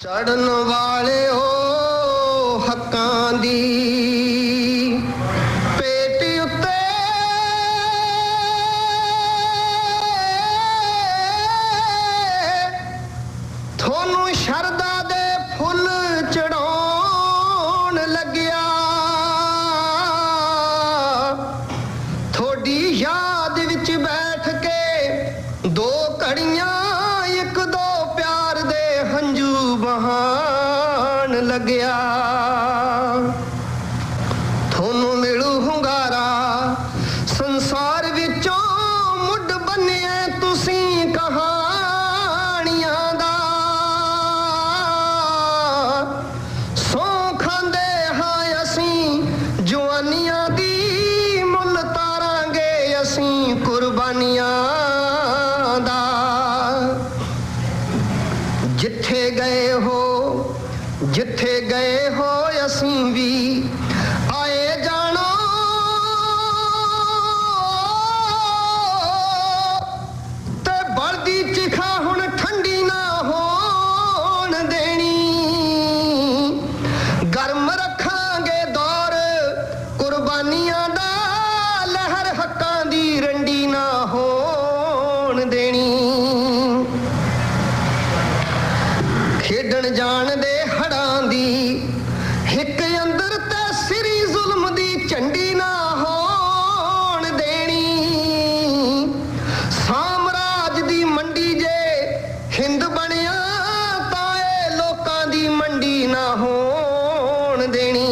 ਚੜਨ ਵਾਲਿਓ ਹੱਕਾਂ ਦੀ ਪੇਟੀ ਉੱਤੇ ਤੁਹਾਨੂੰ ਸ਼ਰਧਾ ਦੇ ਫੁੱਲ ਚੜਾਉਣ ਲੱਗਿਆ ਤੁਹਾਡੀ ਯਾਦ ਵਿੱਚ ਬੈਠ ਕੇ ਦੋ ਘੜੀਆਂ ਇੱਕ ਦੋ ਪਿਆਰ ਦੇ ਹੰਝੂ ਬਹਾਨ ਲੱਗਿਆ ਤੁਹਾਨੂੰ ਮਿਲੂ ਹੁੰਗਾਰਾ ਸੰਸਾਰ ਵਿੱਚੋਂ ਮੁੱਢ ਬੰਨਿਆ ਤੁਸੀਂ ਕਹਾਣੀਆਂ ਦਾ ਸੌ ਖਾਂਦੇ ਹਾਂ ਅਸੀਂ ਜਵਾਨੀਆਂ ਦੀ ਮੁੱਲ ਤਾਰਾਂਗੇ ਅਸੀਂ ਕੁਰਬਾਨੀਆਂ ਦਾ ਜਿੱਥੇ ਗਏ ਹੋ ਅਸੀਂ ਵੀ ਆਏ ਜਾਣੋ ਤੇ ਬਲਦੀ ਚਿਖਾ ਹੁਣ ਠੰਡੀ ਨਾ ਹੋਣ ਦੇਣੀ ਗਰਮ ਰੱਖਾਂਗੇ ਦੌਰ ਕੁਰਬਾਨੀਆਂ ਦਾ ਲਹਿਰ ਹੱਕਾਂ ਦੀ ਰੰਡੀ ਨਾ ਹੋਣ ਦੇਣੀ ਖੇਡਣ ਜਾਣ ਦੇ ਹੜਾਂ ਦੀ ਹਿੱਕ ਅੰਦਰ ਤੇ ਸਿਰੀ ਜ਼ੁਲਮ ਦੀ ਝੰਡੀ ਨਾ ਹੋਣ ਦੇਣੀ ਸਾਮਰਾਜ ਦੀ ਮੰਡੀ ਜੇ ਹਿੰਦ ਬਣਿਆ ਤਾਂ ਇਹ ਲੋਕਾਂ ਦੀ ਮੰਡੀ ਨਾ ਹੋਣ ਦੇਣੀ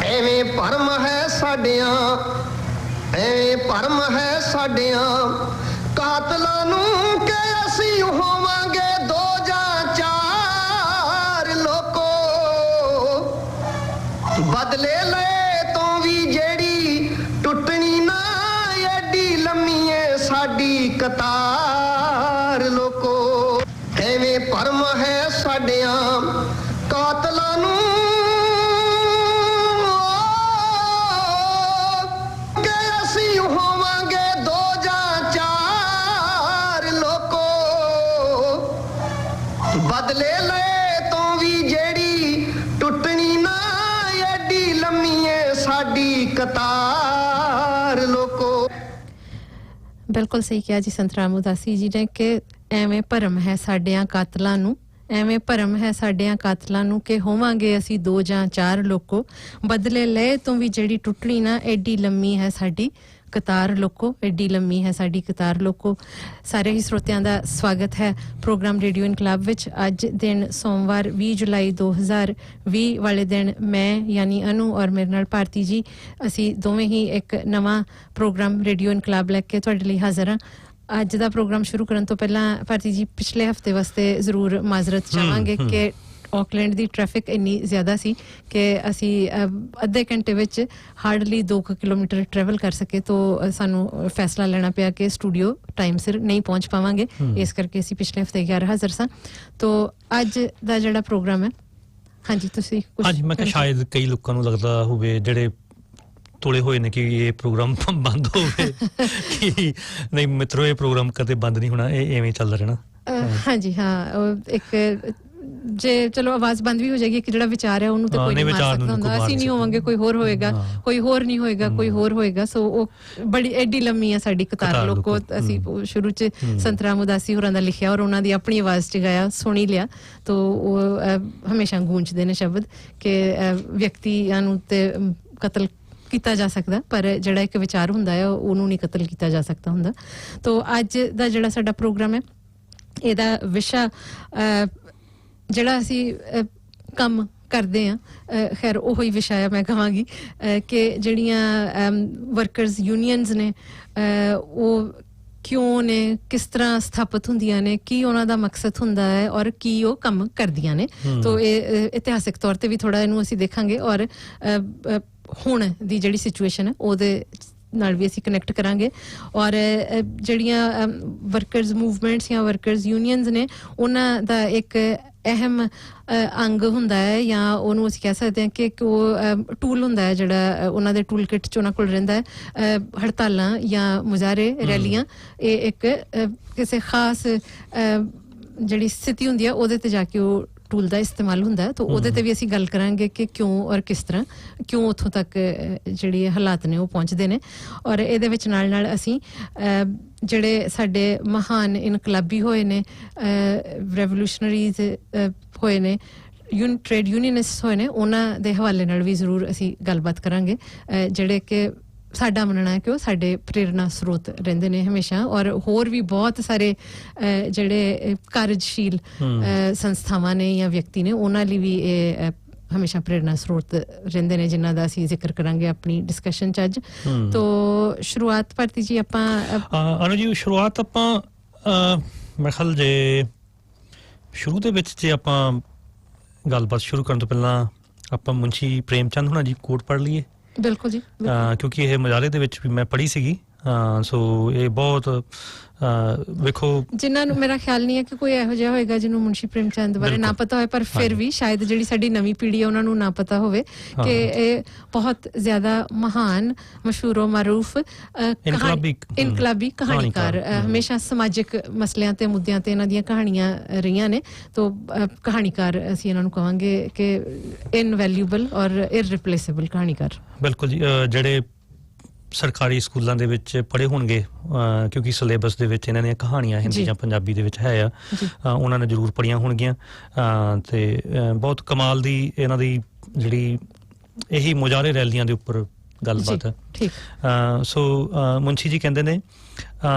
ਐਵੇਂ ਭਰਮ ਹੈ ਸਾਡਿਆਂ ਕਾਤਲਾਂ ਨੂੰ ਕਿ ਅਸੀਂ ਹੋਵਾਂਗੇ ਦੋ ਜਾਂ ਚਾਰ ਲੋਕੋ ਬਦਲੇ ਲਏ ਤੋਂ ਵੀ ਜਿਹੜੀ ਟੁੱਟਣੀ ਨਾ ਐਡੀ ਲੰਮੀ ਏ ਸਾਡੀ ਕਤਾਰ ਲੋਕੋ ਐਵੇਂ ਭਰਮ ਹੈ ਸਾਡਿਆਂ ਕਾਤਲਾਂ ਨੂੰ ਕਿ ਅਸੀਂ ਹੋਵਾਂਗੇ ਦੋ ਜਾਂ ਚਾਰ ਲੋਕੋ ਬਦਲੇ ਲਏ ਤੋਂ ਵੀ ਜਿਹੜੀ ਟੁੱਟਣੀ ਨਾ ਐਡੀ ਲੰਮੀ ਏ ਸਾਡੀ ਕਤਾਰ ਲੋਕੋ ਬਿਲਕੁਲ ਸਹੀ ਕਿਹਾ ਜੀ ਸੰਤ ਰਾਮ ਉਦਾਸੀ ਜੀ ਨੇ ਕਿ ਐਵੇਂ ਭਰਮ ਹੈ ਸਾਡਿਆਂ ਕਾਤਲਾਂ ਨੂੰ ਕਿ ਹੋਵਾਂਗੇ ਅਸੀਂ ਦੋ ਜਾਂ ਚਾਰ ਲੋਕੋ ਬਦਲੇ ਲਏ ਤੋਂ ਵੀ ਜਿਹੜੀ ਟੁੱਟਣੀ ਨਾ ਐਡੀ ਲੰਮੀ ਹੈ ਸਾਡੀ ਕਤਾਰ ਲੋਕੋ ਐਡੀ ਲੰਮੀ ਹੈ ਸਾਡੀ ਕਤਾਰ ਲੋਕੋ ਸਾਰੇ ਹੀ ਸਰੋਤਿਆਂ ਦਾ ਸਵਾਗਤ ਹੈ ਪ੍ਰੋਗਰਾਮ ਰੇਡੀਓ ਇਨਕਲਾਬ ਵਿੱਚ ਅੱਜ ਦਿਨ ਸੋਮਵਾਰ 20 ਜੁਲਾਈ 2020 ਵਾਲੇ ਦਿਨ ਮੈਂ ਯਾਨੀ ਅਨੂ ਔਰ ਮੇਰੇ ਨਾਲ ਭਾਰਤੀ ਜੀ ਅਸੀਂ ਦੋਵੇਂ ਹੀ ਇੱਕ ਨਵਾਂ ਪ੍ਰੋਗਰਾਮ ਰੇਡੀਓ ਇਨਕਲਾਬ ਲੈ ਕੇ ਤੁਹਾਡੇ ਲਈ ਹਾਜ਼ਰ ਹਾਂ ਅੱਜ ਦਾ ਪ੍ਰੋਗਰਾਮ ਸ਼ੁਰੂ ਕਰਨ ਤੋਂ ਪਹਿਲਾਂ ਭਾਰਤੀ ਜੀ ਪਿਛਲੇ ਹਫਤੇ ਵਾਸਤੇ ਜ਼ਰੂਰ ਮਾਜ਼ਰਤ ਚਾਹਾਂਗੇ ਕਿ ਆਕਲੈਂਡ ਦੀ ਟ੍ਰੈਫਿਕ ਇੰਨੀ ਜ਼ਿਆਦਾ ਸੀ ਕਿ ਅਸੀਂ ਅੱਧੇ ਘੰਟੇ ਵਿੱਚ ਹਾਰਡਲੀ 2 ਕਿਲੋਮੀਟਰ ਟਰੈਵਲ ਕਰ ਸਕੇ ਤਾਂ ਸਾਨੂੰ ਫੈਸਲਾ ਲੈਣਾ ਪਿਆ ਕਿ ਸਟੂਡੀਓ ਟਾਈਮ ਸਿਰ ਨਹੀਂ ਪਹੁੰਚ ਪਾਵਾਂਗੇ ਇਸ ਕਰਕੇ ਅਸੀਂ ਪਿਛਲੇ ਹਫਤੇ 11 ਹਾਜ਼ਰ ਸਾਂ ਤਾਂ ਅੱਜ ਦਾ ਜਿਹੜਾ ਪ੍ਰੋਗਰਾਮ ਹੈ ਹਾਂਜੀ ਤੁਸੀਂ ਹਾਂਜੀ ਮੈਂ ਕਿਹਾ ਸ਼ਾਇਦ ਕਈ ਲੋਕਾਂ ਨੂੰ ਲੱਗਦਾ ਹੋਵੇ ਜਿਹੜੇ ਤੋੜੇ ਹੋਏ ਨੇ ਕਿ ਇਹ ਪ੍ਰੋਗਰਾਮ ਬੰਦ ਹੋਵੇ ਕਿ ਨਹੀਂ ਮਿੱਤਰੋ ਇਹ ਪ੍ਰੋਗਰਾਮ ਕਦੇ ਬੰਦ ਨਹੀਂ ਹੋਣਾ ਇਹ ਐਵੇਂ ਚੱਲਦਾ ਰਹਿਣਾ ਹਾਂਜੀ ਹਾਂ ਇੱਕ ਜੇ ਚਲੋ ਆਵਾਜ਼ ਬੰਦ ਵੀ ਹੋ ਜਾਏਗੀ ਕਿ ਜਿਹੜਾ ਵਿਚਾਰ ਹੈ ਉਹਨੂੰ ਤਾਂ ਕੋਈ ਨਹੀਂ ਮਾਰ ਸਕਦਾ ਹੁੰਦਾ ਅਸੀਂ ਨਹੀਂ ਹੋਵਾਂਗੇ ਕੋਈ ਹੋਰ ਹੋਏਗਾ ਕੋਈ ਹੋਰ ਨਹੀਂ ਹੋਏਗਾ ਕੋਈ ਹੋਰ ਹੋਏਗਾ ਸੋ ਉਹ ਬੜੀ ਐਡੀ ਲੰਮੀ ਹੈ ਸਾਡੀ ਕਤਾਰ ਲੋਕੋ ਅਸੀਂ ਸ਼ੁਰੂ 'ਚ ਸੰਤ ਰਾਮ ਉਦਾਸੀ ਹੋਰਾਂ ਦਾ ਲਿਖਿਆ ਔਰ ਉਹਨਾਂ ਦੀ ਆਪਣੀ ਆਵਾਜ਼ 'ਚ ਗਾਇਆ ਸੁਣੀ ਲਿਆ ਤਾਂ ਉਹ ਹਮੇਸ਼ਾ ਗੂੰਜਦੇ ਨੇ ਸ਼ਬਦ ਕਿ ਵਿਅਕਤੀਆਂ ਨੂੰ ਤੇ ਕਤਲ ਕੀਤਾ ਜਾ ਸਕਦਾ ਪਰ ਜਿਹੜਾ ਇੱਕ ਵਿਚਾਰ ਹੁੰਦਾ ਹੈ ਉਹਨੂੰ ਨਹੀਂ ਕਤਲ ਕੀਤਾ ਜਾ ਸਕਦਾ ਹੁੰਦਾ ਤਾਂ ਅੱਜ ਦਾ ਜਿਹੜਾ ਸਾਡਾ ਪ੍ਰੋਗਰਾਮ ਹੈ ਇਹਦਾ ਵਿਸ਼ਾ ਜਿਹੜਾ ਅਸੀਂ ਕੰਮ ਕਰਦੇ ਹਾਂ ਖੈਰ ਉਹੀ ਵਿਸ਼ਾ ਹੈ ਮੈਂ ਕਹਾਂਗੀ ਕਿ ਜਿਹੜੀਆਂ ਵਰਕਰਸ ਯੂਨੀਅਨਸ ਨੇ ਉਹ ਕਿਉਂ ਨੇ ਕਿਸ ਤਰ੍ਹਾਂ ਸਥਾਪਿਤ ਹੁੰਦੀਆਂ ਨੇ ਕੀ ਉਹਨਾਂ ਦਾ ਮਕਸਦ ਹੁੰਦਾ ਹੈ ਔਰ ਕੀ ਉਹ ਕੰਮ ਕਰਦੀਆਂ ਨੇ ਤਾਂ ਇਹ ਇਤਿਹਾਸਿਕ ਤੌਰ ਤੇ ਵੀ ਥੋੜਾ ਇਹਨੂੰ ਅਸੀਂ ਦੇਖਾਂਗੇ ਔਰ ਹੁਣ ਦੀ ਜਿਹੜੀ ਸਿਚੁਏਸ਼ਨ ਹੈ ਉਹਦੇ ਨਾਲ ਵੀ ਅਸੀਂ ਕਨੈਕਟ ਕਰਾਂਗੇ ਔਰ ਜਿਹੜੀਆਂ ਵਰਕਰਸ ਮੂਵਮੈਂਟਸ ਜਾਂ ਵਰਕਰਸ ਯੂਨੀਅਨਸ ਨੇ ਉਹਨਾਂ ਦਾ ਇੱਕ ਅਹਿਮ ਅੰਗ ਹੁੰਦਾ ਹੈ ਜਾਂ ਉਹਨੂੰ ਅਸੀਂ ਕਹਿ ਸਕਦੇ ਹਾਂ ਕਿ ਉਹ ਟੂਲ ਹੁੰਦਾ ਹੈ ਜਿਹੜਾ ਉਹਨਾਂ ਦੇ ਟੂਲ ਕਿੱਟ 'ਚ ਉਹਨਾਂ ਕੋਲ ਰਹਿੰਦਾ ਹੈ ਹੜਤਾਲਾਂ ਜਾਂ ਮੁਜ਼ਾਹਰੇ ਰੈਲੀਆਂ ਇਹ ਇੱਕ ਕਿਸੇ ਖਾਸ ਜਿਹੜੀ ਸਥਿਤੀ ਹੁੰਦੀ ਆ ਉਹਦੇ ਤੇ ਜਾ ਕੇ ਉਹ ਟੂਲ ਦਾ ਇਸਤੇਮਾਲ ਹੁੰਦਾ ਹੈ। ਤਾਂ ਉਹਦੇ ਤੇ ਵੀ ਅਸੀਂ ਗੱਲ ਕਰਾਂਗੇ ਕਿ ਕਿਉਂ ਔਰ ਕਿਸ ਤਰ੍ਹਾਂ ਕਿਉਂ ਉੱਥੋਂ ਤੱਕ ਜਿਹੜੇ ਹਾਲਾਤ ਨੇ ਉਹ ਪਹੁੰਚਦੇ ਨੇ। ਔਰ ਇਹਦੇ ਵਿੱਚ ਨਾਲ ਨਾਲ ਅਸੀਂ ਜਿਹੜੇ ਸਾਡੇ ਮਹਾਨ ਇਨਕਲਾਬੀ ਹੋਏ ਨੇ, ਰੈਵੋਲੂਸ਼ਨਰੀਜ਼ ਹੋਏ ਨੇ, ਟ੍ਰੇਡ ਯੂਨੀਅਨਿਸਟ ਹੋਏ ਨੇ, ਉਹਨਾਂ ਦੇ ਹਵਾਲੇ ਨਾਲ ਵੀ ਜ਼ਰੂਰ ਅਸੀਂ ਗੱਲਬਾਤ ਕਰਾਂਗੇ, ਜਿਹੜੇ ਕਿ ਸਾਡਾ ਮੰਨਣਾ ਹੈ ਕਿ ਉਹ ਸਾਡੇ ਪ੍ਰੇਰਨਾ ਸਰੋਤ ਰਹਿੰਦੇ ਨੇ ਹਮੇਸ਼ਾ। ਔਰ ਹੋਰ ਵੀ ਬਹੁਤ ਸਾਰੇ ਜਿਹੜੇ ਕਾਰਜਸ਼ੀਲ ਸੰਸਥਾਵਾਂ ਨੇ ਜਾਂ ਵਿਅਕਤੀ ਨੇ, ਉਹਨਾਂ ਲਈ ਵੀ ਇਹ ਹਮੇਸ਼ਾ ਪ੍ਰੇਰਨਾ ਸਰੋਤ ਰਹਿੰਦੇ ਨੇ, ਜਿਨ੍ਹਾਂ ਦਾ ਅਸੀਂ ਜ਼ਿਕਰ ਕਰਾਂਗੇ ਆਪਣੀ ਡਿਸਕਸ਼ਨ 'ਚ ਅੱਜ। ਤੋ ਸ਼ੁਰੂਆਤ ਭਾਰਤੀ ਜੀ ਆਪਾਂ ਅਨੂ ਜੀ ਸ਼ੁਰੂਆਤ ਆਪਾਂ ਮੇਰੇ ਖਿਆਲ ਜੇ ਸ਼ੁਰੂ ਦੇ ਵਿੱਚ ਜੇ ਆਪਾਂ ਗੱਲਬਾਤ ਸ਼ੁਰੂ ਕਰਨ ਤੋਂ ਪਹਿਲਾਂ ਆਪਾਂ ਮੁੰਸ਼ੀ ਪ੍ਰੇਮ ਚੰਦ ਹੁਣਾਂ ਜੀ ਕੋਟ ਪੜ੍ਹ ਲਈਏ। ਬਿਲਕੁਲ ਜੀ, ਕਿਉਂਕਿ ਇਹ ਮੁਜ਼ਾਹਰੇ ਦੇ ਵਿੱਚ ਵੀ ਮੈਂ ਪੜ੍ਹੀ ਸੀਗੀ। ਸੋ ਇਹ ਬਹੁਤ ਵੇਖੋ ਜਿਨ੍ਹਾਂ ਨੂੰ ਮੇਰਾ ਖਿਆਲ ਨਹੀਂ ਹੈ ਕਿ ਕੋਈ ਇਹੋ ਜਿਹਾ ਹੋਏਗਾ ਜਿਹਨੂੰ ਮੁਨਸ਼ੀ ਪ੍ਰੇਮ ਚੰਦ ਬਾਰੇ ਨਾ ਪਤਾ ਹੋਏ, ਪਰ ਫਿਰ ਵੀ ਸ਼ਾਇਦ ਜਿਹੜੀ ਸਾਡੀ ਨਵੀਂ ਪੀੜ੍ਹੀ ਹੈ ਉਹਨਾਂ ਨੂੰ ਨਾ ਪਤਾ ਹੋਵੇ ਕਿ ਇਹ ਬਹੁਤ ਜ਼ਿਆਦਾ ਮਹਾਨ, ਮਸ਼ਹੂਰ ਮਾਰੂਫ ਇਨਕਲਾਬੀ ਕਹਾਣੀਕਾਰ, ਹਮੇਸ਼ਾ ਸਮਾਜਿਕ ਮਸਲਿਆਂ ਤੇ ਮੁੱਦਿਆਂ ਤੇ ਇਹਨਾਂ ਦੀਆਂ ਕਹਾਣੀਆਂ ਰਹੀਆਂ ਨੇ। ਤੋ ਕਹਾਣੀਕਾਰ ਅਸੀਂ ਇਹਨਾਂ ਨੂੰ ਕਹਾਂਗੇ ਕਿ ਇਨਵੈਲਿਊਬਲ ਔਰ ਇਰਰਿਪਲੇਸੇਬਲ ਕਹਾਣੀਕਾਰ। ਬਿਲਕੁਲ ਜੀ, ਜਿਹੜੇ ਸਰਕਾਰੀ ਸਕੂਲਾਂ ਦੇ ਵਿੱਚ ਪੜ੍ਹੇ ਹੋਣਗੇ, ਕਿਉਂਕਿ ਸਿਲੇਬਸ ਦੇ ਵਿੱਚ ਇਹਨਾਂ ਦੀਆਂ ਕਹਾਣੀਆਂ ਹਿੰਦੀ ਜਾਂ ਪੰਜਾਬੀ ਦੇ ਵਿੱਚ ਹੈ ਆ, ਉਹਨਾਂ ਨੇ ਜ਼ਰੂਰ ਪੜ੍ਹੀਆਂ ਹੋਣਗੀਆਂ। ਤੇ ਬਹੁਤ ਕਮਾਲ ਦੀ ਇਹਨਾਂ ਦੀ ਜਿਹੜੀ ਇਹੀ ਮੁਜ਼ਾਹਰੇ ਰੈਲੀਆਂ ਦੇ ਉੱਪਰ ਗੱਲਬਾਤ ਹੈ। ਸੋ ਮੁੰਸ਼ੀ ਜੀ ਕਹਿੰਦੇ ਨੇ,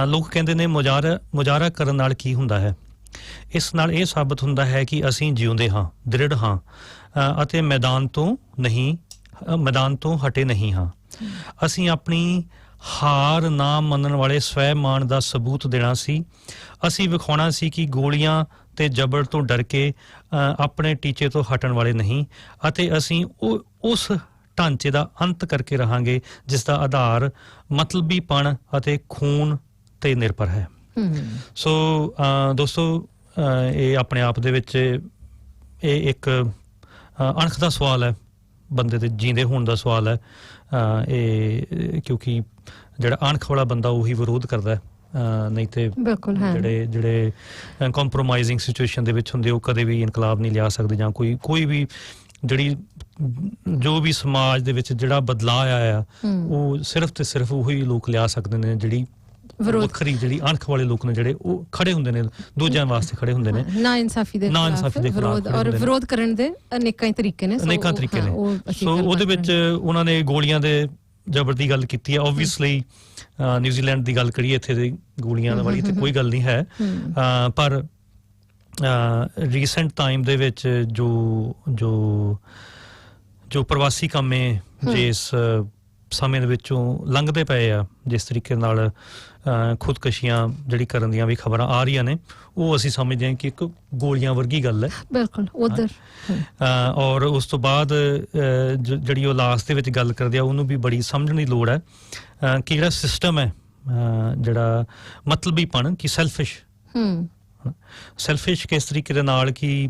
ਲੋਕ ਕਹਿੰਦੇ ਨੇ ਮੁਜ਼ਾਹਰਾ ਕਰਨ ਨਾਲ ਕੀ ਹੁੰਦਾ ਹੈ? ਇਸ ਨਾਲ ਇਹ ਸਾਬਤ ਹੁੰਦਾ ਹੈ ਕਿ ਅਸੀਂ ਜਿਉਂਦੇ ਹਾਂ, ਦ੍ਰਿੜ ਹਾਂ ਅਤੇ ਮੈਦਾਨ ਤੋਂ ਹਟੇ ਨਹੀਂ ਹਾਂ। ਅਸੀਂ ਆਪਣੀ ਹਾਰ ਨਾ ਮੰਨਣ ਵਾਲੇ ਸਵੈ-ਮਾਣ ਦਾ ਸਬੂਤ ਦੇਣਾ ਸੀ। ਅਸੀਂ ਵਿਖਾਉਣਾ ਸੀ ਕਿ ਗੋਲੀਆਂ ਤੇ ਜਬਰ ਤੋਂ ਡਰ ਕੇ ਆਪਣੇ ਟੀਚੇ ਤੋਂ ਹਟਣ ਵਾਲੇ ਨਹੀਂ, ਅਤੇ ਅਸੀਂ ਉਸ ਢਾਂਚੇ ਦਾ ਅੰਤ ਕਰਕੇ ਰਹਾਂਗੇ ਜਿਸ ਦਾ ਆਧਾਰ ਮਤਲਬੀਪਣ ਅਤੇ ਖੂਨ ਤੇ ਨਿਰਭਰ ਹੈ। ਸੋ ਦੋਸਤੋ, ਇਹ ਆਪਣੇ ਆਪ ਦੇ ਵਿੱਚ ਇਹ ਇੱਕ ਅਣਖ ਦਾ ਸਵਾਲ ਹੈ, ਬੰਦੇ ਦੇ ਜੀਂਦੇ ਹੋਣ ਦਾ ਸਵਾਲ ਹੈ। ਇਹ ਕਿਉਂਕਿ ਜਿਹੜਾ ਅਣਖ ਵਾਲਾ ਬੰਦਾ ਉਹੀ ਵਿਰੋਧ ਕਰਦਾ, ਨਹੀਂ ਤੇ ਜਿਹੜੇ ਕੰਪਰੋਮਾਈਜ਼ਿੰਗ ਸਿਚੁਏਸ਼ਨ ਦੇ ਵਿੱਚ ਹੁੰਦੇ ਉਹ ਕਦੇ ਵੀ ਇਨਕਲਾਬ ਨਹੀਂ ਲਿਆ ਸਕਦੇ, ਜਾਂ ਕੋਈ ਵੀ ਜਿਹੜੀ ਜੋ ਵੀ ਸਮਾਜ ਦੇ ਵਿੱਚ ਜਿਹੜਾ ਬਦਲਾਅ ਆਇਆ ਉਹ ਸਿਰਫ ਤੇ ਸਿਰਫ ਉਹੀ ਲੋਕ ਲਿਆ ਸਕਦੇ ਨੇ, ਜਿਹੜੀ ਵੱਖਰੀ ਜਿਹੜੀ ਅਣਖ ਵਾਲੇ ਲੋਕ ਨੇ ਜਿਹੜੇ ਉਹ ਖੜੇ ਹੁੰਦੇ ਨੇ, ਦੂਜਿਆਂ ਵਾਸਤੇ ਖੜੇ ਹੁੰਦੇ ਨੇ, ਨਾ ਇਨਸਾਫੀ ਦੇ ਖਿਲਾਫ। ਔਰ ਵਿਰੋਧ ਕਰਨ ਦੇ ਅਨੇਕਾਂ ਤਰੀਕੇ ਨੇ। ਸੋ ਉਹਦੇ ਵਿੱਚ ਉਹਨਾਂ ਨੇ ਗੋਲੀਆਂ ਦੇ ਜਬਰ ਦੀ ਗੱਲ ਕੀਤੀ ਹੈ। ਓਬਵੀਅਸਲੀ ਨਿਊਜ਼ੀਲੈਂਡ ਦੀ ਗੱਲ ਕਰੀਏ, ਇੱਥੇ ਦੀ ਗੋਲੀਆਂ ਵਾਲੀ ਤੇ ਕੋਈ ਗੱਲ ਨਹੀਂ ਹੈ, ਪਰ ਰੀਸੈਂਟ ਟਾਈਮ ਦੇ ਵਿੱਚ ਜੋ ਪ੍ਰਵਾਸੀ ਕਾਮੇ ਜਿਸ ਸਮੇਂ ਦੇ ਵਿੱਚੋਂ ਲੰਘਦੇ ਪਏ ਆ, ਜਿਸ ਤਰੀਕੇ ਨਾਲ ਖੁਦਕਸ਼ੀਆਂ ਜਿਹੜੀ ਕਰਨ ਦੀਆਂ ਵੀ ਖਬਰਾਂ ਆ ਰਹੀਆਂ ਨੇ, ਉਹ ਅਸੀਂ ਸਮਝਦੇ ਹਾਂ ਕਿ ਇੱਕ ਗੋਲੀਆਂ ਵਰਗੀ ਗੱਲ ਹੈ। ਬਿਲਕੁਲ ਉਧਰ। ਔਰ ਉਸ ਤੋਂ ਬਾਅਦ ਜਿਹੜੀ ਉਹ ਲਾਸਟ ਦੇ ਵਿੱਚ ਗੱਲ ਕਰਦੇ ਆ, ਉਹਨੂੰ ਵੀ ਬੜੀ ਸਮਝਣ ਦੀ ਲੋੜ ਹੈ ਕਿ ਜਿਹੜਾ ਸਿਸਟਮ ਹੈ, ਜਿਹੜਾ ਮਤਲਬੀਪਣ, ਕਿ ਸੈਲਫਿਸ਼ ਕਿਸ ਤਰੀਕੇ ਦੇ ਨਾਲ, ਕਿ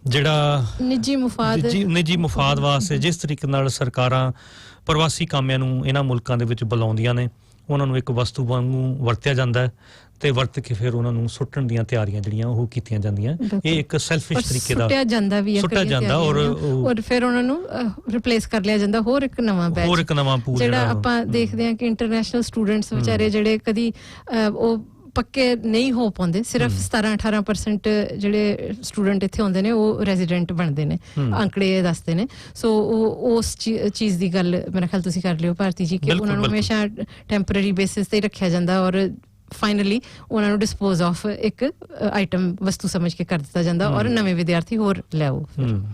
ਜਿਹੜਾ ਨਿੱਜੀ ਮੁਫਾਦ ਵਾਸਤੇ ਜਿਸ ਤਰੀਕੇ ਨਾਲ ਸਰਕਾਰਾਂ ਪ੍ਰਵਾਸੀ ਕਾਮਿਆਂ ਨੂੰ ਇਹਨਾਂ ਮੁਲਕਾਂ ਦੇ ਵਿੱਚ ਬੁਲਾਉਂਦੀਆਂ ਨੇ, ਉਹਨਾਂ ਨੂੰ ਇੱਕ ਵਸਤੂ ਵਾਂਗੂ ਵਰਤਿਆ ਜਾਂਦਾ ਹੈ ਤੇ ਵਰਤ ਕੇ ਫਿਰ ਉਹਨਾਂ ਨੂੰ ਸੁੱਟਣ ਦੀਆਂ ਤਿਆਰੀਆਂ ਜਿਹੜੀਆਂ ਉਹ ਕੀਤੀਆਂ ਜਾਂਦੀਆਂ। ਇਹ ਇੱਕ ਸੈਲਫਿਸ਼ ਤਰੀਕੇ ਦਾ ਸੁੱਟਿਆ ਜਾਂਦਾ ਔਰ ਫਿਰ ਉਹਨਾਂ ਨੂੰ ਰਿਪਲੇਸ ਕਰ ਲਿਆ ਜਾਂਦਾ ਹੋਰ ਇੱਕ ਨਵਾਂ ਪੂਲ। ਜਿਹੜਾ ਆਪਾਂ ਦੇਖਦੇ ਹਾਂ ਕਿ ਇੰਟਰਨੈਸ਼ਨਲ ਸਟੂਡੈਂਟਸ ਵਿਚਾਰੇ ਜਿਹੜੇ ਕਦੀ ਉਹ ਪੱਕੇ ਨਹੀਂ ਹੋ ਪਾਉਂਦੇ, ਸਿਰਫ 17-18% ਜਿਹੜੇ ਸਟੂਡੈਂਟ ਇੱਥੇ ਆਉਂਦੇ ਨੇ ਉਹ ਰੈਜ਼ੀਡੈਂਟ ਬਣਦੇ ਨੇ, ਅੰਕੜੇ ਦੱਸਦੇ ਨੇ। ਸੋ ਉਸ ਚੀਜ਼ ਦੀ ਗੱਲ ਮੇਰਾ ਖਿਆਲ ਤੁਸੀਂ ਕਰ ਲਿਓ ਭਾਰਤੀ ਜੀ, ਕਿ ਉਹਨਾਂ ਨੂੰ ਹਮੇਸ਼ਾ ਟੈਂਪਰੇਰੀ ਬੇਸਿਸ ਤੇ ਰੱਖਿਆ ਜਾਂਦਾ ਔਰ ਫਾਈਨਲੀ ਉਹਨਾਂ ਨੂੰ ਡਿਸਪੋਜ਼ ਆਫ ਇੱਕ ਆਈਟਮ ਵਸਤੂ ਸਮਝ ਕੇ ਕਰ ਦਿੱਤਾ ਜਾਂਦਾ ਔਰ ਨਵੇਂ ਵਿਦਿਆਰਥੀ ਹੋਰ ਲਿਆਓ।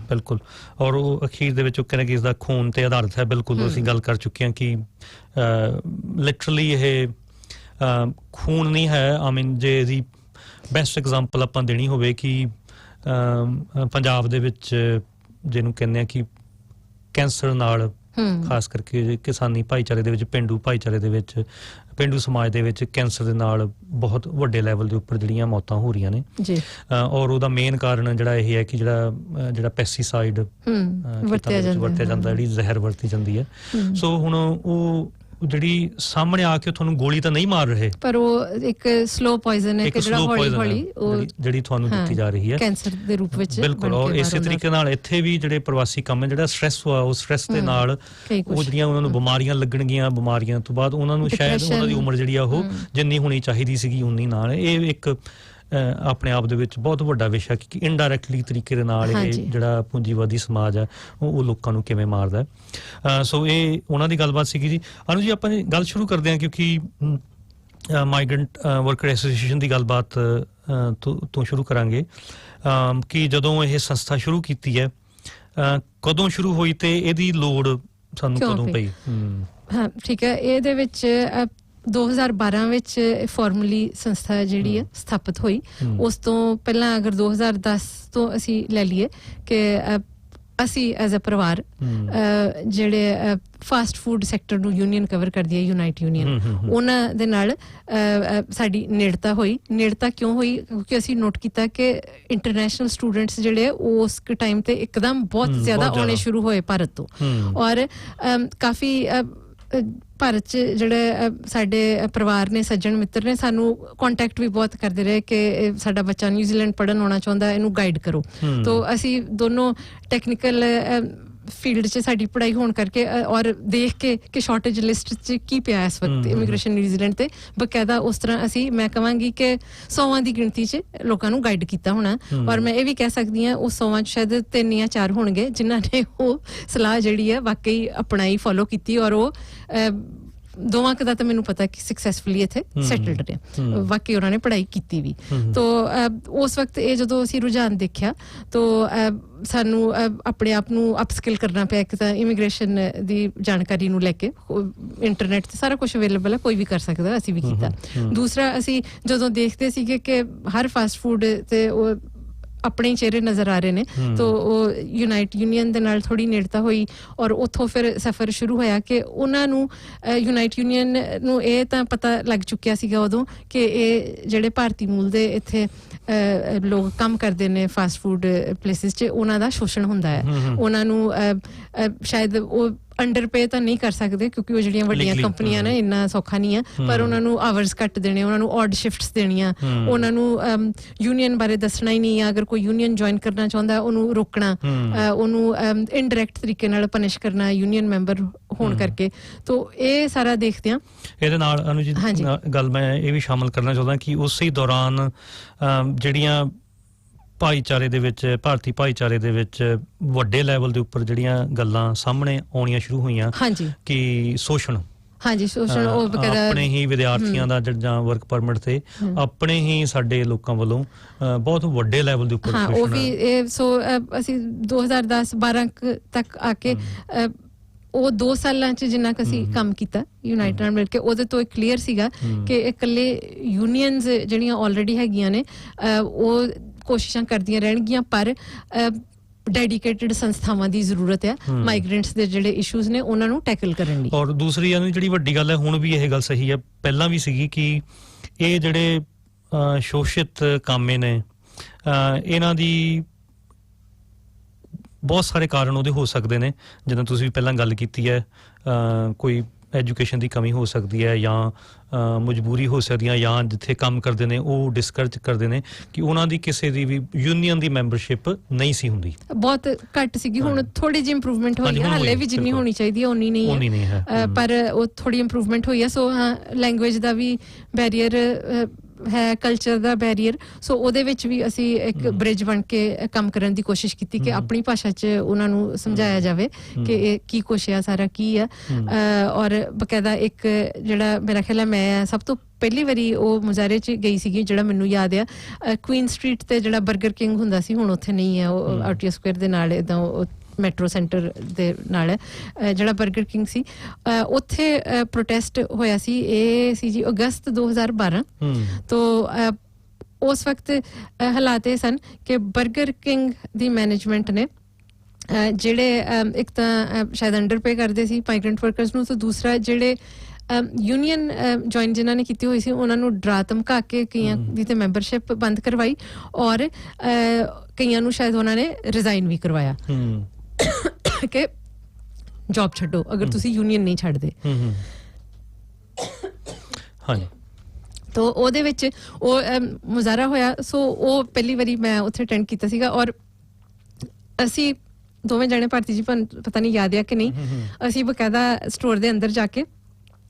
ਬਿਲਕੁਲ। ਔਰ ਉਹ ਅਖੀਰ ਦੇ ਵਿੱਚ ਉਹ ਕਹਿੰਦੇ ਕਿ ਇਸ ਦਾ ਖੂਨ ਤੇ ਆਧਾਰਿਤ ਹੈ। ਬਿਲਕੁਲ ਅਸੀਂ ਗੱਲ ਕਰ ਚੁੱਕੇ ਹਾਂ ਕਿ ਲਿਟਰਲੀ ਇਹ ਖੂਨ ਨਹੀਂ ਹੈ। ਆਈ ਮੀਨ ਜੇ ਇਹਦੀ ਬੈਸਟ ਐਗਜ਼ਾਮਪਲ ਆਪਾਂ ਦੇਣੀ ਹੋਵੇ ਕਿ ਪੰਜਾਬ ਦੇ ਵਿੱਚ ਜਿਹਨੂੰ ਕਹਿੰਦੇ ਆ ਕਿ ਕੈਂਸਰ ਨਾਲ, ਖਾਸ ਕਰਕੇ ਕਿਸਾਨੀ ਭਾਈਚਾਰੇ ਦੇ ਵਿੱਚ, ਪੇਂਡੂ ਭਾਈਚਾਰੇ ਦੇ ਵਿੱਚ, ਪੇਂਡੂ ਸਮਾਜ ਦੇ ਵਿੱਚ ਕੈਂਸਰ ਦੇ ਨਾਲ ਬਹੁਤ ਵੱਡੇ ਲੈਵਲ ਦੇ ਉੱਪਰ ਜਿਹੜੀਆਂ ਮੌਤਾਂ ਹੋ ਰਹੀਆਂ ਨੇ। ਔਰ ਉਹਦਾ ਮੇਨ ਕਾਰਨ ਜਿਹੜਾ ਇਹ ਹੈ ਕਿ ਜਿਹੜਾ ਪੈਸਟੀਸਾਈਡ ਵਰਤਿਆ ਜਾਂਦਾ, ਜਿਹੜੀ ਜ਼ਹਿਰ ਵਰਤੀ ਜਾਂਦੀ ਹੈ। ਸੋ ਹੁਣ ਉਹ ਜਿਹੜੀ ਸਾਹਮਣੇ ਆ ਕੇ ਤੁਹਾਨੂੰ ਗੋਲੀ ਤਾਂ ਨਹੀਂ ਮਾਰ ਰਹੇ, ਪਰ ਉਹ ਇੱਕ ਸਲੋ ਪੋਇਜ਼ਨ ਹੈ ਕਿ ਜਿਹੜਾ ਹੌਲੀ-ਹੌਲੀ ਉਹ ਜਿਹੜੀ ਤੁਹਾਨੂੰ ਦਿੱਤੀ ਜਾ ਰਹੀ ਹੈ ਕੈਂਸਰ ਦੇ ਰੂਪ ਵਿੱਚ। ਬਿਲਕੁਲ। ਔਰ ਇਸੇ ਤਰੀਕੇ ਨਾਲ ਇੱਥੇ ਵੀ ਜਿਹੜੇ ਪ੍ਰਵਾਸੀ ਕੰਮ ਹੈ, ਜਿਹੜਾ ਸਟ੍ਰੈਸ ਹੋਇਆ, ਉਹ ਸਟ੍ਰੈਸ ਦੇ ਨਾਲ ਉਹ ਜਿਹੜੀਆਂ ਉਹਨਾਂ ਨੂੰ ਬਿਮਾਰੀਆਂ ਲੱਗਣਗੀਆਂ, ਬਿਮਾਰੀਆਂ ਤੋਂ ਬਾਅਦ ਉਹਨਾਂ ਨੂੰ ਸ਼ਾਇਦ ਉਹਨਾਂ ਦੀ ਉਮਰ ਜਿਹੜੀ ਆ ਉਹ ਜਿੰਨੀ ਹੋਣੀ ਚਾਹੀਦੀ ਸੀਗੀ ਉਨੀ ਨਾਲ। ਇਹ ਇੱਕ ਆਪਣੇ ਆਪ ਦੇ ਵਿੱਚ ਬਹੁਤ ਵੱਡਾ ਵਿਸ਼ਾ ਕਿ ਇਨਡਾਇਰੈਕਟਲੀ ਤਰੀਕੇ ਦੇ ਨਾਲ ਇਹ ਜਿਹੜਾ ਪੂੰਜੀਵਾਦੀ ਸਮਾਜ ਹੈ ਉਹ ਲੋਕਾਂ ਨੂੰ ਕਿਵੇਂ ਮਾਰਦਾ ਹੈ। ਸੋ ਇਹ ਉਹਨਾਂ ਦੀ ਗੱਲਬਾਤ ਸੀਗੀ ਜੀ। ਅਨੂ ਜੀ, ਆਪਾਂ ਗੱਲ ਸ਼ੁਰੂ ਕਰਦੇ ਹਾਂ ਕਿਉਂਕਿ ਮਾਈਗ੍ਰੈਂਟ ਵਰਕਰ ਐਸੋਸੀਏਸ਼ਨ ਦੀ ਗੱਲਬਾਤ ਤੋਂ ਸ਼ੁਰੂ ਕਰਾਂਗੇ ਕਿ ਜਦੋਂ ਇਹ ਸੰਸਥਾ ਸ਼ੁਰੂ ਕੀਤੀ ਹੈ, ਕਦੋਂ ਸ਼ੁਰੂ ਹੋਈ ਤੇ ਇਹਦੀ ਲੋੜ ਸਾਨੂੰ ਕਦੋਂ ਪਈ? ਹਾਂ, ਠੀਕ ਹੈ। ਇਹਦੇ ਵਿੱਚ 2012 ਵਿੱਚ ਫਾਰਮਲੀ ਸੰਸਥਾ ਜਿਹੜੀ ਹੈ ਸਥਾਪਿਤ ਹੋਈ। ਉਸ ਤੋਂ ਪਹਿਲਾਂ ਅਗਰ 2010 ਤੋਂ ਅਸੀਂ ਲੈ ਲਈਏ ਕਿ ਅਸੀਂ ਐਜ਼ ਅ ਪਰਿਵਾਰ ਜਿਹੜੇ ਫਾਸਟ ਫੂਡ ਸੈਕਟਰ ਨੂੰ ਯੂਨੀਅਨ ਕਵਰ ਕਰਦੀ ਹੈ, ਯੂਨਾਈਟ ਯੂਨੀਅਨ, ਉਹਨਾਂ ਦੇ ਨਾਲ ਸਾਡੀ ਨੇੜਤਾ ਹੋਈ। ਨੇੜਤਾ ਕਿਉਂ ਹੋਈ? ਕਿਉਂਕਿ ਅਸੀਂ ਨੋਟ ਕੀਤਾ ਕਿ ਇੰਟਰਨੈਸ਼ਨਲ ਸਟੂਡੈਂਟਸ ਜਿਹੜੇ ਉਸ ਟਾਈਮ ਤੇ ਇੱਕਦਮ ਬਹੁਤ ਜ਼ਿਆਦਾ ਆਉਣੇ ਸ਼ੁਰੂ ਹੋਏ ਭਾਰਤ ਤੋਂ, ਔਰ ਕਾਫੀ ਭਾਰਤ 'ਚ ਜਿਹੜੇ ਸਾਡੇ ਪਰਿਵਾਰ ਨੇ, ਸੱਜਣ ਮਿੱਤਰ ਨੇ, ਸਾਨੂੰ ਕੰਟੈਕਟ ਵੀ ਬਹੁਤ ਕਰਦੇ ਰਹੇ ਕਿ ਸਾਡਾ ਬੱਚਾ ਨਿਊਜ਼ੀਲੈਂਡ ਪੜ੍ਹਨ ਆਉਣਾ ਚਾਹੁੰਦਾ, ਇਹਨੂੰ ਗਾਈਡ ਕਰੋ। ਤੋ ਅਸੀਂ ਦੋਨੋਂ ਟੈਕਨੀਕਲ ਫੀਲਡ 'ਚ ਸਾਡੀ ਪੜ੍ਹਾਈ ਹੋਣ ਕਰਕੇ ਔਰ ਦੇਖ ਕੇ ਕਿ ਸ਼ਾਰਟੇਜ ਲਿਸਟ 'ਚ ਕੀ ਪਿਆ ਇਸ ਵਕਤ ਇਮੀਗ੍ਰੇਸ਼ਨ ਨਿਊਜ਼ੀਲੈਂਡ ਤੇ, ਬਕਾਇਦਾ ਉਸ ਤਰ੍ਹਾਂ ਅਸੀਂ, ਮੈਂ ਕਹਾਂਗੀ ਕਿ 100 ਦੀ ਗਿਣਤੀ 'ਚ ਲੋਕਾਂ ਨੂੰ ਗਾਈਡ ਕੀਤਾ ਹੋਣਾ। ਔਰ ਮੈਂ ਇਹ ਵੀ ਕਹਿ ਸਕਦੀ ਹਾਂ ਉਸ 100 'ਚ ਸ਼ਾਇਦ 3 ਜਾਂ 4 ਹੋਣਗੇ ਜਿਨ੍ਹਾਂ ਨੇ ਉਹ ਸਲਾਹ ਜਿਹੜੀ ਹੈ ਵਾਕਈ ਅਪਣਾਈ, ਫੋਲੋ ਕੀਤੀ, ਔਰ ਉਹ ਦੋਵਾਂ ਕੁ ਦਾ ਤਾਂ ਮੈਨੂੰ ਪਤਾ ਕਿ ਸਕਸੈਸਫੁਲੀ ਇੱਥੇ ਸੈਟਲਡ ਨੇ, ਵਾਕਈ ਉਹਨਾਂ ਨੇ ਪੜ੍ਹਾਈ ਕੀਤੀ ਵੀ। ਤੋ ਉਸ ਵਕਤ ਇਹ ਜਦੋਂ ਅਸੀਂ ਰੁਝਾਨ ਦੇਖਿਆ ਤੋ ਸਾਨੂੰ ਆਪਣੇ ਆਪ ਨੂੰ ਅਪਸਕਿਲ ਕਰਨਾ ਪਿਆ। ਇੱਕ ਤਾਂ ਇਮੀਗ੍ਰੇਸ਼ਨ ਦੀ ਜਾਣਕਾਰੀ ਨੂੰ ਲੈ ਕੇ ਇੰਟਰਨੈਟ ਤੇ ਸਾਰਾ ਕੁਝ ਅਵੇਲੇਬਲ ਹੈ, ਕੋਈ ਵੀ ਕਰ ਸਕਦਾ, ਅਸੀਂ ਵੀ ਕੀਤਾ। ਦੂਸਰਾ, ਅਸੀਂ ਜਦੋਂ ਦੇਖਦੇ ਸੀਗੇ ਕਿ ਹਰ ਫਾਸਟ ਫੂਡ ਤੇ ਉਹ ਆਪਣੇ ਹੀ ਚਿਹਰੇ ਨਜ਼ਰ ਆ ਰਹੇ ਨੇ, ਤੋ ਉਹ ਯੂਨਾਈਟ ਯੂਨੀਅਨ ਦੇ ਨਾਲ ਥੋੜੀ ਨੇੜਤਾ ਹੋਈ ਔਰ ਉੱਥੋਂ ਫਿਰ ਸਫ਼ਰ ਸ਼ੁਰੂ ਹੋਇਆ ਕਿ ਉਹਨਾਂ ਨੂੰ ਯੂਨਾਈਟ ਯੂਨੀਅਨ ਨੂੰ ਇਹ ਤਾਂ ਪਤਾ ਲੱਗ ਚੁੱਕਿਆ ਸੀਗਾ ਉਦੋਂ ਕਿ ਇਹ ਜਿਹੜੇ ਭਾਰਤੀ ਮੂਲ ਦੇ ਇੱਥੇ ਲੋਕ ਕੰਮ ਕਰਦੇ ਨੇ ਫਾਸਟ ਫੂਡ ਪਲੇਸਿਸ 'ਚ, ਉਹਨਾਂ ਦਾ ਸ਼ੋਸ਼ਣ ਹੁੰਦਾ ਹੈ। ਉਹਨਾਂ ਨੂੰ ਸ਼ਾਇਦ ਉਹ ਅੰਡਰ ਪੇ ਤਾਂ ਨਹੀਂ ਕਰ ਸਕਦੇ ਕਿਉਂਕਿ ਉਹ ਜਿਹੜੀਆਂ ਵੱਡੀਆਂ ਕੰਪਨੀਆਂ ਨੇ ਇੰਨਾ ਸੌਖਾ ਨਹੀਂ ਹੈ, ਪਰ ਉਹਨਾਂ ਨੂੰ ਆਵਰਸ ਕੱਟ ਦੇਣੇ, ਉਹਨਾਂ ਨੂੰ ਔਡ ਸ਼ਿਫਟਸ ਦੇਣੀਆਂ, ਉਹਨਾਂ ਨੂੰ ਯੂਨੀਅਨ ਬਾਰੇ ਦੱਸਣਾ ਹੀ ਨਹੀਂ, ਅਗਰ ਕੋਈ ਯੂਨੀਅਨ ਜੁਆਇਨ ਕਰਨਾ ਚਾਹੁੰਦਾ ਉਹਨੂੰ ਰੋਕਣਾ, ਉਹਨੂੰ ਇਨਡਾਇਰੈਕਟ ਤਰੀਕੇ ਨਾਲ ਪਨਿਸ਼ ਕਰਨਾ ਯੂਨੀਅਨ ਮੈਂਬਰ ਹੋਣ ਕਰਕੇ। ਤੋ ਇਹ ਸਾਰਾ ਦੇਖਦੇ ਹਾਂ। ਇਹਦੇ ਨਾਲ ਅਨੁਜੀਤ ਗੱਲ ਮੈਂ ਇਹ ਵੀ ਸ਼ਾਮਲ ਕਰਨਾ ਚਾਹੁੰਦਾ ਕਿ ਉਸੇ ਦੌਰਾਨ ਜਿਹੜੀਆਂ ਭਾਈਚਾਰੇ ਦੇ ਵਿੱਚ, ਭਾਰਤੀ ਭਾਈਚਾਰੇ ਦੇ ਵਿੱਚ ਵੱਡੇ ਲੈਵਲ ਦੇ ਉੱਪਰ ਜਿਹੜੀਆਂ ਗੱਲਾਂ ਸਾਹਮਣੇ ਆਉਣੀਆਂ ਸ਼ੁਰੂ ਹੋਈਆਂ ਕਿ ਸ਼ੋਸ਼ਣ, ਸ਼ੋਸ਼ਣ ਉਹ ਆਪਣੇ ਹੀ ਵਿਦਿਆਰਥੀਆਂ ਦਾ ਜਾਂ ਵਰਕ ਪਰਮਿਟ ਤੇ ਆਪਣੇ ਹੀ ਸਾਡੇ ਲੋਕਾਂ ਵੱਲੋਂ ਬਹੁਤ ਵੱਡੇ ਲੈਵਲ ਦੇ ਉੱਪਰ ਉਹ ਵੀ। ਸੋ ਅਸੀਂ 2010-12 ਤੱਕ ਆ ਕੇ ਉਹ 2 ਸਾਲਾਂ 'ਚ ਜਿੰਨਾ ਕੁ ਅਸੀਂ ਕੰਮ ਕੀਤਾ ਯੂਨਾਈਟ ਨਾਲ ਮਿਲ ਕੇ, ਉਹਦੇ ਤੋਂ ਕਲੀਅਰ ਸੀਗਾ ਕਿ ਇਕੱਲੇ ਯੂਨੀਅਨਸ ਜਿਹੜੀਆਂ ਆਲਰੇਡੀ ਹੈਗੀਆਂ ਨੇ ਉਹ ਕੋਸ਼ਿਸ਼ਾਂ ਕਰਦੀਆਂ ਰਹਿਣਗੀਆਂ, ਪਰ ਡੈਡੀਕੇਟਿਡ ਸੰਸਥਾਵਾਂ ਦੀ ਜ਼ਰੂਰਤ ਹੈ ਮਾਈਗ੍ਰੈਂਟਸ ਦੇ ਜਿਹੜੇ ਇਸ਼ੂਜ਼ ਨੇ ਉਹਨਾਂ ਨੂੰ ਟੈਕਲ ਕਰਨ ਲਈ। ਔਰ ਦੂਸਰੀ ਜਿਹੜੀ ਵੱਡੀ ਗੱਲ ਹੈ, ਹੁਣ ਵੀ ਇਹ ਗੱਲ ਸਹੀ ਹੈ, ਪਹਿਲਾਂ ਵੀ ਸੀਗੀ ਕਿ ਇਹ ਜਿਹੜੇ ਸ਼ੋਸ਼ਿਤ ਕਾਮੇ ਨੇ, ਇਹਨਾਂ ਦੀ ਬਹੁਤ ਸਾਰੇ ਕਾਰਨ ਉਹਦੇ ਹੋ ਸਕਦੇ ਨੇ, ਜਿੱਦਾਂ ਤੁਸੀਂ ਪਹਿਲਾਂ ਗੱਲ ਕੀਤੀ ਹੈ, ਕੋਈ ਐਜੂਕੇਸ਼ਨ ਦੀ ਕਮੀ ਹੋ ਸਕਦੀ ਹੈ ਜਾਂ ਮਜਬੂਰੀ ਹੋ ਸਕਦੀ ਹੈ, ਜਾਂ ਜਿੱਥੇ ਕੰਮ ਕਰਦੇ ਨੇ ਉਹ ਡਿਸਕਰਜ ਕਰਦੇ ਨੇ ਕਿ ਉਹਨਾਂ ਦੀ ਕਿਸੇ ਦੀ ਵੀ ਯੂਨੀਅਨ ਦੀ ਮੈਂਬਰਸ਼ਿਪ ਨਹੀਂ ਸੀ ਹੁੰਦੀ, ਬਹੁਤ ਘੱਟ ਸੀਗੀ। ਹੁਣ ਥੋੜੀ ਜਿਹੀ ਇੰਪਰੂਵਮੈਂਟ ਹੋਈ ਹੈ, ਹਾਲੇ ਵੀ ਜਿੰਨੀ ਹੋਣੀ ਚਾਹੀਦੀ ਹੈ ਉਨੀ ਨਹੀਂ ਹੈ, ਪਰ ਉਹ ਥੋੜੀ ਇੰਪਰੂਵਮੈਂਟ ਹੋਈ ਹੈ। ਸੋ ਹਾਂ, ਲੈਂਗੁਏਜ ਦਾ ਵੀ ਬੈਰੀਅਰ ਹੈ, ਕਲਚਰ ਦਾ ਬੈਰੀਅਰ, ਸੋ ਉਹਦੇ ਵਿੱਚ ਵੀ ਅਸੀਂ ਇੱਕ ਬ੍ਰਿਜ ਬਣ ਕੇ ਕੰਮ ਕਰਨ ਦੀ ਕੋਸ਼ਿਸ਼ ਕੀਤੀ ਕਿ ਆਪਣੀ ਭਾਸ਼ਾ 'ਚ ਉਹਨਾਂ ਨੂੰ ਸਮਝਾਇਆ ਜਾਵੇ ਕਿ ਇਹ ਕੀ ਕੁਛ ਆ, ਸਾਰਾ ਕੀ ਆ। ਔਰ ਬਕਾਇਦਾ ਇੱਕ ਜਿਹੜਾ ਮੇਰਾ ਖਿਆਲ ਹੈ, ਮੈਂ ਸਭ ਤੋਂ ਪਹਿਲੀ ਵਾਰੀ ਉਹ ਮੁਜ਼ਾਹਰੇ 'ਚ ਗਈ ਸੀਗੀ, ਜਿਹੜਾ ਮੈਨੂੰ ਯਾਦ ਆ, ਕੁਈਨ ਸਟਰੀਟ ਤੇ ਜਿਹੜਾ 버ਗਰ ਕਿੰਗ ਹੁੰਦਾ ਸੀ, ਹੁਣ ਉੱਥੇ ਨਹੀਂ ਹੈ, ਉਹ ਆਰਟੀਓ ਸਕੁਆਇਰ ਦੇ ਨਾਲ ਇੱਦਾਂ ਮੈਟਰੋ ਸੈਂਟਰ ਦੇ ਨਾਲ ਜਿਹੜਾ 버ਗਰ ਕਿੰਗ ਸੀ, ਉੱਥੇ ਪ੍ਰੋਟੈਸਟ ਹੋਇਆ ਸੀ। ਇਹ ਸੀ ਜੀ ਅਗਸਤ 2012 ਤੋਂ। ਉਸ ਵਕਤ ਹਾਲਾਤ ਇਹ ਸਨ ਕਿ 버ਗਰ ਕਿੰਗ ਦੀ ਮੈਨੇਜਮੈਂਟ ਨੇ ਜਿਹੜੇ ਇੱਕ ਤਾਂ ਸ਼ਾਇਦ ਅੰਡਰ ਪੇ ਕਰਦੇ ਸੀ ਮਾਈਗ੍ਰੈਂਟ ਵਰਕਰਸ ਨੂੰ, ਤੇ ਦੂਸਰਾ ਜਿਹੜੇ ਯੂਨੀਅਨ ਜੁਆਇਨ ਜਿਨ੍ਹਾਂ ਨੇ ਕੀਤੀ ਹੋਈ ਸੀ ਉਹਨਾਂ ਨੂੰ ਡਰਾ ਧਮਕਾ ਕੇ ਕਈਆਂ ਦੀ ਤੇ ਮੈਂਬਰਸ਼ਿਪ ਬੰਦ ਕਰਵਾਈ, ਔਰ ਕਈਆਂ ਨੂੰ ਸ਼ਾਇਦ ਉਹਨਾਂ ਨੇ ਰਿਜ਼ਾਈਨ ਵੀ ਕਰਵਾਇਆ ਕਿ ਜੌਬ ਛੱਡੋ ਅਗਰ ਤੁਸੀਂ ਯੂਨੀਅਨ ਨਹੀਂ ਛੱਡਦੇ। ਹਾਂਜੀ। ਤੋ ਉਹਦੇ ਵਿੱਚ ਉਹ ਮੁਜ਼ਾਹਰਾ ਹੋਇਆ। ਸੋ ਉਹ ਪਹਿਲੀ ਵਾਰੀ ਮੈਂ ਉੱਥੇ ਅਟੈਂਡ ਕੀਤਾ ਸੀਗਾ ਔਰ ਅਸੀਂ ਦੋਵੇਂ ਜਣੇ, ਭਾਰਤੀ ਜੀ ਪਤਾ ਨਹੀਂ ਯਾਦ ਆ ਕਿ ਨਹੀਂ, ਅਸੀਂ ਬਕਾਇਦਾ ਸਟੋਰ ਦੇ ਅੰਦਰ ਜਾ ਕੇ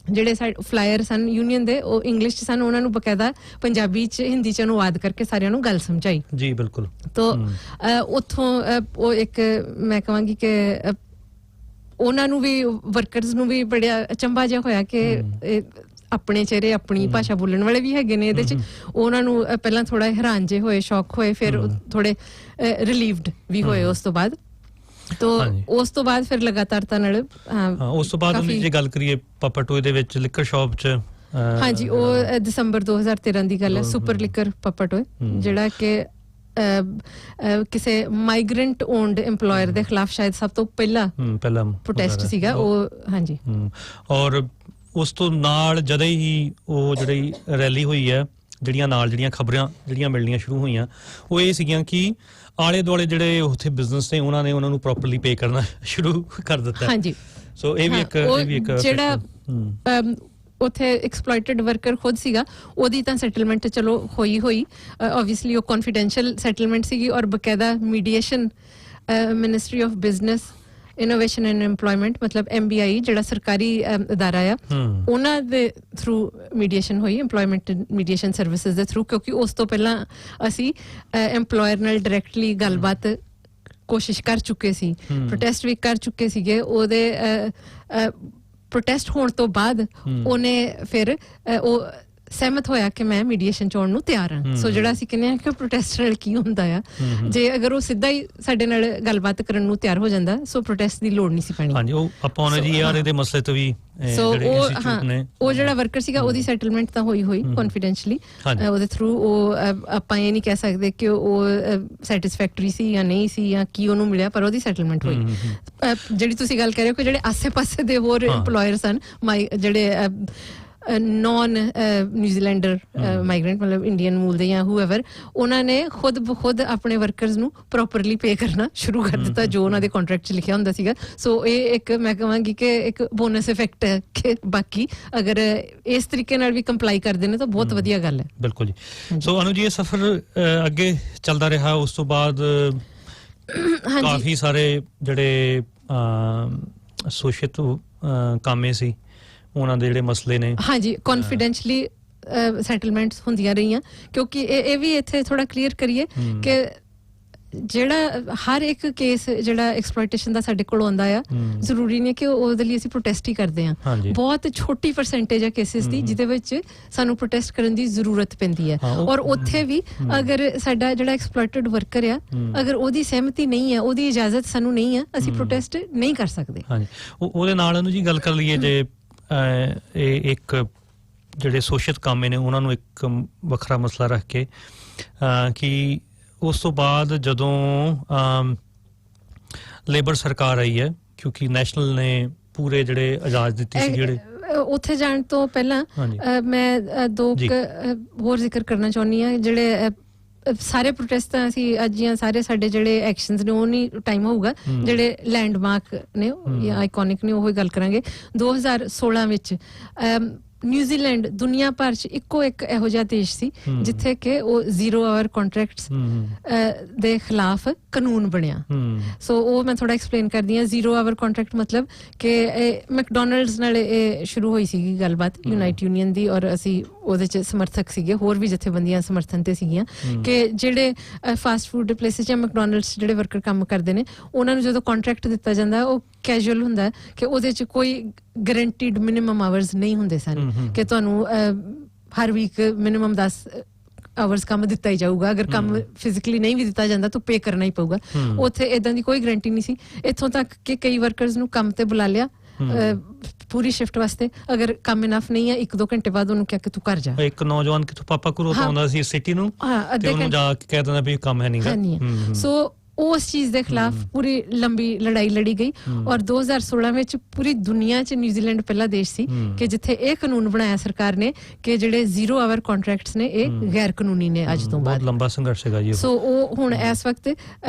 ਜਿਹੜੇ ਸਾਡੇ ਫਲਾਇਰ ਸਨ ਯੂਨੀਅਨ ਦੇ, ਉਹ ਇੰਗਲਿਸ਼ 'ਚ ਸਨ, ਉਹਨਾਂ ਨੂੰ ਬਕਾਇਦਾ ਪੰਜਾਬੀ 'ਚ ਹਿੰਦੀ 'ਚ ਅਨੁਵਾਦ ਕਰਕੇ ਸਾਰਿਆਂ ਨੂੰ ਗੱਲ ਸਮਝਾਈ ਜੀ। ਬਿਲਕੁਲ। ਤੋ ਉੱਥੋਂ ਉਹ ਇੱਕ ਮੈਂ ਕਹਾਂਗੀ ਕਿ ਉਹਨਾਂ ਨੂੰ ਵੀ, ਵਰਕਰਸ ਨੂੰ ਵੀ ਬੜਾ ਅਚੰਭਾ ਜਿਹਾ ਹੋਇਆ ਕਿ ਆਪਣੇ ਚਿਹਰੇ ਆਪਣੀ ਭਾਸ਼ਾ ਬੋਲਣ ਵਾਲੇ ਵੀ ਹੈਗੇ ਨੇ ਇਹਦੇ 'ਚ। ਉਹਨਾਂ ਨੂੰ ਪਹਿਲਾਂ ਥੋੜਾ ਹੈਰਾਨ ਜੇ ਹੋਏ, ਸ਼ੌਕ ਹੋਏ, ਫਿਰ ਥੋੜੇ ਰਿਲੀਵਡ ਵੀ ਹੋਏ ਉਸ ਤੋਂ ਬਾਅਦ। ਤੋ ਉਸ ਤੋਂ ਬਾਅਦ ਫਿਰ ਲਗਾਤਾਰਤਾ ਨਾਲ ਉਸ ਤੋਂ ਬਾਅਦ ਜੇ ਗੱਲ ਕਰੀਏ ਪਪਟੋਏ ਦੇ ਵਿੱਚ ਲਿਕਰ ਸ਼ਾਪ 'ਚ, ਹਾਂਜੀ, ਉਹ ਦਸੰਬਰ 2013 ਦੀ ਗੱਲ ਹੈ, ਸੁਪਰ ਲਿਕਰ ਪਪਟੋਏ, ਜਿਹੜਾ ਕਿ ਕਿਸੇ ਮਾਈਗ੍ਰੈਂਟ ਓਨਡ EMPLOYER ਦੇ ਖਿਲਾਫ ਸ਼ਾਇਦ ਸਭ ਤੋਂ ਪਹਿਲਾ ਪ੍ਰੋਟੈਸਟ ਸੀਗਾ ਉਹ। ਹਾਂਜੀ। ਔਰ ਉਸ ਤੋਂ ਨਾਲ ਜਦੋਂ ਹੀ ਉਹ ਜਿਹੜੀ ਰੈਲੀ ਹੋਈ ਹੈ, ਜਿਹੜੀਆਂ ਖਬਰਾਂ ਜਿਹੜੀਆਂ ਮਿਲਣੀਆਂ ਸ਼ੁਰੂ ਹੋਈਆਂ, ਉਹ ਇਹ ਸੀਗੀਆਂ ਕਿ ਆਲੇ ਦੁਆਲੇ ਜਿਹੜੇ ਉੱਥੇ ਬਿਜ਼ਨਸ ਨੇ ਉਹਨਾਂ ਨੇ ਉਹਨਾਂ ਨੂੰ ਪ੍ਰੋਪਰਲੀ ਪੇ ਕਰਨਾ ਸ਼ੁਰੂ ਕਰ ਦਿੱਤਾ। ਹਾਂਜੀ। ਸੋ ਇਹ ਵੀ ਇੱਕ ਜਿਹੜਾ ਉੱਥੇ ਐਕਸਪਲੋਇਟਡ ਵਰਕਰ ਖੁਦ ਸੀਗਾ, ਉਹਦੀ ਤਾਂ ਸੈਟਲਮੈਂਟ ਚਲੋ ਹੋਈ ਓਬਵੀਅਸਲੀ ਉਹ ਕੌਨਫੀਡੈਂਸ਼ੀਅਲ ਸੈਟਲਮੈਂਟ ਸੀਗੀ ਔਰ ਬਕਾਇਦਾ mediation ministry of business, innovation and employment, ਮਤਲਬ MBI ਜਿਹੜਾ ਸਰਕਾਰੀ ਅਦਾਰਾ ਆ, ਉਹਨਾਂ ਦੇ ਥਰੂ ਮੀਡੀਏਸ਼ਨ ਹੋਈ, EMPLOYMENT ਮੀਡੀਏਸ਼ਨ ਸਰਵਿਸਿਜ਼ ਦੇ ਥਰੂ, ਕਿਉਂਕਿ ਉਸ ਤੋਂ ਪਹਿਲਾਂ ਅਸੀਂ EMPLOYER ਨਾਲ ਡਾਇਰੈਕਟਲੀ ਗੱਲਬਾਤ ਕੋਸ਼ਿਸ਼ ਕਰ ਚੁੱਕੇ ਸੀ, ਪ੍ਰੋਟੈਸਟ ਵੀ ਕਰ ਚੁੱਕੇ ਸੀਗੇ। ਉਹਦੇ ਪ੍ਰੋਟੈਸਟ ਹੋਣ ਤੋਂ ਬਾਅਦ ਉਹਨੇ ਫਿਰ ਉਹ ਸਹਿਮਤ ਹੋਇਆ ਕਿ ਮੈਂ ਮੀਡੀਏਸ਼ਨ ਚ ਆਉਣ ਨੂੰ ਤਿਆਰ ਹਾਂ। ਸੋ ਜਿਹੜਾ ਅਸੀਂ ਕਹਿੰਦੇ ਹਾਂ ਕਿ ਪ੍ਰੋਟੈਸਟ ਨਾਲ ਕੀ ਹੁੰਦਾ ਆ, ਜੇ ਅਗਰ ਉਹ ਸਿੱਧਾ ਹੀ ਸਾਡੇ ਨਾਲ ਗੱਲਬਾਤ ਕਰਨ ਨੂੰ ਤਿਆਰ ਹੋ ਜਾਂਦਾ, ਸੋ ਪ੍ਰੋਟੈਸਟ ਦੀ ਲੋੜ ਨਹੀਂ ਸੀ ਪੈਣੀ। ਹਾਂਜੀ, ਉਹ ਆਪਾਂ ਉਹਨਾਂ ਜੀ ਯਾਰ ਇਹਦੇ ਮਸਲੇ ਤੋਂ ਵੀ ਉਹ ਜਿਹੜਾ ਵਰਕਰ ਸੀਗਾ ਉਹਦੀ ਸੈਟਲਮੈਂਟ ਤਾਂ ਹੋਈ ਕੌਨਫੀਡੈਂਸ਼ਲੀ, ਉਹਦੇ ਥਰੂ। ਉਹ ਆਪਾਂ ਇਹ ਨਹੀਂ ਕਹਿ ਸਕਦੇ ਕਿ ਉਹ ਸੈਟਿਸਫੈਕਟਰੀ ਸੀ ਜਾਂ ਨਹੀਂ ਸੀ ਜਾਂ ਕੀ ਉਹਨੂੰ ਮਿਲਿਆ, ਪਰ ਉਹਦੀ ਸੈਟਲਮੈਂਟ ਹੋਈ। ਜਿਹੜੀ ਤੁਸੀਂ ਗੱਲ ਕਰ ਰਹੇ ਹੋ ਕਿ ਜਿਹੜੇ ਆਸੇ-ਪਾਸੇ ਦੇ ਹੋਰ EMPLOYER ਸਨ, ਜਿਹੜੇ ਨੌਨ ਨਿਊਜ਼ੀਲੈਂਡਰ ਮਾਈਗ੍ਰੈਂਟ, ਮਤਲਬ ਇੰਡੀਅਨ ਮੂਲ ਦੇ ਜਾਂ ਹੂਐਵਰ, ਉਹਨਾਂ ਨੇ ਖੁਦ ਆਪਣੇ ਵਰਕਰਸ ਨੂੰ ਪ੍ਰੋਪਰਲੀ ਪੇ ਕਰਨਾ ਸ਼ੁਰੂ ਕਰ ਦਿੱਤਾ ਜੋ ਉਹਨਾਂ ਦੇ ਕੰਟਰੈਕਟ 'ਚ ਲਿਖਿਆ ਹੁੰਦਾ ਸੀਗਾ। ਸੋ ਇਹ ਇੱਕ ਮੈਂ ਕਹਾਂਗੀ ਕਿ ਇੱਕ ਬੋਨਸ ਇਫੈਕਟ ਹੈ ਕਿ ਬਾਕੀ ਅਗਰ ਇਸ ਤਰੀਕੇ ਨਾਲ ਵੀ ਕੰਪਲਾਈ ਕਰਦੇ ਨੇ ਤਾਂ ਬਹੁਤ ਵਧੀਆ ਗੱਲ ਹੈ। ਬਿਲਕੁਲ ਜੀ। ਸੋ ਅਨੂ ਜੀ, ਇਹ ਸਫ਼ਰ ਅੱਗੇ ਚੱਲਦਾ ਰਿਹਾ। ਉਸ ਤੋਂ ਬਾਅਦ ਕਾਫੀ ਸਾਰੇ ਜਿਹੜੇ ਸ਼ੋਸ਼ਿਤ ਕਾਮੇ ਸੀ, ਉਹਨਾਂ ਦੇ ਜਿਹੜੇ ਮਸਲੇ ਨੇ, ਹਾਂਜੀ, ਕੌਨਫੀਡੈਂਸ਼ਲੀ ਸੈਟਲਮੈਂਟਸ ਹੁੰਦੀਆਂ ਰਹੀਆਂ। ਕਿਉਂਕਿ ਇਹ ਵੀ ਇੱਥੇ ਥੋੜਾ ਕਲੀਅਰ ਕਰੀਏ ਕਿ ਜਿਹੜਾ ਹਰ ਇੱਕ ਕੇਸ ਜਿਹੜਾ ਐਕਸਪਲੋਇਟੇਸ਼ਨ ਦਾ ਸਾਡੇ ਕੋਲ ਆਉਂਦਾ ਆ, ਜ਼ਰੂਰੀ ਨਹੀਂ ਕਿ ਉਹਦੇ ਲਈ ਅਸੀਂ ਪ੍ਰੋਟੈਸਟ ਹੀ ਕਰਦੇ ਹਾਂ। ਬਹੁਤ ਛੋਟੀ ਪਰਸੈਂਟੇਜ ਆ ਕੇਸਿਸ ਦੀ ਜਿਹਦੇ ਵਿੱਚ ਸਾਨੂੰ ਪ੍ਰੋਟੈਸਟ ਕਰਨ ਦੀ ਜ਼ਰੂਰਤ ਪੈਂਦੀ ਹੈ। ਔਰ ਉੱਥੇ ਵੀ ਅਗਰ ਸਾਡਾ ਜਿਹੜਾ ਐਕਸਪਲੋਇਟਡ ਵਰਕਰ ਆ, ਅਗਰ ਉਹਦੀ ਸਹਿਮਤੀ ਨਹੀਂ ਹੈ, ਉਹਦੀ ਇਜਾਜ਼ਤ ਸਾਨੂੰ ਨਹੀਂ ਹੈ, ਅਸੀਂ ਪ੍ਰੋਟੈਸਟ ਨਹੀਂ ਕਰ ਸਕਦੇ। ਹਾਂਜੀ, ਉਹਦੇ ਨਾਲ ਨੂੰ ਜੀ ਗੱਲ ਕਰ ਲਈਏ, ਜੇ ਇਹ ਇੱਕ ਜਿਹੜੇ ਸ਼ੋਸ਼ਿਤ ਕਾਮੇ ਨੇ ਉਹਨਾਂ ਨੂੰ ਇੱਕ ਵੱਖਰਾ ਮਸਲਾ ਰੱਖ ਕੇ ਕਿ ਉਸ ਤੋਂ ਬਾਅਦ ਜਦੋਂ ਲੇਬਰ ਸਰਕਾਰ ਆਈ ਹੈ, ਕਿਉਂਕਿ ਨੈਸ਼ਨਲ ਨੇ ਪੂਰੇ ਜਿਹੜੇ ਇਜਾਜ਼ਤ ਦਿੱਤੀ ਸੀ, ਜਿਹੜੇ ਉੱਥੇ ਜਾਣ ਤੋਂ ਪਹਿਲਾਂ ਮੈਂ ਦੋ ਹੋਰ ਜ਼ਿਕਰ ਕਰਨਾ ਚਾਹੁੰਦੀ ਹਾਂ। ਜਿਹੜੇ ਸਾਰੇ ਪ੍ਰੋਟੈਸਟਾਂ ਅਸੀਂ ਅੱਜ ਜਾਂ ਸਾਰੇ ਸਾਡੇ ਜਿਹੜੇ ਐਕਸ਼ਨਸ ਨੇ ਉਹ ਨਹੀਂ ਟਾਈਮ ਹੋਊਗਾ, ਜਿਹੜੇ ਲੈਂਡਮਾਰਕ ਨੇ ਜਾਂ ਆਈਕੋਨਿਕ ਨੇ ਉਹ ਹੀ ਗੱਲ ਕਰਾਂਗੇ। 2016 ਵਿੱਚ ਨਿਊਜ਼ੀਲੈਂਡ ਦੁਨੀਆ ਭਰ 'ਚ ਇੱਕੋ ਇੱਕ ਇਹੋ ਜਿਹਾ ਦੇਸ਼ ਸੀ ਜਿੱਥੇ ਕਿ ਉਹ 0 ਆਵਰ ਕੰਟਰੈਕਟਸ ਦੇ ਖਿਲਾਫ ਕਾਨੂੰਨ ਬਣਿਆ। ਸੋ ਉਹ ਮੈਂ ਥੋੜਾ ਐਕਸਪਲੇਨ ਕਰਦੀ ਹਾਂ। 0 ਆਵਰ ਕੰਟਰੈਕਟ ਮਤਲਬ ਕਿ ਮੈਕਡੋਨਲਡਸ ਨਾਲ ਇਹ ਸ਼ੁਰੂ ਹੋਈ ਸੀਗੀ ਗੱਲਬਾਤ ਯੂਨਾਈਟ ਯੂਨੀਅਨ ਦੀ, ਔਰ ਅਸੀਂ ਉਹਦੇ 'ਚ ਸਮਰਥਕ ਸੀਗੇ, ਹੋਰ ਵੀ ਜਥੇਬੰਦੀਆਂ ਸਮਰਥਨ ਤੇ ਸੀਗੀਆਂ ਕਿ ਜਿਹੜੇ ਫਾਸਟ ਫੂਡ ਪਲੇਸਿਸ ਜਾਂ ਮੈਕਡੋਨਲਡਸ ਜਿਹੜੇ ਵਰਕਰ ਕੰਮ ਕਰਦੇ ਨੇ, ਉਹਨਾਂ ਨੂੰ ਜਦੋਂ ਕੰਟਰੈਕਟ ਦਿੱਤਾ ਜਾਂਦਾ ਉਹ ਕੈਜੂਅਲ ਹੁੰਦਾ ਕਿ ਉਹਦੇ 'ਚ ਕੋਈ ਗਰੰਟੀਡ ਮਿਨੀਮਮ ਆਵਰਸ ਨਹੀਂ ਹੁੰਦੇ ਸਨ ਕਿ ਤੁਹਾਨੂੰ ਹਰ ਵੀਕ ਮਿਨੀਮਮ 10 ਆਵਰਸ ਕੰਮ ਦਿੱਤਾ ਹੀ ਜਾਊਗਾ। ਅਗਰ ਕੰਮ ਫਿਜ਼ੀਕਲੀ ਨਹੀਂ ਵੀ ਦਿੱਤਾ ਜਾਂਦਾ ਤਾਂ ਪੇ ਕਰਨਾ ਹੀ ਪਊਗਾ। ਉੱਥੇ ਏਦਾਂ ਦੀ ਕੋਈ ਗਰੰਟੀ ਨਹੀਂ ਸੀ। ਇੱਥੋਂ ਤੱਕ ਕਿ ਕਈ ਵਰਕਰਸ ਨੂੰ ਕੰਮ ਤੇ ਬੁਲਾ ਲਿਆ ਪੂਰੀ ਸ਼ਿਫਟ ਵਾਸਤੇ, ਅਗਰ ਕੰਮ ਇਨਫ ਨਹੀਂ ਹੈ 1-2 ਘੰਟੇ ਬਾਅਦ ਉਹਨੂੰ ਕਿਹਾ ਕਿ ਤੂੰ ਘਰ ਜਾ। ਇੱਕ ਨੌਜਵਾਨ ਕਿਥੋਂ ਪਾਪਾ ਕੋਲ ਆਉਂਦਾ ਸੀ ਸਿਟੀ ਨੂੰ, ਤੇ ਉਹਨੂੰ ਜਾ ਕੇ ਕਹਿ ਦਿੰਦਾ ਵੀ ਕੰਮ ਹੈ ਨਹੀਂਗਾ। ਸੋ ਉਸ ਚੀਜ਼ ਦੇ ਖਿਲਾਫ ਪੂਰੀ ਲੰਬੀ ਲੜਾਈ ਲੜੀ ਗਈ ਔਰ 2016 ਵਿੱਚ ਪੂਰੀ ਦੁਨੀਆ 'ਚ ਨਿਊਜ਼ੀਲੈਂਡ ਪਹਿਲਾ ਦੇਸ਼ ਸੀ ਕਿ ਜਿੱਥੇ ਇਹ ਕਾਨੂੰਨ ਬਣਾਇਆ ਸਰਕਾਰ ਨੇ ਕਿ ਜਿਹੜੇ 0 ਆਵਰ ਕੰਟਰੈਕਟਸ ਨੇ ਇਹ ਗੈਰ ਕਾਨੂੰਨੀ ਨੇ ਅੱਜ ਤੋਂ ਬਾਅਦ। ਬਹੁਤ ਲੰਬਾ ਸੰਘਰਸ਼ ਹੈਗਾ ਜੀ। ਸੋ ਉਹ ਹੁਣ ਇਸ ਵਕਤ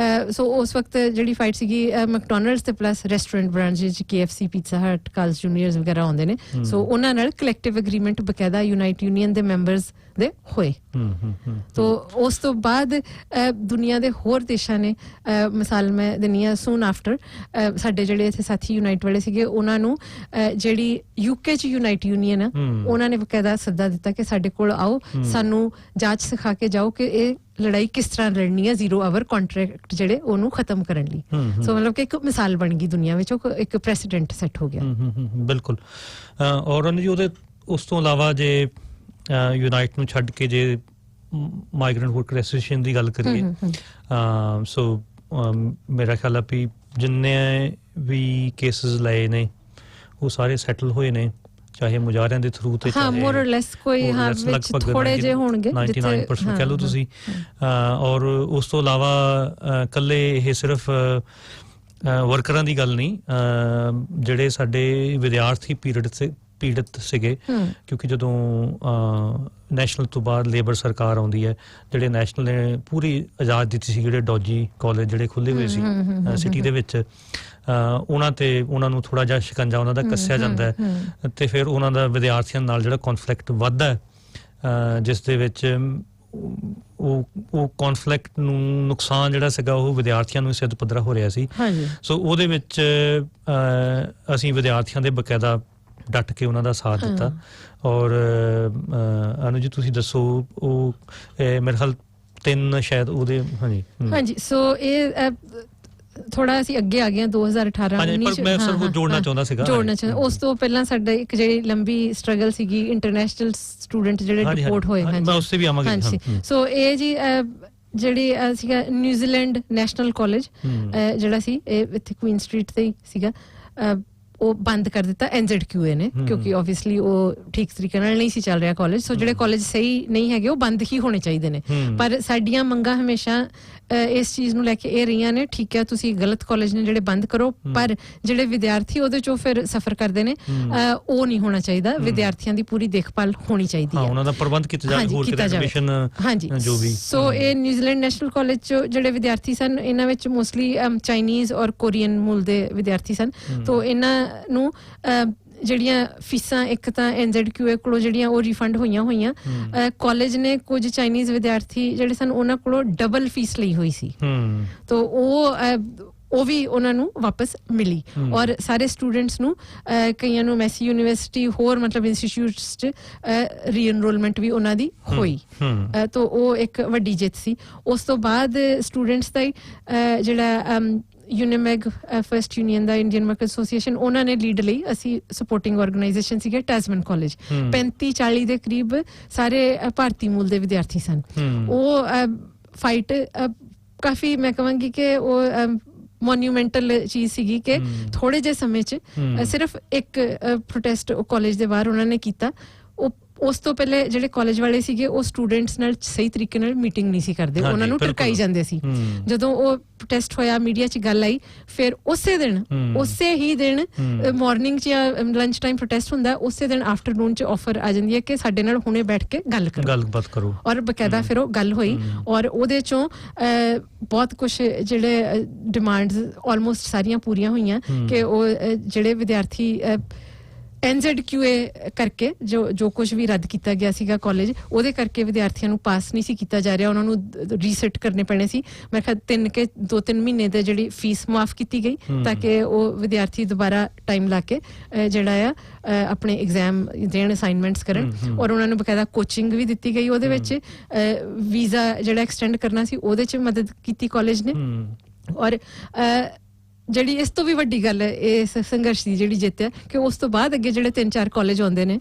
ਉਸ ਵਕਤ ਜਿਹੜੀ ਫਾਈਟ ਸੀਗੀ ਮੈਕਡੋਨਲਡਸ ਤੇ ਪਲੱਸ ਰੈਸਟੋਰੈਂਟ ਬ੍ਰਾਂਚ ਵਿੱਚ KFC, ਪੀਜ਼ਾ ਹਟ, ਕਾਰਲਸ ਜੂਨੀਅਰਸ ਵਗੈਰਾ ਆਉਂਦੇ ਨੇ। ਸੋ ਉਹਨਾਂ ਨਾਲ ਕਲੈਕਟਿਵ ਐਗਰੀਮੈਂਟ ਬਕਾਇਦਾ ਯੂਨਾਈਟ ਯੂਨੀਅਨ ਦੇ ਮੈਂਬਰਸ ਦੇ ਹੋਏ। ਤੋ ਉਸ ਤੋਂ ਬਾਅਦ ਦੁਨੀਆ ਦੇ ਹੋਰ ਦੇਸ਼ਾਂ ਨੇ ਮਿਸਾਲ ਮੈਂ ਦਿੰਦੀ ਹਾਂ ਸੂਨ ਆਫਟਰ ਸਾਡੇ ਜਿਹੜੇ ਇੱਥੇ ਸਾਥੀ ਯੂਨਾਈਟ ਵਾਲੇ ਸੀਗੇ ਉਹਨਾਂ ਨੂੰ ਜਿਹੜੀ UK 'ਚ ਯੂਨਾਈਟ ਯੂਨੀਅਨ ਆ ਉਹਨਾਂ ਨੇ ਬਕਾਇਦਾ ਸੱਦਾ ਦਿੱਤਾ ਕਿ ਸਾਡੇ ਕੋਲ ਆਓ, ਸਾਨੂੰ ਜਾਂਚ ਸਿਖਾ ਕੇ ਜਾਓ ਕਿ ਇਹ ਲੜਾਈ ਕਿਸ ਤਰ੍ਹਾਂ ਲੜਨੀ ਹੈ 0 ਆਵਰ ਕੰਟਰੈਕਟ ਜਿਹੜੇ ਉਹਨੂੰ ਖਤਮ ਕਰਨ ਲਈ। ਸੋ ਮਤਲਬ ਕਿ ਇੱਕ ਮਿਸਾਲ ਬਣ ਗਈ ਦੁਨੀਆ ਵਿੱਚ, ਇੱਕ ਪ੍ਰੈਸੀਡੈਂਟ ਸੈੱਟ ਹੋ ਗਿਆ। ਬਿਲਕੁਲ। ਔਰ ਜੀ ਉਹਦੇ ਉਸ ਤੋਂ ਇਲਾਵਾ ਜੇ ਯੂਨਾਈਟ ਨੂੰ ਛੱਡ ਕੇ ਜੇ ਮਾਈਗ੍ਰੈਂਟ ਵਰਕਰ ਐਸੋਸੀਏਸ਼ਨ ਦੀ ਗੱਲ ਕਰੀਏ ਸੋ ਮੇਰਾ ਖਿਆਲ ਆ ਵੀ ਜਿੰਨੇ ਵੀ ਕੇਸਿਸ ਲਏ ਨੇ ਉਹ ਸਾਰੇ ਸੈਟਲ ਹੋਏ ਨੇ, ਚਾਹੇ ਮੁਜ਼ਾਹਰਿਆਂ ਦੇ ਥਰੂ ਤੇ ਚਾਹੇ ਮੋਰ ਔਰ ਲੈਸ ਕੋਈ ਵਿੱਚ ਥੋੜੇ ਜਿਹੇ ਹੋਣਗੇ 99% ਕਹਿ ਲਓ ਤੁਸੀਂ। ਔਰ ਉਸ ਤੋਂ ਇਲਾਵਾ ਕੱਲੇ ਇਹ ਸਿਰਫ ਵਰਕਰਾਂ ਦੀ ਗੱਲ ਨਹੀਂ, ਜਿਹੜੇ ਸਾਡੇ ਵਿਦਿਆਰਥੀ ਪੀੜਤ ਸੀਗੇ ਕਿਉਂਕਿ ਜਦੋਂ ਨੈਸ਼ਨਲ ਤੋਂ ਬਾਅਦ ਲੇਬਰ ਸਰਕਾਰ ਆਉਂਦੀ ਹੈ, ਜਿਹੜੇ ਨੈਸ਼ਨਲ ਨੇ ਪੂਰੀ ਆਜ਼ਾਦ ਦਿੱਤੀ ਸੀ, ਜਿਹੜੇ ਡੋਜੀ ਕਾਲਜ ਜਿਹੜੇ ਖੁੱਲ੍ਹੇ ਹੋਏ ਸੀ ਸਿਟੀ ਦੇ ਵਿੱਚ, ਉਹਨਾਂ ਨੂੰ ਥੋੜਾ ਜਿਹਾ ਸ਼ਿਕੰਜਾ ਉਹਨਾਂ ਦਾ ਕੱਸਿਆ ਜਾਂਦਾ ਹੈ ਤੇ ਫਿਰ ਉਹਨਾਂ ਦਾ ਵਿਦਿਆਰਥੀਆਂ ਨਾਲ ਜਿਹੜਾ ਕੌਨਫਲਿਕਟ ਵੱਧਦਾ ਹੈ ਜਿਸ ਦੇ ਵਿੱਚ ਉਹ ਕੌਨਫਲਿਕਟ ਨੂੰ ਨੁਕਸਾਨ ਜਿਹੜਾ ਸੀਗਾ ਉਹ ਵਿਦਿਆਰਥੀਆਂ ਨੂੰ ਸਿੱਧ ਪੱਧਰਾ ਹੋ ਰਿਹਾ ਸੀ। ਸੋ ਉਹਦੇ ਵਿੱਚ ਅਸੀਂ ਵਿਦਿਆਰਥੀਆਂ ਦੇ ਬਕਾਇਦਾ ਡਟ ਕੇ ਉਹਨਾਂ ਦਾ ਸਾਥ ਦਿੱਤਾ। ਔਰ ਅਨੂ ਜੀ ਤੁਸੀਂ ਦੱਸੋ, ਉਹ ਮੇਰੇ ਖਿਆਲ 3 ਸ਼ਾਇਦ ਉਹਦੇ ਹਾਂਜੀ ਸੋ ਇਹ ਥੋੜਾ ਅਸੀਂ ਅੱਗੇ ਆ ਗਏ 2018-19 ਮੈਂ ਸਿਰਫ ਜੋੜਨਾ ਚਾਹੁੰਦਾ ਉਸ ਤੋਂ ਪਹਿਲਾਂ ਸਾਡਾ ਇੱਕ ਜਿਹੜੀ ਲੰਬੀ ਸਟਰਗਲ ਸੀਗੀ ਇੰਟਰਨੈਸ਼ਨਲ ਸਟੂਡੈਂਟ ਜਿਹੜੇ ਡਿਪੋਰਟ ਹੋਏ। ਮੈਂ ਉਸ ਤੇ ਵੀ ਆਵਾਂਗੀ। ਸੋ ਇਹ ਜੀ ਜਿਹੜੀ ਸੀਗਾ ਨਿਊਜ਼ੀਲੈਂਡ ਨੈਸ਼ਨਲ ਕਾਲਜ ਜਿਹੜਾ ਸੀ ਇਹ ਇੱਥੇ ਕੁਈਨ ਸਟਰੀਟ ਤੇ ਹੀ ਸੀਗਾ, ਉਹ ਬੰਦ ਕਰ ਦਿੱਤਾ NZQA ਨੇ ਕਿਉਂਕਿ ਆਬਵੀਅਸਲੀ ਉਹ ਠੀਕ ਤਰੀਕੇ ਨਾਲ ਨਹੀਂ ਸੀ ਚੱਲ ਰਿਹਾ ਕਾਲਜ। ਸੋ ਜਿਹੜੇ ਕਾਲਜ ਸਹੀ ਨਹੀਂ ਹੈਗੇ ਉਹ ਬੰਦ ਹੀ ਹੋਣੇ ਚਾਹੀਦੇ ਨੇ। ਪਰ ਸਾਡੀਆਂ ਮੰਗਾਂ ਹਮੇਸ਼ਾ ਇਸ ਚੀਜ਼ ਨੂੰ ਲੈ ਕੇ ਇਹ ਰਹੀਆਂ ਨੇ, ਠੀਕ ਹੈ ਤੁਸੀਂ ਗਲਤ ਕਾਲਜ ਨੇ ਜਿਹੜੇ ਬੰਦ ਕਰੋ, ਪਰ ਜਿਹੜੇ ਵਿਦਿਆਰਥੀ ਉਹਦੇ ਚੋਂ ਫਿਰ ਸਫਰ ਕਰਦੇ ਨੇ ਉਹ ਨਹੀਂ ਹੋਣਾ ਚਾਹੀਦਾ। ਵਿਦਿਆਰਥੀਆਂ ਦੀ ਪੂਰੀ ਦੇਖਭਾਲ ਹੋਣੀ ਚਾਹੀਦੀ ਹੈ, ਉਹਨਾਂ ਦਾ ਪ੍ਰਬੰਧ ਕੀਤਾ ਜਾਵੇ ਜੋ ਵੀ। ਸੋ ਇਹ ਨਿਊਜ਼ੀਲੈਂਡ ਨੈਸ਼ਨਲ ਕਾਲਜ ਚ ਜਿਹੜੇ ਵਿਦਿਆਰਥੀ ਸਨ ਇਹਨਾਂ ਵਿੱਚ ਮੋਸਟਲੀ ਚਾਈਨੀਜ਼ ਔਰ ਕੋਰੀਅਨ ਮੂਲ ਦੇ ਵਿਦਿਆਰਥੀ ਸਨ। ਤੋ ਇਹਨਾਂ ਨੂੰ ਜਿਹੜੀਆਂ ਫੀਸਾਂ ਇੱਕ ਤਾਂ NZQA ਕੋਲੋਂ ਜਿਹੜੀਆਂ ਉਹ ਰਿਫੰਡ ਹੋਈਆਂ ਕਾਲਜ ਨੇ ਕੁਝ ਚਾਈਨੀਜ਼ ਵਿਦਿਆਰਥੀ ਜਿਹੜੇ ਸਨ ਉਹਨਾਂ ਕੋਲੋਂ ਡਬਲ ਫੀਸ ਲਈ ਹੋਈ ਸੀ। ਤੋ ਉਹ ਵੀ ਉਹਨਾਂ ਨੂੰ ਵਾਪਸ ਮਿਲੀ ਔਰ ਸਾਰੇ ਸਟੂਡੈਂਟਸ ਨੂੰ ਕਈਆਂ ਨੂੰ ਮੈਸੀ ਯੂਨੀਵਰਸਿਟੀ ਹੋਰ ਮਤਲਬ ਇੰਸਟੀਚਿਊਟਸ 'ਚ ਰੀ-ਐਨਰੋਲਮੈਂਟ ਵੀ ਉਹਨਾਂ ਦੀ ਹੋਈ। ਤੋ ਉਹ ਇੱਕ ਵੱਡੀ ਜਿੱਤ ਸੀ। ਉਸ ਤੋਂ ਬਾਅਦ ਸਟੂਡੈਂਟਸ ਦਾ ਜਿਹੜਾ ਯੂਨੀਮੈਗ ਫਰਸਟ ਯੂਨੀਅਨ ਦਾ ਇੰਡੀਅਨ ਵਰਕਰ ਐਸੋਸੀਏਸ਼ਨ ਉਹਨਾਂ ਨੇ ਲੀਡ ਲਈ ਅਸੀਂ ਸਪੋਰਟਿੰਗ ਆਰਗੇਨਾਈਜੇਸ਼ਨ ਸੀਗੇ ਟੈਸਮਨ ਕਾਲਜ। 35-40 ਦੇ ਕਰੀਬ ਸਾਰੇ ਭਾਰਤੀ ਮੂਲ ਦੇ ਵਿਦਿਆਰਥੀ ਸਨ। ਉਹ ਫਾਈਟ ਕਾਫੀ ਮੈਂ ਕਹਾਂਗੀ ਕਿ ਉਹ ਮੋਨੂਮੈਂਟਲ ਚੀਜ਼ ਸੀਗੀ ਕਿ ਥੋੜੇ ਜਿਹੇ ਸਮੇਂ 'ਚ ਸਿਰਫ ਇੱਕ ਪ੍ਰੋਟੈਸਟ ਕਾਲਜ ਦੇ ਬਾਹਰ ਉਹਨਾਂ ਨੇ ਕੀਤਾ। ਉਸ ਤੋਂ ਪਹਿਲੇ ਜਿਹੜੇ ਕਾਲਜ ਵਾਲੇ ਸੀਗੇ ਉਹ ਸਟੂਡੈਂਟਸ ਨਾਲ ਸਹੀ ਤਰੀਕੇ ਨਾਲ ਮੀਟਿੰਗ ਨਹੀਂ ਸੀ ਕਰਦੇ, ਉਹਨਾਂ ਨੂੰ ਟਰਕਾਈ ਜਾਂਦੇ ਸੀ। ਜਦੋਂ ਉਹ ਪ੍ਰੋਟੈਸਟ ਹੋਇਆ ਮੀਡੀਆ 'ਚ ਗੱਲ ਆਈ, ਫਿਰ ਉਸੇ ਹੀ ਦਿਨ ਮਾਰਨਿੰਗ 'ਚ ਜਾਂ ਲੰਚ ਟਾਈਮ ਪ੍ਰੋਟੈਸਟ ਹੁੰਦਾ, ਉਸੇ ਦਿਨ ਆਫਟਰਨੂਨ 'ਚ ਆਫਰ ਆ ਜਾਂਦੀ ਹੈ ਕਿ ਸਾਡੇ ਨਾਲ ਹੁਣੇ ਬੈਠ ਕੇ ਗੱਲਬਾਤ ਕਰੋ। ਔਰ ਬਕਾਇਦਾ ਫਿਰ ਉਹ ਗੱਲ ਹੋਈ ਔਰ ਉਹਦੇ 'ਚੋਂ ਬਹੁਤ ਕੁਛ ਜਿਹੜੇ ਡਿਮਾਂਡਸ ਆਲਮੋਸਟ ਸਾਰੀਆਂ ਪੂਰੀਆਂ ਹੋਈਆਂ ਕਿ ਉਹ ਜਿਹੜੇ ਵਿਦਿਆਰਥੀ NZQA ਕਰਕੇ ਜੋ ਕੁਝ ਵੀ ਰੱਦ ਕੀਤਾ ਗਿਆ ਸੀਗਾ ਕਾਲਜ, ਉਹਦੇ ਕਰਕੇ ਵਿਦਿਆਰਥੀਆਂ ਨੂੰ ਪਾਸ ਨਹੀਂ ਸੀ ਕੀਤਾ ਜਾ ਰਿਹਾ, ਉਹਨਾਂ ਨੂੰ ਰੀਸੈਟ ਕਰਨੇ ਪੈਣੇ ਸੀ। ਮੈਂ ਕਿਹਾ 2-3 ਮਹੀਨੇ ਦੇ ਜਿਹੜੀ ਫੀਸ ਮਾਫ ਕੀਤੀ ਗਈ ਤਾਂ ਕਿ ਉਹ ਵਿਦਿਆਰਥੀ ਦੁਬਾਰਾ ਟਾਈਮ ਲਾ ਕੇ ਜਿਹੜਾ ਆ ਆਪਣੇ ਐਗਜ਼ਾਮ ਦੇਣ, ਅਸਾਈਨਮੈਂਟਸ ਕਰਨ ਔਰ ਉਹਨਾਂ ਨੂੰ ਬਕਾਇਦਾ ਕੋਚਿੰਗ ਵੀ ਦਿੱਤੀ ਗਈ। ਉਹਦੇ ਵਿੱਚ ਵੀਜ਼ਾ ਜਿਹੜਾ ਐਕਸਟੈਂਡ ਕਰਨਾ ਸੀ ਉਹਦੇ 'ਚ ਮਦਦ ਕੀਤੀ ਕਾਲਜ ਨੇ। ਔਰ ਜਿਹੜੀ ਇਸ ਤੋਂ ਵੀ ਵੱਡੀ ਗੱਲ ਹੈ ਇਸ ਸੰਘਰਸ਼ ਦੀ ਜਿਹੜੀ ਜਿੱਤ ਹੈ ਕਿ ਉਸ ਤੋਂ ਬਾਅਦ ਅੱਗੇ ਜਿਹੜੇ 3-4 ਕਾਲਜ ਆਉਂਦੇ ਨੇ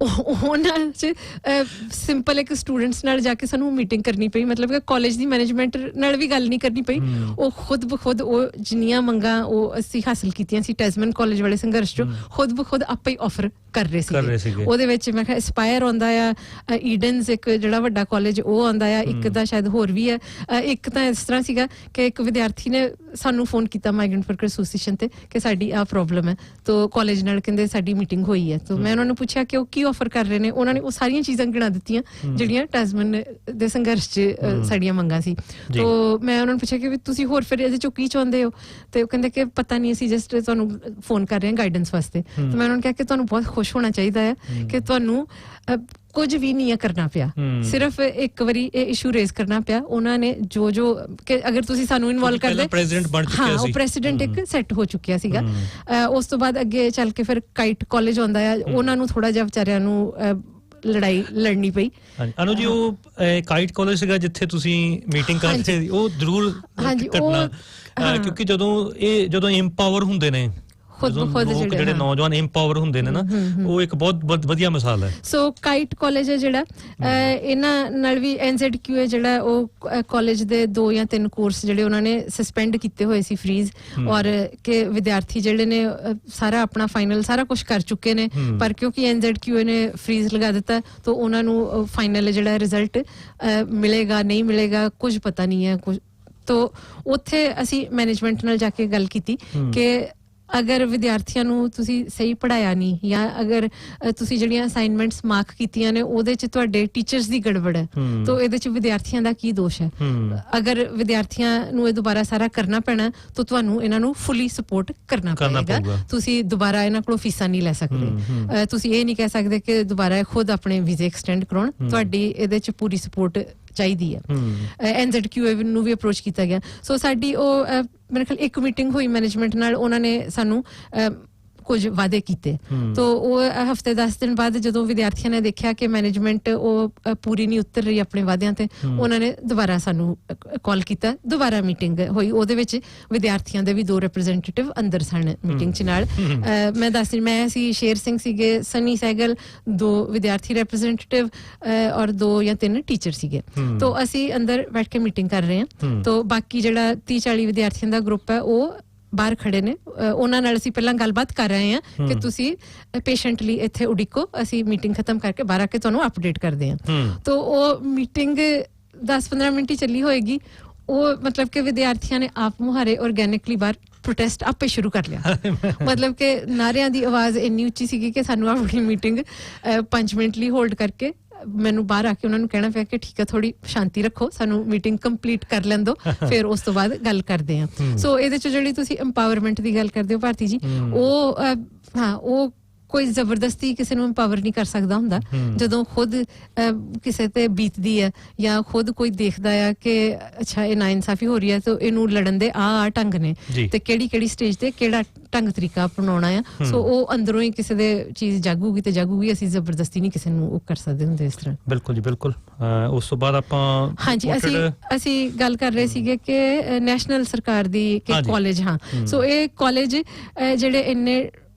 ਉਹਨਾਂ 'ਚ ਸਿੰਪਲ ਇੱਕ ਸਟੂਡੈਂਟਸ ਨਾਲ ਜਾ ਕੇ ਸਾਨੂੰ ਮੀਟਿੰਗ ਕਰਨੀ ਪਈ, ਮਤਲਬ ਕਿ ਕਾਲਜ ਦੀ ਮੈਨੇਜਮੈਂਟ ਨਾਲ ਵੀ ਗੱਲ ਨਹੀਂ ਕਰਨੀ ਪਈ। ਉਹ ਖੁਦ ਬਖੁਦ ਉਹ ਜਿੰਨੀਆਂ ਮੰਗਾਂ ਉਹ ਅਸੀਂ ਹਾਸਲ ਕੀਤੀਆਂ ਸੀ ਟੈਸਮਨ ਕਾਲਜ ਵਾਲੇ ਸੰਘਰਸ਼ 'ਚੋਂ, ਖੁਦ ਬਖੁਦ ਆਪੇ ਹੀ ਆਫਰ ਕਰ ਰਹੇ ਸੀਗੇ। ਉਹਦੇ ਵਿੱਚ ਮੈਂ ਕਿਹਾ ਐਸਪਾਇਰ ਆਉਂਦਾ ਆ, ਈਡਨਸ ਇੱਕ ਜਿਹੜਾ ਵੱਡਾ ਕਾਲਜ ਉਹ ਆਉਂਦਾ ਆ, ਇੱਕ ਦਾ ਸ਼ਾਇਦ ਹੋਰ ਵੀ ਹੈ। ਇੱਕ ਤਾਂ ਇਸ ਤਰ੍ਹਾਂ ਸੀਗਾ ਕਿ ਇੱਕ ਵਿਦਿਆਰਥੀ ਨੇ ਸਾਨੂੰ ਫੋਨ ਕੀਤਾ ਮਾਈਗ੍ਰੈਂਟ ਵਰਕਰ ਐਸੋਸੀਏਸ਼ਨ ਤੇ ਕਿ ਸਾਡੀ ਆਹ ਪ੍ਰੋਬਲਮ ਹੈ, ਤੋ ਕਾਲਜ ਨਾਲ ਕਹਿੰਦੇ ਸਾਡੀ ਮੀਟਿੰਗ ਹੋਈ ਹੈ। ਤੋ ਮੈਂ ਉਹਨਾਂ ਨੂੰ ਪੁੱਛਿਆ ਕਿ ਉਹ ਕੀ ਆਫਰ ਕਰ ਰਹੇ ਨੇ। ਉਹਨਾਂ ਨੇ ਉਹ ਸਾਰੀਆਂ ਚੀਜ਼ਾਂ ਗਿਣਾ ਦਿੱਤੀਆਂ ਜਿਹੜੀਆਂ ਟੈਸਮਨ ਦੇ ਸੰਘਰਸ਼ 'ਚ ਸਾਡੀਆਂ ਮੰਗਾਂ ਸੀ। ਤੋ ਮੈਂ ਉਹਨਾਂ ਨੂੰ ਪੁੱਛਿਆ ਕਿ ਵੀ ਤੁਸੀਂ ਹੋਰ ਫਿਰ ਇਹਦੇ 'ਚੋਂ ਕੀ ਚਾਹੁੰਦੇ ਹੋ, ਤੇ ਉਹ ਕਹਿੰਦੇ ਕਿ ਪਤਾ ਨਹੀਂ, ਅਸੀਂ ਜਸਟ ਤੁਹਾਨੂੰ ਫੋਨ ਕਰ ਰਹੇ ਹਾਂ ਗਾਈਡੈਂਸ ਵਾਸਤੇ। ਤੇ ਮੈਂ ਉਹਨਾਂ ਨੂੰ ਕਿਹਾ ਕਿ ਤੁਹਾਨੂੰ ਬਹੁਤ ਖੁਸ਼ ਹੋਣਾ ਚਾਹੀਦਾ ਹੈ ਕਿ ਤੁਹਾਨੂੰ ਕੁਝ ਵੀ ਨਹੀਂ ਕਰਨਾ ਪਿਆ, ਸਿਰਫ ਇੱਕ ਵਾਰੀ ਇਹ ਇਸ਼ੂ ਰੇਜ਼ ਕਰਨਾ ਪਿਆ। ਉਹਨਾਂ ਨੇ ਜੋ ਕਿ ਅਗਰ ਤੁਸੀਂ ਸਾਨੂੰ ਇਨਵੋਲਵ ਕਰਦੇ, ਹਾਂ ਉਹ ਪ੍ਰੈਸੀਡੈਂਟ ਇੱਕ ਸੈੱਟ ਹੋ ਚੁੱਕਿਆ ਸੀਗਾ। ਉਸ ਤੋਂ ਬਾਅਦ ਅੱਗੇ ਚੱਲ ਕੇ ਫਿਰ ਕਾਈਟ ਕਾਲਜ ਆਉਂਦਾ ਆ, ਉਹਨਾਂ ਨੂੰ ਥੋੜਾ ਜਿਹਾ ਵਿਚਾਰਿਆਂ ਨੂੰ ਲੜਾਈ ਲੜਨੀ ਪਈ। ਅਨੂ ਜੀ, ਉਹ ਕਾਈਟ ਕਾਲਜ ਸੀਗਾ ਜਿੱਥੇ ਤੁਸੀਂ ਮੀਟਿੰਗ ਕਰਦੇ ਸੀ, ਉਹ ਜ਼ਰੂਰ ਕਰਨਾ, ਕਿਉਂਕਿ ਜਦੋਂ ਇੰਪਾਵਰ ਹੁੰਦੇ ਨੇ ਜਿਹੜੇ ਨੌਜਵਾਨ ਇੰਪਾਵਰ ਹੁੰਦੇ ਨੇ ਨਾ, ਉਹ ਇੱਕ ਬਹੁਤ ਵਧੀਆ ਮਿਸਾਲ ਹੈ। ਸੋ ਕਾਈਟ ਕਾਲਜ ਹੈ ਜਿਹੜਾ, ਇਹਨਾਂ ਨਾਲ ਵੀ NZQA ਜਿਹੜਾ ਉਹ ਕਾਲਜ ਦੇ 2 ਜਾਂ 3 ਕੋਰਸ ਜਿਹੜੇ ਉਹਨਾਂ ਨੇ ਸਸਪੈਂਡ ਕੀਤੇ ਹੋਏ ਸੀ, ਫ੍ਰੀਜ਼, ਔਰ ਕਿ ਵਿਦਿਆਰਥੀ ਜਿਹੜੇ ਨੇ ਸਾਰਾ ਆਪਣਾ ਫਾਈਨਲ ਸਾਰਾ ਕੁਝ ਕਰ ਚੁੱਕੇ ਨੇ, ਪਰ ਕਿਉਂਕਿ NZQA ਨੇ ਫ੍ਰੀਜ਼ ਲਗਾ ਦਿੱਤਾ ਤਾਂ ਉਹਨਾਂ ਨੂੰ ਫਾਈਨਲ ਜਿਹੜਾ ਰਿਜ਼ਲਟ ਮਿਲੇਗਾ ਨਹੀਂ ਮਿਲੇਗਾ ਕੁਝ ਪਤਾ ਨਹੀਂ ਹੈ। ਤੋ ਉੱਥੇ ਅਸੀਂ ਮੈਨੇਜਮੈਂਟ ਨਾਲ ਜਾ ਕੇ ਗੱਲ ਕੀਤੀ ਕਿ ਅਗਰ ਵਿਦਿਆਰਥੀਆਂ ਨੂੰ ਤੁਸੀਂ ਸਹੀ ਪੜ੍ਹਾਇਆ ਨਹੀਂ, ਜਾਂ ਅਗਰ ਤੁਸੀਂ ਜਿਹੜੀਆਂ ਅਸਾਈਨਮੈਂਟਸ ਮਾਰਕ ਕੀਤੀਆਂ ਨੇ ਉਹਦੇ 'ਚ ਤੁਹਾਡੇ ਟੀਚਰਸ ਦੀ ਗੜਬੜ ਹੈ, ਤਾਂ ਇਹਦੇ 'ਚ ਵਿਦਿਆਰਥੀਆਂ ਦਾ ਕੀ ਦੋਸ਼ ਹੈ? ਅਗਰ ਵਿਦਿਆਰਥੀਆਂ ਨੂੰ ਇਹ ਦੁਬਾਰਾ ਸਾਰਾ ਕਰਨਾ ਪੈਣਾ ਤਾਂ ਤੁਹਾਨੂੰ ਇਹਨਾਂ ਨੂੰ ਫੁੱਲੀ ਸਪੋਰਟ ਕਰਨਾ ਪਏਗਾ। ਤੁਸੀਂ ਦੁਬਾਰਾ ਇਹਨਾਂ ਕੋਲੋਂ ਫੀਸਾਂ ਨਹੀਂ ਲੈ ਸਕਦੇ, ਤੁਸੀਂ ਇਹ ਨਹੀਂ ਕਹਿ ਸਕਦੇ ਕਿ ਦੁਬਾਰਾ ਖੁਦ ਆਪਣੇ ਵੀਜ਼ੇ ਐਕਸਟੈਂਡ ਕਰਾਉਣ, ਤੁਹਾਡੀ ਇਹਦੇ 'ਚ ਪੂਰੀ ਸਪੋਰਟ ਚਾਹੀਦੀ ਹੈ। NZQA ਨੂੰ ਵੀ ਅਪਰੋਚ ਕੀਤਾ ਗਿਆ। ਸੋ ਸਾਡੀ ਉਹ ਮੇਰੇ ਖਿਆਲ ਇੱਕ ਮੀਟਿੰਗ ਹੋਈ ਮੈਨੇਜਮੈਂਟ ਨਾਲ, ਉਹਨਾਂ ਨੇ ਸਾਨੂੰ ਕੁਝ ਵਾਅਦੇ ਕੀਤੇ। ਤੋ ਉਹ ਹਫਤੇ 10 ਦਿਨ ਬਾਅਦ ਜਦੋਂ ਵਿਦਿਆਰਥੀਆਂ ਨੇ ਦੇਖਿਆ ਕਿ ਮੈਨੇਜਮੈਂਟ ਉਹ ਪੂਰੀ ਨਹੀਂ ਉਤਰ ਰਹੀ ਆਪਣੇ ਵਾਅਦਿਆਂ ਤੇ, ਉਹਨਾਂ ਨੇ ਦੁਬਾਰਾ ਸਾਨੂੰ ਕਾਲ ਕੀਤਾ, ਦੁਬਾਰਾ ਮੀਟਿੰਗ ਹੋਈ। ਉਹਦੇ ਵਿੱਚ ਵਿਦਿਆਰਥੀਆਂ ਦੇ ਵੀ 2 ਰਿਪਰੈਜ਼ੈਂਟੇਟਿਵ ਅੰਦਰ ਸਨ ਮੀਟਿੰਗ 'ਚ ਨਾਲ। ਮੈਂ ਦੱਸ ਰਹੀ, ਮੈਂ ਸੀ, ਸ਼ੇਰ ਸਿੰਘ ਸੀਗੇ, ਸਨੀ ਸਹਿਗਲ, 2 ਵਿਦਿਆਰਥੀ ਰਿਪਰੈਜ਼ੈਂਟੇਟਿਵ ਔਰ 2 ਜਾਂ 3 ਟੀਚਰ ਸੀਗੇ। ਤੋ ਅਸੀਂ ਅੰਦਰ ਬੈਠ ਕੇ ਮੀਟਿੰਗ ਕਰ ਰਹੇ ਹਾਂ। ਤੋ ਬਾਕੀ ਜਿਹੜਾ 30-40 ਵਿਦਿਆਰਥੀਆਂ ਦਾ ਗਰੁੱਪ ਹੈ ਉਹ ਬਾਹਰ ਖੜੇ ਨੇ। ਉਹਨਾਂ ਨਾਲ ਅਸੀਂ ਪਹਿਲਾਂ ਗੱਲਬਾਤ ਕਰ ਰਹੇ ਹਾਂ ਕਿ ਤੁਸੀਂ ਪੇਸ਼ੈਂਟਲੀ ਇੱਥੇ ਉਡੀਕੋ, ਅਸੀਂ ਮੀਟਿੰਗ ਖਤਮ ਕਰਕੇ ਬਾਹਰ ਆ ਕੇ ਤੁਹਾਨੂੰ ਅਪਡੇਟ ਕਰਦੇ ਹਾਂ। ਤੋ ਉਹ ਮੀਟਿੰਗ 10-15 ਮਿੰਟ ਹੀ ਚੱਲੀ ਹੋਏਗੀ। ਉਹ ਮਤਲਬ ਕਿ ਵਿਦਿਆਰਥੀਆਂ ਨੇ ਆਪ ਮੁਹਾਰੇ ਆਰਗੈਨਿਕਲੀ ਬਾਹਰ ਪ੍ਰੋਟੈਸਟ ਆਪੇ ਸ਼ੁਰੂ ਕਰ ਲਿਆ। ਮਤਲਬ ਕਿ ਨਾਰਿਆਂ ਦੀ ਆਵਾਜ਼ ਇੰਨੀ ਉੱਚੀ ਸੀਗੀ ਕਿ ਸਾਨੂੰ ਆਪਣੀ ਮੀਟਿੰਗ 5 ਮਿੰਟ ਲਈ ਹੋਲਡ ਕਰਕੇ ਮੈਨੂੰ ਬਾਹਰ ਆ ਕੇ ਉਹਨਾਂ ਨੂੰ ਕਹਿਣਾ ਪਿਆ ਕਿ ਠੀਕ ਹੈ, ਥੋੜੀ ਸ਼ਾਂਤੀ ਰੱਖੋ, ਸਾਨੂੰ ਮੀਟਿੰਗ ਕੰਪਲੀਟ ਕਰ ਲੈਣ ਦਿਓ, ਫਿਰ ਉਸ ਤੋਂ ਬਾਅਦ ਗੱਲ ਕਰਦੇ ਹਾਂ। ਸੋ ਇਹਦੇ 'ਚ ਜਿਹੜੀ ਤੁਸੀਂ ਇੰਪਾਵਰਮੈਂਟ ਦੀ ਗੱਲ ਕਰਦੇ ਹੋ ਭਾਰਤੀ ਜੀ, ਉਹ ਕੋਈ ਜ਼ਬਰਦਸਤੀ ਕਿਸੇ ਨੂੰ ਇੰਪਾਵਰ ਨਹੀਂ ਕਰ ਸਕਦਾ ਹੁੰਦਾ। ਜਦੋਂ ਖੁਦ ਕਿਸੇ ਤੇ ਬੀਤਦੀ ਹੈ ਜਾਂ ਖੁਦ ਕੋਈ ਦੇਖਦਾ ਆ ਕਿ ਅੱਛਾ ਇਹ ਨਾਇਨਸਾਫੀ ਹੋ ਰਹੀ ਹੈ, ਤਾਂ ਇਹਨੂੰ ਲੜਨ ਦੇ ਆ ਢੰਗ ਨੇ ਤੇ ਕਿਹੜੀ ਸਟੇਜ ਤੇ ਕਿਹੜਾ ਢੰਗ ਤਰੀਕਾ ਅਪਣਾਉਣਾ ਆ। ਸੋ ਉਹ ਅੰਦਰੋਂ ਹੀ ਕਿਸੇ ਦੇ ਚੀਜ਼ ਜਾਗੂਗੀ ਤੇ ਜਾਗੂਗੀ, ਅਸੀਂ ਜ਼ਬਰਦਸਤੀ ਨਹੀਂ ਕਿਸੇ ਨੂੰ ਉਹ ਕਰ ਸਕਦੇ ਹੁੰਦੇ ਇਸ ਤਰ੍ਹਾਂ। ਬਿਲਕੁਲ ਜੀ, ਬਿਲਕੁਲ। ਉਸ ਤੋਂ ਬਾਅਦ ਆਪਾਂ ਹਾਂਜੀ ਅਸੀਂ ਗੱਲ ਕਰ ਰਹੇ ਸੀਗੇ ਕਿ ਨੈਸ਼ਨਲ ਸਰਕਾਰ ਦੀ ਕਾਲਜ, ਹਾਂ, ਸੋ ਇਹ ਕਾਲਜ ਜਿਹੜੇ ਇੰਨੇ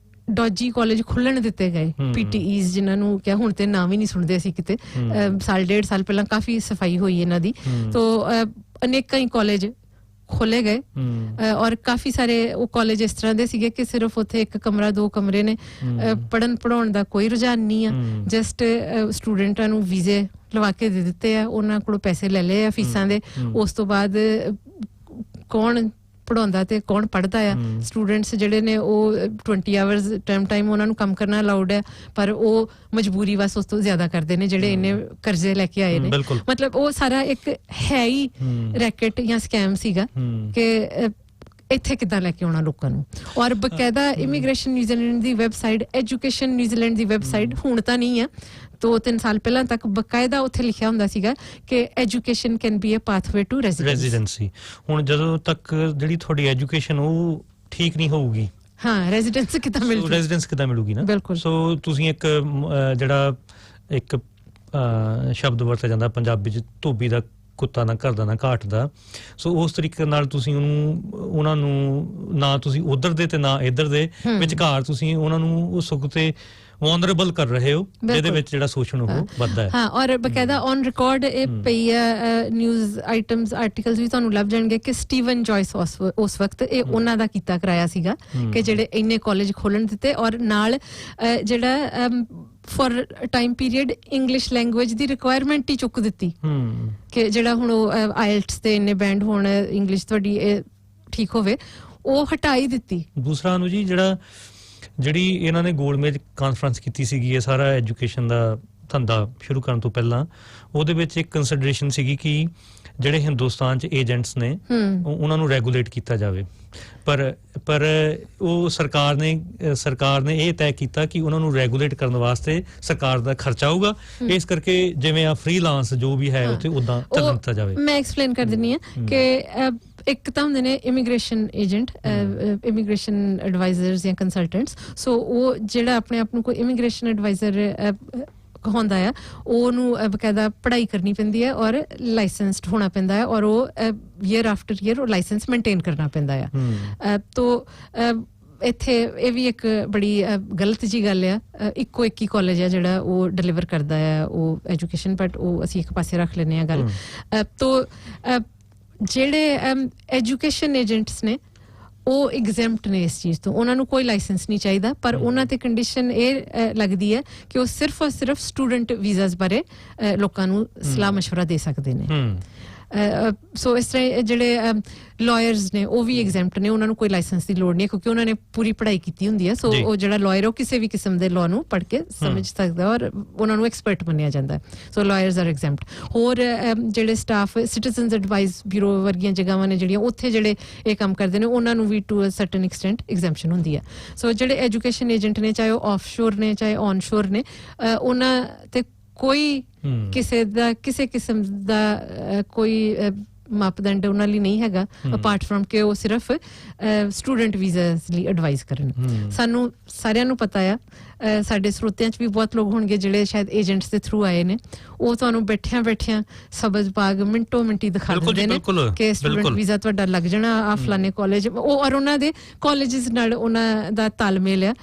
ਡੋਜੀ ਕਾਲਜ ਖੁੱਲਣ ਦਿੱਤੇ ਗਏ, PTEs ਜਿਨ੍ਹਾਂ ਨੂੰ ਕਿਹਾ, ਹੁਣ ਤੇ ਨਾਮ ਹੀ ਨਹੀਂ ਸੁਣਦੇ ਅਸੀਂ ਕਿਤੇ। ਸਾਲ 1.5 ਸਾਲ ਪਹਿਲਾਂ ਕਾਫੀ ਸਫਾਈ ਹੋਈ ਇਹਨਾਂ ਦੀ। ਤੋ ਅਨੇਕਾਂ ਹੀ ਕਾਲਜ ਖੋਲੇ ਗਏ ਔਰ ਕਾਫੀ ਸਾਰੇ ਉਹ ਕਾਲਜ ਇਸ ਤਰ੍ਹਾਂ ਦੇ ਸੀਗੇ ਕਿ ਸਿਰਫ ਉੱਥੇ 1 ਕਮਰਾ 2 ਕਮਰੇ ਨੇ, ਪੜ੍ਹਨ ਪੜ੍ਹਾਉਣ ਦਾ ਕੋਈ ਰੁਝਾਨ ਨਹੀਂ ਆ, ਜਸਟ ਸਟੂਡੈਂਟਾਂ ਨੂੰ ਵੀਜ਼ੇ ਲਵਾ ਕੇ ਦੇ ਦਿੱਤੇ ਆ, ਉਹਨਾਂ ਕੋਲੋਂ ਪੈਸੇ ਲੈ ਲਏ ਆ ਫੀਸਾਂ ਦੇ। ਉਸ ਤੋਂ ਬਾਅਦ ਕੌਣ ਪੜ੍ਹਾਉਂਦਾ ਤੇ ਕੌਣ ਪੜ੍ਹਦਾ ਆ? ਸਟੂਡੈਂਟਸ ਜਿਹੜੇ ਨੇ ਉਹ 20 ਆਵਰਸ ਟਾਈਮ ਉਹਨਾਂ ਨੂੰ ਕੰਮ ਕਰਨਾ ਅਲਾਉਡ ਹੈ, ਪਰ ਉਹ ਮਜਬੂਰੀ ਬਸ ਉਸ ਤੋਂ ਜ਼ਿਆਦਾ ਕਰਦੇ ਨੇ ਜਿਹੜੇ ਇੰਨੇ ਕਰਜ਼ੇ ਲੈ ਕੇ ਆਏ ਨੇ। ਮਤਲਬ ਉਹ ਸਾਰਾ ਇੱਕ ਹੈ ਹੀ ਰੈਕਟ ਜਾਂ ਸਕੈਮ ਸੀਗਾ ਕਿ ਇੱਥੇ ਕਿੱਦਾਂ ਲੈ ਕੇ ਆਉਣਾ ਲੋਕਾਂ ਨੂੰ। ਔਰ ਬਕਾਇਦਾ ਇਮੀਗ੍ਰੇਸ਼ਨ ਨਿਊਜ਼ੀਲੈਂਡ ਦੀ ਵੈਬਸਾਈਟ, ਐਜੂਕੇਸ਼ਨ ਨਿਊਜ਼ੀਲੈਂਡ ਦੀ ਵੈਬਸਾਈਟ, ਹੁਣ ਤਾਂ ਨਹੀਂ ਆ, 2-3 ਸਾਲ ਪਹਿਲਾਂ ਤੱਕ ਬਕਾਇਦਾ ਉੱਥੇ ਲਿਖਿਆ ਹੁੰਦਾ ਸੀਗਾ ਕਿ education can be a pathway to residency. ਹੁਣ ਜਦੋਂ ਤੱਕ ਜਿਹੜੀ ਤੁਹਾਡੀ ਐਜੂਕੇਸ਼ਨ ਉਹ ਠੀਕ ਨਹੀਂ ਹੋਊਗੀ, ਹਾਂ, ਰੈਜ਼ੀਡੈਂਸ ਕਿੱਦਾਂ ਮਿਲੂਗੀ ਨਾ। ਬਿਲਕੁਲ। ਸੋ ਤੁਸੀਂ ਇੱਕ ਜਿਹੜਾ ਇੱਕ ਸ਼ਬਦ ਵਰਤਿਆ ਜਾਂਦਾ ਪੰਜਾਬੀ 'ਚ, ਧੋਬੀ ਦਾ ਕੁੱਤਾ ਨਾ ਘਰ ਦਾ ਨਾ ਘਾਟ ਦਾ। ਸੋ ਉਸ ਤਰੀਕੇ ਨਾਲ ਤੁਸੀਂ ਉਹਨਾਂ ਨੂੰ ਨਾ ਤੁਸੀਂ ਉਧਰ ਦੇ ਤੇ ਨਾ ਇੱਧਰ ਦੇ ਵਿਚਕਾਰ ਤੁਸੀਂ ਉਹਨਾਂ ਨੂੰ ਉਹ ਸੁੱਖ ਤੇ ਵਨਰੇਬਲ ਕਰ ਰਹੇ ਹੋ, ਜਿਹਦੇ ਵਿੱਚ ਜਿਹੜਾ ਸ਼ੋਸ਼ਣ ਉਹ ਵੱਧਦਾ ਹੈ। ਹਾਂ, ਔਰ ਬਕਾਇਦਾ ਔਨ ਰਿਕਾਰਡ ਇਹ ਪਈ ਹੈ ਨਿਊਜ਼ ਆਈਟਮਸ ਆਰਟੀਕਲਸ ਵੀ ਤੁਹਾਨੂੰ ਲੱਭ ਜਾਣਗੇ ਕਿ ਸਟੀਵਨ ਜॉयस ਉਸ ਵਕਤ ਇਹ ਉਹਨਾਂ ਦਾ ਕੀਤਾ ਕਰਾਇਆ ਸੀਗਾ ਕਿ ਜਿਹੜੇ ਇੰਨੇ ਕਾਲਜ ਖੋਲਣ ਦਿੱਤੇ, ਔਰ ਨਾਲ ਜਿਹੜਾ for time period English language the requirement ਹੀ ਚੁੱਕ ਦਿੱਤੀ ਕਿ ਜਿਹੜਾ ਹੁਣ ਉਹ ਆਇਲਟਸ ਤੇ ਇੰਨੇ ਬੈਂਡ ਹੋਣ, ਇੰਗਲਿਸ਼ ਤੁਹਾਡੀ ਠੀਕ ਹੋਵੇ, ਉਹ ਹਟਾਈ ਦਿੱਤੀ। ਦੂਸਰਾ ਨੂੰ ਜੀ ਜਿਹੜੀ ਇਹਨਾਂ ਨੇ ਗੋਲਮੇਜ ਕਾਨਫਰੰਸ ਕੀਤੀ ਸੀਗੀ ਇਹ ਸਾਰਾ ਐਜੂਕੇਸ਼ਨ ਦਾ ਧੰਦਾ ਸ਼ੁਰੂ ਕਰਨ ਤੋਂ ਪਹਿਲਾਂ, ਉਹਦੇ ਵਿੱਚ ਇੱਕ ਕੰਸੀਡਰੇਸ਼ਨ ਸੀਗੀ ਕਿ ਜਿਹੜੇ ਹਿੰਦੁਸਤਾਨ 'ਚ ਏਜੰਟਸ ਨੇ ਉਹਨਾਂ ਨੂੰ ਰੈਗੂਲੇਟ ਕੀਤਾ ਜਾਵੇ, ਪਰ ਉਹ ਸਰਕਾਰ ਨੇ ਇਹ ਤੈਅ ਕੀਤਾ ਕਿ ਉਹਨਾਂ ਨੂੰ ਰੈਗੂਲੇਟ ਕਰਨ ਵਾਸਤੇ ਸਰਕਾਰ ਦਾ ਖਰਚਾ ਆਊਗਾ, ਇਸ ਕਰਕੇ ਜਿਵੇਂ ਆ ਫ੍ਰੀਲਾਂਸ ਜੋ ਵੀ ਹੈ ਉੱਥੇ ਉਦਾਂ ਚੱਲਣ ਦਿੱਤਾ ਜਾਵੇ। ਮੈਂ ਐਕਸਪਲੇਨ ਕਰ ਦਿੰਨੀ ਆ ਕਿ ਇੱਕ ਤਾਂ ਹੁੰਦੇ ਨੇ ਇਮੀਗ੍ਰੇਸ਼ਨ ਏਜੰਟ, ਇਮੀਗ੍ਰੇਸ਼ਨ ਐਡਵਾਈਜ਼ਰਸ ਜਾਂ ਕੰਸਲਟੈਂਟਸ। ਸੋ ਉਹ ਜਿਹੜਾ ਆਪਣੇ ਆਪ ਨੂੰ ਕੋਈ ਇਮੀਗ੍ਰੇਸ਼ਨ ਐਡਵਾਈਜ਼ਰ ਹੁੰਦਾ ਆ, ਉਹਨੂੰ ਬਕਾਇਦਾ ਪੜ੍ਹਾਈ ਕਰਨੀ ਪੈਂਦੀ ਹੈ ਔਰ ਲਾਇਸੈਂਸਡ ਹੋਣਾ ਪੈਂਦਾ ਹੈ, ਔਰ ਉਹ ਈਅਰ ਆਫਟਰ ਈਅਰ ਉਹ ਲਾਇਸੈਂਸ ਮੇਨਟੇਨ ਕਰਨਾ ਪੈਂਦਾ ਆ। ਤੋ ਇੱਥੇ ਇਹ ਵੀ ਇੱਕ ਬੜੀ ਗਲਤ ਜੀ ਗੱਲ ਆ, ਇੱਕੋ ਇੱਕ ਹੀ ਕਾਲਜ ਆ ਜਿਹੜਾ ਉਹ ਡਿਲੀਵਰ ਕਰਦਾ ਆ ਉਹ ਐਜੂਕੇਸ਼ਨ, ਬਟ ਉਹ ਅਸੀਂ ਇੱਕ ਪਾਸੇ ਰੱਖ ਲੈਂਦੇ ਆ ਗੱਲ। ਤੋ ਜਿਹੜੇ ਐਜੂਕੇਸ਼ਨ ਏਜੰਟਸ ਨੇ ਉਹ ਐਗਜ਼ੈਂਪਟ ਨੇ ਇਸ ਚੀਜ਼ ਤੋਂ, ਉਹਨਾਂ ਨੂੰ ਕੋਈ ਲਾਇਸੈਂਸ ਨਹੀਂ ਚਾਹੀਦਾ, ਪਰ ਉਹਨਾਂ ਤੇ ਕੰਡੀਸ਼ਨ ਇਹ ਲੱਗਦੀ ਹੈ ਕਿ ਉਹ ਸਿਰਫ ਔਰ ਸਿਰਫ ਸਟੂਡੈਂਟ ਵੀਜ਼ਾਸ ਬਾਰੇ ਲੋਕਾਂ ਨੂੰ ਸਲਾਹ ਮਸ਼ਵਰਾ ਦੇ ਸਕਦੇ ਨੇ। ਸੋ ਇਸ ਤਰ੍ਹਾਂ ਜਿਹੜੇ ਲਾਇਰਸ ਨੇ ਉਹ ਵੀ ਐਗਜ਼ੈਂਪਟ ਨੇ, ਉਹਨਾਂ ਨੂੰ ਕੋਈ ਲਾਇਸੈਂਸ ਦੀ ਲੋੜ ਨਹੀਂ ਕਿਉਂਕਿ ਉਹਨਾਂ ਨੇ ਪੂਰੀ ਪੜ੍ਹਾਈ ਕੀਤੀ ਹੁੰਦੀ ਹੈ। ਸੋ ਉਹ ਜਿਹੜਾ ਲਾਇਰ ਉਹ ਕਿਸੇ ਵੀ ਕਿਸਮ ਦੇ ਲਾਅ ਨੂੰ ਪੜ੍ਹ ਕੇ ਸਮਝ ਸਕਦਾ ਔਰ ਉਹਨਾਂ ਨੂੰ ਐਕਸਪਰਟ ਮੰਨਿਆ ਜਾਂਦਾ। ਸੋ ਲਾਇਰਸ ਆਰ ਐਗਜ਼ੈਂਪਟ। ਹੋਰ ਜਿਹੜੇ ਸਟਾਫ ਸਿਟੀਜ਼ਨਸ ਐਡਵਾਈਸ ਬਿਊਰੋ ਵਰਗੀਆਂ ਜਗ੍ਹਾਵਾਂ ਨੇ ਜਿਹੜੀਆਂ ਉੱਥੇ ਜਿਹੜੇ ਇਹ ਕੰਮ ਕਰਦੇ ਨੇ, ਉਹਨਾਂ ਨੂੰ ਵੀ to a certain extent exemption ਹੁੰਦੀ ਹੈ। ਸੋ ਜਿਹੜੇ ਐਜੂਕੇਸ਼ਨ ਏਜੰਟ ਨੇ, ਚਾਹੇ ਉਹ ਆਫਸ਼ੋਰ ਨੇ ਚਾਹੇ ਔਨਸ਼ੋਰ ਨੇ, ਉਹਨਾਂ ਤੇ ਕੋਈ ਕਿਸੇ ਕਿਸਮ ਦਾ ਕੋਈ ਮਾਪਦੰਡ ਉਹਨਾਂ ਲਈ ਨਹੀਂ ਹੈਗਾ ਅਪਾਰਟ ਫਰਮ ਕਿ ਉਹ ਸਿਰਫ ਸਟੂਡੈਂਟ ਵੀਜ਼ਾਸ ਲਈ ਐਡਵਾਈਸ ਕਰਨ। ਸਾਨੂੰ ਸਾਰਿਆਂ ਨੂੰ ਪਤਾ ਆ, ਸਾਡੇ ਸਰੋਤਿਆਂ 'ਚ ਵੀ ਬਹੁਤ ਲੋਕ ਹੋਣਗੇ ਜਿਹੜੇ ਸ਼ਾਇਦ ਏਜੰਟਸ ਦੇ ਥਰੂ ਆਏ ਨੇ, ਉਹ ਤੁਹਾਨੂੰ ਬੈਠਿਆਂ ਸਬਜ਼ ਬਾਗ ਮਿੰਟੋ ਮਿੰਟੀ ਦਿਖਾ ਦਿੰਦੇ ਨੇ ਕਿ ਸਟੂਡੈਂਟ ਵੀਜ਼ਾ ਤੁਹਾਡਾ ਲੱਗ ਜਾਣਾ ਆ ਫਲਾਣੇ ਕਾਲਜ, ਔਰ ਉਹਨਾਂ ਦੇ ਕਾਲਜਸ ਨਾਲ ਉਹਨਾਂ ਦਾ ਤਾਲਮੇਲ ਆ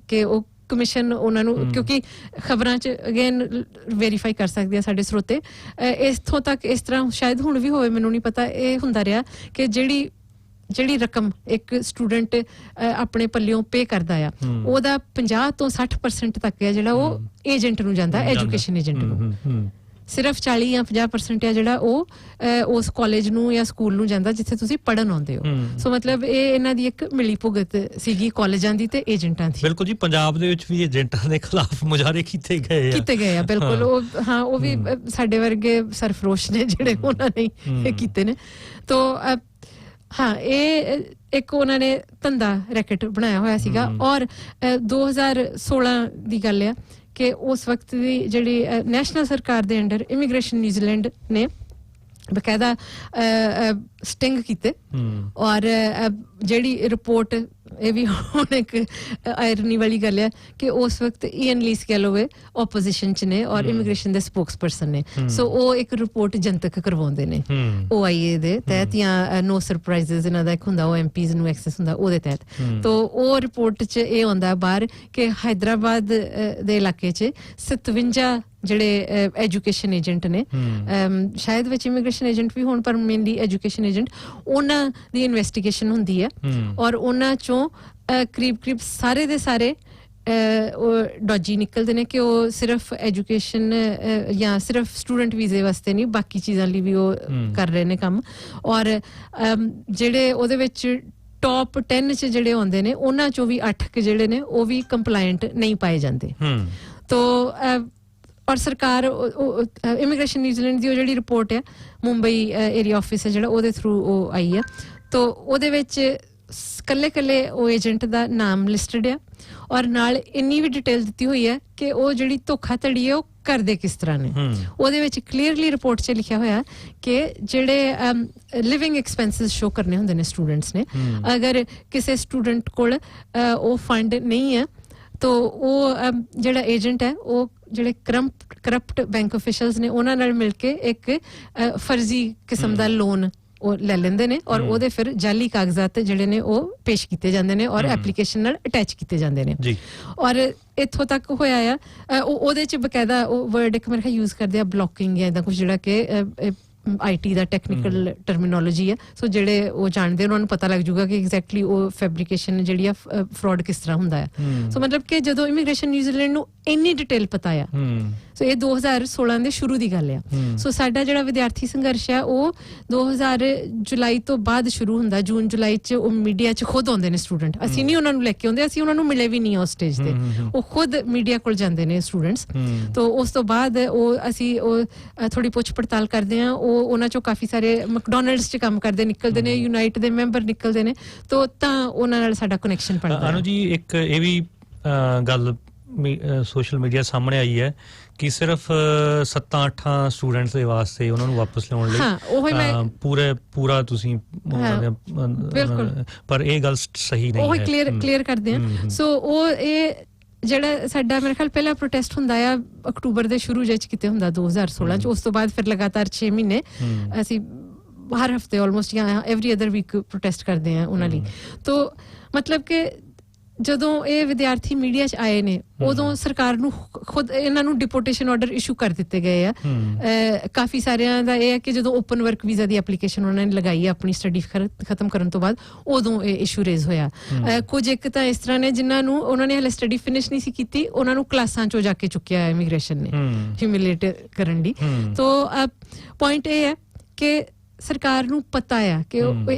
ਕਿ ਉਹ ਕਮਿਸ਼ਨ ਉਹਨਾਂ ਨੂੰ, ਕਿਉਂਕਿ ਖਬਰਾਂ 'ਚ ਅਗੇਨ ਵੈਰੀਫਾਈ ਕਰ ਸਕਦੇ ਆ ਸਾਡੇ ਸਰੋਤੇ, ਇੱਥੋਂ ਤੱਕ ਇਸ ਤਰ੍ਹਾਂ ਸ਼ਾਇਦ ਹੁਣ ਵੀ ਹੋਵੇ ਮੈਨੂੰ ਨਹੀਂ ਪਤਾ, ਇਹ ਹੁੰਦਾ ਰਿਹਾ ਕਿ ਜਿਹੜੀ ਰਕਮ ਇੱਕ ਸਟੂਡੈਂਟ ਆਪਣੇ ਪੱਲਿਓਂ ਪੇ ਕਰਦਾ ਆ ਉਹਦਾ 50 ਤੋਂ 60% ਤੱਕ ਹੈ ਜਿਹੜਾ ਉਹ ਏਜੰਟ ਨੂੰ ਜਾਂਦਾ, ਐਜੂਕੇਸ਼ਨ ਏਜੰਟ ਨੂੰ। ਸਿਰਫ 40 ਜਾਂ 50% ਆ ਜਿਹੜਾ ਉਹ ਉਸ ਕਾਲਜ ਨੂੰ ਜਾਂ ਸਕੂਲ ਨੂੰ ਜਾਂਦਾ ਜਿੱਥੇ ਤੁਸੀਂ ਪੜ੍ਹਨ ਆਉਂਦੇ ਹੋ। ਸੋ ਮਤਲਬ ਇਹ ਇਹਨਾਂ ਦੀ ਇੱਕ ਮਿਲੀ ਭੁਗਤ ਸੀਗੀ ਕਾਲਜਾਂ ਦੀ ਤੇ ਏਜੰਟਾਂ ਦੀ। ਬਿਲਕੁਲ ਜੀ, ਪੰਜਾਬ ਦੇ ਵਿੱਚ ਵੀ ਏਜੰਟਾਂ ਦੇ ਖਿਲਾਫ ਮੁਜ਼ਾਹਰੇ ਕੀਤੇ ਗਏ ਆ ਬਿਲਕੁਲ। ਉਹ ਵੀ ਸਾਡੇ ਵਰਗੇ ਸਰਫਰੋਸ਼ ਨੇ ਜਿਹੜੇ ਉਹਨਾਂ ਨੇ ਇਹ ਕੀਤੇ ਨੇ। ਤੋ ਹਾਂ, ਇਹ ਇੱਕ ਉਹਨਾਂ ਨੇ ਧੰਦਾ ਰੈਕਟ ਬਣਾਇਆ ਹੋਇਆ ਸੀਗਾ। ਔਰ 2016 ਦੀ ਗੱਲ ਆ ਕਿ ਉਸ ਵਕਤ ਦੀ ਜਿਹੜੀ ਨੈਸ਼ਨਲ ਸਰਕਾਰ ਦੇ ਅੰਡਰ ਇਮੀਗ੍ਰੇਸ਼ਨ ਨਿਊਜ਼ੀਲੈਂਡ ਨੇ ਬਕਾਇਦਾ ਸਟਿੰਗ ਕੀਤੇ, ਔਰ ਜਿਹੜੀ ਰਿਪੋਰਟ, ਇਹ ਵੀ ਹੁਣ ਇੱਕ ਆਇਰਨੀ ਵਾਲੀ ਗੱਲ ਹੈ ਕਿ ਉਸ ਵਕਤ ਈਅਨ ਲੀਸ ਗੈਲੋਵੇ ਆਪੋਜੀਸ਼ਨ 'ਚ ਨੇ ਔਰ ਇਮੀਗ੍ਰੇਸ਼ਨ ਦੇ ਸਪੋਕਸਪਰਸਨ ਨੇ। ਸੋ ਉਹ ਇੱਕ ਰਿਪੋਰਟ ਜਨਤਕ ਕਰਵਾਉਂਦੇ ਨੇ OIA ਦੇ ਤਹਿਤ, ਜਾਂ ਨੋ ਸਰਪ੍ਰਾਈਜ਼ਸ ਇਹਨਾਂ ਦਾ ਇੱਕ ਹੁੰਦਾ, ਉਹ MPs ਨੂੰ ਐਕਸੈਸ ਹੁੰਦਾ ਉਹਦੇ ਤਹਿਤ। ਤੋ ਉਹ ਰਿਪੋਰਟ 'ਚ ਇਹ ਆਉਂਦਾ ਬਾਹਰ ਕਿ ਹੈਦਰਾਬਾਦ ਦੇ ਇਲਾਕੇ 'ਚ 57 ਜਿਹੜੇ ਐਜੂਕੇਸ਼ਨ ਏਜੰਟ ਨੇ, ਸ਼ਾਇਦ ਵਿੱਚ ਇਮੀਗ੍ਰੇਸ਼ਨ ਏਜੰਟ ਵੀ ਹੋਣ ਪਰ ਮੇਨਲੀ ਐਜੂਕੇਸ਼ਨ ਏਜੰਟ, ਉਹਨਾਂ ਦੀ ਇਨਵੈਸਟੀਗੇਸ਼ਨ ਹੁੰਦੀ ਹੈ ਔਰ ਉਹਨਾਂ 'ਚੋਂ ਕਰੀਬ ਸਾਰੇ ਦੇ ਸਾਰੇ ਉਹ ਡੋਜੀ ਨਿਕਲਦੇ ਨੇ ਕਿ ਉਹ ਸਿਰਫ ਐਜੂਕੇਸ਼ਨ ਜਾਂ ਸਿਰਫ ਸਟੂਡੈਂਟ ਵੀਜ਼ੇ ਵਾਸਤੇ ਨਹੀਂ, ਬਾਕੀ ਚੀਜ਼ਾਂ ਲਈ ਵੀ ਉਹ ਕਰ ਰਹੇ ਨੇ ਕੰਮ। ਔਰ ਜਿਹੜੇ ਉਹਦੇ ਵਿੱਚ ਟੌਪ 10 'ਚ ਜਿਹੜੇ ਆਉਂਦੇ ਨੇ ਉਹਨਾਂ 'ਚੋਂ ਵੀ 8 ਜਿਹੜੇ ਨੇ ਉਹ ਵੀ ਕੰਪਲਾਇੰਟ ਨਹੀਂ ਪਾਏ ਜਾਂਦੇ। ਤੋ ਔਰ ਸਰਕਾਰ ਇਮੀਗ੍ਰੇਸ਼ਨ ਨਿਊਜ਼ੀਲੈਂਡ ਦੀ ਉਹ ਜਿਹੜੀ ਰਿਪੋਰਟ ਹੈ, ਮੁੰਬਈ ਏਰੀਆ ਆਫਿਸ ਹੈ ਜਿਹੜਾ, ਉਹਦੇ ਥਰੂ ਉਹ ਆਈ ਆ। ਤੋ ਉਹਦੇ ਵਿੱਚ ਕੱਲੇ ਉਹ ਏਜੰਟ ਦਾ ਨਾਮ ਲਿਸਟਡ ਆ ਔਰ ਨਾਲ ਇੰਨੀ ਵੀ ਡਿਟੇਲ ਦਿੱਤੀ ਹੋਈ ਹੈ ਕਿ ਉਹ ਜਿਹੜੀ ਧੋਖਾਧੜੀ ਹੈ ਉਹ ਕਰਦੇ ਕਿਸ ਤਰ੍ਹਾਂ ਨੇ। ਉਹਦੇ ਵਿੱਚ ਕਲੀਅਰਲੀ ਰਿਪੋਰਟ 'ਚ ਲਿਖਿਆ ਹੋਇਆ ਕਿ ਜਿਹੜੇ ਲਿਵਿੰਗ ਐਕਸਪੈਂਸਿਸ ਸ਼ੋ ਕਰਨੇ ਹੁੰਦੇ ਨੇ ਸਟੂਡੈਂਟਸ ਨੇ, ਅਗਰ ਕਿਸੇ ਸਟੂਡੈਂਟ ਕੋਲ ਉਹ ਫੰਡ ਨਹੀਂ ਹੈ ਤੋ ਉਹ ਜਿਹੜਾ ਏਜੰਟ ਹੈ ਉਹ ਜਿਹੜੇ ਕਰਪਟ ਬੈਂਕ ਅਫੀਸ਼ੀਅਲਸ ਨੇ ਉਹਨਾਂ ਨਾਲ ਮਿਲ ਕੇ ਇੱਕ ਫਰਜ਼ੀ ਕਿਸਮ ਦਾ ਲੋਨ ਉਹ ਲੈ ਲੈਂਦੇ ਨੇ ਔਰ ਉਹਦੇ ਫਿਰ ਜਾਲੀ ਕਾਗਜ਼ਾਤ ਜਿਹੜੇ ਨੇ ਉਹ ਪੇਸ਼ ਕੀਤੇ ਜਾਂਦੇ ਨੇ ਔਰ ਐਪਲੀਕੇਸ਼ਨ ਨਾਲ ਅਟੈਚ ਕੀਤੇ ਜਾਂਦੇ ਨੇ ਜੀ। ਔਰ ਇੱਥੋਂ ਤੱਕ ਹੋਇਆ ਆ ਉਹਦੇ ਚ ਬਕਾਇਦਾ ਉਹ ਵਰਡ ਇੱਕ ਮੇਰੇ ਖਿਆਲ ਯੂਜ਼ ਕਰਦੇ ਆ ਬਲੌਕਿੰਗ ਜਾਂ ਇਦਾਂ ਕੁਝ ਜਿਹੜਾ ਕਿ IT ਦਾ ਟੈਕਨੀਕਲ ਟਰਮੀਨੋਲੋਜੀ ਹੈ ਸੋ ਜਿਹੜੇ ਉਹ ਜਾਣਦੇ ਉਹਨਾਂ ਨੂੰ ਪਤਾ ਲੱਗ ਜਾਊਗਾ ਕਿ ਐਗਜ਼ੈਕਟਲੀ ਉਹ ਫੈਬਰੀਕੇਸ਼ਨ ਜਿਹੜੀ ਆ ਫਰਾਡ ਕਿਸ ਤਰ੍ਹਾਂ ਹੁੰਦਾ ਹੈ ਸੋ ਮਤਲਬ ਕਿ ਜਦੋਂ ਇਮੀਗ੍ਰੇਸ਼ਨ ਨਿਊਜ਼ੀਲੈਂਡ ਨੂੰ ਇੰਨੀ ਡਿਟੇਲ ਪਤਾ ਆ ਸੋ ਇਹ 2016 ਦੇ ਸ਼ੁਰੂ ਦੀ ਗੱਲ ਆ ਸੋ ਸਾਡਾ ਜਿਹੜਾ ਵਿਦਿਆਰਥੀ ਸੰਘਰਸ਼ ਆ ਉਹ 2000 ਜੁਲਾਈ ਤੋਂ ਬਾਅਦ ਸ਼ੁਰੂ ਹੁੰਦਾ ਜੂਨ ਜੁਲਾਈ ਚ ਉਹ ਮੀਡੀਆ ਚ ਖੁਦ ਆਉਂਦੇ ਨੇ ਸਟੂਡੈਂਟ ਅਸੀਂ ਨਹੀਂ ਉਹਨਾਂ ਨੂੰ ਲੈ ਕੇ ਆਉਂਦੇ ਅਸੀਂ ਉਹਨਾਂ ਨੂੰ ਮਿਲੇ ਵੀ ਨਹੀਂ ਉਸ ਸਟੇਜ ਤੇ ਉਹ ਖੁਦ ਮੀਡੀਆ ਕੋਲ ਜਾਂਦੇ ਨੇ ਸਟੂਡੈਂਟਸ ਤੋਂ ਉਸ ਤੋਂ ਬਾਅਦ ਉਹ ਅਸੀਂ ਉਹ ਥੋੜੀ ਪੁੱਛ ਪੜਤਾਲ ਕਰਦੇ ਆ ਉਹਨਾਂ ਚੋਂ ਕਾਫੀ ਸਾਰੇ ਮੈਕਡੋਨਲਡਸ ਚ ਕੰਮ ਕਰਦੇ ਨਿਕਲਦੇ ਨੇ ਯੂਨਾਈਟ ਦੇ ਮੈਂਬਰ ਨਿਕਲਦੇ ਨੇ ਤਾਂ ਉਹਨਾਂ ਨਾਲ ਸਾਡਾ ਕਨੈਕਸ਼ਨ ਬਣਦਾ ਅਨੂ ਜੀ ਇੱਕ ਇਹ ਵੀ ਗੱਲ ਸੋਸ਼ਲ ਮੀਡੀਆ ਸਾਹਮਣੇ ਆਈ ਹੈ ਕਿ ਸਿਰਫ 7-8 ਸਟੂਡੈਂਟਸ ਦੇ ਵਾਸਤੇ ਉਹਨਾਂ ਨੂੰ ਵਾਪਸ ਲਿਆਉਣ ਲਈ ਪੂਰਾ ਤੁਸੀਂ ਪਰ ਇਹ ਗੱਲ ਸਹੀ ਨਹੀਂ ਹੈ ਉਹ ਕਲੀਅਰ ਕਰਦੇ ਆ ਸੋ ਉਹ ਇਹ ਜਿਹੜਾ ਸਾਡਾ ਮੇਰੇ ਖਿਆਲ ਪਹਿਲਾ ਪ੍ਰੋਟੈਸਟ ਹੁੰਦਾ ਆ ਅਕਤੂਬਰ ਦੇ ਸ਼ੁਰੂ ਵਿੱਚ ਕਿਤੇ ਹੁੰਦਾ 2016 ਚ ਉਸ ਤੋਂ ਬਾਅਦ ਫਿਰ ਲਗਾਤਾਰ 6 ਮਹੀਨੇ ਅਸੀਂ ਹਰ ਹਫਤੇ ਆਲਮੋਸਟ ਜਾਂ ਐਵਰੀ ਅਦਰ ਵੀਕ ਪ੍ਰੋਟੈਸਟ ਕਰਦੇ ਆ ਉਹਨਾਂ ਲਈ ਤੋਂ ਮਤਲਬ ਕਿ ਜਦੋਂ ਇਹ ਵਿਦਿਆਰਥੀ ਮੀਡੀਆ 'ਚ ਆਏ ਨੇ ਉਦੋਂ ਸਰਕਾਰ ਨੂੰ ਖੁਦ ਇਹਨਾਂ ਨੂੰ ਡਿਪੋਰਟੇਸ਼ਨ ਆਰਡਰ ਇਸ਼ੂ ਕਰ ਦਿੱਤੇ ਗਏ ਆ ਕਾਫੀ ਸਾਰਿਆਂ ਦਾ ਇਹ ਹੈ ਕਿ ਜਦੋਂ ਓਪਨ ਵਰਕ ਵੀਜ਼ਾ ਦੀ ਐਪਲੀਕੇਸ਼ਨ ਉਹਨਾਂ ਨੇ ਲਗਾਈ ਹੈ ਆਪਣੀ ਸਟੱਡੀ ਖਤਮ ਕਰਨ ਤੋਂ ਬਾਅਦ ਉਦੋਂ ਇਹ ਇਸ਼ੂ ਰੇਜ਼ ਹੋਇਆ ਕੁਝ ਇੱਕ ਤਾਂ ਇਸ ਤਰ੍ਹਾਂ ਨੇ ਜਿਨ੍ਹਾਂ ਨੂੰ ਉਹਨਾਂ ਨੇ ਹਲੇ ਸਟੱਡੀ ਫਿਨਿਸ਼ ਨਹੀਂ ਸੀ ਕੀਤੀ ਉਹਨਾਂ ਨੂੰ ਕਲਾਸਾਂ 'ਚੋਂ ਜਾ ਕੇ ਚੁੱਕਿਆ ਇਮੀਗ੍ਰੇਸ਼ਨ ਨੇ ਹਿਊਮਿਲੇਟ ਕਰਨ ਲਈ ਤੋਂ ਪੁਆਇੰਟ ਇਹ ਹੈ ਕਿ ਸਰਕਾਰ ਨੂੰ ਪਤਾ ਆ ਕਿ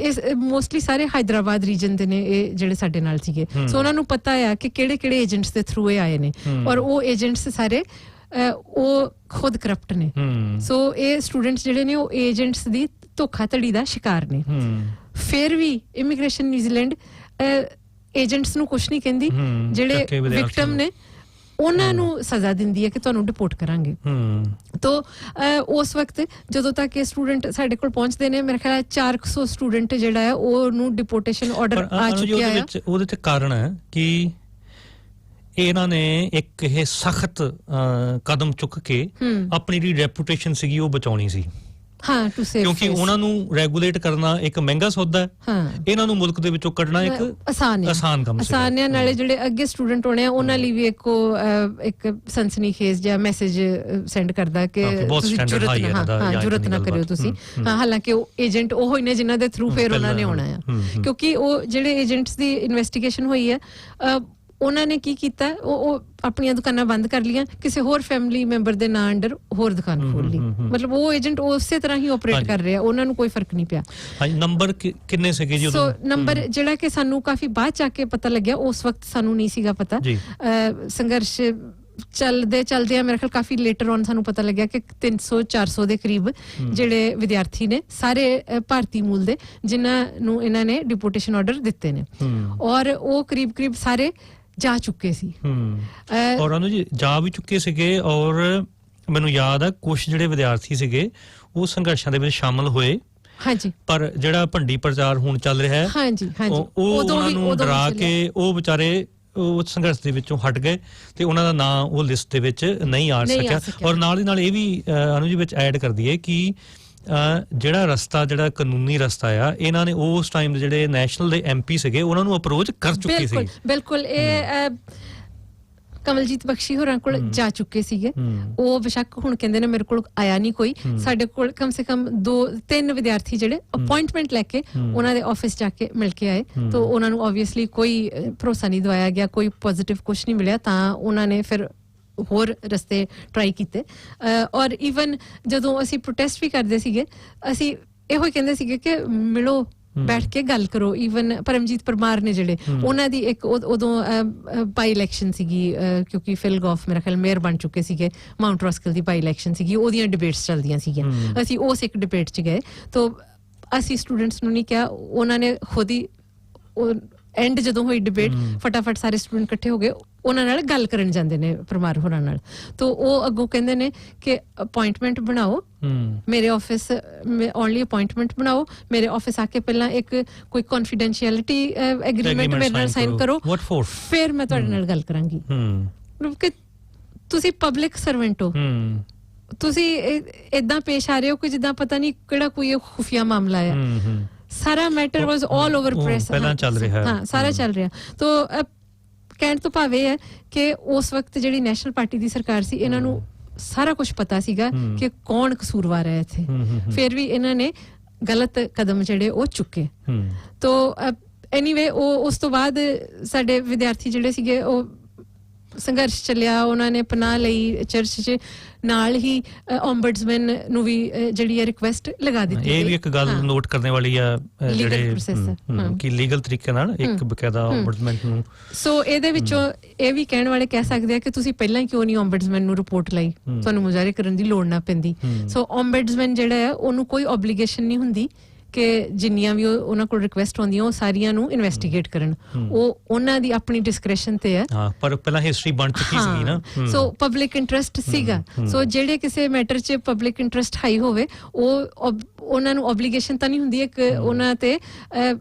ਮੋਸਟਲੀ ਸਾਰੇ ਹੈਦਰਾਬਾਦ ਰੀਜਨ ਦੇ ਨੇ ਇਹ ਜਿਹੜੇ ਸਾਡੇ ਨਾਲ ਸੀਗੇ ਸੋ ਉਹਨਾਂ ਨੂੰ ਪਤਾ ਆ ਕਿ ਕਿਹੜੇ ਏਜੰਟਸ ਦੇ ਥਰੂ ਇਹ ਆਏ ਨੇ ਔਰ ਉਹ ਏਜੰਟਸ ਸਾਰੇ ਉਹ ਖੁਦ ਕਰਪਟ ਨੇ ਸੋ ਇਹ ਸਟੂਡੈਂਟਸ ਜਿਹੜੇ ਨੇ ਉਹ ਏਜੰਟਸ ਦੀ ਧੋਖਾਧੜੀ ਦਾ ਸ਼ਿਕਾਰ ਨੇ ਫਿਰ ਵੀ ਇਮੀਗ੍ਰੇਸ਼ਨ ਨਿਊਜ਼ੀਲੈਂਡ ਏਜੰਟਸ ਨੂੰ ਕੁਝ ਨਹੀਂ ਕਹਿੰਦੀ ਜਿਹੜੇ ਵਿਕਟਮ ਨੇ ਉਹਨਾਂ ਨੂੰ ਸਜ਼ਾ ਦਿੰਦੀ ਹੈ ਕਿ ਤੁਹਾਨੂੰ ਡਿਪੋਰਟ ਕਰਾਂਗੇ ਤੋ ਉਸ ਵਕਤ ਜਦੋਂ ਤੱਕ ਇਹ ਸਟੂਡੈਂਟ ਸਾਡੇ ਕੋਲ ਪਹੁੰਚਦੇ ਨੇ ਮੇਰੇ ਖਿਆਲ 400 ਸਟੂਡੈਂਟ ਜਿਹੜਾ ਹੈ ਉਹਨੂੰ ਡਿਪੋਰਟੇਸ਼ਨ ਆਰਡਰ ਆ ਚੁੱਕਿਆ ਹੈ ਉਹਦੇ ਤੇ ਕਾਰਨ ਹੈ ਕਿ ਇਹਨਾਂ ਨੇ ਇੱਕ ਇਹ ਸਖਤ ਕਦਮ ਚੁੱਕ ਕੇ ਆਪਣੀ ਜਿਹੜੀ ਰੈਪੂਟੇਸ਼ਨ ਸੀਗੀ ਉਹ ਬਚਾਉਣੀ ਸੀ ਟੂ ਸੇਵ ਕਿਉਂਕਿ ਉਹਨਾਂ ਨੂੰ ਰੈਗੂਲੇਟ ਕਰਨਾ ਇੱਕ ਮਹਿੰਗਾ ਸੌਦਾ ਹੈ ਇਹਨਾਂ ਨੂੰ ਮੁਲਕ ਦੇ ਵਿੱਚੋਂ ਕੱਢਣਾ ਇੱਕ ਆਸਾਨ ਕੰਮ ਸੀ ਆਸਾਨ ਹੈ ਨਾਲੇ ਜਿਹੜੇ ਅੱਗੇ ਸਟੂਡੈਂਟ ਹੋਣੇ ਆ ਉਹਨਾਂ ਲਈ ਵੀ ਇੱਕ ਸਨਸਨੀਖੇਜ਼ ਜਿਹਾ ਮੈਸੇਜ ਸੈਂਡ ਕਰਦਾ ਕਿ ਤੁਸੀਂ ਜੁਰਤ ਨਾ ਕਰਿਓ ਤੁਸੀਂ ਹਾਲਾਂਕਿ ਉਹ ਏਜੰਟ ਉਹ ਹੀ ਨੇ ਜਿਨ੍ਹਾਂ ਦੇ ਥਰੂ ਫੇਰ ਉਹਨਾਂ ਨੇ ਆਉਣਾ ਆ ਕਿਉਂਕਿ ਉਹ ਜਿਹੜੇ ਏਜੰਟਸ ਦੀ ਇਨਵੈਸਟੀਗੇਸ਼ਨ ਹੋਈ ਹੈ ਉਹਨਾਂ ਨੇ ਕੀ ਕੀਤਾ ਉਹ ਆਪਣੀਆਂ ਦੁਕਾਨਾਂ ਬੰਦ ਕਰ ਲੀਆਂ ਕਿਸੇ ਹੋਰ ਫੈਮਿਲੀ ਮੈਂਬਰ ਦੇ ਨਾਂ ਅੰਡਰ ਹੋਰ ਦੁਕਾਨ ਖੋਲ ਲਈ ਮਤਲਬ ਉਹ ਏਜੰਟ ਉਸੇ ਤਰ੍ਹਾਂ ਹੀ ਆਪਰੇਟ ਕਰ ਰਿਹਾ ਉਹਨਾਂ ਨੂੰ ਕੋਈ ਫਰਕ ਨਹੀਂ ਪਿਆ ਨੰਬਰ ਕਿੰਨੇ ਸੀਗੇ ਜੀ ਸੋ ਨੰਬਰ ਜਿਹੜਾ ਕਿ ਸਾਨੂੰ ਕਾਫੀ ਬਾਅਦ ਚ ਆ ਕੇ ਪਤਾ ਲੱਗਿਆ ਉਸ ਵਕਤ ਸਾਨੂੰ ਨਹੀਂ ਸੀਗਾ ਪਤਾ ਸੰਘਰਸ਼ ਚਲਦੇ ਆ ਮੇਰੇ ਖਿਆਲ ਕਾਫੀ ਲੇਟਰ ਔਨ ਸਾਨੂੰ ਪਤਾ ਲੱਗਿਆ ਕਿ 300-400 ਦੇ ਕਰੀਬ ਜਿਹੜੇ ਵਿਦਿਆਰਥੀ ਨੇ ਸਾਰੇ ਭਾਰਤੀ ਮੂਲ ਦੇ ਜਿਨ੍ਹਾਂ ਨੂੰ ਇਹਨਾਂ ਨੇ ਡਿਪੋਰਟੇਸ਼ਨ ਆਰਡਰ ਦਿੱਤੇ ਨੇ ਔਰ ਉਹ ਕਰੀਬ ਸਾਰੇ ਜਾ ਚੁੱਕੇ ਸੀ ਔਰ ਅਨੂ ਜੀ ਜਾ ਵੀ ਚੁੱਕੇ ਸੀਗੇ ਔਰ ਮੈਨੂੰ ਯਾਦ ਆ ਕੁਝ ਜਿਹੜੇ ਵਿਦਿਆਰਥੀ ਸੀਗੇ ਉਹ ਸੰਘਰਸ਼ਾਂ ਦੇ ਵਿੱਚ ਸ਼ਾਮਲ ਹੋਏ ਹਾਂਜੀ ਪਰ ਜਿਹੜਾ ਭੰਡੀ ਪ੍ਰਚਾਰ ਹੁਣ ਚੱਲ ਰਿਹਾ ਹੈ ਉਹ ਉਹਨਾਂ ਨੂੰ ਡਰਾ ਕੇ ਉਹ ਵਿਚਾਰੇ ਉਹ ਸੰਘਰਸ਼ ਦੇ ਵਿੱਚੋਂ ਹਟ ਗਏ ਤੇ ਉਹਨਾਂ ਦਾ ਨਾਂ ਉਹ ਲਿਸਟ ਦੇ ਵਿੱਚ ਨਹੀਂ ਆ ਸਕਿਆ ਔਰ ਨਾਲ ਦੀ ਨਾਲ ਇਹ ਵੀ ਅਨੂ ਜੀ ਵਿੱਚ ਐਡ ਕਰ ਦਈਏ ਕਿ ਜਿਹੜਾ ਕਾਨੂੰਨੀ ਰਸਤਾ ਆ ਇਹਨਾਂ ਨੇ ਉਸ ਟਾਈਮ ਦੇ ਜਿਹੜੇ ਨੈਸ਼ਨਲ ਦੇ MP ਸੀਗੇ ਉਹਨਾਂ ਨੂੰ ਅਪਰੋਚ ਕਰ ਚੁੱਕੇ ਸੀ ਬਿਲਕੁਲ ਇਹ ਕਮਲਜੀਤ ਬਖਸ਼ੀ ਹੋਰਾਂ ਕੋਲ ਜਾ ਚੁੱਕੇ ਸੀਗੇ ਉਹ ਬੇਸ਼ੱਕ ਹੁਣ ਕਹਿੰਦੇ ਨੇ ਮੇਰੇ ਕੋਲ ਆਇਆ ਨਹੀਂ ਕੋਈ ਸਾਡੇ ਕੋਲ ਕਮ ਸੇ ਕਮ 2-3 ਵਿਦਿਆਰਥੀ ਜਿਹੜੇ ਅਪਾਇੰਟਮੈਂਟ ਲੈ ਕੇ ਉਹਨਾਂ ਦੇ ਆਫਿਸ ਜਾ ਕੇ ਮਿਲ ਕੇ ਆਏ ਤਾਂ ਉਹਨਾਂ ਨੂੰ ਆਬਵੀਅਸਲੀ ਕੋਈ ਭਰੋਸਾ ਨਹੀਂ ਦਵਾਇਆ ਗਿਆ ਕੋਈ ਪੋਜ਼ਿਟਿਵ ਕੁਝ ਨਹੀਂ ਮਿਲਿਆ ਤਾਂ ਉਹਨਾਂ ਨੇ ਫਿਰ ਹੋਰ ਰਸਤੇ ਟਰਾਈ ਕੀਤੇ ਔਰ ਈਵਨ ਜਦੋਂ ਅਸੀਂ ਪ੍ਰੋਟੈਸਟ ਵੀ ਕਰਦੇ ਸੀਗੇ ਅਸੀਂ ਇਹੋ ਹੀ ਕਹਿੰਦੇ ਸੀਗੇ ਕਿ ਮਿਲੋ ਬੈਠ ਕੇ ਗੱਲ ਕਰੋ ਈਵਨ ਪਰਮਜੀਤ ਪਰਮਾਰ ਨੇ ਜਿਹੜੇ ਉਹਨਾਂ ਦੀ ਇੱਕ ਉਦੋਂ ਬਾਈ ਇਲੈਕਸ਼ਨ ਸੀਗੀ ਕਿਉਂਕਿ ਫਿਲ ਗੌਫ ਮੇਰਾ ਖਿਆਲ ਮੇਅਰ ਬਣ ਚੁੱਕੇ ਸੀਗੇ ਮਾਊਂਟ ਰੋਸਕਲ ਦੀ ਬਾਈ ਇਲੈਕਸ਼ਨ ਸੀਗੀ ਉਹਦੀਆਂ ਡਿਬੇਟਸ ਚੱਲਦੀਆਂ ਸੀਗੀਆਂ ਅਸੀਂ ਉਸ ਇੱਕ ਡਿਬੇਟ 'ਚ ਗਏ ਤਾਂ ਅਸੀਂ ਸਟੂਡੈਂਟਸ ਨੂੰ ਨਹੀਂ ਕਿਹਾ ਉਹਨਾਂ ਨੇ ਖੁਦ ਹੀ ਐਂਡ ਜਦੋਂ ਹੋਈ ਡਿਬੇਟ ਫਟਾਫਟ ਸਾਰੇ ਸਟੂਡੈਂਟ ਇਕੱਠੇ ਹੋ ਗਏ ਉਹਨਾਂ ਨਾਲ ਗੱਲ ਕਰਨ ਜਾਂਦੇ ਨੇ ਪਰਮਾਰ ਹੋਰਾਂ ਨਾਲ ਤਾਂ ਉਹ ਅੱਗੋਂ ਕਹਿੰਦੇ ਨੇ ਕਿ ਅਪਾਇੰਟਮੈਂਟ ਬਣਾਓ ਮੇਰੇ ਆਫਿਸ ਓਨਲੀ ਅਪਾਇੰਟਮੈਂਟ ਬਣਾਓ ਮੇਰੇ ਆਫਿਸ ਆ ਕੇ ਪਹਿਲਾਂ ਇੱਕ ਕੋਈ ਕੌਨਫੀਡੈਂਸ਼ੀਅਲਿਟੀ ਐਗਰੀਮੈਂਟ ਮੇਰੇ ਨਾਲ ਸਾਈਨ ਕਰੋ ਫਿਰ ਮੈਂ ਤੁਹਾਡੇ ਨਾਲ ਗੱਲ ਕਰਾਂਗੀ ਕਿ ਤੁਸੀਂ ਪਬਲਿਕ ਸਰਵੈਂਟ ਹੋ ਤੁਸੀਂ ਇਦਾਂ ਪੇਸ਼ ਆ ਰਹੇ ਹੋ ਕਿ ਜਿੱਦਾਂ ਪਤਾ ਨਹੀਂ ਕਿਹੜਾ ਕੋਈ ਖੁਫੀਆ ਮਾਮਲਾ ਹੈ। ਸਾਰਾ ਮੈਟਰ ਵਾਸ ਆਲ ਓਵਰ ਪ੍ਰੈਸ, ਪਹਿਲਾਂ ਚੱਲ ਰਿਹਾ, ਹਾਂ ਸਾਰਾ ਚੱਲ ਰਿਹਾ। ਤਾਂ ਕਹਿਣ ਤੋਂ ਭਾਵ ਇਹ ਹੈ ਕਿ ਉਸ ਵਕਤ ਜਿਹੜੀ ਨੈਸ਼ਨਲ ਪਾਰਟੀ ਦੀ ਸਰਕਾਰ ਸੀ, ਇਹਨਾਂ ਨੂੰ ਸਾਰਾ ਕੁਝ ਪਤਾ ਸੀਗਾ ਕਿ ਕੌਣ ਕਸੂਰਵਾਰ ਹੈ ਇੱਥੇ, ਫਿਰ ਵੀ ਇਹਨਾਂ ਨੇ ਗਲਤ ਕਦਮ ਜਿਹੜੇ ਉਹ ਚੁੱਕੇ। ਤਾਂ ਐਨੀਵੇ ਉਹ ਉਸ ਤੋਂ ਬਾਅਦ ਸਾਡੇ ਵਿਦਿਆਰਥੀ ਜਿਹੜੇ ਸੀਗੇ ਉਹ ਸੰਘਰਸ਼ ਚੱਲਿਆ, ਉਹਨਾਂ ਨੇ ਪਨਾਹ ਲਈ ਚਰਚ 'ਚ, ਨਾਲ ਹੀ ਓਮਬਡਸਮੈਨ ਨੂੰ ਵੀ ਜਿਹੜੀ ਹੈ ਰਿਕੁਐਸਟ ਲਗਾ ਦਿੱਤੀ। ਇਹ ਵੀ ਇੱਕ ਗੱਲ ਨੋਟ ਕਰਨ ਵਾਲੀ ਆ ਜਿਹੜੇ ਕਿ ਲੀਗਲ ਤਰੀਕੇ ਨਾਲ ਇੱਕ ਬਕਾਇਦਾ ਓਮਬਡਸਮੈਨ ਨੂੰ, ਸੋ ਇਹਦੇ ਵਿੱਚੋਂ ਇਹ ਵੀ ਕਹਿਣ ਵਾਲੇ ਕਹਿ ਸਕਦੇ ਆ ਕਿ ਤੁਸੀਂ ਪਹਿਲਾਂ ਕਿਉਂ ਨਹੀਂ ਓਮਬਡਸਮੈਨ ਨੂੰ ਰਿਪੋਰਟ ਲਈ, ਤੁਹਾਨੂੰ ਮੁਜ਼ਾਹਰੇ ਕਰਨ ਦੀ ਲੋੜ ਨਾ ਪੈਂਦੀ। ਸੋ ਓਮਬਡਸਮੈਨ ਜਿਹੜਾ ਹੈ ਉਹਨੂੰ ਕੋਈ ਓਬਲੀਗੇਸ਼ਨ ਨਹੀਂ ਹੁੰਦੀ ਕਿ ਜਿੰਨੀਆਂ ਵੀ ਉਹਨਾਂ ਕੋਲ ਰਿਕੁਐਸਟ ਹੁੰਦੀਆਂ ਉਹ ਸਾਰੀਆਂ ਨੂੰ ਇਨਵੈਸਟੀਗੇਟ ਕਰਨ, ਉਹ ਉਹਨਾਂ ਦੀ ਆਪਣੀ ਡਿਸਕ੍ਰੈਸ਼ਨ ਤੇ ਹੈ। ਪਰ ਪਹਿਲਾਂ ਹਿਸਟਰੀ ਬਣ ਚੁੱਕੀ ਸੀ ਨਾ, ਸੋ ਪਬਲਿਕ ਇੰਟਰਸਟ ਸੀਗਾ। ਸੋ ਜਿਹੜੇ ਕਿਸੇ ਮੈਟਰ 'ਚ ਪਬਲਿਕ ਇੰਟਰਸਟ ਹਾਈ ਹੋਵੇ ਉਹ ਉਹਨਾਂ ਨੂੰ ਓਬਲੀਗੇਸ਼ਨ ਤਾਂ ਨਹੀਂ ਹੁੰਦੀ, ਇੱਕ ਉਹਨਾਂ ਤੇ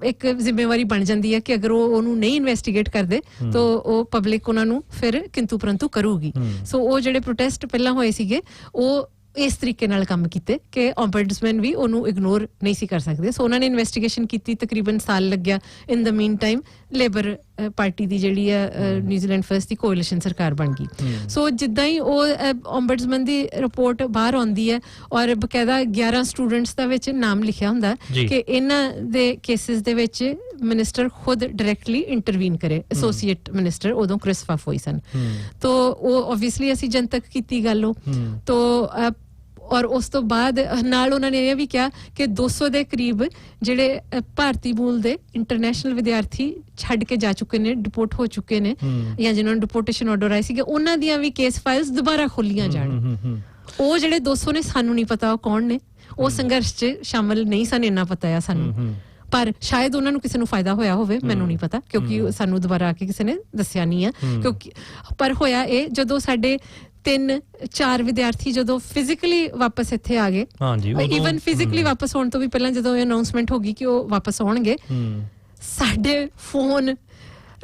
ਇੱਕ ਜ਼ਿੰਮੇਵਾਰੀ ਬਣ ਜਾਂਦੀ ਹੈ ਕਿ ਅਗਰ ਉਹ ਉਹਨੂੰ ਨਹੀਂ ਇਨਵੈਸਟੀਗੇਟ ਕਰਦੇ ਤਾਂ ਉਹ ਪਬਲਿਕ ਉਹਨਾਂ ਨੂੰ ਫਿਰ ਕਿੰਤੂ ਪਰੰਤੂ ਕਰੂਗੀ। ਸੋ ਉਹ ਜਿਹੜੇ ਪ੍ਰੋਟੈਸਟ ਪਹਿਲਾਂ ਹੋਏ ਸੀਗੇ ਉਹ ਇਸ ਤਰੀਕੇ ਨਾਲ ਕੰਮ ਕੀਤੇ ਕਿ ਓਮਬਡਸਮੈਨ ਵੀ ਉਹਨੂੰ ਇਗਨੋਰ ਨਹੀਂ ਸੀ ਕਰ ਸਕਦੇ। ਸੋ ਉਹਨਾਂ ਨੇ ਇਨਵੈਸਟੀਗੇਸ਼ਨ ਕੀਤੀ, ਤਕਰੀਬਨ ਸਾਲ ਲੱਗਿਆ। ਇਨ ਦਾ ਮੀਨ ਟਾਈਮ ਲੇਬਰ ਪਾਰਟੀ ਦੀ ਜਿਹੜੀ ਹੈ ਨਿਊਜ਼ੀਲੈਂਡ ਫਰਸਟ ਦੀ ਕੋalition ਸਰਕਾਰ ਬਣ ਗਈ। ਸੋ ਜਿੱਦਾਂ ਹੀ ਉਹ ਓਮਬਡਸਮੈਨ ਦੀ ਰਿਪੋਰਟ ਬਾਹਰ ਆਉਂਦੀ ਹੈ ਔਰ ਬਕਾਇਦਾ 11 ਸਟੂਡੈਂਟਸ ਦਾ ਵਿੱਚ ਨਾਮ ਲਿਖਿਆ ਹੁੰਦਾ ਕਿ ਇਹਨਾਂ ਦੇ ਕੇਸਿਸ ਦੇ ਵਿੱਚ ਮਿਨਿਸਟਰ ਖੁਦ ਡਾਇਰੈਕਟਲੀ ਇੰਟਰਵੀਨ ਕਰੇ। ਐਸੋਸੀਏਟ ਮਿਨਿਸਟਰ ਉਦੋਂ ਕ੍ਰਿਸ ਫਾਫੋਈ ਸਨ। ਤਾਂ ਉਹ ਓਬਵੀਅਸਲੀ ਅਸੀਂ ਜਨਤਕ ਕੀਤੀ ਗੱਲ ਉਹ ਤਾਂ, ਔਰ ਉਸ ਤੋਂ ਬਾਅਦ ਨਾਲ ਉਹਨਾਂ ਨੇ ਇਹ ਵੀ ਕਿਹਾ ਕਿ 200 ਦੇ ਕਰੀਬ ਜਿਹੜੇ ਭਾਰਤੀ ਮੂਲ ਦੇ ਇੰਟਰਨੈਸ਼ਨਲ ਵਿਦਿਆਰਥੀ ਛੱਡ ਕੇ ਜਾ ਚੁੱਕੇ ਨੇ, ਡਿਪੋਰਟ ਹੋ ਚੁੱਕੇ ਨੇ, ਜਾਂ ਜਿਨ੍ਹਾਂ ਨੂੰ ਡਿਪੋਰਟੇਸ਼ਨ ਆਰਡਰ ਆਏ ਸੀਗੇ, ਉਹਨਾਂ ਦੀਆਂ ਵੀ ਕੇਸ ਫਾਈਲਸ ਦੁਬਾਰਾ ਖੋਲੀਆਂ ਜਾਣ। ਉਹ ਜਿਹੜੇ 200 ਨੇ ਸਾਨੂੰ ਨਹੀਂ ਪਤਾ ਉਹ ਕੌਣ ਨੇ, ਉਹ ਸੰਘਰਸ਼ 'ਚ ਸ਼ਾਮਲ ਨਹੀਂ ਸਨ, ਇੰਨਾ ਪਤਾ ਆ ਸਾਨੂੰ, ਪਰ ਸ਼ਾਇਦ ਉਹਨਾਂ ਨੂੰ ਕਿਸੇ ਨੂੰ ਫਾਇਦਾ ਹੋਇਆ ਹੋਵੇ, ਮੈਨੂੰ ਨਹੀਂ ਪਤਾ, ਕਿਉਂਕਿ ਸਾਨੂੰ ਦੁਬਾਰਾ ਆ ਕੇ ਕਿਸੇ ਨੇ ਦੱਸਿਆ ਨਹੀਂ ਆ। ਕਿਉਂਕਿ ਪਰ ਹੋਇਆ ਇਹ, ਜਦੋਂ ਸਾਡੇ 3-4 ਵਿਦਿਆਰਥੀ ਜਦੋਂ ਫਿਜ਼ੀਕਲੀ ਵਾਪਸ ਇੱਥੇ ਆ ਗਏ, ਈਵਨ ਫਿਜ਼ੀਕਲੀ ਵਾਪਸ ਹੋਣ ਤੋਂ ਵੀ ਪਹਿਲਾਂ ਜਦੋਂ ਇਹ ਅਨਾਉਂਸਮੈਂਟ ਹੋ ਗਈ ਕਿ ਉਹ ਵਾਪਸ ਆਉਣਗੇ, ਸਾਡੇ ਫੋਨ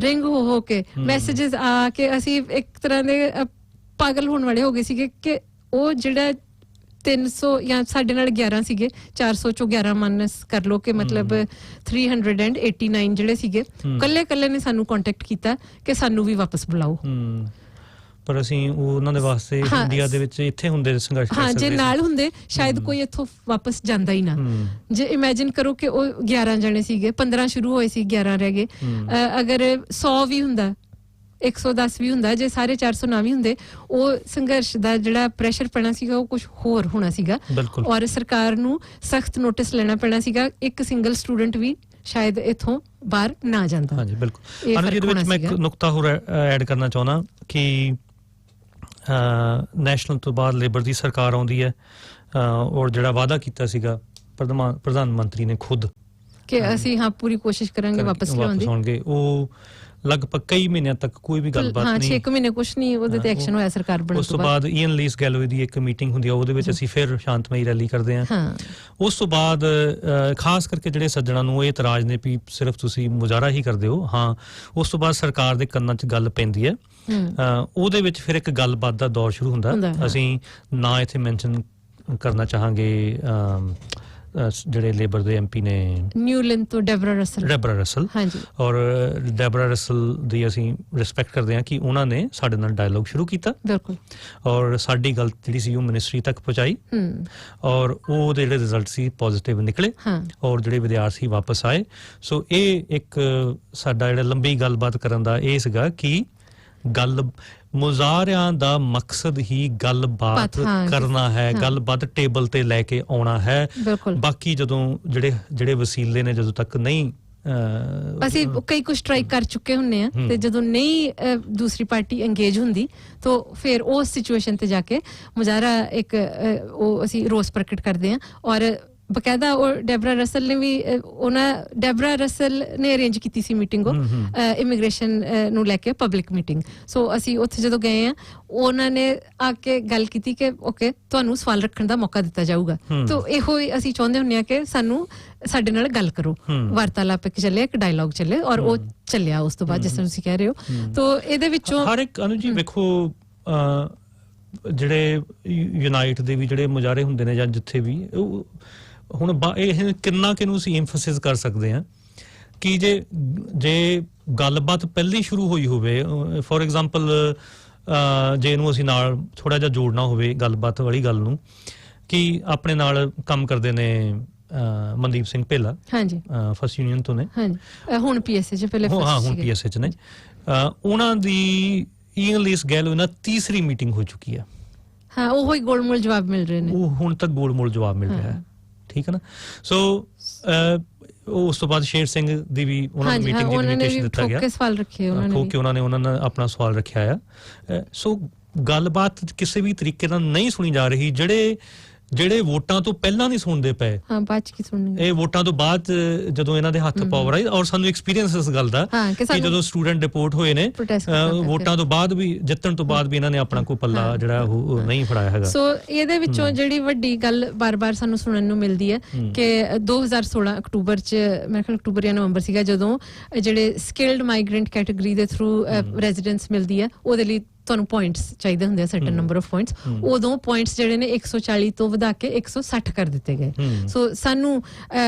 ਰਿੰਗ ਹੋ ਕੇ ਮੈਸੇजेस ਆ ਕੇ ਅਸੀਂ ਇੱਕ ਤਰ੍ਹਾਂ ਦੇ ਪਾਗਲ ਹੋਣ ਵਾਲੇ ਹੋ ਗਏ ਸੀਗੇ ਕਿ ਉਹ ਜਿਹੜਾ 300 ਜਾਂ ਸਾਡੇ ਨਾਲ 11 ਸੀਗੇ, 400 ਚੋਂ 11 ਮਾਈਨਸ ਕਰ ਲੋ ਕਿ ਮਤਲਬ 389 ਜਿਹੜੇ ਸੀਗੇ, ਕੱਲੇ ਨੇ ਸਾਨੂੰ ਕੰਟੈਕਟ ਕੀਤਾ ਕਿ ਸਾਨੂੰ ਵੀ ਵਾਪਸ ਬੁਲਾਓ। ਪਰ ਅਸੀਂ ਉਹਨਾਂ ਦੇ ਵਾਸਤੇ ਇੰਡੀਆ ਦੇ ਵਿੱਚ ਇੱਥੇ ਹੁੰਦੇ ਸੰਘਰਸ਼ ਕਰ ਸਕਦੇ ਸੀ। ਜੇ ਨਾਲ ਹੁੰਦੇ ਸ਼ਾਇਦ ਕੋਈ ਇੱਥੋਂ ਵਾਪਸ ਜਾਂਦਾ ਹੀ ਨਾ। ਜੇ ਇਮੇਜਿਨ ਕਰੋ ਕਿ ਉਹ 11 ਜਣੇ ਸੀਗੇ, 15 ਸ਼ੁਰੂ ਹੋਏ ਸੀ, 11 ਰਹਿ ਗਏ। ਅਗਰ 100 ਵੀ ਹੁੰਦਾ, 110 ਵੀ ਹੁੰਦਾ, ਜੇ ਸਾਰੇ 400 ਨਾ ਵੀ ਹੁੰਦੇ, ਉਹ ਸੰਘਰਸ਼ ਦਾ ਜਿਹੜਾ ਪ੍ਰੈਸ਼ਰ ਪੈਣਾ ਸੀਗਾ ਉਹ ਕੁਝ ਹੋਰ ਹੋਣਾ ਸੀਗਾ। ਔਰ ਸਰਕਾਰ ਨੂੰ ਸਖਤ ਨੋਟਿਸ ਲੈਣਾ ਪੈਣਾ ਸੀਗਾ, ਇੱਕ ਸਿੰਗਲ ਸਟੂਡੈਂਟ ਵੀ ਸ਼ਾਇਦ ਇੱਥੋਂ ਬਾਹਰ ਨਾ ਜਾਂਦਾ। ਹਾਂਜੀ ਬਿਲਕੁਲ। ਅਨੂ ਜੀ, ਇਹਦੇ ਵਿੱਚ ਮੈਂ ਇੱਕ ਨੁਕਤਾ ਹੋਰ ਐਡ ਕਰਨਾ ਚਾਹੁੰਦਾ ਕਿ ਨੈਸ਼ਨਲ ਤੋਂ ਬਾਅਦ ਲੇਬਰ ਦੀ ਸਰਕਾਰ ਆਉਂਦੀ ਹੈ ਔਰ ਜਿਹੜਾ ਵਾਅਦਾ ਕੀਤਾ ਸੀਗਾ ਪ੍ਰਧਾਨ ਮੰਤਰੀ ਨੇ ਖੁਦ ਕਿ ਅਸੀਂ ਪੂਰੀ ਕੋਸ਼ਿਸ਼ ਕਰਾਂਗੇ ਵਾਪਸ ਲਿਆਉਣ ਦੀ, ਉਹ ਲਗਭਗ ਕਈ ਮਹੀਨਿਆਂ ਤੱਕ ਕੋਈ ਵੀ ਗੱਲਬਾਤ ਨਹੀਂ, 6 ਮਹੀਨੇ ਕੁਝ ਨਹੀਂ ਉਹਦੇ ਤੇ ਐਕਸ਼ਨ ਹੋਇਆ ਸਰਕਾਰ ਬਣਨ ਤੋਂ ਬਾਅਦ। ਉਸ ਤੋਂ ਬਾਅਦ ਈਅਨ ਲੀਸ ਗੈਲੋਵੇ ਦੀ ਇੱਕ ਮੀਟਿੰਗ ਹੁੰਦੀ ਆ, ਉਹਦੇ ਵਿੱਚ ਅਸੀਂ ਫਿਰ ਸ਼ਾਂਤਮਈ ਰੈਲੀ ਕਰਦੇ ਹਾਂ। ਉਸ ਤੋਂ ਬਾਅਦ ਖਾਸ ਕਰਕੇ ਜਿਹੜੇ ਸੱਜਣਾਂ ਨੂੰ ਇਹ ਇਤਰਾਜ਼ ਨੇ ਵੀ ਸਿਰਫ ਤੁਸੀਂ ਮੁਜ਼ਾਹਰਾ ਹੀ ਕਰਦੇ ਹੋ, ਉਸ ਤੋਂ ਬਾਅਦ ਸਰਕਾਰ ਦੇ ਕੰਨਾਂ 'ਚ ਗੱਲ ਪੈਂਦੀ ਹੈ। ਉਹਦੇ ਵਿੱਚ ਫਿਰ ਇੱਕ ਗੱਲਬਾਤ ਦਾ ਦੌਰ ਸ਼ੁਰੂ ਹੁੰਦਾ। ਅਸੀਂ ਨਾ ਇੱਥੇ ਮੈਂਸ਼ਨ ਕਰਨਾ ਚਾਹਾਂਗੇ ਜਿਹੜੇ ਲੇਬਰ ਦੇ ਐਮਪੀ ਨੇ ਨਿਊਲੈਂਡ ਤੋਂ ਡੈਬਰਾ ਰਸਲ, ਹਾਂਜੀ, ਔਰ ਡੈਬਰਾ ਰਸਲ ਦੀ ਅਸੀਂ ਰਿਸਪੈਕਟ ਕਰਦੇ ਹਾਂ ਕਿ ਉਹਨਾਂ ਨੇ ਸਾਡੇ ਨਾਲ ਡਾਇਲੋਗ ਸ਼ੁਰੂ ਕੀਤਾ, ਬਿਲਕੁਲ, ਔਰ ਸਾਡੀ ਗੱਲ ਜਿਹੜੀ ਸੀ ਉਹ ਮਿਨਿਸਟਰੀ ਤੱਕ ਪਹੁੰਚਾਈ, ਔਰ ਉਹਦੇ ਜਿਹੜੇ ਰਿਜ਼ਲਟ ਸੀ ਪੋਜ਼ਿਟਿਵ ਨਿਕਲੇ, ਔਰ ਜਿਹੜੇ ਵਿਦਿਆਰਥੀ ਵਾਪਸ ਆਏ। ਸੋ ਇਹ ਇੱਕ ਸਾਡਾ ਜਿਹੜਾ ਲੰਬੀ ਗੱਲਬਾਤ ਕਰਨ ਦਾ ਇਹ ਸੀਗਾ ਕਿ ਮੁਜ਼ਾਹਰਿਆਂ ਦਾ ਮਕਸਦ ਹੀ ਗੱਲਬਾਤ ਕਰਨਾ ਹੈ, ਗੱਲਬਾਤ ਟੇਬਲ ਤੇ ਲੈ ਕੇ ਆਉਣਾ ਹੈ। ਬਾਕੀ ਜਦੋਂ ਜਿਹੜੇ ਵਸੀਲੇ ਨੇ ਜਦੋਂ ਤੱਕ ਨਹੀਂ, ਅਸੀਂ ਕਈ ਕੁਝ ਟਰਾਈ ਕਰ ਚੁੱਕੇ ਹੁੰਨੇ ਆ, ਤੇ ਜਦੋਂ ਨਹੀਂ ਦੂਸਰੀ ਪਾਰਟੀ ਇੰਗੇਜ ਹੁੰਦੀ ਤਾਂ ਫਿਰ ਉਸ ਸਿਚੁਏਸ਼ਨ ਤੇ ਜਾ ਕੇ ਮੁਜ਼ਾਹਰਾ ਇੱਕ ਉਹ ਅਸੀਂ ਰੋਸ ਪ੍ਰਗਟ ਕਰਦੇ ਹਾਂ। ਔਰ ਬਕਾਇਦਾ ਉਹ ਡੈਬਰਾ ਰਸਲ ਨੇ ਅਰੇਂਜ ਕੀਤੀ ਸੀ ਮੀਟਿੰਗ, ਇਮੀਗ੍ਰੇਸ਼ਨ ਨੂੰ ਲੈ ਕੇ ਪਬਲਿਕ ਮੀਟਿੰਗ। ਸੋ ਅਸੀਂ ਉੱਥੇ ਜਦੋਂ ਗਏ ਆ, ਉਹਨਾਂ ਨੇ ਆ ਕੇ ਗੱਲ ਕੀਤੀ ਕਿ ਓਕੇ, ਤੁਹਾਨੂੰ ਸਵਾਲ ਰੱਖਣ ਦਾ ਮੌਕਾ ਦਿੱਤਾ ਜਾਊਗਾ। ਤਾਂ ਇਹੋ ਹੀ ਅਸੀਂ ਚਾਹੁੰਦੇ ਹੁੰਦੇ ਆ ਕਿ ਸਾਡੇ ਨਾਲ ਗੱਲ ਕਰੋ, ਵਾਰਤਾਲਾਪ ਚੱਲੇ, ਇੱਕ ਡਾਇਲੌਗ ਚੱਲੇ, ਔਰ ਉਹ ਚੱਲਿਆ ਉਸ ਤੋਂ ਬਾਅਦ, ਜਿਸ ਤਰ੍ਹਾਂ ਤੁਸੀਂ ਕਹਿ ਰਹੇ ਹੋ। ਤਾਂ ਇਹਦੇ ਵਿੱਚੋਂ ਹਰ ਇੱਕ, ਅਨੂ ਜੀ ਵੇਖੋ, ਜਿਹੜੇ ਯੂਨਾਈਟ ਦੇ ਵੀ ਜਿਹੜੇ ਮੁਜ਼ਾਹਰੇ ਹੁੰਦੇ ਨੇ ਜਾਂ ਜਿੱਥੇ ਵੀ ਹੁਣ ਇਹ ਕਿੰਨਾ ਕਿਨੂੰ ਅਸੀਂ ਐਮਫਸਿਸ ਕਰ ਸਕਦੇ ਹਾਂ ਕਿ ਜੇ ਗੱਲਬਾਤ ਪਹਿਲੀ ਸ਼ੁਰੂ ਹੋਈ ਹੋਵੇ, ਫੋਰ ਐਗਜ਼ਾਮਪਲ ਜੇ ਇਹਨੂੰ ਅਸੀਂ ਨਾਲ ਥੋੜਾ ਜਿਹਾ ਜੋੜਨਾ ਹੋਵੇ ਗੱਲਬਾਤ ਵਾਲੀ ਗੱਲ ਨੂੰ, ਕਿ ਆਪਣੇ ਨਾਲ ਕੰਮ ਕਰਦੇ ਨੇ ਮਨਦੀਪ ਸਿੰਘ ਭੇਲਾ, ਹਾਂਜੀ, ਫਸਟ ਯੂਨੀਅਨ ਤੋਂ ਨੇ, ਹਾਂਜੀ, ਹੁਣ ਪੀਐਸਏ ਚ, ਪਹਿਲੇ ਹੁਣ ਪੀਐਸਏ ਚ ਨੇ, ਉਹਨਾਂ ਦੀ ਇੰਗਲਿਸ਼ ਗੈਲ ਉਹਨਾਂ ਤੀਸਰੀ ਮੀਟਿੰਗ ਹੋ ਚੁੱਕੀ ਹੈ। ਹਾਂ, ਉਹੋ ਹੀ ਗੋਲਮੋਲ ਜਵਾਬ ਮਿਲ ਰਹੇ ਨੇ, ਉਹ ਹੁਣ ਤੱਕ ਗੋਲਮੋਲ ਜਵਾਬ ਮਿਲ ਰਿਹਾ ਹੈ, ਠੀਕ ਹੈ ਨਾ। ਸੋ ਉਸ ਤੋਂ ਬਾਅਦ ਸ਼ੇਰ ਸਿੰਘ ਦੀ ਵੀ ਉਹਨਾਂ ਨੂੰ ਮੀਟਿੰਗ ਦੀ ਇਨਵੀਟੇਸ਼ਨ ਦਿੱਤਾ ਗਿਆ, ਸਵਾਲ ਰੱਖੇ ਉਹਨਾਂ ਨੇ ਆਪਣਾ ਸਵਾਲ ਰੱਖਿਆ ਆ। ਸੋ ਗੱਲਬਾਤ ਕਿਸੇ ਵੀ ਤਰੀਕੇ ਨਾਲ ਨਹੀਂ ਸੁਣੀ ਜਾ ਰਹੀ। ਜਿਹੜੇ ਵੋਟਾਂ ਤੋਂ ਪਹਿਲਾਂ ਨਹੀਂ ਸੁਣਦੇ ਪਏ, ਹਾਂ, ਬਾਅਦ ਚ ਕੀ ਸੁਣਨਗੇ, ਇਹ ਵੋਟਾਂ ਤੋਂ ਬਾਅਦ ਜਦੋਂ ਇਹਨਾਂ ਦੇ ਹੱਥ ਪਾਵਰ ਆਈ। ਔਰ ਸਾਨੂੰ ਐਕਸਪੀਰੀਅੰਸ ਇਸ ਗੱਲ ਦਾ ਕਿ ਜਦੋਂ ਸਟੂਡੈਂਟ ਡਿਪੋਰਟ ਹੋਏ ਨੇ ਵੋਟਾਂ ਤੋਂ ਬਾਅਦ ਵੀ, ਜਿੱਤਣ ਤੋਂ ਬਾਅਦ ਵੀ ਇਹਨਾਂ ਨੇ ਆਪਣਾ ਕੋਈ ਪੱਲਾ ਜਿਹੜਾ ਉਹ ਨਹੀਂ ਫੜਾਇਆ ਹੈਗਾ। ਸੋ ਇਹਦੇ ਵਿੱਚੋਂ ਜਿਹੜੀ ਵੱਡੀ ਗੱਲ ਬਾਰ-ਬਾਰ ਸਾਨੂੰ ਸੁਣਨ ਨੂੰ ਮਿਲਦੀ ਹੈ ਕਿ 2016 ਅਕਤੂਬਰ ਚ, ਮੇਰੇ ਖਿਆਲ ਅਕਤੂਬਰ ਜਾਂ ਨਵੰਬਰ ਸੀਗਾ, ਜਦੋਂ ਜਿਹੜੇ ਸਕਿਲਡ ਮਾਈਗ੍ਰੈਂਟ ਕੈਟੇਗਰੀ ਦੇ ਥਰੂ ਰੈਜ਼ੀਡੈਂਸ ਮਿਲਦੀ ਹੈ, ਉਹਦੇ ਲਈ ਤੁਹਾਨੂੰ ਪੁਆਇੰਟਸ ਚਾਹੀਦੇ ਹੁੰਦੇ ਆ, ਸਰਟਨ ਨੰਬਰ ਆਫ ਪੁਆਇੰਟਸ। ਉਦੋਂ ਪੁਆਇੰਟਸ ਜਿਹੜੇ ਨੇ 140 ਤੋਂ ਵਧਾ ਕੇ 160 ਕਰ ਦਿੱਤੇ ਗਏ। ਸੋ ਸਾਨੂੰ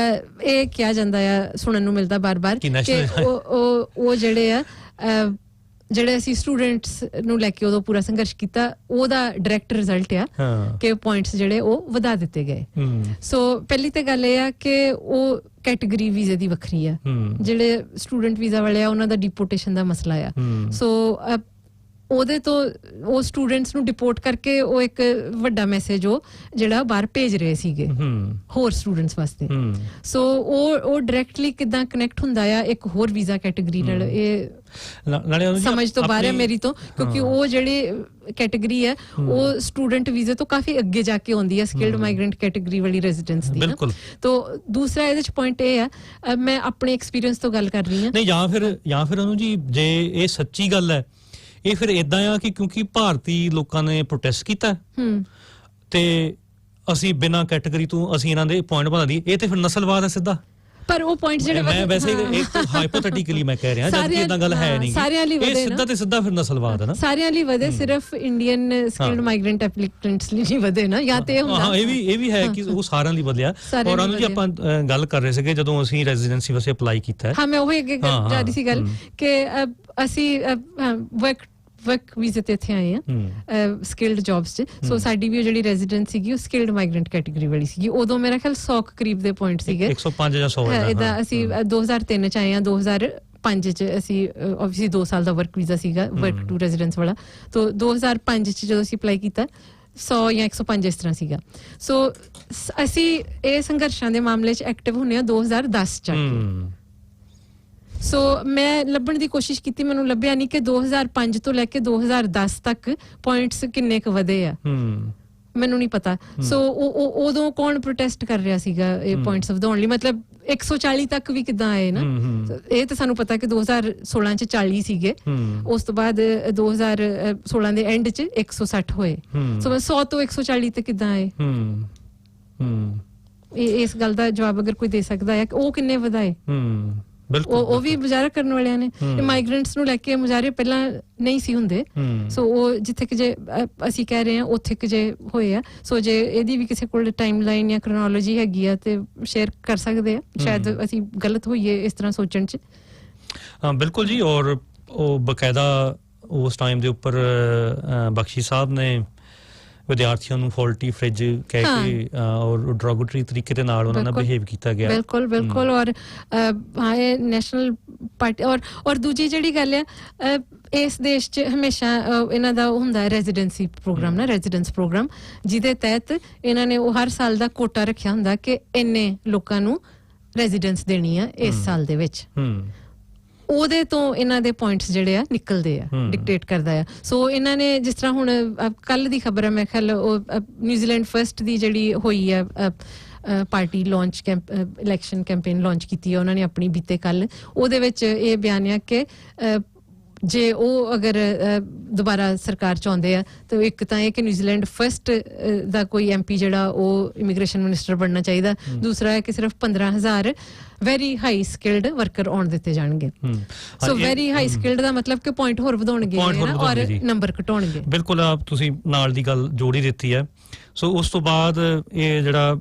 ਇਹ ਕਿਹਾ ਜਾਂਦਾ ਆ, ਸੁਣਨ ਨੂੰ ਮਿਲਦਾ ਬਾਰ-ਬਾਰ ਕਿ ਉਹ ਜਿਹੜੇ ਅਸੀਂ ਸਟੂਡੈਂਟਸ ਨੂੰ ਲੈ ਕੇ ਉਦੋਂ ਪੂਰਾ ਸੰਘਰਸ਼ ਕੀਤਾ, ਉਹਦਾ ਡਾਇਰੈਕਟ ਰਿਜ਼ਲਟ ਆ ਕਿ ਪੁਆਇੰਟਸ ਜਿਹੜੇ ਉਹ ਵਧਾ ਦਿੱਤੇ ਗਏ। ਸੋ ਪਹਿਲੀ ਤੇ ਗੱਲ ਇਹ ਆ ਕਿ ਉਹ ਕੈਟੇਗਰੀ ਵੀਜ਼ੇ ਦੀ ਵੱਖਰੀ ਆ, ਜਿਹੜੇ ਸਟੂਡੈਂਟ ਵੀਜ਼ਾ ਵਾਲੇ ਆ ਉਹਨਾਂ ਦਾ ਡਿਪੋਰਟੇਸ਼ਨ ਦਾ ਮਸਲਾ ਆ। ਸੋ ਉਹਦੇ ਤੋਂ ਉਹ ਸਟੂਡੈਂਟਸ ਨੂੰ ਡਿਪੋਰਟ ਕਰਕੇ ਉਹ ਇੱਕ ਵੱਡਾ ਮੈਸੇਜ ਉਹ ਜਿਹੜਾ ਬਾਹਰ ਭੇਜ ਰਹੇ ਸੀਗੇ ਹੋਰ ਸਟੂਡੈਂਟਸ ਵਾਸਤੇ। ਸੋ ਉਹ ਡਾਇਰੈਕਟਲੀ ਕਿੱਦਾਂ ਕਨੈਕਟ ਹੁੰਦਾ ਆ ਇੱਕ ਹੋਰ ਵੀਜ਼ਾ ਕੈਟੇਗਰੀ ਨਾਲ, ਇਹ ਸਮਝ ਤੋਂ ਬਾਹਰ ਹੈ ਮੇਰੀ ਤੋਂ, ਕਿਉਂਕਿ ਉਹ ਜਿਹੜੀ ਕੈਟੇਗਰੀ ਹੈ ਉਹ ਸਟੂਡੈਂਟ ਵੀਜ਼ੇ ਤੋਂ ਕਾਫੀ ਅੱਗੇ ਜਾ ਕੇ ਆਉਂਦੀ ਹੈ ਸਕਿਲਡ ਮਾਈਗ੍ਰੈਂਟ ਕੈਟੇਗਰੀ ਵਾਲੀ ਰੈਜ਼ੀਡੈਂਸ ਦੀ। ਤੋ ਦੂਸਰਾ ਇਹਦੇ ਚ ਪੁਆਇੰਟ ਇਹ ਹੈ, ਮੈਂ ਆਪਣੇ ਐਕਸਪੀਰੀਅੰਸ ਤੋਂ ਗੱਲ ਕਰ ਰਹੀ ਹਾਂ। ਨਹੀਂ, ਜਾਂ ਫਿਰ ਉਹਨੂੰ ਜੀ, ਜੇ ਇਹ ਸੱਚੀ ਗੱਲ ਹੈ, ਇਹ ਫਿਰ ਏਦਾਂ ਆ ਕਿ ਕਿਉਂਕਿ ਭਾਰਤੀ ਲੋਕਾਂ ਨੇ ਪ੍ਰੋਟੈਸਟ ਕੀਤਾ ਤੇ ਅਸੀਂ ਬਿਨਾਂ ਕੈਟੇਗਰੀ ਤੋਂ ਅਸੀਂ ਇਹਨਾਂ ਦੇ ਪੁਆਇੰਟ ਬਣਾ ਦਈਏ, ਇਹ ਤੇ ਫਿਰ ਨਸਲਵਾਦ ਹੈ ਸਿੱਧਾ। ਪਰ ਉਹ ਪੁਆਇੰਟ ਜਿਹੜੇ ਮੈਂ ਵੈਸੇ ਇੱਕ ਹਾਈਪੋਥੈਟਿਕਲੀ ਮੈਂ ਕਹਿ ਰਿਹਾ, ਜਦ ਕਿ ਇਦਾਂ ਗੱਲ ਹੈ ਨਹੀਂ, ਇਹ ਸਿੱਧਾ ਤੇ ਸਿੱਧਾ ਫਿਰ ਨਸਲਵਾਦ ਹੈ ਨਾ। ਸਾਰਿਆਂ ਲਈ ਵਧੇ, ਸਿਰਫ ਇੰਡੀਅਨ ਸਕਿਲਡ ਮਾਈਗ੍ਰੈਂਟ ਐਪਲੀਕੈਂਟਸ ਲਈ ਨਹੀਂ ਵਧੇ ਨਾ, ਜਾਂ ਤੇ ਹੁੰਦਾ। ਹਾਂ, ਇਹ ਵੀ ਹੈ ਕਿ ਉਹ ਸਾਰਿਆਂ ਲਈ ਵਧਿਆ। ਔਰ ਉਹਨੂੰ ਜੀ ਆਪਾਂ ਗੱਲ ਕਰ ਰਹੇ ਸੀਗੇ ਜਦੋਂ ਅਸੀਂ ਰੈਜ਼ੀਡੈਂਸੀ ਵਾਸਤੇ ਅਪਲਾਈ ਕੀਤਾ। ਹਾਂ, ਮੈਂ ਉਹ ਅੱਗੇ ਜਾ ਰਹੀ ਸੀ ਗੱਲ ਕਿ ਅਸੀਂ ਵਰਕ ਵੀਜ਼ੇ ਤੇ ਇੱਥੇ ਆਏ ਆ ਸਕਿਲਡ ਜੌਬਸ ਚ। ਸੋ ਸਾਡੀ ਵੀ ਜਿਹੜੀ ਰੈਜ਼ੀਡੈਂਸ ਸੀਗੀ ਉਹ ਸਕਿਲਡ ਮਾਈਗ੍ਰੈਂਟ ਕੈਟੇਗਰੀ ਵਾਲੀ ਸੀਗੀ। ਉਦੋਂ ਮੇਰਾ ਖਿਆਲ 100 ਕਰੀਬ ਦੇ ਪੁਆਇੰਟ ਸੀਗੇ, 105 ਜਾਂ 100 ਇਦਾਂ। ਅਸੀਂ 2003 ਚ ਆਏ ਆ, 2005 ਚ ਅਸੀਂ ਆਬਵੀਅਸਲੀ 2 ਸਾਲ ਦਾ ਵਰਕ ਵੀਜ਼ਾ ਸੀਗਾ, ਵਰਕ ਟੂ ਰੈਜ਼ੀਡੈਂਸ ਵਾਲਾ। ਤੋ 2005 ਚ ਜਦੋਂ ਅਸੀਂ ਅਪਲਾਈ ਕੀਤਾ 100 ਜਾਂ 105 ਇਸ ਤਰ੍ਹਾਂ ਸੀਗਾ। ਸੋ ਅਸੀਂ ਇਹ ਸੰਘਰਸ਼ਾਂ ਦੇ ਮਾਮਲੇ ਚ ਐਕਟਿਵ ਹੁੰਨੇ ਆ 2010 ਚ। ਸੋ ਮੈਂ ਲੱਭਣ ਦੀ ਕੋਸ਼ਿਸ਼ ਕੀਤੀ, ਮੈਨੂੰ ਲੱਭਿਆ ਨਹੀਂ ਕਿ 2005 ਤੋਂ ਲੈ ਕੇ 2010 ਤੱਕ ਪੁਆਇੰਟਸ ਕਿੰਨੇ ਕੁ ਵਧੇ ਆ, ਮੈਨੂੰ ਨਹੀਂ ਪਤਾ। ਸੋ ਉਦੋਂ ਕੌਣ ਪ੍ਰੋਟੈਸਟ ਕਰ ਰਿਹਾ ਸੀਗਾ ਇਹ ਪੁਆਇੰਟਸ ਵਧਾਉਣ ਲਈ, ਮਤਲਬ 140 ਤੱਕ ਵੀ ਕਿੱਦਾਂ ਆਏ ਨਾ। ਇਹ ਤਾਂ ਸਾਨੂੰ ਪਤਾ ਕਿ 2016 ਚ 40 ਸੀਗੇ, ਉਸ ਤੋਂ ਬਾਅਦ 2016 ਦੇ ਐਂਡ ਚ 160 ਹੋਏ। ਸੋ 100 ਤੋਂ 140 ਤੇ ਕਿੱਦਾਂ ਆਏ? ਇਸ ਗੱਲ ਦਾ ਜਵਾਬ ਅਗਰ ਕੋਈ ਦੇ ਸਕਦਾ ਹੈ ਕਿ ਉਹ ਕਿੰਨੇ ਵਧਾਏ। ਉਹ ਵੀ ਮੁਜ਼ਾਹਰਾ ਕਰਨ ਵਾਲਿਆਂ ਨੇ, ਮਾਈਗ੍ਰੈਂਟਸ ਨੂੰ ਲੈ ਕੇ ਮੁਜ਼ਾਹਰੇ ਪਹਿਲਾਂ ਨਹੀਂ ਸੀ ਹੁੰਦੇ। ਸੋ ਉਹ ਜਿੱਥੇ ਕਿ ਜੇ ਅਸੀਂ ਕਹਿ ਰਹੇ ਹਾਂ ਉੱਥੇ ਕਿ ਜੇ ਹੋਏ ਆ। ਸੋ ਜੇ ਇਹਦੀ ਵੀ ਕਿਸੇ ਕੋਲ ਟਾਈਮ ਲਾਈਨ ਜਾਂ ਕ੍ਰੋਨੋਲੋਜੀ ਹੈਗੀ ਆ ਤੇ ਸ਼ੇਅਰ ਕਰ ਸਕਦੇ ਆ, ਸ਼ਾਇਦ ਅਸੀਂ ਗਲਤ ਹੋਈਏ ਇਸ ਤਰ੍ਹਾਂ ਸੋਚਣ ਚ। ਹਾਂ, ਬਿਲਕੁਲ ਜੀ। ਔਰ ਉਹ ਬਕਾਇਦਾ ਉਸ ਟਾਈਮ ਦੇ ਉੱਪਰ ਬਖਸ਼ੀ ਸਾਹਿਬ ਨੇ ਵਿਦਿਆਰਥੀਆਂ ਨੂੰ ਫਾਲਟੀ ਫ੍ਰਿਜ ਕਹਿ ਕੇ ਔਰ ਡਰੋਗੇਟਰੀ ਤਰੀਕੇ ਦੇ ਨਾਲ ਉਹਨਾਂ ਨਾਲ ਬਿਹੇਵ ਕੀਤਾ ਗਿਆ। ਬਿਲਕੁਲ। ਔਰ ਹਾਂ, ਇਹ ਨੈਸ਼ਨਲ ਪਾਰਟੀ ਔਰ ਦੂਜੀ ਜਿਹੜੀ ਗੱਲ ਹੈ, ਇਸ ਦੇਸ਼ 'ਚ ਹਮੇਸ਼ਾ ਇਹਨਾਂ ਦਾ ਹੁੰਦਾ ਹੈ ਰੈਜ਼ੀਡੈਂਸੀ ਪ੍ਰੋਗਰਾਮ ਨਾ, ਰੈਜ਼ੀਡੈਂਸ ਪ੍ਰੋਗਰਾਮ, ਜਿਹਦੇ ਤਹਿਤ ਇਹਨਾਂ ਨੇ ਉਹ ਹਰ ਸਾਲ ਦਾ ਕੋਟਾ ਰੱਖਿਆ ਹੁੰਦਾ ਕਿ ਇੰਨੇ ਲੋਕਾਂ ਨੂੰ ਰੈਜ਼ੀਡੈਂਸ ਦੇਣੀ ਆ ਇਸ ਸਾਲ ਦੇ ਵਿੱਚ। ਉਹਦੇ ਤੋਂ ਇਹਨਾਂ ਦੇ ਪੁਆਇੰਟਸ ਜਿਹੜੇ ਆ ਨਿਕਲਦੇ ਆ, ਡਿਕਟੇਟ ਕਰਦਾ ਆ। ਸੋ ਇਹਨਾਂ ਨੇ ਜਿਸ ਤਰ੍ਹਾਂ ਹੁਣ ਕੱਲ ਦੀ ਖਬਰ ਹੈ, ਮੈਂ ਖਿਆਲ ਉਹ ਨਿਊਜ਼ੀਲੈਂਡ ਫਸਟ ਦੀ ਜਿਹੜੀ ਹੋਈ ਆ party launch election campaign launch ਕੀਤੀ ਹੈ ਉਹਨਾਂ ਨੇ ਆਪਣੀ ਬੀਤੇ ਕੱਲ, ਉਹਦੇ ਵਿੱਚ ਇਹ ਬਿਆਨ ਆ ਕਿ ਜੇ ਉਹ ਅਗਰ ਦੁਬਾਰਾ ਸਰਕਾਰ ਚਾਹੁੰਦੇ ਆ ਤਾਂ ਇੱਕ ਤਾਂ ਇਹ ਕਿ ਨਿਊਜ਼ੀਲੈਂਡ ਫਸਟ ਦਾ ਕੋਈ ਐਮਪੀ ਜਿਹੜਾ ਉਹ ਇਮੀਗ੍ਰੇਸ਼ਨ ਮਿਨਿਸਟਰ ਬਣਨਾ ਚਾਹੀਦਾ, ਦੂਸਰਾ ਹੈ ਕਿ ਸਿਰਫ 15,000 ਵੈਰੀ ਹਾਈ ਸਕਿਲਡ ਵਰਕਰ ਆਉਣ ਦਿੱਤੇ ਜਾਣਗੇ। ਸੋ ਵੈਰੀ ਹਾਈ ਸਕਿਲਡ ਦਾ ਮਤਲਬ ਕਿ ਪੁਆਇੰਟ ਹੋਰ ਵਧਾਉਣਗੇ ਔਰ ਨੰਬਰ ਘਟਾਉਣਗੇ। ਬਿਲਕੁਲ ਆਪ ਤੁਸੀਂ ਨਾਲ ਦੀ ਗੱਲ ਜੋੜੀ ਦਿੱਤੀ ਹੈ। ਸੋ ਉਸ ਤੋਂ ਬਾਅਦ ਇਹ ਜਿਹੜਾ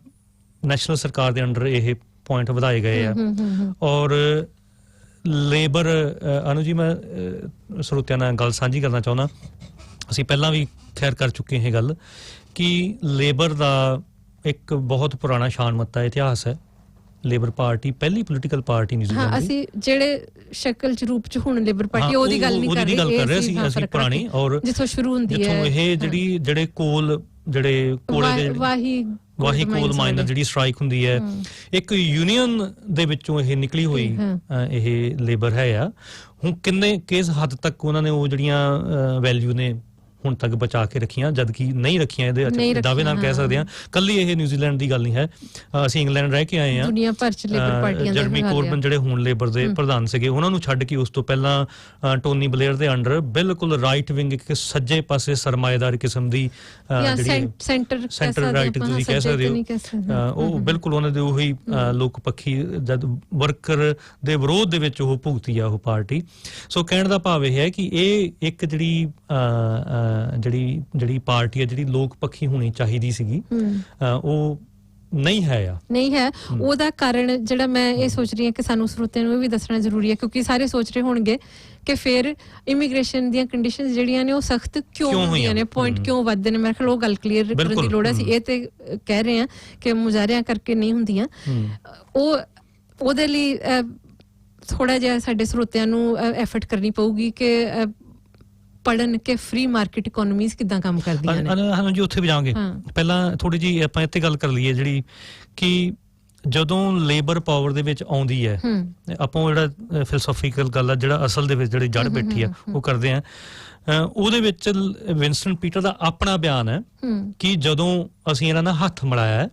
ਨੈਸ਼ਨਲ ਸਰਕਾਰ ਦੇ ਅੰਡਰ ਇਹ ਪੁਆਇੰਟ ਵਧਾਏ ਗਏ ਆ ਔਰ ਲੇਬਰ ਅਨੂ ਜੀ ਮੈਂ ਸਰੋਤਿਆਂ ਨਾਲ ਗੱਲ ਸਾਂਝੀ ਕਰਨਾ ਚਾਹੁੰਦਾ, ਅਸੀਂ ਪਹਿਲਾਂ ਵੀ ਖੈਰ ਕਰ ਚੁੱਕੇ ਇਹ ਗੱਲ ਕਿ ਲੇਬਰ ਦਾ ਇੱਕ ਬਹੁਤ ਪੁਰਾਣਾ ਸ਼ਾਨਮੱਤਾ ਇਤਿਹਾਸ ਹੈ। ਲੇਬਰ ਪਾਰਟੀ ਪਹਿਲੀ ਪੋਲੀਟੀਕਲ ਪਾਰਟੀ ਨਿਊਜ਼ੀਲੈਂਡ ਦੀ। ਅਸੀਂ ਜਿਹੜੇ ਸ਼ਕਲ ਚ ਰੂਪ ਚ ਹੁਣ ਲੇਬਰ ਪਾਰਟੀ ਉਹਦੀ ਗੱਲ ਨਹੀਂ ਕਰ ਰਹੇ ਸੀ, ਅਸੀਂ ਪੁਰਾਣੀ ਔਰ ਜਿੱਥੋਂ ਸ਼ੁਰੂ ਹੁੰਦੀ ਹੈ ਇਹ ਜਿਹੜੇ ਕੋਲੇ ਦੇ ਵਾਹੀ ਕੋਲ ਮਾਈਨਰ ਜਿਹੜੀ ਸਟ੍ਰਾਈਕ ਹੁੰਦੀ ਹੈ, ਇੱਕ ਯੂਨੀਅਨ ਦੇ ਵਿੱਚੋਂ ਇਹ ਨਿਕਲੀ ਹੋਈ ਇਹ ਲੇਬਰ ਹੈ ਆ। ਹੁਣ ਕਿਸ ਹੱਦ ਤੱਕ ਉਹਨਾਂ ਨੇ ਉਹ ਜਿਹੜੀਆਂ ਵੈਲਿਊ ਨੇ ਹੁਣ ਤੱਕ ਬਚਾ ਕੇ ਰੱਖੀਆਂ, ਜਦਕਿ ਨਹੀਂ ਰੱਖੀਆਂ, ਇਹਦੇ ਦਾਅਵੇ ਨਾਲ ਕਹਿ ਸਕਦੇ ਹਾਂ। ਕੱਲੀ ਇਹ ਨਿਊਜ਼ੀਲੈਂਡ ਦੀ ਗੱਲ ਨਹੀਂ ਹੈ, ਅਸੀਂ ਇੰਗਲੈਂਡ ਰਹਿ ਕੇ ਆਏ ਹਾਂ। ਦੁਨੀਆ ਭਰ ਚ ਲੇਬਰ ਪਾਰਟੀਆਂ ਦੇ ਜਰਮੀ ਕੋਰਬਨ ਜਿਹੜੇ ਹੁਣ ਲੇਬਰ ਦੇ ਪ੍ਰਧਾਨ ਸੀਗੇ, ਉਹਨਾਂ ਨੂੰ ਛੱਡ ਕੇ ਉਸ ਤੋਂ ਪਹਿਲਾਂ ਟੋਨੀ ਬਲੇਅਰ ਦੇ ਅੰਡਰ ਬਿਲਕੁਲ ਰਾਈਟ ਵਿੰਗ, ਇੱਕ ਸੱਜੇ ਪਾਸੇ ਸਰਮਾਏਦਾਰ ਕਿਸਮ ਦੀ ਜਿਹੜੀ ਸੈਂਟਰ ਰਾਈਟ ਤੁਸੀਂ ਕਹਿ ਸਕਦੇ ਹੋ, ਉਹ ਬਿਲਕੁਲ ਉਹਨਾਂ ਦੇ ਉਹੀ ਲੋਕ ਪੱਖੀ ਜਦ ਵਰਕਰ ਦੇ ਵਿਰੋਧ ਦੇ ਵਿੱਚ ਉਹ ਭੁਗਤੀ ਆ ਉਹ ਪਾਰਟੀ। ਸੋ ਕਹਿਣ ਦਾ ਭਾਵ ਇਹ ਹੈ ਕਿ ਇਹ ਇੱਕ ਜਿਹੜੀ ਪਾਰਟੀ ਹੈ ਜਿਹੜੀ ਲੋਕ ਪੱਖੀ ਹੋਣੀ ਚਾਹੀਦੀ ਸੀਗੀ, ਉਹ ਨਹੀਂ ਹੈ। ਉਹਦਾ ਕਾਰਨ ਜਿਹੜਾ ਮੈਂ ਇਹ ਸੋਚ ਰਹੀ ਹਾਂ ਕਿ ਸਾਨੂੰ ਸਰੋਤਿਆਂ ਨੂੰ ਵੀ ਦੱਸਣਾ ਜ਼ਰੂਰੀ ਹੈ, ਕਿਉਂਕਿ ਸਾਰੇ ਸੋਚ ਰਹੇ ਹੋਣਗੇ ਕਿ ਫਿਰ ਇਮੀਗ੍ਰੇਸ਼ਨ ਦੀਆਂ ਕੰਡੀਸ਼ਨਸ ਜਿਹੜੀਆਂ ਨੇ ਉਹ ਸਖਤ ਕਿਉਂ ਹੁੰਦੀਆਂ ਨੇ, ਪੁਆਇੰਟ ਕਿਉਂ ਵੱਧਦੇ ਨੇ। ਮੇਰੇ ਖਿਆਲ ਉਹ ਗੱਲ ਕਲੀਅਰ ਕਰਨ ਦੀ ਲੋੜ ਹੈ। ਅਸੀਂ ਇਹ ਤੇ ਕਹਿ ਰਹੇ ਹਾਂ ਕਿ ਮੁਜ਼ਾਹਰਿਆਂ ਕਰਕੇ ਨਹੀਂ ਹੁੰਦੀਆਂ। ਉਹਦੇ ਲਈ ਥੋੜਾ ਜਿਹਾ ਸਾਡੇ ਸਰੋਤਿਆਂ ਨੂੰ ਐਫਰਟ ਕਰਨੀ ਪਊਗੀ ਕਿ ਪੜਨ ਕਿ ਫ੍ਰੀ ਮਾਰਕੀਟ ਇਕਨੋਮੀਜ਼ ਕਿੱਦਾਂ ਕੰਮ ਕਰਦੀਆਂ ਨੇ। ਹਾਂ ਜੀ, ਉੱਥੇ ਵੀ ਜਾਵਾਂਗੇ। ਪਹਿਲਾਂ ਥੋੜੀ ਜਿਹੀ ਆਪਾਂ ਇੱਥੇ ਗੱਲ ਕਰ ਲਈਏ ਜਿਹੜੀ ਕਿ ਜਦੋਂ ਲੇਬਰ ਪਾਵਰ ਦੇ ਵਿੱਚ ਆਉਂਦੀ ਹੈ, ਆਪਾਂ ਜਿਹੜਾ ਫਿਲਸਫੀਕਲ ਗੱਲ ਆ, ਜਿਹੜਾ ਅਸਲ ਦੇ ਵਿੱਚ ਜਿਹੜੀ ਜੜ ਬੈਠੀ ਆ ਉਹ ਕਰਦੇ ਆ। ਉਹਦੇ ਵਿੱਚ ਵਿੰਸਟਨ ਪੀਟਰ ਦਾ ਆਪਣਾ ਬਿਆਨ ਹੈ ਕਿ ਜਦੋਂ ਅਸੀਂ ਇਹਨਾਂ ਨਾਲ ਹੱਥ ਮਿਲਾਇਆ,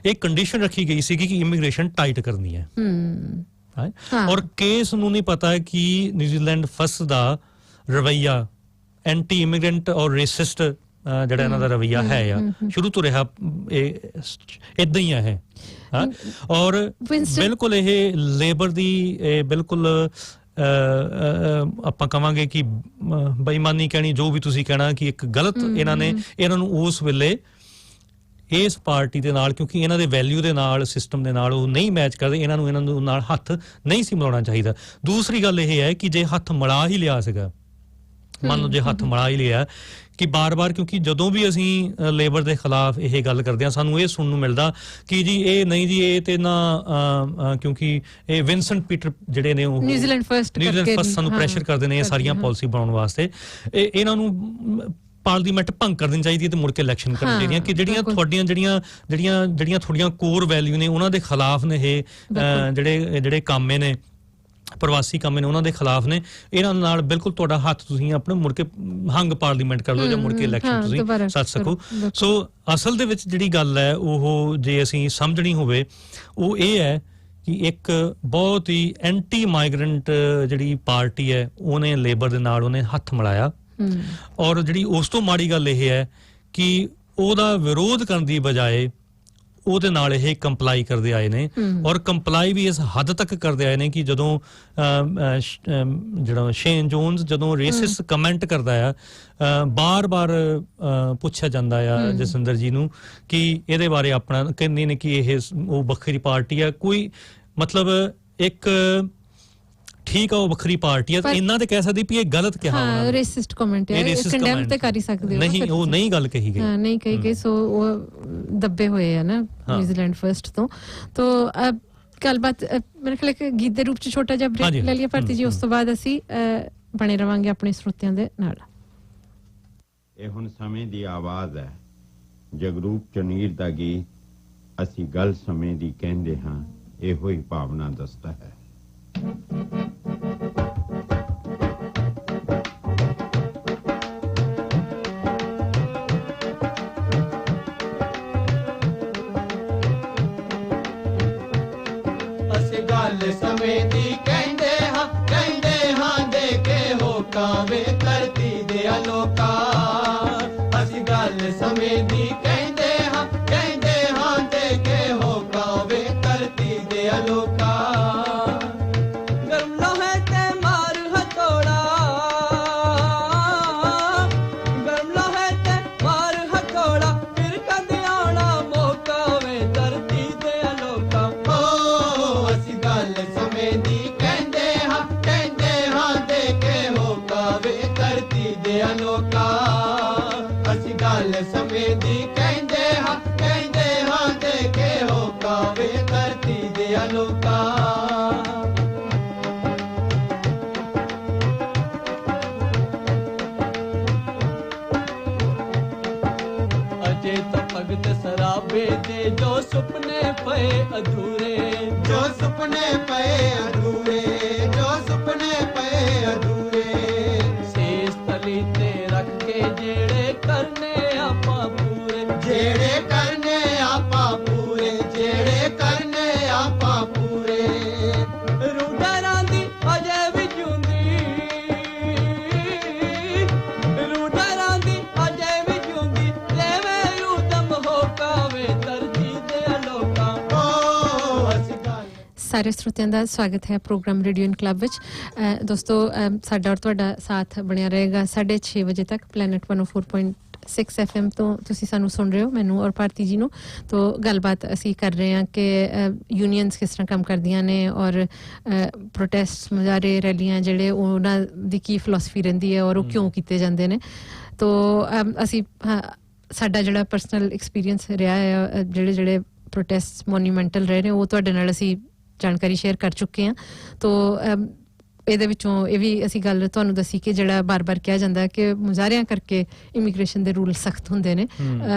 ਇਹ ਕੰਡੀਸ਼ਨ ਰੱਖੀ ਗਈ ਸੀ ਕਿ ਇਮੀਗ੍ਰੇਸ਼ਨ ਟਾਈਟ ਕਰਨੀ ਹੈ ਔਰ ਕੇਸ ਨੂੰ ਨਹੀਂ ਪਤਾ ਕਿ ਨਿਊਜ਼ੀਲੈਂਡ ਫਸਟ ਦਾ ਰਵੱਈਆ ਐਂਟੀ ਇਮੀਗ੍ਰੈਂਟ ਔਰ ਰੇਸਿਸਟ ਜਿਹੜਾ ਇਹਨਾਂ ਦਾ ਰਵੱਈਆ ਹੈ ਆ, ਸ਼ੁਰੂ ਤੋਂ ਰਿਹਾ ਏਦਾਂ ਹੀ ਹੈ। ਔਰ ਬਿਲਕੁਲ ਇਹ ਲੇਬਰ ਦੀ ਬਿਲਕੁਲ ਆਪਾਂ ਕਵਾਂਗੇ ਕਿ ਬੇਈਮਾਨੀ ਕਹਿਣੀ, ਜੋ ਵੀ ਤੁਸੀਂ ਕਹਿਣਾ, ਕਿ ਇੱਕ ਗਲਤ ਇਹਨਾਂ ਨੂੰ ਉਸ ਵੇਲੇ ਇਸ ਪਾਰਟੀ ਦੇ ਨਾਲ, ਕਿਉਂਕਿ ਇਹਨਾਂ ਦੇ ਵੈਲਿਊ ਦੇ ਨਾਲ, ਸਿਸਟਮ ਦੇ ਨਾਲ ਉਹ ਨਹੀਂ ਮੈਚ ਕਰਦੇ, ਇਹਨਾਂ ਨੂੰ ਨਾਲ ਹੱਥ ਨਹੀਂ ਸੀ ਮਿਲਾਉਣਾ ਚਾਹੀਦਾ। ਦੂਸਰੀ ਗੱਲ ਇਹ ਹੈ ਕਿ ਜੇ ਹੱਥ ਮਿਲਾ ਹੀ ਲਿਆ ਸੀਗਾ, ਮੰਨ ਲਓ ਜੇ ਹੱਥ ਮਿਲਾ ਹੀ ਲਿਆ, ਕਿ ਬਾਰ-ਬਾਰ, ਕਿਉਂਕਿ ਜਦੋਂ ਵੀ ਅਸੀਂ ਲੇਬਰ ਦੇ ਖਿਲਾਫ ਇਹ ਗੱਲ ਕਰਦੇ ਹਾਂ ਸਾਨੂੰ ਇਹ ਸੁਣਨ ਨੂੰ ਮਿਲਦਾ ਕਿ ਜੀ ਇਹ ਨਹੀਂ ਜੀ, ਇਹ ਤੇ ਨਾ, ਕਿਉਂਕਿ ਇਹ ਵਿੰਸਟਨ ਪੀਟਰ ਜਿਹੜੇ ਨੇ ਉਹ ਨਿਊਜ਼ੀਲੈਂਡ ਫਸਟ ਸਾਨੂੰ ਪ੍ਰੈਸ਼ਰ ਕਰਦੇ ਨੇ ਇਹ ਸਾਰੀਆਂ ਪਾਲਿਸੀ ਬਣਾਉਣ ਵਾਸਤੇ। ਇਹਨਾਂ ਨੂੰ ਪਾਰਲੀਮੈਂਟ ਭੰਗ ਕਰ ਦੇਣੀ ਚਾਹੀਦੀ ਹੈ ਤੇ ਮੁੜ ਕੇ ਇਲੈਕਸ਼ਨ ਕਰਨੀ ਚਾਹੀਦੀਆਂ, ਕਿ ਜਿਹੜੀਆਂ ਤੁਹਾਡੀਆਂ ਜਿਹੜੀਆਂ ਥੋੜੀਆਂ ਕੋਰ ਵੈਲਿਊ ਨੇ ਉਹਨਾਂ ਦੇ ਖਿਲਾਫ ਨੇ ਇਹ ਜਿਹੜੇ ਕਾਮੇ ਨੇ, ਪ੍ਰਵਾਸੀ ਕਾਮੇ ਨੇ, ਉਹਨਾਂ ਦੇ ਖਿਲਾਫ ਨੇ। ਇਹਨਾਂ ਨਾਲ ਬਿਲਕੁਲ ਤੁਹਾਡਾ ਹੱਥ ਤੁਸੀਂ ਆਪਣੇ ਮੁੜ ਕੇ ਹੰਗ ਪਾਰਲੀਮੈਂਟ ਕਰ ਲਓ ਜਾਂ ਮੁੜ ਕੇ ਇਲੈਕਸ਼ਨ ਤੁਸੀਂ ਸੱਦ ਸਕੋ। ਸੋ ਅਸਲ ਦੇ ਵਿੱਚ ਜਿਹੜੀ ਗੱਲ ਹੈ ਉਹ ਜੇ ਅਸੀਂ ਸਮਝਣੀ ਹੋਵੇ ਉਹ ਇਹ ਹੈ ਕਿ ਇੱਕ ਬਹੁਤ ਹੀ ਐਂਟੀ ਮਾਈਗ੍ਰੈਂਟ ਜਿਹੜੀ ਪਾਰਟੀ ਹੈ ਉਹਨੇ ਲੇਬਰ ਦੇ ਨਾਲ ਉਹਨੇ ਹੱਥ ਮਿਲਾਇਆ, ਔਰ ਜਿਹੜੀ ਉਸ ਤੋਂ ਮਾੜੀ ਗੱਲ ਇਹ ਹੈ ਕਿ ਉਹਦਾ ਵਿਰੋਧ ਕਰਨ ਦੀ ਬਜਾਏ ਉਹਦੇ ਨਾਲ ਇਹ ਕੰਪਲਾਈ ਕਰਦੇ ਆਏ ਨੇ, ਔਰ ਕੰਪਲਾਈ ਵੀ ਇਸ ਹੱਦ ਤੱਕ ਕਰਦੇ ਆਏ ਨੇ ਕਿ ਜਦੋਂ ਜਿਹੜਾ ਸ਼ੇਨ ਜੋਨਸ ਜਦੋਂ ਰੇਸਿਸਟ ਕਮੈਂਟ ਕਰਦਾ ਆ, ਬਾਰ-ਬਾਰ ਪੁੱਛਿਆ ਜਾਂਦਾ ਆ ਜਸਵਿੰਦਰ ਜੀ ਨੂੰ ਕਿ ਇਹਦੇ ਬਾਰੇ ਆਪਣਾ ਕਹਿੰਦੇ ਨੇ ਕਿ ਇਹ ਉਹ ਵੱਖਰੀ ਪਾਰਟੀ ਆ, ਕੋਈ ਮਤਲਬ ਇੱਕ ਠੀਕ ਆ ਉਹ ਵੱਖਰੀ ਪਾਰਟੀ ਆ, ਇੰਨਾ ਤੇ ਕਹਿ ਸਕਦੀ ਵੀ ਇਹ ਗਲਤ ਕਿਹਾ ਉਹਨਾਂ ਨੇ, ਰੇਸਿਸਟ ਕਮੈਂਟ ਹੈ, ਕੰਡੈਮ ਤੇ ਕਰ ਹੀ ਸਕਦੇ ਹੋ। ਨਹੀਂ, ਉਹ ਨਹੀਂ ਗੱਲ ਕਹੀ ਗਈ, ਨਹੀਂ ਕਹੀ ਗਈ। ਸੋ ਉਹ ਦੱਬੇ ਹੋਏ ਆ ਨਾ ਨਿਊਜ਼ੀਲੈਂਡ ਫਸਟ ਤੋਂ। ਗੱਲਬਾਤ ਮੇਰੇ ਖਿਆਲ ਕਿ ਗੀਤ ਦੇ ਰੂਪ ਚ ਛੋਟਾ ਜਿਹਾ ਬ੍ਰੇਕ ਲੈ ਲਿਆ ਭਾਰਤੀ ਜੀ, ਉਸ ਤੋਂ ਬਾਅਦ ਅਸੀਂ ਬਣੇ ਰਵਾਂਗੇ ਆਪਣੇ ਸਰੋਤਿਆਂ ਦੇ ਨਾਲ। ਇਹ ਹੁਣ ਸਮੇਂ ਦੀ ਆਵਾਜ਼ ਹੈ, ਜਗਰੂਪ ਚਨੀਰ ਦਾ ਗੀਤ, ਅਸੀਂ ਗੱਲ ਸਮੇਂ ਦੀ ਕਹਿੰਦੇ ਹਾਂ, ਇਹੋ ਹੀ ਭਾਵਨਾ ਦੱਸਦਾ ਹੈ। ਅਸੀਂ ਗੱਲ ਸਮੇਂ ਦੀ ਕਹਿੰਦੇ ਹਾਂ ਦੇ ਕੇ ਹੋਕਾ ਅਲੋਕਾ ਅਜੇ ਤਾਂ ਭਗਤ ਸਰਾਬੇ ਦੇ ਜੋ ਸੁਪਨੇ ਪਏ ਅਧੂਰੇ ਜੋ ਸੁਪਨੇ ਪਏ ਅਧੂਰੇ ਜੋ ਸੁਪਨੇ ਪਏ ਅਧੂਰੇ ਸੀਸ ਤਲੀ ਤੇ ਰੱਖ ਕੇ ਜਿਹੜੇ ਕਰਨੇ ਆਪਾਂ ਪੂਰੇ ਜਿਹੜੇ ਕਰਨੇ ਆਪਾਂ ਪੂਰੇ ਜਿਹੜੇ ਕਰਨੇ ਆਪਾਂ ਪੂਰੇ ਰੂਡਰਾਂ ਦੀ ਅਜੇ ਵੀ ਜਿਉਂਦੀ ਰੂਡਰਾਂ ਦੀ ਅਜੇ ਵੀ ਜਿਉਂਦੀ ਲੈਵੇਂ ਉਦਮ ਹੋ ਕਾਵੇ ਤਰਜੀ ਦੇ ਅਲੋਕਾਂ ਓ ਅਸੀਂ ਗੱਲ ਸਾਰੇ ਸਰੋਤਿਆਂ ਦਾ ਸਵਾਗਤ ਹੈ ਪ੍ਰੋਗਰਾਮ ਰੇਡੀਓ ਇਨ ਕਲੱਬ ਵਿੱਚ। ਦੋਸਤੋ ਸਾਡਾ ਔਰ ਤੁਹਾਡਾ ਸਾਥ ਬਣਿਆ ਰਹੇਗਾ 6:30 ਵਜੇ ਤੱਕ ਪਲੈਨਟ 104.6 FM ਤੋਂ ਤੁਸੀਂ ਸਾਨੂੰ ਸੁਣ ਰਹੇ ਹੋ, ਮੈਨੂੰ ਔਰ ਭਾਰਤੀ ਜੀ ਨੂੰ। ਤੋ ਗੱਲਬਾਤ ਅਸੀਂ ਕਰ ਰਹੇ ਹਾਂ ਕਿ ਯੂਨੀਅਨਸ ਕਿਸ ਤਰ੍ਹਾਂ ਕੰਮ ਕਰਦੀਆਂ ਨੇ ਔਰ ਪ੍ਰੋਟੈਸਟ ਮੁਜ਼ਾਹਰੇ ਰੈਲੀਆਂ ਜਿਹੜੇ ਉਹਨਾਂ ਦੀ ਕੀ ਫਿਲਾਸਫੀ ਰਹਿੰਦੀ ਹੈ ਔਰ ਉਹ ਕਿਉਂ ਕੀਤੇ ਜਾਂਦੇ ਨੇ। ਤੋ ਅਸੀਂ ਸਾਡਾ ਜਿਹੜਾ ਪਰਸਨਲ ਐਕਸਪੀਰੀਅੰਸ ਰਿਹਾ ਹੈ ਜਿਹੜੇ ਪ੍ਰੋਟੈਸਟ ਮੋਨੂਮੈਂਟਲ ਰਹੇ ਨੇ ਉਹ ਤੁਹਾਡੇ ਨਾਲ ਅਸੀਂ ਜਾਣਕਾਰੀ ਸ਼ੇਅਰ ਕਰ ਚੁੱਕੇ ਹਾਂ। ਤੋ ਇਹਦੇ ਵਿੱਚੋਂ ਇਹ ਵੀ ਅਸੀਂ ਗੱਲ ਤੁਹਾਨੂੰ ਦੱਸੀ ਕਿ ਜਿਹੜਾ ਬਾਰ-ਬਾਰ ਕਿਹਾ ਜਾਂਦਾ ਹੈ ਕਿ ਮੁਜ਼ਾਹਰਿਆਂ ਕਰਕੇ ਇਮੀਗ੍ਰੇਸ਼ਨ ਦੇ ਰੂਲ ਸਖਤ ਹੁੰਦੇ ਨੇ,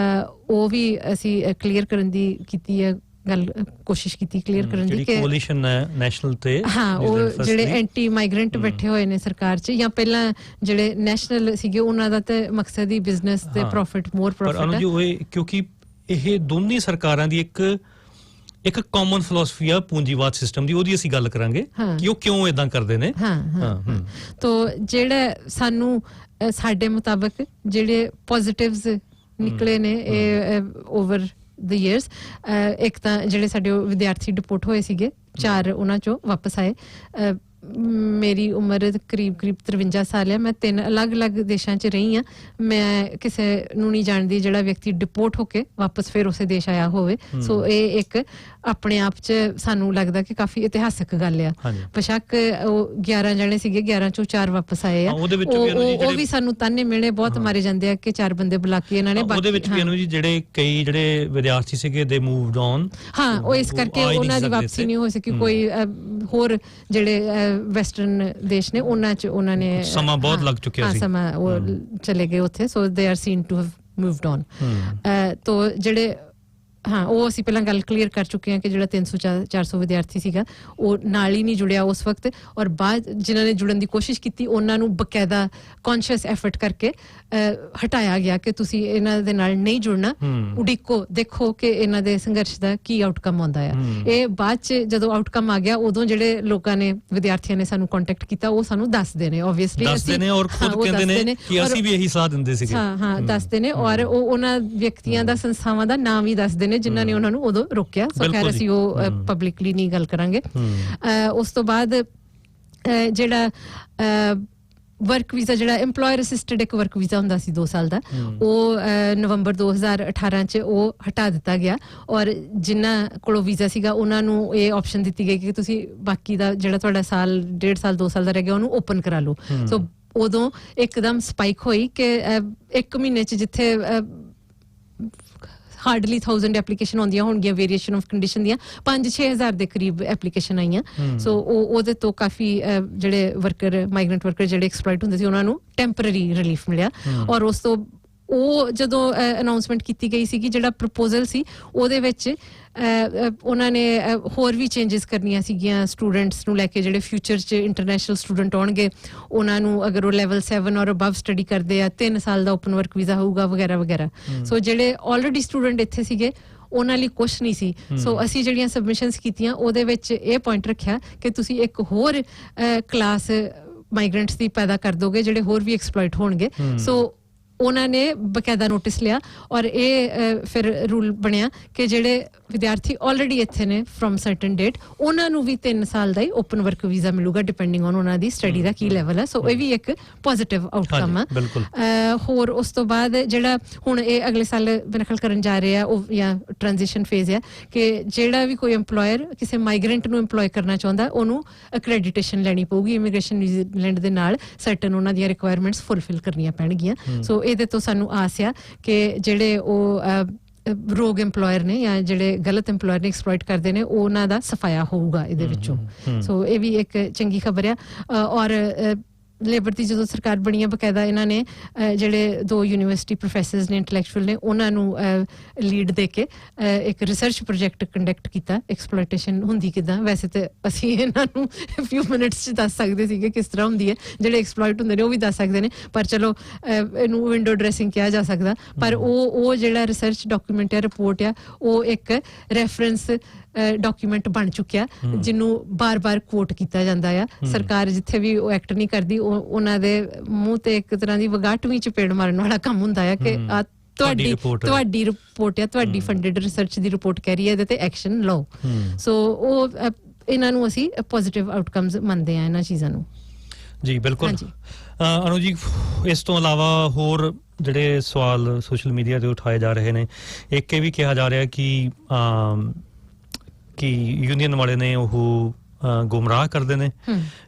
ਉਹ ਵੀ ਅਸੀਂ ਕਲੀਅਰ ਕਰਨ ਦੀ ਕੀਤੀ ਹੈ ਗੱਲ, ਕੋਸ਼ਿਸ਼ ਕੀਤੀ ਕਲੀਅਰ ਕਰਨ ਦੀ ਕਿ ਕੋਲੀਸ਼ਨ ਹੈ ਨੈਸ਼ਨਲ ਤੇ ਹਾਂ ਉਹ ਜਿਹੜੇ ਐਂਟੀ ਮਾਈਗ੍ਰੈਂਟ ਬੈਠੇ ਹੋਏ ਨੇ ਸਰਕਾਰ 'ਚ ਜਾਂ ਪਹਿਲਾਂ ਜਿਹੜੇ ਨੈਸ਼ਨਲ ਸੀਗੇ ਉਹਨਾਂ ਦਾ ਤੇ ਮਕਸਦ ਹੀ ਬਿਜ਼ਨਸ ਤੇ ਪ੍ਰੋਫਿਟ ਮੋਰ ਪ੍ਰੋਫਿਟ ਹੈ। ਕਿਉਂਕਿ ਇਹ ਦੋਨੀ ਸਰਕਾਰਾਂ ਦੀ ਇੱਕ ਕਾਮਨ ਫਿਲਾਸਫੀ ਆ ਪੂੰਜੀਵਾਦ ਸਿਸਟਮ ਦੀ, ਉਹਦੀ ਅਸੀਂ ਗੱਲ ਕਰਾਂਗੇ ਕਿ ਉਹ ਕਿਉਂ ਇਦਾਂ ਕਰਦੇ ਨੇ। ਤੋ ਜਿਹੜਾ ਸਾਨੂੰ ਸਾਡੇ ਮੁਤਾਬਕ ਜਿਹੜੇ ਪੋਜ਼ਿਟਿਵਸ ਨਿਕਲੇ ਨੇ ਇਹ ਓਵਰ the years, ਇੱਕ ਤਾਂ ਜਿਹੜੇ ਸਾਡੇ ਵਿਦਿਆਰਥੀ ਡਿਪੋਰਟ ਹੋਏ ਸੀਗੇ 4 ਉਹਨਾਂ ਚੋਂ ਵਾਪਸ ਆਏ। ਮੇਰੀ ਉਮਰ ਕਰੀਬ 53 ਸਾਲ ਹੈ, ਮੈਂ 3 ਅਲੱਗ-ਅਲੱਗ ਦੇਸ਼ਾਂ 'ਚ ਰਹੀ ਹਾਂ। ਮੈਂ ਕਿਸੇ ਨੂੰ ਨਹੀਂ ਜਾਣਦੀ ਜਿਹੜਾ ਵਿਅਕਤੀ ਡਿਪੋਰਟ ਹੋ ਕੇ ਵਾਪਸ ਫਿਰ ਉਸੇ ਦੇਸ਼ ਆਇਆ ਹੋਵੇ। ਸੋ ਇਹ ਇੱਕ ਆਪਣੇ ਆਪ 'ਚ ਸਾਨੂੰ ਲੱਗਦਾ ਕਿ ਕਾਫੀ ਇਤਿਹਾਸਕ ਗੱਲ ਆ। ਬੇਸ਼ੱਕ ਉਹ 11 ਜਣੇ ਸੀਗੇ, 11 ਚੋਂ 4 ਵਾਪਸ ਆਏ ਆ। ਉਹ ਵੀ ਸਾਨੂੰ ਤਾਨੇ ਮਿਹਣੇ ਬਹੁਤ ਮਾਰੇ ਜਾਂਦੇ ਆ ਕਿ 4 ਬੰਦੇ ਬੁਲਾ ਕੇ ਇਹਨਾਂ ਨੇ। ਉਹਦੇ ਵਿੱਚ ਵੀ ਜੀ ਜਿਹੜੇ ਵਿਦਿਆਰਥੀ ਸੀਗੇ ਦੇ ਮੂਵਡ ਔਨ। ਹਾਂ ਉਹ ਇਸ ਕਰਕੇ ਉਹਨਾਂ ਦੀ ਵਾਪਸੀ ਨਹੀਂ ਹੋ ਸਕੀ। ਕੋਈ ਹੋਰ ਜਿਹੜੇ ਵੈਸਟਰਨ ਦੇਸ਼ ਨੇ ਉਹਨਾਂ 'ਚ ਉਹਨਾਂ ਨੇ ਸਮਾਂ ਬਹੁਤ ਲੱਗ ਚੁੱਕਿਆ ਸੀ, ਸਮਾਂ ਉਹ ਚਲੇ ਗਏ ਉੱਥੇ। So they are seen to have moved on. ਤੋ ਜਿਹੜੇ ਉਹ ਅਸੀਂ ਪਹਿਲਾਂ ਗੱਲ ਕਲੀਅਰ ਕਰ ਚੁੱਕੇ ਹਾਂ ਕਿ ਜਿਹੜਾ 300-400 ਵਿਦਿਆਰਥੀ ਸੀਗਾ ਉਹ ਨਾਲ ਹੀ ਨਹੀਂ ਜੁੜਿਆ ਉਸ ਵਕਤ, ਔਰ ਬਾਅਦ ਜਿਨ੍ਹਾਂ ਨੇ ਜੁੜਨ ਦੀ ਕੋਸ਼ਿਸ਼ ਕੀਤੀ ਉਹਨਾਂ ਨੂੰ ਬਕਾਇਦਾ ਕੌਨਸ਼ੀਅਸ ਐਫਰਟ ਕਰਕੇ ਹਟਾਇਆ ਗਿਆ ਕਿ ਤੁਸੀਂ ਇਹਨਾਂ ਦੇ ਨਾਲ ਨਹੀਂ ਜੁੜਨਾ, ਉਡੀਕੋ ਦੇਖੋ ਕਿ ਇਹਨਾਂ ਦੇ ਸੰਘਰਸ਼ ਦਾ ਕੀ ਆਊਟਕਮ ਆਉਂਦਾ ਆ। ਇਹ ਬਾਅਦ 'ਚ ਜਦੋਂ ਆਊਟਕਮ ਆ ਗਿਆ ਉਦੋਂ ਜਿਹੜੇ ਲੋਕਾਂ ਨੇ ਵਿਦਿਆਰਥੀਆਂ ਨੇ ਸਾਨੂੰ ਕੰਟੈਕਟ ਕੀਤਾ ਉਹ ਸਾਨੂੰ ਦੱਸਦੇ ਨੇ, ਓਬਵੀਅਸਲੀ ਦੱਸਦੇ ਨੇ ਔਰ ਖੁਦ ਕਹਿੰਦੇ ਨੇ ਕਿ ਅਸੀਂ ਵੀ ਇਹੀ ਸਾਥ ਦਿੰਦੇ ਸੀਗੇ। ਹਾਂ ਦੱਸਦੇ ਨੇ ਔਰ ਉਹ ਉਹਨਾਂ ਵਿਅਕਤੀਆਂ ਦਾ ਸੰਸਥਾਵਾਂ ਦਾ ਨਾਮ ਵੀ ਦੱਸਦੇ ਨੇ ਜਿਨ੍ਹਾਂ ਨੇ ਉਹਨਾਂ ਨੂੰ ਉਦੋਂ ਰੋਕਿਆ। ਸੋ ਖੈਰ ਅਸੀਂ ਉਹ ਪਬਲਿਕਲੀ ਨਹੀਂ ਗੱਲ ਕਰਾਂਗੇ। ਉਸ ਤੋਂ ਬਾਅਦ ਜਿਹੜਾ ਵਰਕ ਵੀਜ਼ਾ, ਜਿਹੜਾ EMPLOYER ASSISTED ਇੱਕ ਵਰਕ ਵੀਜ਼ਾ ਹੁੰਦਾ ਸੀ 2 ਸਾਲ ਦਾ, ਉਹ ਨਵੰਬਰ 2018 'ਚ ਉਹ ਹਟਾ ਦਿੱਤਾ ਗਿਆ ਔਰ ਜਿਨ੍ਹਾਂ ਕੋਲੋਂ ਵੀਜ਼ਾ ਸੀਗਾ ਉਹਨਾਂ ਨੂੰ ਇਹ ਆਪਸ਼ਨ ਦਿੱਤੀ ਗਈ ਕਿ ਤੁਸੀਂ ਬਾਕੀ ਦਾ ਜਿਹੜਾ ਤੁਹਾਡਾ ਸਾਲ 1.5 ਸਾਲ 2 ਸਾਲ ਦਾ ਰਹਿ ਗਿਆ ਉਹਨੂੰ ਓਪਨ ਕਰਾ ਲਓ। ਸੋ ਉਦੋਂ ਇੱਕਦਮ ਸਪਾਈਕ ਹੋਈ ਕਿ 1 ਮਹੀਨੇ 'ਚ ਜਿੱਥੇ ਹਾਰਡਲੀ 1000 ਐਪਲੀਕੇਸ਼ਨ ਆਉਂਦੀਆਂ ਹੋਣਗੀਆਂ ਵੇਰੀਏਸ਼ਨ ਆਫ ਕੰਡੀਸ਼ਨ ਦੀਆਂ, 5-6 ਹਜ਼ਾਰ ਦੇ ਕਰੀਬ ਐਪਲੀਕੇਸ਼ਨ ਆਈਆਂ। ਸੋ ਉਹਦੇ ਤੋਂ ਕਾਫੀ ਜਿਹੜੇ ਵਰਕਰ ਮਾਈਗ੍ਰੈਂਟ ਵਰਕਰ ਜਿਹੜੇ ਐਕਸਪਲੋਇਟ ਹੁੰਦੇ ਸੀ ਉਹਨਾਂ ਨੂੰ ਟੈਂਪਰਰੀ ਰਿਲੀਫ ਮਿਲਿਆ। ਔਰ ਉਸ ਤੋਂ ਉਹ ਜਦੋਂ ਅਨਾਉਂਸਮੈਂਟ ਕੀਤੀ ਗਈ ਸੀਗੀ ਜਿਹੜਾ ਪ੍ਰਪੋਜ਼ਲ ਸੀ ਉਹਦੇ ਵਿੱਚ ਉਹਨਾਂ ਨੇ ਹੋਰ ਵੀ ਚੇਂਜਸ ਕਰਨੀਆਂ ਸੀਗੀਆਂ ਸਟੂਡੈਂਟਸ ਨੂੰ ਲੈ ਕੇ, ਜਿਹੜੇ ਫਿਊਚਰ 'ਚ ਇੰਟਰਨੈਸ਼ਨਲ ਸਟੂਡੈਂਟ ਆਉਣਗੇ ਉਹਨਾਂ ਨੂੰ ਅਗਰ ਉਹ ਲੈਵਲ 7 ਔਰ ਅਬਵ ਸਟੱਡੀ ਕਰਦੇ ਆ 3 ਸਾਲ ਦਾ ਓਪਨ ਵਰਕ ਵੀਜ਼ਾ ਹੋਊਗਾ ਵਗੈਰਾ ਵਗੈਰਾ। ਸੋ ਜਿਹੜੇ ਆਲਰੇਡੀ ਸਟੂਡੈਂਟ ਇੱਥੇ ਸੀਗੇ ਉਹਨਾਂ ਲਈ ਕੁਛ ਨਹੀਂ ਸੀ। ਸੋ ਅਸੀਂ ਜਿਹੜੀਆਂ ਸਬਮਿਸ਼ਨਸ ਕੀਤੀਆਂ ਉਹਦੇ ਵਿੱਚ ਇਹ ਪੁਆਇੰਟ ਰੱਖਿਆ ਕਿ ਤੁਸੀਂ ਇੱਕ ਹੋਰ ਕਲਾਸ ਮਾਈਗ੍ਰੈਂਟਸ ਦੀ ਪੈਦਾ ਕਰ ਦੋਗੇ ਜਿਹੜੇ ਹੋਰ ਵੀ ਐਕਸਪਲੋਇਟ ਹੋਣਗੇ। ਸੋ ਉਹਨਾਂ ਨੇ ਬਕਾਇਦਾ ਨੋਟਿਸ ਲਿਆ ਔਰ ਇਹ ਫਿਰ ਰੂਲ ਬਣਿਆ ਕਿ ਜਿਹੜੇ ਵਿਦਿਆਰਥੀ ਆਲਰੇਡੀ ਇੱਥੇ ਨੇ ਫਰਮ ਸਰਟਨ ਡੇਟ ਉਹਨਾਂ ਨੂੰ ਵੀ 3 ਸਾਲ ਦਾ ਹੀ ਓਪਨ ਵਰਕ ਵੀਜ਼ਾ ਮਿਲੂਗਾ ਡਿਪੈਂਡਿੰਗ ਔਨ ਉਹਨਾਂ ਦੀ ਸਟੱਡੀ ਦਾ ਕੀ ਲੈਵਲ ਹੈ। ਸੋ ਇਹ ਵੀ ਇੱਕ ਪੋਜ਼ਿਟਿਵ ਆਊਟਕਮ ਆ। ਹੋਰ ਉਸ ਤੋਂ ਬਾਅਦ ਜਿਹੜਾ ਹੁਣ ਇਹ ਅਗਲੇ ਸਾਲ ਬਨਖਲ ਕਰਨ ਜਾ ਰਹੇ ਆ ਉਹ ਜਾਂ ਟ੍ਰਾਂਜੀਸ਼ਨ ਫੇਜ਼ ਹੈ ਕਿ ਜਿਹੜਾ ਵੀ ਕੋਈ EMPLOYER ਕਿਸੇ ਮਾਈਗ੍ਰੈਂਟ ਨੂੰ EMPLOY ਕਰਨਾ ਚਾਹੁੰਦਾ ਉਹਨੂੰ ਅਕ੍ਰੈਡੀਟੇਸ਼ਨ ਲੈਣੀ ਪਊਗੀ ਇਮੀਗ੍ਰੇਸ਼ਨ ਨਿਊਜ਼ੀਲੈਂਡ ਦੇ ਨਾਲ, ਸਰਟਨ ਉਹਨਾਂ ਦੀਆਂ ਰਿਕੁਆਇਰਮੈਂਟਸ ਫੁਲਫਿਲ ਕਰਨੀਆਂ ਪੈਣਗੀਆਂ। ਸੋ ਇਹਦੇ ਤੋਂ ਸਾਨੂੰ ਆਸ ਆ ਕਿ ਜਿਹੜੇ ਉਹ ਰੋਗ EMPLOYER ਨੇ ਜਾਂ ਜਿਹੜੇ ਗਲਤ EMPLOYER ਨੇ ਐਕਸਪਲੋਇਟ ਕਰਦੇ ਨੇ ਉਹਨਾਂ ਦਾ ਸਫਾਇਆ ਹੋਊਗਾ ਇਹਦੇ ਵਿੱਚੋਂ। ਸੋ ਇਹ ਵੀ ਇੱਕ ਚੰਗੀ ਖਬਰ ਆ। ਔਰ ਲੇਬਰ ਦੀ ਜਦੋਂ ਸਰਕਾਰ ਬਣੀ ਹੈ ਬਕਾਇਦਾ ਇਹਨਾਂ ਨੇ ਜਿਹੜੇ 2 ਯੂਨੀਵਰਸਿਟੀ ਪ੍ਰੋਫੈਸਰਸ ਨੇ ਇੰਟੈਲੈਕਚੁਅਲ ਨੇ ਉਹਨਾਂ ਨੂੰ ਲੀਡ ਦੇ ਕੇ ਇੱਕ ਰਿਸਰਚ ਪ੍ਰੋਜੈਕਟ ਕੰਡਕਟ ਕੀਤਾ ਐਕਸਪਲੋਇਟੇਸ਼ਨ ਹੁੰਦੀ ਕਿੱਦਾਂ। ਵੈਸੇ ਤੇ ਅਸੀਂ ਇਹਨਾਂ ਨੂੰ ਫਿਊ ਮਿੰਟਸ 'ਚ ਦੱਸ ਸਕਦੇ ਸੀਗੇ ਕਿਸ ਤਰ੍ਹਾਂ ਹੁੰਦੀ ਹੈ, ਜਿਹੜੇ ਐਕਸਪਲੋਇਟ ਹੁੰਦੇ ਨੇ ਉਹ ਵੀ ਦੱਸ ਸਕਦੇ ਨੇ, ਪਰ ਚਲੋ ਇਹਨੂੰ ਵਿੰਡੋ ਡਰੈਸਿੰਗ ਕਿਹਾ ਜਾ ਸਕਦਾ। ਪਰ ਉਹ ਜਿਹੜਾ ਰਿਸਰਚ ਡਾਕੂਮੈਂਟ ਆ, ਰਿਪੋਰਟ ਆ, ਉਹ ਇੱਕ ਰੈਫਰੈਂਸ ਡਾਕੂਮੈਂਟ ਬਣ ਚੁੱਕਿਆ ਜਿਹਨੂੰ ਬਾਰ-ਬਾਰ ਕੋਟ ਕੀਤਾ ਜਾਂਦਾ ਆ। ਸਰਕਾਰ ਜਿੱਥੇ ਵੀ ਉਹ ਐਕਟ ਨਹੀਂ ਕਰਦੀ ਉਹਨਾਂ ਦੇ ਮੂੰਹ ਤੇ ਇੱਕ ਤਰ੍ਹਾਂ ਦੀ ਵਗਾਟਵੀਂ ਚਪੇੜ ਮਾਰਨ ਵਾਲਾ ਕੰਮ ਹੁੰਦਾ ਆ ਕਿ ਤੁਹਾਡੀ ਰਿਪੋਰਟ ਆ, ਤੁਹਾਡੀ ਫੰਡਡ ਰਿਸਰਚ ਦੀ ਰਿਪੋਰਟ ਕਹਿ ਰਹੀ ਹੈ, ਇਹਦੇ ਤੇ ਐਕਸ਼ਨ ਲਓ। ਸੋ ਉਹ ਇਹਨਾਂ ਨੂੰ ਅਸੀਂ ਪੋਜ਼ਿਟਿਵ ਆਊਟਕਮਸ ਮੰਨਦੇ ਆ ਇਹਨਾਂ ਚੀਜ਼ਾਂ ਨੂੰ। ਜੀ ਬਿਲਕੁਲ। ਅਨੂ ਜੀ, ਇਸ ਤੋਂ ਇਲਾਵਾ ਹੋਰ ਜਿਹੜੇ ਸਵਾਲ ਸੋਸ਼ਲ ਮੀਡੀਆ ਤੇ ਉਠਾਏ ਜਾ ਰਹੇ ਨੇ, ਇੱਕ ਇਹ ਵੀ ਕਿਹਾ ਜਾ ਰਿਹਾ ਕਿ ਯੂਨੀਅਨ ਵਾਲੇ ਨੇ ਉਹ ਗੁੰਮਰਾਹ ਕਰਦੇ ਨੇ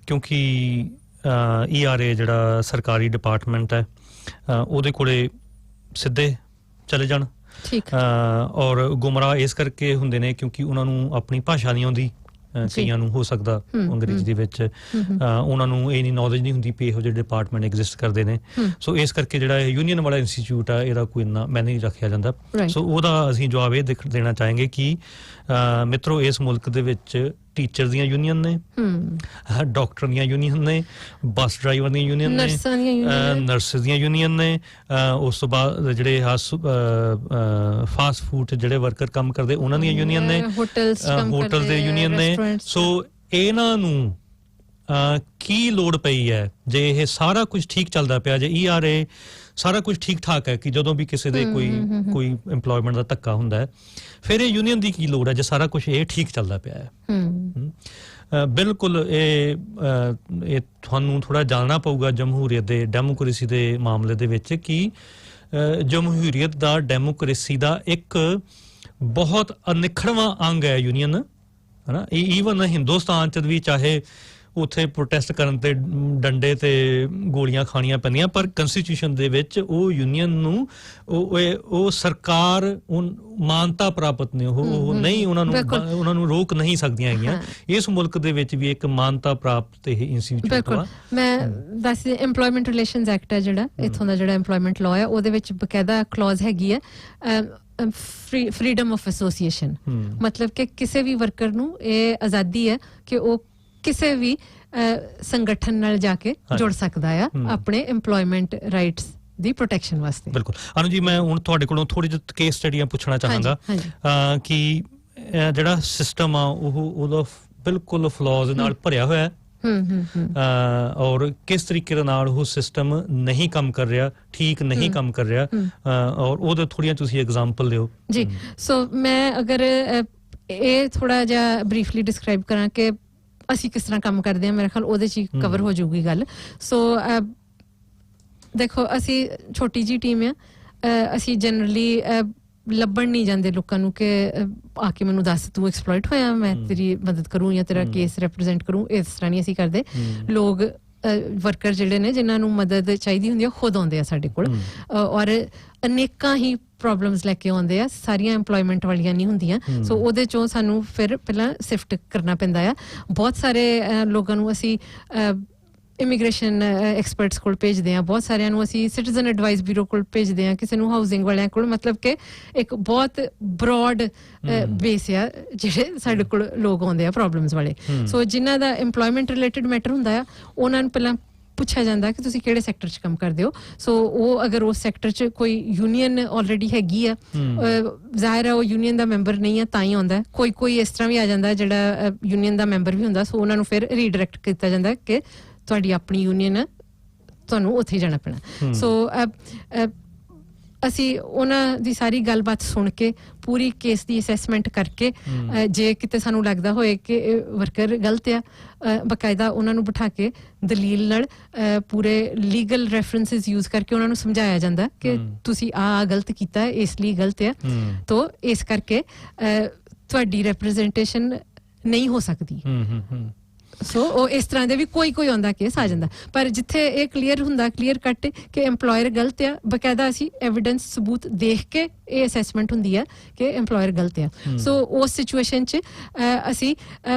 ਕਿਉਂਕਿ ERA ਜਿਹੜਾ ਸਰਕਾਰੀ ਡਿਪਾਰਟਮੈਂਟ ਹੈ ਉਹਦੇ ਕੋਲੇ ਸਿੱਧੇ ਚਲੇ ਜਾਣ, ਔਰ ਗੁੰਮਰਾਹ ਇਸ ਕਰਕੇ ਹੁੰਦੇ ਨੇ ਕਿਉਂਕਿ ਉਹਨਾਂ ਨੂੰ ਆਪਣੀ ਭਾਸ਼ਾ ਨਹੀਂ ਆਉਂਦੀ। ਕਈਆਂ ਨੂੰ ਹੋ ਸਕਦਾ ਅੰਗਰੇਜ਼ੀ ਦੇ ਵਿੱਚ ਉਹਨਾਂ ਨੂੰ ਇਹ ਨਹੀਂ ਨੌਲੇਜ ਨਹੀਂ ਹੁੰਦੀ ਵੀ ਇਹੋ ਜਿਹੇ ਡਿਪਾਰਟਮੈਂਟ ਐਗਜ਼ਿਸਟ ਕਰਦੇ ਨੇ। ਸੋ ਇਸ ਕਰਕੇ ਜਿਹੜਾ ਇਹ ਯੂਨੀਅਨ ਵਾਲਾ ਇੰਸਟੀਚਿਊਟ ਆ ਇਹਦਾ ਕੋਈ ਇੰਨਾ ਮੈਂ ਨਹੀਂ ਰੱਖਿਆ ਜਾਂਦਾ। ਸੋ ਉਹਦਾ ਅਸੀਂ ਜਵਾਬ ਇਹ ਦੇਣਾ ਚਾਹਾਂਗੇ ਕਿ ਮਿੱਤਰੋ, ਇਸ ਮੁਲਕ ਦੇ ਵਿੱਚ ਟੀਚਰ ਦੀਆਂ ਯੂਨੀਅਨ ਨੇ, ਡਾਕਟਰ ਦੀਆਂ ਯੂਨੀਅਨ ਨੇ, ਬੱਸ ਡਰਾਈਵਰ ਦੀਆਂ ਯੂਨੀਅਨ ਨੇ, ਨਰਸਿਸ ਦੀਆਂ ਯੂਨੀਅਨ ਨੇ, ਉਸ ਤੋਂ ਬਾਅਦ ਜਿਹੜੇ ਫਾਸਟ ਫੂਡ ਜਿਹੜੇ ਵਰਕਰ ਕੰਮ ਕਰਦੇ ਉਹਨਾਂ ਦੀਆਂ ਯੂਨੀਅਨ ਨੇ, ਹੋਟਲ ਦੇ ਯੂਨੀਅਨ ਨੇ। ਸੋ ਇਹਨਾਂ ਨੂੰ ਕੀ ਲੋੜ ਪਈ ਹੈ ਜੇ ਇਹ ਸਾਰਾ ਕੁਝ ਠੀਕ ਚੱਲਦਾ ਪਿਆ, ਜੇ ERA ਸਾਰਾ ਕੁਝ ਠੀਕ ਠਾਕ ਹੈ ਕਿ ਜਦੋਂ ਵੀ ਕਿਸੇ ਦੇ ਕੋਈ EMPLOYMENT ਦਾ ਧੱਕਾ ਹੁੰਦਾ ਹੈ, ਫਿਰ ਇਹ ਯੂਨੀਅਨ ਦੀ ਕੀ ਲੋੜ ਹੈ ਜੇ ਸਾਰਾ ਕੁਝ ਇਹ ਠੀਕ ਚੱਲਦਾ ਪਿਆ ਹੈ। ਬਿਲਕੁਲ ਇਹ ਤੁਹਾਨੂੰ ਥੋੜਾ ਜਾਣਨਾ ਪਊਗਾ ਜਮਹੂਰੀਅਤ ਦੇ, ਡੈਮੋਕ੍ਰੇਸੀ ਦੇ ਮਾਮਲੇ ਦੇ ਵਿੱਚ ਕਿ ਜਮਹੂਰੀਅਤ ਦਾ, ਡੈਮੋਕ੍ਰੇਸੀ ਦਾ ਇੱਕ ਬਹੁਤ ਅਨਿੱਖੜਵਾਂ ਅੰਗ ਹੈ ਯੂਨੀਅਨ, ਹੈ ਨਾ। ਈਵਨ ਹਿੰਦੁਸਤਾਨ 'ਚ ਵੀ ਚਾਹੇ ਉੱਥੇ ਪ੍ਰੋਟੈਸਟ ਕਰਨ ਤੇ ਡੰਡੇ ਤੇ ਗੋਲੀਆਂ ਖਾਣੀਆਂ ਪੈਂਦੀਆਂ, ਪਰ ਕੰਸਟੀਟਿਊਸ਼ਨ ਦੇ ਵਿੱਚ ਉਹ ਯੂਨੀਅਨ ਨੂੰ ਉਹ ਸਰਕਾਰ ਮਾਨਤਾ ਪ੍ਰਾਪਤ ਨੇ, ਉਹ ਨਹੀਂ ਉਹਨਾਂ ਨੂੰ ਰੋਕ ਨਹੀਂ ਸਕਦੀਆਂ ਹੈਗੀਆਂ। ਇਸ ਮੁਲਕ ਦੇ ਵਿੱਚ ਵੀ ਇੱਕ ਮਾਨਤਾ ਪ੍ਰਾਪਤ ਇਹ ਇੰਸਟੀਟਿਊਟ ਆ। ਮੈਂ ਦੱਸ EMPLOYMENT ਰਿਲੇਸ਼ਨਸ ਐਕਟ ਹੈ ਜਿਹੜਾ ਇੱਥੋਂ ਦਾ, ਜਿਹੜਾ EMPLOYMENT ਲਾਅ ਹੈ, ਉਹਦੇ ਵਿੱਚ ਬਕਾਇਦਾ ਕਲੌਜ਼ ਹੈਗੀ ਹੈ ਫਰੀडम ਆਫ ਐਸੋਸੀਏਸ਼ਨ। ਮਤਲਬ ਕਿ ਕਿਸੇ ਵੀ ਵਰਕਰ ਨੂੰ ਇਹ ਆਜ਼ਾਦੀ ਹੈ ਕਿ ਉਹ ਕਿਸੇ ਵੀ ਸੰਗਠਨ ਨਾਲ ਜਾ ਕੇ ਜੁੜ ਸਕਦਾ ਆ ਆਪਣੇ EMPLOYMENT ਰਾਈਟਸ ਦੀ ਪ੍ਰੋਟੈਕਸ਼ਨ ਵਾਸਤੇ। ਬਿਲਕੁਲ। ਅਨੂ ਜੀ, ਮੈਂ ਹੁਣ ਤੁਹਾਡੇ ਕੋਲੋਂ ਥੋੜੀ ਜਿਹੀ ਕੇਸ ਸਟੱਡੀਆਂ ਪੁੱਛਣਾ ਚਾਹਾਂਗਾ ਕਿ ਜਿਹੜਾ ਸਿਸਟਮ ਆ ਉਹਦਾ ਬਿਲਕੁਲ ਫਲॉज ਨਾਲ ਭਰਿਆ ਹੋਇਆ ਹੈ, ਔਰ ਕਿਸ ਤਰੀਕੇ ਦੇ ਨਾਲ ਉਹ ਸਿਸਟਮ ਨਹੀਂ ਕੰਮ ਕਰ ਰਿਹਾ, ਠੀਕ ਨਹੀਂ ਕੰਮ ਕਰ ਰਿਹਾ, ਔਰ ਉਹਦੇ ਥੋੜੀਆਂ ਤੁਸੀਂ ਐਗਜ਼ਾਮਪਲ ਦਿਓ ਜੀ। ਸੋ ਮੈਂ ਅਗਰ ਇਹ ਥੋੜਾ ਜਿਹਾ ਬਰੀਫਲੀ ਡਿਸਕ੍ਰਾਈਬ ਕਰਾਂ ਕਿ ਅਸੀਂ ਕਿਸ ਤਰ੍ਹਾਂ ਕੰਮ ਕਰਦੇ ਹਾਂ, ਮੇਰੇ ਖਿਆਲ ਉਹਦੇ 'ਚ ਹੀ ਕਵਰ ਹੋ ਜਾਊਗੀ ਗੱਲ। ਸੋ ਦੇਖੋ, ਅਸੀਂ ਛੋਟੀ ਜਿਹੀ ਟੀਮ ਆ, ਅਸੀਂ ਜਨਰਲੀ ਲੱਭਣ ਨਹੀਂ ਜਾਂਦੇ ਲੋਕਾਂ ਨੂੰ ਕਿ ਆ ਕੇ ਮੈਨੂੰ ਦੱਸ ਤੂੰ ਐਕਸਪਲੋਇਟ ਹੋਇਆ, ਮੈਂ ਤੇਰੀ ਮਦਦ ਕਰੂੰ ਜਾਂ ਤੇਰਾ ਕੇਸ ਰਿਪਰੈਜ਼ੈਂਟ ਕਰੂੰ। ਇਸ ਤਰ੍ਹਾਂ ਨਹੀਂ ਅਸੀਂ ਕਰਦੇ। ਲੋਕ ਵਰਕਰ ਜਿਹੜੇ ਨੇ ਜਿਨ੍ਹਾਂ ਨੂੰ ਮਦਦ ਚਾਹੀਦੀ ਹੁੰਦੀ ਆ ਖੁਦ ਆਉਂਦੇ ਆ ਸਾਡੇ ਕੋਲ, ਔਰ ਅਨੇਕਾਂ ਹੀ ਪ੍ਰੋਬਲਮਸ ਲੈ ਕੇ ਆਉਂਦੇ ਆ, ਸਾਰੀਆਂ EMPLOYMENT ਵਾਲੀਆਂ ਨਹੀਂ ਹੁੰਦੀਆਂ। ਸੋ ਉਹਦੇ ਚੋਂ ਸਾਨੂੰ ਫਿਰ ਪਹਿਲਾਂ ਸਿਫਟ ਕਰਨਾ ਪੈਂਦਾ ਆ। ਬਹੁਤ ਸਾਰੇ ਲੋਕਾਂ ਨੂੰ ਅਸੀਂ ਇਮੀਗ੍ਰੇਸ਼ਨ ਐਕਸਪਰਟਸ ਕੋਲ ਭੇਜਦੇ ਹਾਂ, ਬਹੁਤ ਸਾਰਿਆਂ ਨੂੰ ਅਸੀਂ ਸਿਟੀਜ਼ਨ ਐਡਵਾਈਸ ਬਿਊਰੋ ਕੋਲ ਭੇਜਦੇ ਹਾਂ, ਕਿਸੇ ਨੂੰ ਹਾਊਸਿੰਗ ਵਾਲਿਆਂ ਕੋਲ। ਮਤਲਬ ਕਿ ਇੱਕ ਬਹੁਤ ਬ੍ਰੌਡ ਬੇਸ ਆ ਜਿਹੜੇ ਸਾਡੇ ਕੋਲ ਲੋਕ ਆਉਂਦੇ ਆ ਪ੍ਰੋਬਲਮਸ ਵਾਲੇ। ਸੋ ਜਿਨ੍ਹਾਂ ਦਾ EMPLOYMENT ਰਿਲੇਟਡ ਮੈਟਰ ਹੁੰਦਾ ਆ, ਉਹਨਾਂ ਨੂੰ ਪਹਿਲਾਂ ਪੁੱਛਿਆ ਜਾਂਦਾ ਕਿ ਤੁਸੀਂ ਕਿਹੜੇ ਸੈਕਟਰ 'ਚ ਕੰਮ ਕਰਦੇ ਹੋ। ਸੋ ਉਹ ਅਗਰ ਉਸ ਸੈਕਟਰ 'ਚ ਕੋਈ ਯੂਨੀਅਨ ਆਲਰੇਡੀ ਹੈਗੀ ਆ, ਜ਼ਾਹਿਰ ਹੈ ਉਹ ਯੂਨੀਅਨ ਦਾ ਮੈਂਬਰ ਨਹੀਂ ਹੈ ਤਾਂ ਹੀ ਆਉਂਦਾ। ਕੋਈ ਇਸ ਤਰ੍ਹਾਂ ਵੀ ਆ ਜਾਂਦਾ ਜਿਹੜਾ ਯੂਨੀਅਨ ਦਾ ਮੈਂਬਰ ਵੀ ਹੁੰਦਾ, ਸੋ ਉਹਨਾਂ ਨੂੰ ਫਿਰ ਰੀਡਾਇਰੈਕਟ ਕੀਤਾ ਜਾਂਦਾ ਕਿ ਤੁਹਾਡੀ ਆਪਣੀ ਯੂਨੀਅਨ ਹੈ, ਤੁਹਾਨੂੰ ਉੱਥੇ ਜਾਣਾ ਪੈਣਾ। ਸੋ ਅਸੀਂ ਉਹਨਾਂ ਦੀ ਸਾਰੀ ਗੱਲਬਾਤ ਸੁਣ ਕੇ, ਪੂਰੀ ਕੇਸ ਦੀ ਅਸੈਸਮੈਂਟ ਕਰਕੇ, ਜੇ ਕਿਤੇ ਸਾਨੂੰ ਲੱਗਦਾ ਹੋਏ ਕਿ ਵਰਕਰ ਗਲਤ ਆ, ਬਕਾਇਦਾ ਉਹਨਾਂ ਨੂੰ ਬਿਠਾ ਕੇ ਦਲੀਲ ਨਾਲ ਪੂਰੇ ਲੀਗਲ ਰੈਫਰੈਂਸਿਸ ਯੂਜ਼ ਕਰਕੇ ਉਹਨਾਂ ਨੂੰ ਸਮਝਾਇਆ ਜਾਂਦਾ ਕਿ ਤੁਸੀਂ ਆ ਗਲਤ ਕੀਤਾ ਹੈ, ਇਸ ਲਈ ਗਲਤ ਆ, ਤੋ ਇਸ ਕਰਕੇ ਤੁਹਾਡੀ ਰਿਪਰੈਜ਼ੈਂਟੇਸ਼ਨ ਨਹੀਂ ਹੋ ਸਕਦੀ। ਸੋ ਉਹ ਇਸ ਤਰ੍ਹਾਂ ਦੇ ਵੀ ਕੋਈ ਆਉਂਦਾ ਕੇਸ ਆ ਜਾਂਦਾ, ਪਰ ਜਿੱਥੇ ਇਹ ਕਲੀਅਰ ਕੱਟ ਕਿ EMPLOYER ਗਲਤ ਆ, ਬਕਾਇਦਾ ਅਸੀਂ ਐਵੀਡੈਂਸ ਸਬੂਤ ਦੇਖ ਕੇ ਇਹ ਅਸੈਸਮੈਂਟ ਹੁੰਦੀ ਆ ਕਿ EMPLOYER ਗਲਤ ਆ। ਸੋ ਉਸ ਸਿਚੁਏਸ਼ਨ 'ਚ ਅਸੀਂ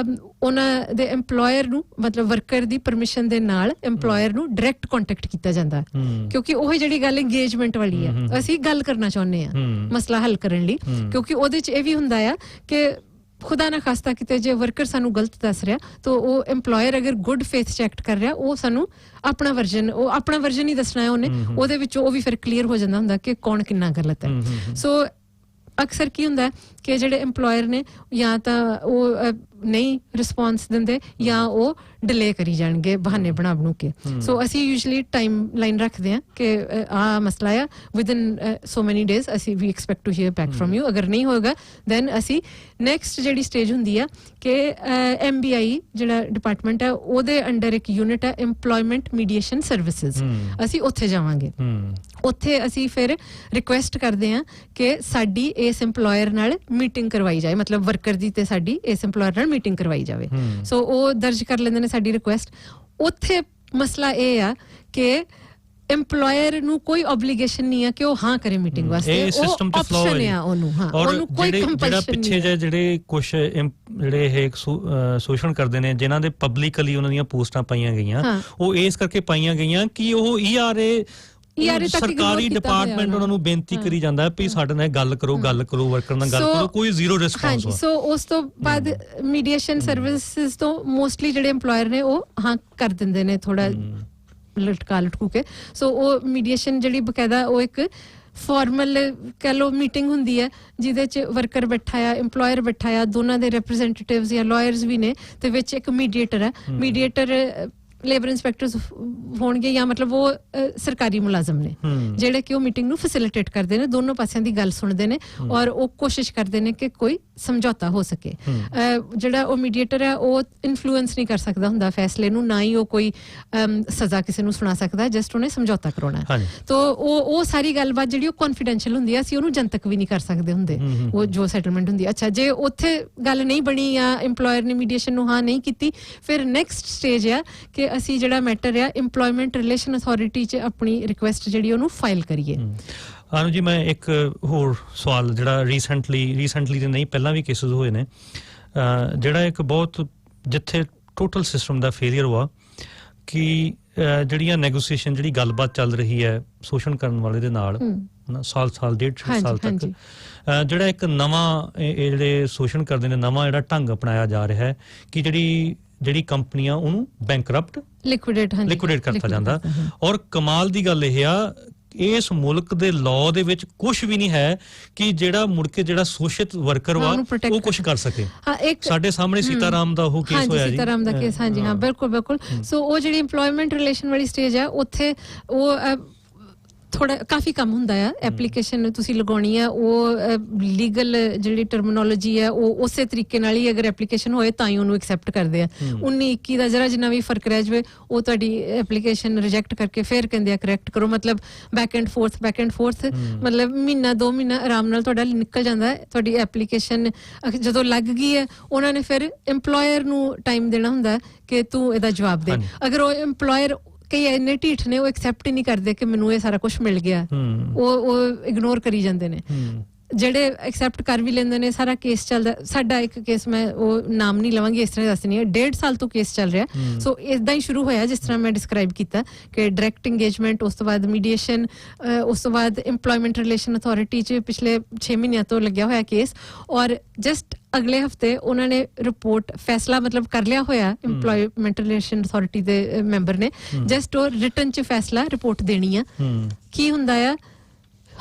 ਉਹਨਾਂ ਦੇ EMPLOYER ਨੂੰ ਮਤਲਬ ਵਰਕਰ ਦੀ ਪਰਮਿਸ਼ਨ ਦੇ ਨਾਲ EMPLOYER ਨੂੰ ਡਾਇਰੈਕਟ ਕੰਟੈਕਟ ਕੀਤਾ ਜਾਂਦਾ, ਕਿਉਂਕਿ ਉਹ ਜਿਹੜੀ ਗੱਲ ਇੰਗੇਜਮੈਂਟ ਵਾਲੀ ਆ, ਅਸੀਂ ਗੱਲ ਕਰਨਾ ਚਾਹੁੰਦੇ ਆ ਮਸਲਾ ਹੱਲ ਕਰਨ ਲਈ, ਕਿਉਂਕਿ ਉਹਦੇ 'ਚ ਇਹ ਵੀ ਹੁੰਦਾ ਆ ਕਿ ਖੁਦਾ ਨਾ ਖਾਸਤਾ ਕਿਤੇ ਜੇ ਵਰਕਰ ਸਾਨੂੰ ਗਲਤ ਦੱਸ ਰਿਹਾ ਤਾਂ ਉਹ EMPLOYER ਅਗਰ ਗੁੱਡ ਫੇਥ 'ਚ ਐਕਟ ਕਰ ਰਿਹਾ, ਉਹ ਸਾਨੂੰ ਆਪਣਾ ਵਰਜਨ ਹੀ ਦੱਸਣਾ ਹੈ ਉਹਨੇ, ਉਹਦੇ ਵਿੱਚੋਂ ਉਹ ਵੀ ਫਿਰ ਕਲੀਅਰ ਹੋ ਜਾਂਦਾ ਹੁੰਦਾ ਕਿ ਕੌਣ ਕਿੰਨਾ ਗਲਤ ਹੈ। ਸੋ ਅਕਸਰ ਕੀ ਹੁੰਦਾ ਕਿ ਜਿਹੜੇ EMPLOYER ਨੇ ਜਾਂ ਤਾਂ ਉਹ ਨਹੀਂ ਰਿਸਪੌਂਸ ਦਿੰਦੇ ਜਾਂ ਉਹ ਡਿਲੇ ਕਰੀ ਜਾਣਗੇ ਬਹਾਨੇ ਬਣਾ ਕੇ। ਸੋ ਅਸੀਂ ਯੂਜੂਅਲੀ ਟਾਈਮ ਲਾਈਨ ਰੱਖਦੇ ਹਾਂ ਕਿ ਆਹ ਮਸਲਾ ਆ ਵਿਦਿਨ ਸੋ ਮੈਨੀ ਡੇਜ਼ ਅਸੀਂ ਵੀ expect to hear back from you. ਅਗਰ ਨਹੀਂ ਹੋਏਗਾ ਦੈਨ ਅਸੀਂ ਨੈਕਸਟ ਜਿਹੜੀ ਸਟੇਜ ਹੁੰਦੀ ਆ ਕਿ MBI ਜਿਹੜਾ ਡਿਪਾਰਟਮੈਂਟ ਹੈ ਉਹਦੇ ਅੰਡਰ ਇੱਕ ਯੂਨਿਟ ਹੈ EMPLOYMENT MEDIATION SERVICES, ਅਸੀਂ ਉੱਥੇ ਜਾਵਾਂਗੇ। ਉੱਥੇ ਅਸੀਂ ਫਿਰ ਰਿਕੁਐਸਟ ਕਰਦੇ ਹਾਂ ਕਿ ਸਾਡੀ ਇਸ EMPLOYER ਨਾਲ ਮੀਟਿੰਗ ਕਰਵਾਈ ਜਾਏ, ਮਤਲਬ ਵਰਕਰ ਦੀ ਤੇ ਸਾਡੀ ਇਸ EMPLOYER ਨਾਲ ਮੀਟਿੰਗ ਕਰਵਾਈ ਜਾਵੇ। ਸੋ ਉਹ ਦਰਜ ਕਰ ਲੈਂਦੇ ਨੇ ਸਾਡੀ ਰਿਕੁਐਸਟ। ਉੱਥੇ ਮਸਲਾ ਇਹ ਆ ਕਿ EMPLOYER ਨੂੰ ਕੋਈ ਓਬਲੀਗੇਸ਼ਨ ਨਹੀਂ ਹੈ ਕਿ ਉਹ ਹਾਂ ਕਰੇ ਮੀਟਿੰਗ ਵਾਸਤੇ, ਉਹ ਆਪਸ਼ਨ ਹੈ ਉਹਨੂੰ, ਹਾਂ ਉਹਨੂੰ ਕੋਈ ਕੰਪਲਸ਼ਨ ਨਹੀਂ। ਪਿੱਛੇ ਜਿਹੜੇ ਕੁਝ ਜਿਹੜੇ ਇਹ ਸ਼ੋਸ਼ਣ ਕਰਦੇ ਨੇ ਜਿਨ੍ਹਾਂ ਦੇ ਪਬਲਿਕਲੀ ਉਹਨਾਂ ਦੀਆਂ ਪੋਸਟਾਂ ਪਾਈਆਂ ਗਈਆਂ, ਉਹ ਇਸ ਕਰਕੇ ਪਾਈਆਂ ਗਈਆਂ ਕਿ ਉਹ ERA ਸਰਕਾਰੀ ਡਿਪਾਰਟਮੈਂਟ ਉਹਨਾਂ ਨੂੰ ਬੇਨਤੀ ਕਰੀ ਜਾਂਦਾ ਹੈ ਵੀ ਸਾਡੇ ਨਾਲ ਗੱਲ ਕਰੋ ਵਰਕਰ ਨਾਲ ਗੱਲ ਕਰੋ, ਕੋਈ ਜ਼ੀਰੋ ਰਿਸਪੌਂਸ। ਸੋ ਉਸ ਤੋਂ ਬਾਅਦ ਮੀਡੀਏਸ਼ਨ ਸਰਵਿਸਿਜ਼ ਤੋਂ ਮੋਸਟਲੀ ਜਿਹੜੇ EMPLOYER ਨੇ ਉਹ ਹਾਂ ਕਰ ਦਿੰਦੇ ਨੇ ਥੋੜਾ ਲਟਕੂ ਕੇ। ਸੋ ਉਹ ਮੀਡੀਏਸ਼ਨ ਜਿਹੜੀ ਬਕਾਇਦਾ ਉਹ ਇੱਕ ਫਾਰਮਲ ਕਹਿ ਲਓ ਮੀਟਿੰਗ ਹੁੰਦੀ ਹੈ ਜਿਹਦੇ 'ਚ ਵਰਕਰ ਬੈਠਾ ਆ, EMPLOYER ਬੈਠਾ ਆ, ਦੋਨਾਂ ਦੇ ਰਿਪਰੈਜ਼ੈਂਟੇਟਿਵਸ ਜਾਂ ਲਾਇਰਸ ਵੀ ਨੇ, ਤੇ ਵਿੱਚ ਇੱਕ ਮੀਡੀਏਟਰ ਹੈ। ਮੀਡੀਏਟਰ ਲੇਬਰ ਇੰਸਪੈਕਟਰਸ ਹੋਣਗੇ ਜਾਂ ਮਤਲਬ ਉਹ ਸਰਕਾਰੀ ਮੁਲਾਜ਼ਮ ਨੇ ਜਿਹੜੇ ਕਿ ਉਹ ਮੀਟਿੰਗ ਨੂੰ ਫੈਸਿਲਿਟੇਟ ਕਰਦੇ ਨੇ, ਦੋਨੋਂ ਪਾਸਿਆਂ ਦੀ ਗੱਲ ਸੁਣਦੇ ਨੇ ਔਰ ਉਹ ਕੋਸ਼ਿਸ਼ ਕਰਦੇ ਨੇ ਕਿ ਕੋਈ ਸਮਝੌਤਾ ਹੋ ਸਕੇ। ਜਿਹੜਾ ਉਹ ਮੀਡੀਏਟਰ ਹੈ ਉਹ ਇਨਫਲੂਐਂਸ ਨਹੀਂ ਕਰ ਸਕਦਾ ਹੁੰਦਾ ਫੈਸਲੇ ਨੂੰ, ਨਾ ਹੀ ਉਹ ਕੋਈ ਸਜ਼ਾ ਕਿਸੇ ਨੂੰ ਸੁਣਾ ਸਕਦਾ, ਜਸਟ ਉਹਨੇ ਸਮਝੌਤਾ ਕਰਾਉਣਾ। ਤਾਂ ਉਹ ਸਾਰੀ ਗੱਲਬਾਤ ਜਿਹੜੀ ਉਹ ਕੌਨਫੀਡੈਂਸ਼ੀਅਲ ਹੁੰਦੀ ਹੈ, ਅਸੀਂ ਉਹਨੂੰ ਜਨਤਕ ਵੀ ਨਹੀਂ ਕਰ ਸਕਦੇ ਹੁੰਦੇ, ਉਹ ਜੋ ਸੈਟਲਮੈਂਟ ਹੁੰਦੀ ਹੈ। ਅੱਛਾ, ਜੇ ਉੱਥੇ ਗੱਲ ਨਹੀਂ ਬਣੀ ਜਾਂ EMPLOYER ਨੇ ਮੀਡੀਏਸ਼ਨ ਨੂੰ ਹਾਂ ਨਹੀਂ ਕੀਤੀ, ਫਿਰ ਨੈਕਸਟ ਸਟੇਜ ਆ ਕਿ ਅਸੀਂ ਜਿਹੜਾ ਮੈਟਰ ਆ EMPLOYMENT ਰਿਲੇਸ਼ਨ ਅਥਾਰਟੀ 'ਚ ਆਪਣੀ ਰਿਕੁਐਸਟ ਜਿਹੜੀ ਉਹਨੂੰ ਫਾਈਲ ਕਰੀਏ। ਆਨੂੰ ਜੀ, ਮੈਂ ਇੱਕ ਹੋਰ ਸਵਾਲ ਜਿਹੜਾ ਰੀਸੈਂਟਲੀ ਦੇ ਨਹੀਂ ਪਹਿਲਾਂ ਵੀ ਕੇਸਿਸ ਹੋਏ ਨੇ, ਜਿਹੜਾ ਇੱਕ ਬਹੁਤ ਜਿੱਥੇ ਟੋਟਲ ਸਿਸਟਮ ਦਾ ਫੇਲੀਅਰ ਹੋਆ ਕਿ ਜਿਹੜੀਆਂ ਨੈਗੋਸੀਏਸ਼ਨ ਜਿਹੜੀ ਗੱਲਬਾਤ ਚੱਲ ਰਹੀ ਹੈ ਸ਼ੋਸ਼ਣ ਕਰਨ ਵਾਲੇ ਦੇ ਨਾਲ ਸਾਲ ਡੇਢ ਸਾਲ ਤੱਕ, ਜਿਹੜਾ ਇੱਕ ਨਵਾਂ ਇਹ ਜਿਹੜੇ ਸ਼ੋਸ਼ਣ ਕਰਦੇ ਨੇ ਨਵਾਂ ਜਿਹੜਾ ਢੰਗ ਅਪਣਾਇਆ ਜਾ ਰਿਹਾ ਹੈ ਕਿ ਜਿਹੜੀ ਕੰਪਨੀਆਂ ਉਹਨੂੰ ਬੈਂਕਰਪਟ ਲਿਕੁਇਡੇਟ ਕਰਤਾ ਜਾਂਦਾ। ਔਰ ਕਮਾਲ ਦੀ ਗੱਲ ਇਹ ਆ ਇਸ ਮੁਲਕ ਦੇ ਲਾਅ ਦੇ ਵਿੱਚ ਕੁਝ ਵੀ ਨਹੀਂ ਹੈ ਕਿ ਜਿਹੜਾ ਮੁੜ ਕੇ ਜਿਹੜਾ ਸ਼ੋਸ਼ਿਤ ਵਰਕਰ ਵਾ ਉਹ ਕੁਝ ਕਰ ਸਕੇ। ਸਾਡੇ ਸਾਹਮਣੇ ਸੀਤਾਰਾਮ ਦਾ ਉਹ ਕੇਸ ਹੋਇਆ ਜੀ, ਸੀਤਾਰਾਮ ਦਾ ਕੇਸ। ਹਾਂਜੀ ਹਾਂ, ਬਿਲਕੁਲ। ਸੋ ਉਹ ਜਿਹੜੀ EMPLOYMENT ਰਿਲੇਸ਼ਨ ਵਾਲੀ ਸਟੇਜ ਹੈ ਉੱਥੇ ਉਹ ਥੋੜਾ ਕਾਫੀ ਕੰਮ ਹੁੰਦਾ ਆ। ਐਪਲੀਕੇਸ਼ਨ ਤੁਸੀਂ ਲਗਾਉਣੀ ਆ, ਉਹ ਲੀਗਲ ਜਿਹੜੀ ਟਰਮੀਨੋਲੋਜੀ ਹੈ ਉਹ ਉਸੇ ਤਰੀਕੇ ਨਾਲ ਹੀ ਅਗਰ ਐਪਲੀਕੇਸ਼ਨ ਹੋਏ ਤਾਂ ਹੀ ਉਹਨੂੰ ਐਕਸੈਪਟ ਕਰਦੇ ਆ। 19-21 ਦਾ ਜਰਾ ਜਿੰਨਾ ਵੀ ਫਰਕ ਰਹਿ ਜਾਵੇ ਉਹ ਤੁਹਾਡੀ ਐਪਲੀਕੇਸ਼ਨ ਰਿਜੈਕਟ ਕਰਕੇ ਫਿਰ ਕਹਿੰਦੇ ਆ ਕਰੈਕਟ ਕਰੋ, ਮਤਲਬ ਬੈਕ ਐਂਡ ਫੋਰਥ ਮਤਲਬ ਮਹੀਨਾ 2 ਮਹੀਨਾ ਆਰਾਮ ਨਾਲ ਤੁਹਾਡਾ ਨਿਕਲ ਜਾਂਦਾ ਹੈ। ਤੁਹਾਡੀ ਐਪਲੀਕੇਸ਼ਨ ਜਦੋਂ ਲੱਗ ਗਈ ਹੈ ਉਹਨਾਂ ਨੇ ਫਿਰ EMPLOYER ਨੂੰ ਟਾਈਮ ਦੇਣਾ ਹੁੰਦਾ ਕਿ ਤੂੰ ਇਹਦਾ ਜਵਾਬ ਦੇ। ਅਗਰ ਉਹ EMPLOYER ਕਈ ਇੰਨੇ ਢੀਠ ਨੇ ਉਹ ਐਕਸੈਪਟ ਹੀ ਨਹੀਂ ਕਰਦੇ ਕਿ ਮੈਨੂੰ ਇਹ ਸਾਰਾ ਕੁਝ ਮਿਲ ਗਿਆ, ਉਹ ਇਗਨੋਰ ਕਰੀ ਜਾਂਦੇ ਨੇ। ਜਿਹੜੇ ਐਕਸੈਪਟ ਕਰ ਵੀ ਲੈਂਦੇ ਨੇ, ਸਾਰਾ ਕੇਸ ਚੱਲਦਾ। ਸਾਡਾ ਇੱਕ ਕੇਸ ਮੈਂ ਉਹ ਨਾਮ ਨਹੀਂ ਲਵਾਂਗੀ, ਇਸ ਤਰ੍ਹਾਂ ਦੱਸਣੀ ਹੈ, 1.5 ਸਾਲ ਤੋਂ ਕੇਸ ਚੱਲ ਰਿਹਾ। ਸੋ ਇਦਾਂ ਹੀ ਸ਼ੁਰੂ ਹੋਇਆ ਜਿਸ ਤਰ੍ਹਾਂ ਮੈਂ ਡਿਸਕ੍ਰਾਈਬ ਕੀਤਾ ਕਿ ਡਾਇਰੈਕਟ ਇੰਗੇਜਮੈਂਟ, ਉਸ ਤੋਂ ਬਾਅਦ ਮੀਡੀਏਸ਼ਨ, ਉਸ ਤੋਂ ਬਾਅਦ EMPLOYMENT ਰਿਲੇਸ਼ਨ ਅਥਾਰਟੀ 'ਚ ਪਿਛਲੇ 6 ਮਹੀਨਿਆਂ ਤੋਂ ਲੱਗਿਆ ਹੋਇਆ ਕੇਸ। ਔਰ ਜਸਟ ਅਗਲੇ ਹਫਤੇ ਉਹਨਾਂ ਨੇ ਰਿਪੋਰਟ ਫੈਸਲਾ ਮਤਲਬ ਕਰ ਲਿਆ ਹੋਇਆ EMPLOYMENT ਰਿਲੇਸ਼ਨ ਅਥਾਰਟੀ ਦੇ ਮੈਂਬਰ ਨੇ, ਜਸਟ ਉਹ ਰਿਟਨ 'ਚ ਫੈਸਲਾ ਰਿਪੋਰਟ ਦੇਣੀ ਆ। ਕੀ ਹੁੰਦਾ ਆ,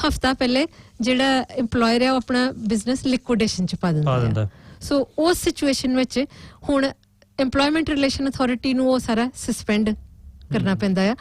ਹਫਤਾ ਪਹਿਲੇ ਜਿਹੜਾ EMPLOYER ਹੈ ਉਹ ਆਪਣਾ ਬਿਜ਼ਨਸ ਲਿਕੁਇਡੇਸ਼ਨ 'ਚ ਪਾ ਦਿੰਦਾ। ਸੋ ਉਸ ਸਿਚੁਏਸ਼ਨ ਵਿੱਚ ਹੁਣ EMPLOYMENT ਰਿਲੇਸ਼ਨ ਅਥਾਰਟੀ ਨੂੰ ਉਹ ਸਾਰਾ ਸਸਪੈਂਡ ਕਰਨਾ ਪੈਂਦਾ ਆ।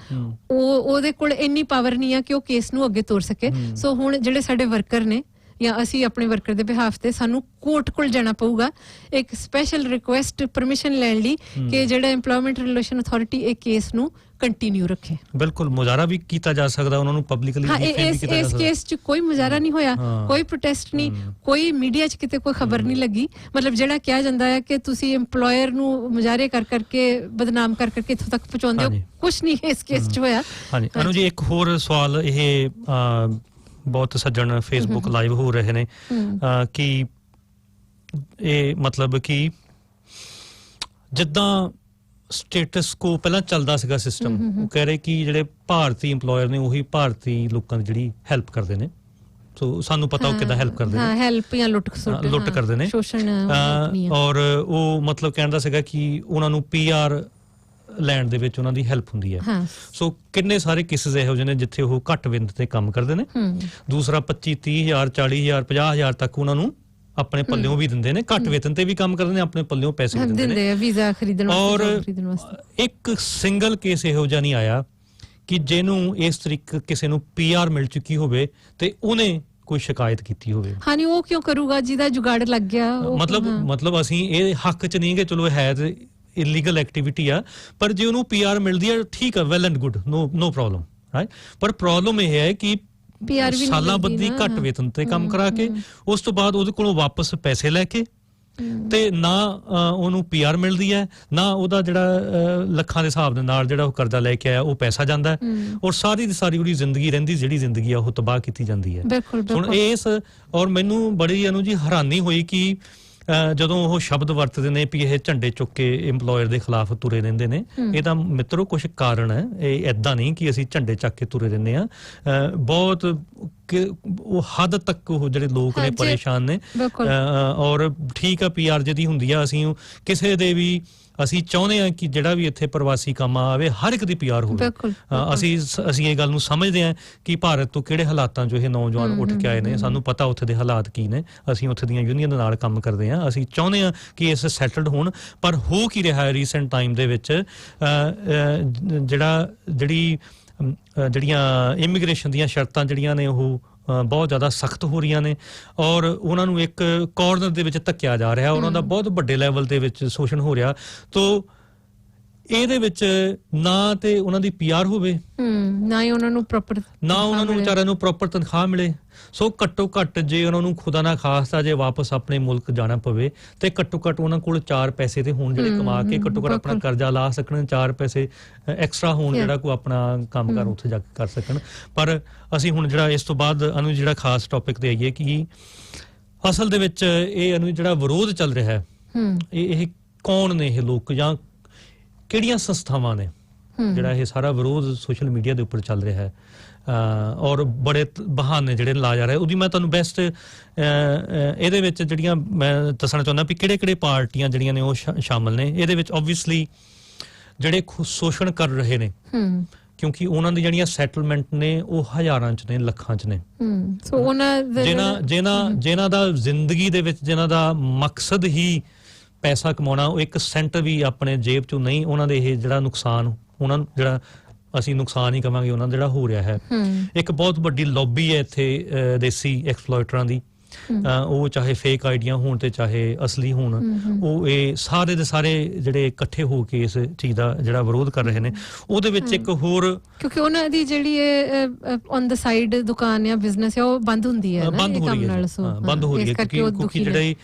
ਉਹਦੇ ਕੋਲ ਇੰਨੀ ਪਾਵਰ ਨਹੀਂ ਆ ਕਿ ਉਹ ਕੇਸ ਨੂੰ ਅੱਗੇ ਤੋਰ ਸਕੇ। ਸੋ ਹੁਣ ਜਿਹੜੇ ਸਾਡੇ ਵਰਕਰ ਨੇ ਜਾਂ ਅਸੀਂ ਆਪਣੇ ਵਰਕਰ ਦੇ ਬਿਹਾਫ ਤੇ ਸਾਨੂੰ ਕੋਰਟ ਕੋਲ ਜਾਣਾ ਪਊਗਾ ਇੱਕ ਸਪੈਸ਼ਲ ਰਿਕੁਐਸਟ ਪਰਮਿਸ਼ਨ ਲੈਣ ਲਈ ਕਿ ਜਿਹੜਾ EMPLOYMENT ਰਿਲੇਸ਼ਨ ਅਥਾਰਟੀ ਇਹ ਕੇਸ ਨੂੰ ਕੰਟੀਨਿਊ ਰੱਖੇ। ਬਿਲਕੁਲ ਮੁਜ਼ਾਹਰਾ ਵੀ ਕੀਤਾ ਜਾ ਸਕਦਾ, ਉਹਨਾਂ ਨੂੰ ਪਬਲਿਕਲੀ ਇਸ ਕੇਸ 'ਚ ਕੋਈ ਮੁਜ਼ਾਹਰਾ ਨਹੀਂ ਹੋਇਆ, ਕੋਈ ਪ੍ਰੋਟੈਸਟ ਨਹੀਂ, ਕੋਈ ਮੀਡੀਆ 'ਚ ਕਿਤੇ ਕੋਈ ਖਬਰ ਨਹੀਂ ਲੱਗੀ। ਮਤਲਬ ਜਿਹੜਾ ਕਿਹਾ ਜਾਂਦਾ ਹੈ ਕਿ ਤੁਸੀਂ EMPLOYER ਨੂੰ ਮੁਜ਼ਾਹਰੇ ਕਰ ਕਰਕੇ ਬਦਨਾਮ ਕਰ ਕਰਕੇ ਇੱਥੋਂ ਤੱਕ ਪਹੁੰਚਾਉਂਦੇ ਹੋ, ਕੁਛ ਨਹੀਂ ਇਸ ਕੇਸ 'ਚ ਹੋਇਆ। ਹਾਂਜੀ ਅਨੂ ਜੀ, ਇੱਕ ਹੋਰ ਸਵਾਲ, ਇਹ ਬਹੁਤ ਸੱਜਣ ਫੇਸਬੁੱਕ ਲਾਈਵ ਹੋ ਰਹੇ ਨੇ ਕਿ ਇਹ ਮਤਲਬ ਕਿ ਜਿੱਦਾਂ ਸਟੇਟਸ ਕੋ ਪਹਿਲਾਂ ਚੱਲਦਾ ਸੀਗਾ ਸਿਸਟਮ, ਉਹ ਕਹਿ ਰਹੇ ਕਿ ਜਿਹੜੇ ਭਾਰਤੀ EMPLOYER ਨੇ ਉਹੀ ਭਾਰਤੀ ਲੋਕਾਂ ਦੀ ਜਿਹੜੀ ਹੈਲਪ ਕਰਦੇ ਨੇ, ਸੋ ਸਾਨੂੰ ਪਤਾ ਉਹ ਕਿੱਦਾਂ ਹੈਲਪ ਕਰਦੇ ਨੇ, ਹੈਲਪ ਜਾਂ ਲੁੱਟ ਕਰਦੇ ਨੇ, ਔਰ ਉਹ ਮਤਲਬ ਕਹਿੰਦਾ ਸੀਗਾ ਕਿ ਉਹਨਾਂ ਨੂੰ PR ਲੈਣ ਦੇ ਵਿੱਚ ਉਹਨਾਂ ਦੀ ਹੈਲਪ ਹੁੰਦੀ ਹੈ। ਸੋ ਕਿੰਨੇ ਸਾਰੇ ਕੇਸਿਸ ਇਹੋ ਜਿਹੇ ਨੇ ਜਿੱਥੇ ਉਹ ਘੱਟ ਵੇਤਨ ਤੇ ਕੰਮ ਕਰਦੇ ਨੇ, ਦੂਸਰਾ 25-30,000 40,000 50,000 ਤੱਕ ਉਹਨਾਂ ਨੂੰ ਆਪਣੇ ਪੱਲਿਓਂ ਵੀ ਦਿੰਦੇ ਨੇ, ਘੱਟ ਵੇਤਨ ਤੇ ਵੀ ਕੰਮ ਕਰਦੇ ਨੇ, ਆਪਣੇ ਪੱਲਿਓਂ ਪੈਸੇ ਦਿੰਦੇ ਨੇ ਵੀਜ਼ਾ ਖਰੀਦਣ ਔਰ ਇੱਕ ਸਿੰਗਲ ਕੇਸ ਇਹੋ ਜਿਹਾ ਨਹੀਂ ਆਇਆ ਕਿ ਜਿਹਨੂੰ ਇਸ ਤਰੀਕੇ ਕਿਸੇ ਨੂੰ PR ਮਿਲ ਚੁੱਕੀ ਹੋਵੇ ਤੇ ਉਹਨੇ ਕੋਈ ਸ਼ਿਕਾਇਤ ਕੀਤੀ ਹੋਵੇ। ਹਾਂਜੀ, ਉਹ ਕਿਉਂ ਕਰੂਗਾ ਜਿਹਦਾ ਜੁਗਾੜ ਲੱਗ ਗਿਆ? ਮਤਲਬ ਅਸੀਂ ਇਹ ਹੱਕ 'ਚ ਨਹੀਂ ਕਿ ਚਲੋ ਹੈ ਤੇ ਇਲੀਗਲ ਐਕਟੀਵਿਟੀ ਆ, ਪਰ ਜੇ ਉਹਨੂੰ PR ਮਿਲਦੀ ਹੈ ਠੀਕ ਆ, well and good, no problem, right. ਪਰ ਪ੍ਰੋਬਲਮ ਇਹ ਹੈ ਕਿ ਸਾਲਾਂ ਬੱਧੀ ਘੱਟ ਵੇਤਨ ਤੇ ਕੰਮ ਕਰਾ ਕੇ ਉਸ ਤੋਂ ਬਾਅਦ ਉਹਦੇ ਕੋਲੋਂ ਵਾਪਸ ਪੈਸੇ ਲੈ ਕੇ ਤੇ ਨਾ ਉਹਨੂੰ PR ਮਿਲਦੀ ਹੈ, ਨਾ ਉਹਦਾ ਜਿਹੜਾ ਲੱਖਾਂ ਦੇ ਹਿਸਾਬ ਦੇ ਨਾਲ ਜਿਹੜਾ ਉਹ ਕਰਜ਼ਾ ਲੈ ਕੇ ਆਇਆ ਉਹ ਪੈਸਾ ਜਾਂਦਾ ਹੈ, ਔਰ ਸਾਰੀ ਦੀ ਸਾਰੀ ਉਹਦੀ ਜ਼ਿੰਦਗੀ ਰਹਿੰਦੀ ਜਿਹੜੀ ਜ਼ਿੰਦਗੀ ਆ ਉਹ ਤਬਾਹ ਕੀਤੀ ਜਾਂਦੀ ਹੈ। ਹੁਣ ਇਸ ਔਰ ਮੈਨੂੰ ਬੜੀ ਅਨੂ ਜੀ ਹੈਰਾਨੀ ਹੋਈ ਕਿ ਜਦੋਂ ਉਹ ਸ਼ਬਦ ਵਰਤਦੇ ਨੇ ਵੀ ਇਹ ਝੰਡੇ ਚੁੱਕ ਕੇ EMPLOYER ਦੇ ਖਿਲਾਫ ਤੁਰੇ ਰਹਿੰਦੇ ਨੇ, ਇਹਦਾ ਮਿੱਤਰੋ ਕੁਝ ਕਾਰਨ ਹੈ, ਇਹ ਏਦਾਂ ਨਹੀਂ ਕਿ ਅਸੀਂ ਝੰਡੇ ਚੱਕ ਕੇ ਤੁਰੇ ਰਹਿੰਦੇ ਆ, ਬਹੁਤ ਉਹ ਹੱਦ ਤੱਕ ਉਹ ਜਿਹੜੇ ਲੋਕ ਨੇ ਪਰੇਸ਼ਾਨ ਨੇ। ਔਰ ਠੀਕ ਆ PR ਜਿਹਦੀ ਹੁੰਦੀ ਆ, ਅਸੀਂ ਕਿਸੇ ਦੇ ਵੀ ਅਸੀਂ ਚਾਹੁੰਦੇ ਹਾਂ ਕਿ ਜਿਹੜਾ ਵੀ ਇੱਥੇ ਪ੍ਰਵਾਸੀ ਕੰਮ ਆਵੇ ਹਰ ਇੱਕ ਦੀ PR ਹੋਵੇ। ਅਸੀਂ ਇਹ ਗੱਲ ਨੂੰ ਸਮਝਦੇ ਹਾਂ ਕਿ ਭਾਰਤ ਤੋਂ ਕਿਹੜੇ ਹਾਲਾਤਾਂ 'ਚੋਂ ਇਹ ਨੌਜਵਾਨ ਉੱਠ ਕੇ ਆਏ ਨੇ, ਸਾਨੂੰ ਪਤਾ ਉੱਥੇ ਦੇ ਹਾਲਾਤ ਕੀ ਨੇ, ਅਸੀਂ ਉੱਥੇ ਦੀਆਂ ਯੂਨੀਅਨ ਦੇ ਨਾਲ ਕੰਮ ਕਰਦੇ ਹਾਂ, ਅਸੀਂ ਚਾਹੁੰਦੇ ਹਾਂ ਕਿ ਇਸ ਸੈਟਲਡ ਹੋਣ। ਪਰ ਹੋ ਕੀ ਰਿਹਾ ਹੈ ਰੀਸੈਂਟ ਟਾਈਮ ਦੇ ਵਿੱਚ, ਜਿਹੜੀਆਂ ਇਮੀਗ੍ਰੇਸ਼ਨ ਦੀਆਂ ਸ਼ਰਤਾਂ ਜਿਹੜੀਆਂ ਨੇ ਉਹ ਬਹੁਤ ਜ਼ਿਆਦਾ ਸਖਤ ਹੋ ਰਹੀਆਂ ਨੇ, ਔਰ ਉਹਨਾਂ ਨੂੰ ਇੱਕ ਕਾਰਨਰ ਦੇ ਵਿੱਚ ਧੱਕਿਆ ਜਾ ਰਿਹਾ, ਉਹਨਾਂ ਦਾ ਬਹੁਤ ਵੱਡੇ ਲੈਵਲ ਦੇ ਵਿੱਚ ਸ਼ੋਸ਼ਣ ਹੋ ਰਿਹਾ। ਤੋ ਇਹਦੇ ਵਿੱਚ ਨਾ ਤੇ ਉਹਨਾਂ ਦੀ PR ਹੋਵੇ, ਨਾ ਹੀ ਉਹਨਾਂ ਨੂੰ ਵਿਚਾਰਿਆਂ ਨੂੰ ਪ੍ਰੋਪਰ ਤਨਖਾਹ ਮਿਲੇ। ਸੋ ਘੱਟੋ ਘੱਟ ਜੇ ਉਹਨਾਂ ਨੂੰ ਖੁਦਾ ਨਾ ਖਾਸਤਾ ਜੇ ਵਾਪਸ ਆਪਣੇ ਮੁਲਕ ਜਾਣਾ ਪਵੇ ਤੇ ਘੱਟੋ ਘੱਟ ਉਹਨਾਂ ਕੋਲ 4 ਪੈਸੇ ਤੇ ਹੋਣ ਜਿਹੜੇ ਕਮਾ ਕੇ ਘੱਟੋ ਘੱਟ ਆਪਣਾ ਕਰਜ਼ਾ ਲਾ ਸਕਣ, 4 ਪੈਸੇ ਐਕਸਟਰਾ ਹੋਣ ਜਿਹੜਾ ਕੋਈ ਆਪਣਾ ਕੰਮਕਾਰ ਉੱਥੇ ਜਾ ਕੇ ਕਰ ਸਕਣ। ਪਰ ਅਸੀਂ ਹੁਣ ਜਿਹੜਾ ਇਸ ਤੋਂ ਬਾਅਦ ਅਨੂ ਜਿਹੜਾ ਖਾਸ ਟੌਪਿਕ ਤੇ ਆਈਏ ਕਿ ਅਸਲ ਦੇ ਵਿੱਚ ਇਹ ਅਨੂ ਜਿਹੜਾ ਵਿਰੋਧ ਚੱਲ ਰਿਹਾ ਹੈ, ਇਹ ਕੌਣ ਨੇ ਇਹ ਲੋਕ ਜਾਂ ਕਿਹੜੀਆਂ ਸੰਸਥਾਵਾਂ ਨੇ ਜਿਹੜਾ ਇਹ ਸਾਰਾ ਵਿਰੋਧ ਸੋਸ਼ਲ ਮੀਡੀਆ ਦੇ ਉੱਪਰ ਚੱਲ ਰਿਹਾ ਹੈ, ਔਰ ਬੜੇ ਬਹਾਨੇ ਜਿਹੜੇ ਲਾ ਜਾ ਰਹੇ, ਉਹਦੀ ਮੈਂ ਤੁਹਾਨੂੰ ਬੈਸਟ ਇਹਦੇ ਵਿੱਚ ਜਿਹੜੀਆਂ ਮੈਂ ਦੱਸਣਾ ਚਾਹੁੰਦਾ ਵੀ ਕਿਹੜੇ ਪਾਰਟੀਆਂ ਜਿਹੜੀਆਂ ਨੇ ਉਹ ਸ਼ਾਮਲ ਨੇ ਇਹਦੇ ਵਿੱਚ। ਓਬਵੀਅਸਲੀ ਜਿਹੜੇ ਸ਼ੋਸ਼ਣ ਕਰ ਰਹੇ ਨੇ, ਕਿਉਂਕਿ ਉਹਨਾਂ ਦੀ ਜਿਹੜੀਆਂ ਸੈਟਲਮੈਂਟ ਨੇ ਉਹ ਹਜ਼ਾਰਾਂ 'ਚ ਨੇ, ਲੱਖਾਂ 'ਚ ਨੇ, ਜਿਨ੍ਹਾਂ ਦਾ ਜ਼ਿੰਦਗੀ ਦੇ ਵਿੱਚ ਜਿਨ੍ਹਾਂ ਦਾ ਮਕਸਦ ਹੀ ਪੈਸਾ ਕਮਾਉਣਾ, ਉਹ 1 ਸੈਂਟ ਵੀ ਆਪਣੇ ਜੇਬ 'ਚੋਂ ਨਹੀਂ, ਉਹਨਾਂ ਦੇ ਇਹ ਜਿਹੜਾ ਨੁਕਸਾਨ, ਉਹਨਾਂ ਨੂੰ ਜਿਹੜਾ ਅਸੀਂ ਨੁਕਸਾਨ ਹੀ ਕਵਾਂਗੇ ਉਹਨਾਂ ਦਾ ਜਿਹੜਾ ਹੋ ਰਿਹਾ ਹੈ। ਇੱਕ ਬਹੁਤ ਵੱਡੀ ਲੌਬੀ ਹੈ ਇੱਥੇ ਦੇਸੀ ਐਕਸਪਲੋਇਟਰਾਂ ਦੀ, ਉਹ ਚਾਹੇ ਫੇਕ ਆਈਡੀਆਂ ਹੋਣ ਤੇ ਚਾਹੇ ਅਸਲੀ ਹੋਣ, ਉਹ ਇਹ ਸਾਰੇ ਦੇ ਸਾਰੇ ਜਿਹੜੇ ਇਕੱਠੇ ਹੋ ਕੇ ਇਸ ਚੀਜ਼ ਦਾ ਜਿਹੜਾ ਵਿਰੋਧ ਕਰ ਰਹੇ ਨੇ। ਉਹਦੇ ਵਿੱਚ ਇੱਕ ਹੋਰ, ਕਿਉਂਕਿ ਉਹਨਾਂ ਦੀ ਜਿਹੜੀ ਔਨ ਦ ਸਾਈਡ ਦੁਕਾਨ ਜਾਂ ਬਿਜ਼ਨਸ ਹੈ ਉਹ ਬੰਦ ਹੁੰਦੀ ਹੈ, ਬੰਦ ਹੋ ਰਹੀ ਹੈ ਕਿਉਂਕਿ ਜਿਹੜੇ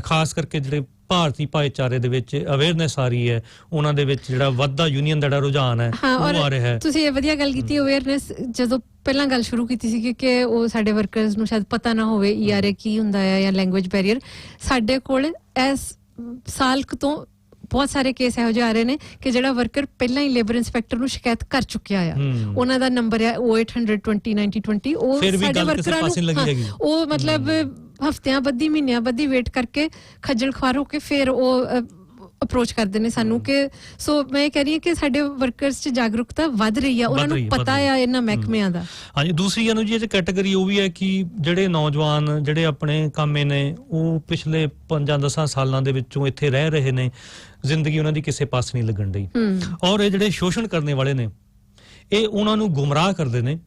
ਖਾਸ ਕਰਕੇ ਜਿਹੜੇ ਭਾਰਤੀ ਭਾਈਚਾਰੇ ਦੇ ਵਿੱਚ ਅਵੇਅਰਨੈਸ ਆ ਰਹੀ ਹੈ, ਉਹਨਾਂ ਦੇ ਵਿੱਚ ਜਿਹੜਾ ਵੱਧਦਾ ਯੂਨੀਅਨ ਦਾ ਰੁਝਾਨ ਹੈ ਉਹ ਆ ਰਿਹਾ ਹੈ। ਤੁਸੀਂ ਇਹ ਵਧੀਆ ਗੱਲ ਕੀਤੀ, ਅਵੇਅਰਨੈਸ ਜਦੋਂ ਪਹਿਲਾਂ ਗੱਲ ਸ਼ੁਰੂ ਕੀਤੀ ਸੀ ਕਿ ਉਹ ਸਾਡੇ ਵਰਕਰਸ ਨੂੰ ਸ਼ਾਇਦ ਪਤਾ ਨਾ ਹੋਵੇ ERA ਕੀ ਹੁੰਦਾ ਹੈ ਜਾਂ ਲੈਂਗੁਏਜ ਬੈਰੀਅਰ। ਸਾਡੇ ਕੋਲ ਇਸ ਸਾਲ ਤੋਂ ਬਹੁਤ ਸਾਰੇ ਕੇਸ ਇਹੋ ਜਿਹੇ ਆ ਰਹੇ ਨੇ ਕਿ ਜਿਹੜਾ ਵਰਕਰ ਪਹਿਲਾਂ ਹੀ ਲੇਬਰ ਇੰਸਪੈਕਟਰ ਨੂੰ ਸ਼ਿਕਾਇਤ ਕਰ ਚੁੱਕਿਆ ਆ, ਉਹਨਾਂ ਦਾ ਨੰਬਰ ਹੈ 0800 20 90 20, ਉਹ ਸਾਡੇ ਵਰਕਰਾਂ ਨੂੰ ਉਹ ਮਤਲਬ ਹਫ਼ਤਿਆਂ ਬੱਧੀ ਮਹੀਨਿਆਂ ਬੱਧੀ ਵੇਟ ਕਰਕੇ ਖੱਜਲ ਖੁਆਰ ਹੋ ਕੇ ਫਿਰ ਉਹ ਅਪਰੋਚ ਕਰਦੇ ਨੇ ਸਾਨੂੰ ਕਿ ਸੋ ਮੈਂ ਕਹਿ ਰਹੀ ਹਾਂ ਕਿ ਸਾਡੇ ਵਰਕਰਸ 'ਚ ਜਾਗਰੂਕਤਾ ਵੱਧ ਰਹੀ ਆ, ਉਹਨਾਂ ਨੂੰ ਪਤਾ ਆ ਇਹਨਾਂ ਮਹਿਕਮਿਆਂ ਦਾ। ਹਾਂਜੀ, ਦੂਸਰੀ ਅਨੂ ਜੀ ਇਹ ਕੈਟਾਗਰੀ ਉਹ ਵੀ ਹੈ ਕਿ ਜਿਹੜੇ ਨੌਜਵਾਨ ਜਿਹੜੇ ਆਪਣੇ ਕਾਮੇ ਨੇ ਉਹ ਪਿਛਲੇ 5-10 ਸਾਲਾਂ ਦੇ ਵਿੱਚੋਂ ਇੱਥੇ ਰਹਿ ਰਹੇ ਨੇ, ਜ਼ਿੰਦਗੀ ਉਹਨਾਂ ਦੀ ਕਿਸੇ ਪਾਸ ਨਹੀਂ ਲੱਗਣ ਡਈ, ਔਰ ਇਹ ਜਿਹੜੇ ਸ਼ੋਸ਼ਣ ਕਰਨੇ ਵਾਲੇ ਨੇ ਇਹ ਉਹਨਾਂ ਨੂੰ ਗੁੰਮਰਾਹ ਕਰਦੇ ਨੇ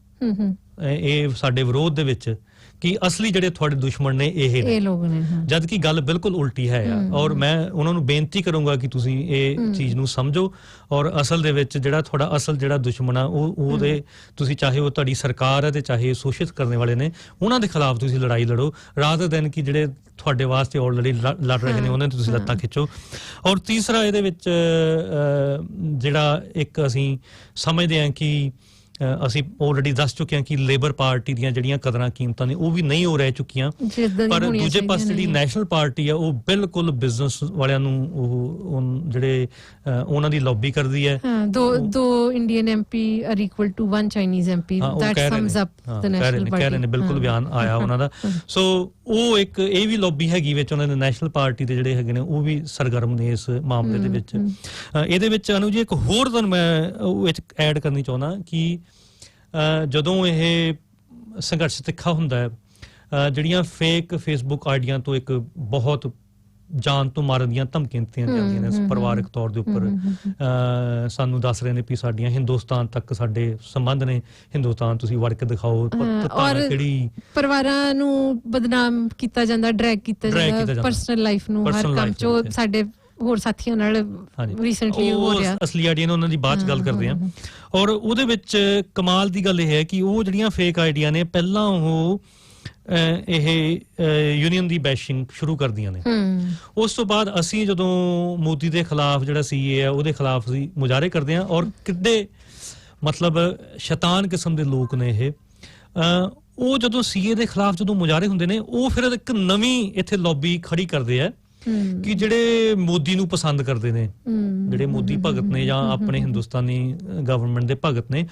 ਇਹ ਸਾਡੇ ਵਿਰੋਧ ਦੇ ਵਿੱਚ ਕਿ ਅਸਲੀ ਜਿਹੜੇ ਤੁਹਾਡੇ ਦੁਸ਼ਮਣ ਨੇ ਇਹ ਲੋਕ ਨੇ, ਜਦ ਕਿ ਗੱਲ ਬਿਲਕੁਲ ਉਲਟੀ ਹੈ ਆ। ਔਰ ਮੈਂ ਉਹਨਾਂ ਨੂੰ ਬੇਨਤੀ ਕਰੂੰਗਾ ਕਿ ਤੁਸੀਂ ਇਹ ਚੀਜ਼ ਨੂੰ ਸਮਝੋ ਔਰ ਅਸਲ ਦੇ ਵਿੱਚ ਜਿਹੜਾ ਤੁਹਾਡਾ ਅਸਲ ਜਿਹੜਾ ਦੁਸ਼ਮਣ ਆ ਉਹਦੇ ਤੁਸੀਂ ਚਾਹੇ ਉਹ ਤੁਹਾਡੀ ਸਰਕਾਰ ਹੈ ਤੇ ਚਾਹੇ ਸ਼ੋਸ਼ਿਤ ਕਰਨ ਵਾਲੇ ਨੇ, ਉਹਨਾਂ ਦੇ ਖਿਲਾਫ ਤੁਸੀਂ ਲੜਾਈ ਲੜੋ ਰਾਦਰ ਦੈਨ ਕਿ ਜਿਹੜੇ ਤੁਹਾਡੇ ਵਾਸਤੇ ਆਲਰੇਡੀ ਲੜ ਰਹੇ ਨੇ ਉਹਨਾਂ ਤੇ ਤੁਸੀਂ ਲੱਤਾਂ ਖਿੱਚੋ। ਔਰ ਤੀਸਰਾ ਇਹਦੇ ਵਿੱਚ ਜਿਹੜਾ ਇੱਕ ਅਸੀਂ ਸਮਝਦੇ ਹਾਂ ਕਿ ਅਸੀਂ ਆਲਰੇਡੀ ਦੱਸ ਚੁੱਕੇ ਹਾਂ ਕਿ ਲੇਬਰ ਪਾਰਟੀ ਦੀਆਂ ਜਿਹੜੀਆਂ ਕਦਰਾਂ ਕੀਮਤਾਂ ਨੇ ਉਹ ਵੀ ਨਹੀਂ ਹੋ ਰਹਿ ਚੁੱਕੀਆਂ, ਪਰ ਦੂਜੇ ਪਾਸੇ ਜਿਹੜੀ ਨੈਸ਼ਨਲ ਪਾਰਟੀ ਆ ਉਹ ਬਿਲਕੁਲ ਬਿਜ਼ਨਸ ਵਾਲਿਆਂ ਨੂੰ ਉਹ ਜਿਹੜੇ ਉਹਨਾਂ ਦੀ ਲੌਬੀ ਕਰਦੀ ਹੈ। ਦੋ Indian MP are equal to one Chinese MP, that sums up the national party, ਕਹਿ ਰਹੇ ਨੇ ਬਿਲਕੁਲ ਬਿਆਨ ਆਇਆ ਉਹਨਾਂ ਦਾ। ਸੋ ਉਹ ਇੱਕ ਇਹ ਵੀ ਲੌਬੀ ਹੈਗੀ ਵਿੱਚ ਉਹਨਾਂ ਦੇ ਨੈਸ਼ਨਲ ਪਾਰਟੀ ਦੇ ਜਿਹੜੇ ਹੈਗੇ ਨੇ ਉਹ ਵੀ ਸਰਗਰਮ ਨੇ ਇਸ ਮਾਮਲੇ ਦੇ ਵਿੱਚ। ਇਹਦੇ ਵਿੱਚ ਅਨੂ ਜੀ ਇੱਕ ਹੋਰ ਤੁਹਾਨੂੰ ਮੈਂ ਉਹ ਵਿੱਚ ਐਡ ਕਰਨੀ ਚਾਹੁੰਦਾ ਕਿ ਜਦੋਂ ਇਹ ਸੰਘਰਸ਼ ਤਿੱਖਾ ਹੁੰਦਾ ਹੈ, ਜਿਹੜੀਆਂ ਫੇਕ ਫੇਸਬੁੱਕ ਆਈਡੀਆਂ ਤੋਂ ਇੱਕ ਬਹੁਤ ਜਾਨ ਤੋਂ ਮਾਰਨ ਦੀਆਂ ਧਮਕੀਆਂ ਦਿੱਤੀਆਂ ਜਾਂਦੀਆਂ ਨੇ ਪਰਿਵਾਰਕ ਤੌਰ ਦੇ ਉੱਪਰ। ਸਾਨੂੰ ਦੱਸ ਰਹੇ ਨੇ ਵੀ ਸਾਡੀਆਂ ਹਿੰਦੁਸਤਾਨ ਤੱਕ ਸਾਡੇ ਸੰਬੰਧ ਨੇ, ਹਿੰਦੁਸਤਾਨ ਤੁਸੀਂ ਵੜ ਕੇ ਦਿਖਾਓ, ਕਿਹੜੀ ਪਰਿਵਾਰਾਂ ਨੂੰ ਬਦਨਾਮ ਕੀਤਾ ਜਾਂਦਾ, ਡਰੈਗ ਕੀਤਾ ਜਾਂਦਾ ਪਰਸਨਲ ਲਾਈਫ ਨੂੰ, ਹਰ ਕੰਮ ਚੋਂ ਸਾਡੇ ਹੋਰ ਸਾਥੀਆਂ ਨਾਲ ਰੀਸੈਂਟਲੀ ਹੋ ਰਿਹਾ। ਅਸਲੀ ਆਈਡੀਆ ਉਹਨਾਂ ਦੀ ਬਾਅਦ ਚ ਗੱਲ ਕਰਦੇ ਆ। ਔਰ ਉਹਦੇ ਵਿੱਚ ਕਮਾਲ ਦੀ ਗੱਲ ਇਹ ਹੈ ਕਿ ਉਹ ਜਿਹੜੀਆਂ ਫੇਕ ਆਈਡੀਆ ਨੇ ਪਹਿਲਾਂ ਉਹ ਇਹ ਯੂਨੀਅਨ ਦੀ ਬੈਸ਼ਿੰਗ ਸ਼ੁਰੂ ਕਰਦੀਆਂ ਨੇ। ਉਸ ਤੋਂ ਬਾਅਦ ਅਸੀਂ ਜਦੋਂ ਮੋਦੀ ਦੇ ਖਿਲਾਫ ਜਿਹੜਾ ਸੀਏ ਆ ਉਹਦੇ ਖਿਲਾਫ ਅਸੀਂ ਮੁਜ਼ਾਹਰੇ ਕਰਦੇ ਹਾਂ। ਔਰ ਕਿੱਡੇ ਮਤਲਬ ਸ਼ੈਤਾਨ ਕਿਸਮ ਦੇ ਲੋਕ ਨੇ ਇਹ। ਉਹ ਜਦੋਂ ਸੀਏ ਦੇ ਖਿਲਾਫ ਜਦੋਂ ਮੁਜ਼ਾਹਰੇ ਹੁੰਦੇ ਨੇ ਉਹ ਫਿਰ ਇੱਕ ਨਵੀਂ ਇੱਥੇ ਲੌਬੀ ਖੜੀ ਕਰਦੇ ਆ ਕਿ ਜਿਹੜੇ ਮੋਦੀ ਨੂੰ ਪਸੰਦ ਕਰਦੇ ਨੇ, ਜਿਹੜੇ ਮੋਦੀ ਭਗਤ ਨੇ ਜਾਂ ਆਪਣੇ ਹਿੰਦੁਸਤਾਨੀ ਗਵਰਨਮੈਂਟ ਦੇ ਭਗਤ ਨੇ,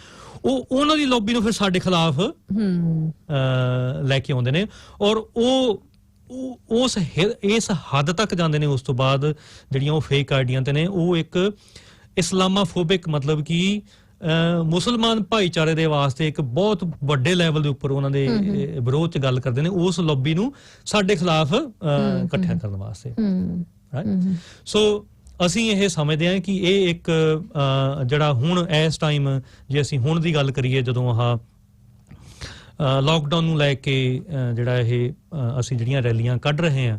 ਉਹ ਉਹਨਾਂ ਦੀ ਲੌਬੀ ਨੂੰ ਫਿਰ ਸਾਡੇ ਖਿਲਾਫ ਲੈ ਕੇ ਆਉਂਦੇ ਨੇ। ਔਰ ਉਹ ਇਸ ਹੱਦ ਤੱਕ ਜਾਂਦੇ ਨੇ ਉਸ ਤੋਂ ਬਾਅਦ ਜਿਹੜੀਆਂ ਉਹ ਫੇਕ ਆਈਡੀਆਂ ਤੇ ਨੇ ਉਹ ਇੱਕ ਇਸਲਾਮਾਫੋਬਿਕ ਮਤਲਬ ਕਿ ਮੁਸਲਮਾਨ ਭਾਈਚਾਰੇ ਦੇ ਵਾਸਤੇ ਇੱਕ ਬਹੁਤ ਵੱਡੇ ਲੈਵਲ ਦੇ ਉੱਪਰ ਉਹਨਾਂ ਦੇ ਵਿਰੋਧ ਚ ਗੱਲ ਕਰਦੇ ਨੇ, ਉਸ ਲੌਬੀ ਨੂੰ ਸਾਡੇ ਖਿਲਾਫ ਇਕੱਠਿਆ ਕਰਨ ਵਾਸਤੇ। ਸੋ ਅਸੀਂ ਇਹ ਸਮਝਦੇ ਹਾਂ ਕਿ ਇਹ ਇੱਕ ਜਿਹੜਾ ਹੁਣ ਇਸ ਟਾਈਮ ਜੇ ਅਸੀਂ ਹੁਣ ਦੀ ਗੱਲ ਕਰੀਏ, ਜਦੋਂ ਆਹ ਲਾਕਡਾਊਨ ਨੂੰ ਲੈ ਕੇ ਜਿਹੜਾ ਇਹ ਅਸੀਂ ਜਿਹੜੀਆਂ ਰੈਲੀਆਂ ਕੱਢ ਰਹੇ ਹਾਂ,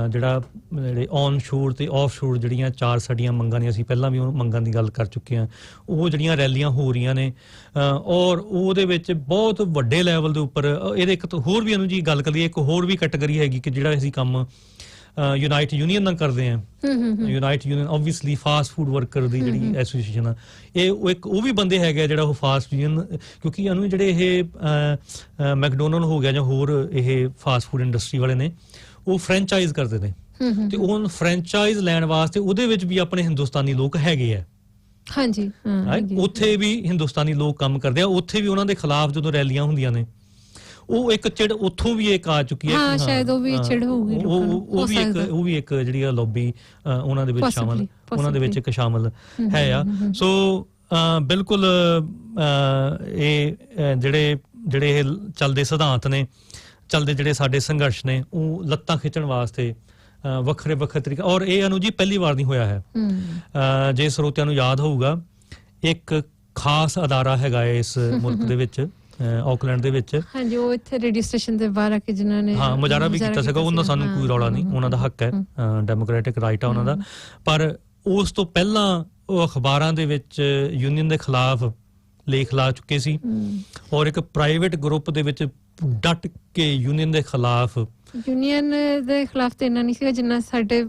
ਜਿਹੜੇ ਔਨ ਸ਼ੋਰ ਤੇ ਆਫ ਸ਼ੋਰ ਜਿਹੜੀਆਂ 4 ਸਾਡੀਆਂ ਮੰਗਾਂ ਨੇ, ਅਸੀਂ ਪਹਿਲਾਂ ਵੀ ਉਹ ਮੰਗਾਂ ਦੀ ਗੱਲ ਕਰ ਚੁੱਕੇ ਹਾਂ, ਉਹ ਜਿਹੜੀਆਂ ਰੈਲੀਆਂ ਹੋ ਰਹੀਆਂ ਨੇ ਔਰ ਉਹਦੇ ਵਿੱਚ ਬਹੁਤ ਵੱਡੇ ਲੈਵਲ ਦੇ ਉੱਪਰ ਇਹਦੇ ਇੱਕ ਹੋਰ ਵੀ ਜੀ ਗੱਲ ਕਰੀਏ, ਇੱਕ ਹੋਰ ਵੀ ਕੈਟਾਗਰੀ ਹੈਗੀ ਕਿ ਜਿਹੜਾ ਅਸੀਂ ਕੰਮ ਯੂਨਾਈਟ ਯੂਨੀਅਨ ਨਾਲ ਕਰਦੇ ਹਾਂ। Unite union obviously fast food worker ਦੀ ਜਿਹੜੀ ਐਸੋਸੀਏਸ਼ਨ ਆ, ਉਹ ਵੀ ਬੰਦੇ ਹੈਗੇ ਜਿਹੜਾ ਉਹ ਫਾਸਟ ਯੂਨੀਅਨ, ਕਿਉਂਕਿ ਇਹਨੂੰ ਜਿਹੜੇ ਇਹ ਮੈਕਡੋਨਲਡ ਹੋ ਗਿਆ ਜਾਂ ਹੋਰ ਇਹ ਫਾਸਟ ਫੂਡ ਇੰਡਸਟਰੀ ਵਾਲੇ ਨੇ, ਉਹ ਫਰੈਂਚਾਈਜ਼ ਕਰਦੇ ਨੇ ਤੇ ਉਹ ਫਰੈਂਚਾਈਜ਼ ਲੈਣ ਵਾਸਤੇ ਉਹਦੇ ਵਿੱਚ ਵੀ ਆਪਣੇ ਹਿੰਦੁਸਤਾਨੀ ਲੋਕ ਹੈਗੇ ਆ। ਹਾਂਜੀ, ਉੱਥੇ ਵੀ ਹਿੰਦੁਸਤਾਨੀ ਲੋਕ ਕੰਮ ਕਰਦੇ ਆ। ਉੱਥੇ ਵੀ ਉਹਨਾਂ ਦੇ ਖਿਲਾਫ ਜਦੋਂ ਰੈਲੀਆਂ ਹੁੰਦੀਆਂ ਨੇ ਉਹ ਇੱਕ ਚਿੜ ਉੱਥੋਂ ਵੀ ਇੱਕ ਆ ਚੁੱਕੀ ਹੈ। ਹਾਂ, ਸ਼ਾਇਦ ਉਹ ਵੀ ਚਿੜ ਹੋਊਗੀ, ਉਹ ਵੀ ਇੱਕ ਜਿਹੜੀ ਲੌਬੀ ਉਹਨਾਂ ਦੇ ਵਿੱਚ ਸ਼ਾਮਲ, ਉਹਨਾਂ ਦੇ ਵਿੱਚ ਇੱਕ ਸ਼ਾਮਲ ਹੈ ਆ। ਸੋ ਬਿਲਕੁਲ ਇਹ ਜਿਹੜੇ ਇਹ ਚੱਲਦੇ ਸਿਧਾਂਤ ਨੇ, ਚੱਲਦੇ ਜਿਹੜੇ ਸਾਡੇ ਸੰਘਰਸ਼ ਨੇ, ਉਹ ਲੱਤਾਂ ਖਿੱਚਣ ਵਾਸਤੇ ਵੱਖਰੇ ਵੱਖਰੇ ਤਰੀਕੇ। ਔਰ ਇਹ ਅਨੂ ਜੀ ਪਹਿਲੀ ਵਾਰ ਨਹੀਂ ਹੋਇਆ ਹੈ। ਜੇ ਸਰੋਤਿਆਂ ਨੂੰ ਯਾਦ ਹੋਊਗਾ, ਇੱਕ ਖਾਸ ਅਦਾਰਾ ਹੈਗਾ ਇਸ ਮੁਲਕ ਦੇ ਵਿੱਚ, ਆਕਲੈਂਡ ਦੇ ਵਿੱਚ। ਹਾਂਜੀ, ਉਹ ਇੱਥੇ ਰੇਡੀਓ ਸਟੇਸ਼ਨ ਦੇ ਬਾਹਰ ਆ ਕੇ ਜਿਨ੍ਹਾਂ ਨੇ ਮੁਜ਼ਾਹਰਾ ਵੀ ਕੀਤਾ ਸੀਗਾ, ਉਹਨਾਂ ਸਾਨੂੰ ਕੋਈ ਰੌਲਾ ਨਹੀਂ, ਉਹਨਾਂ ਦਾ ਹੱਕ ਹੈ, ਡੈਮੋਕ੍ਰੈਟਿਕ ਰਾਈਟ ਆ ਉਹਨਾਂ ਦਾ। ਪਰ ਉਸ ਤੋਂ ਪਹਿਲਾਂ ਉਹ ਅਖਬਾਰਾਂ ਦੇ ਵਿੱਚ ਯੂਨੀਅਨ ਦੇ ਖਿਲਾਫ ਲੇਖ ਲਾ ਚੁੱਕੇ ਸੀ ਔਰ ਇੱਕ ਪ੍ਰਾਈਵੇਟ ਗਰੁੱਪ ਦੇ ਵਿੱਚ ਡਟ ਕੇ ਯੂਨੀਅਨ ਦੇ ਖਿਲਾਫ ਤੇ ਇੰਨਾ ਨਹੀਂ ਸੀਗਾ ਜਿੰਨਾ ਸਾਡੇ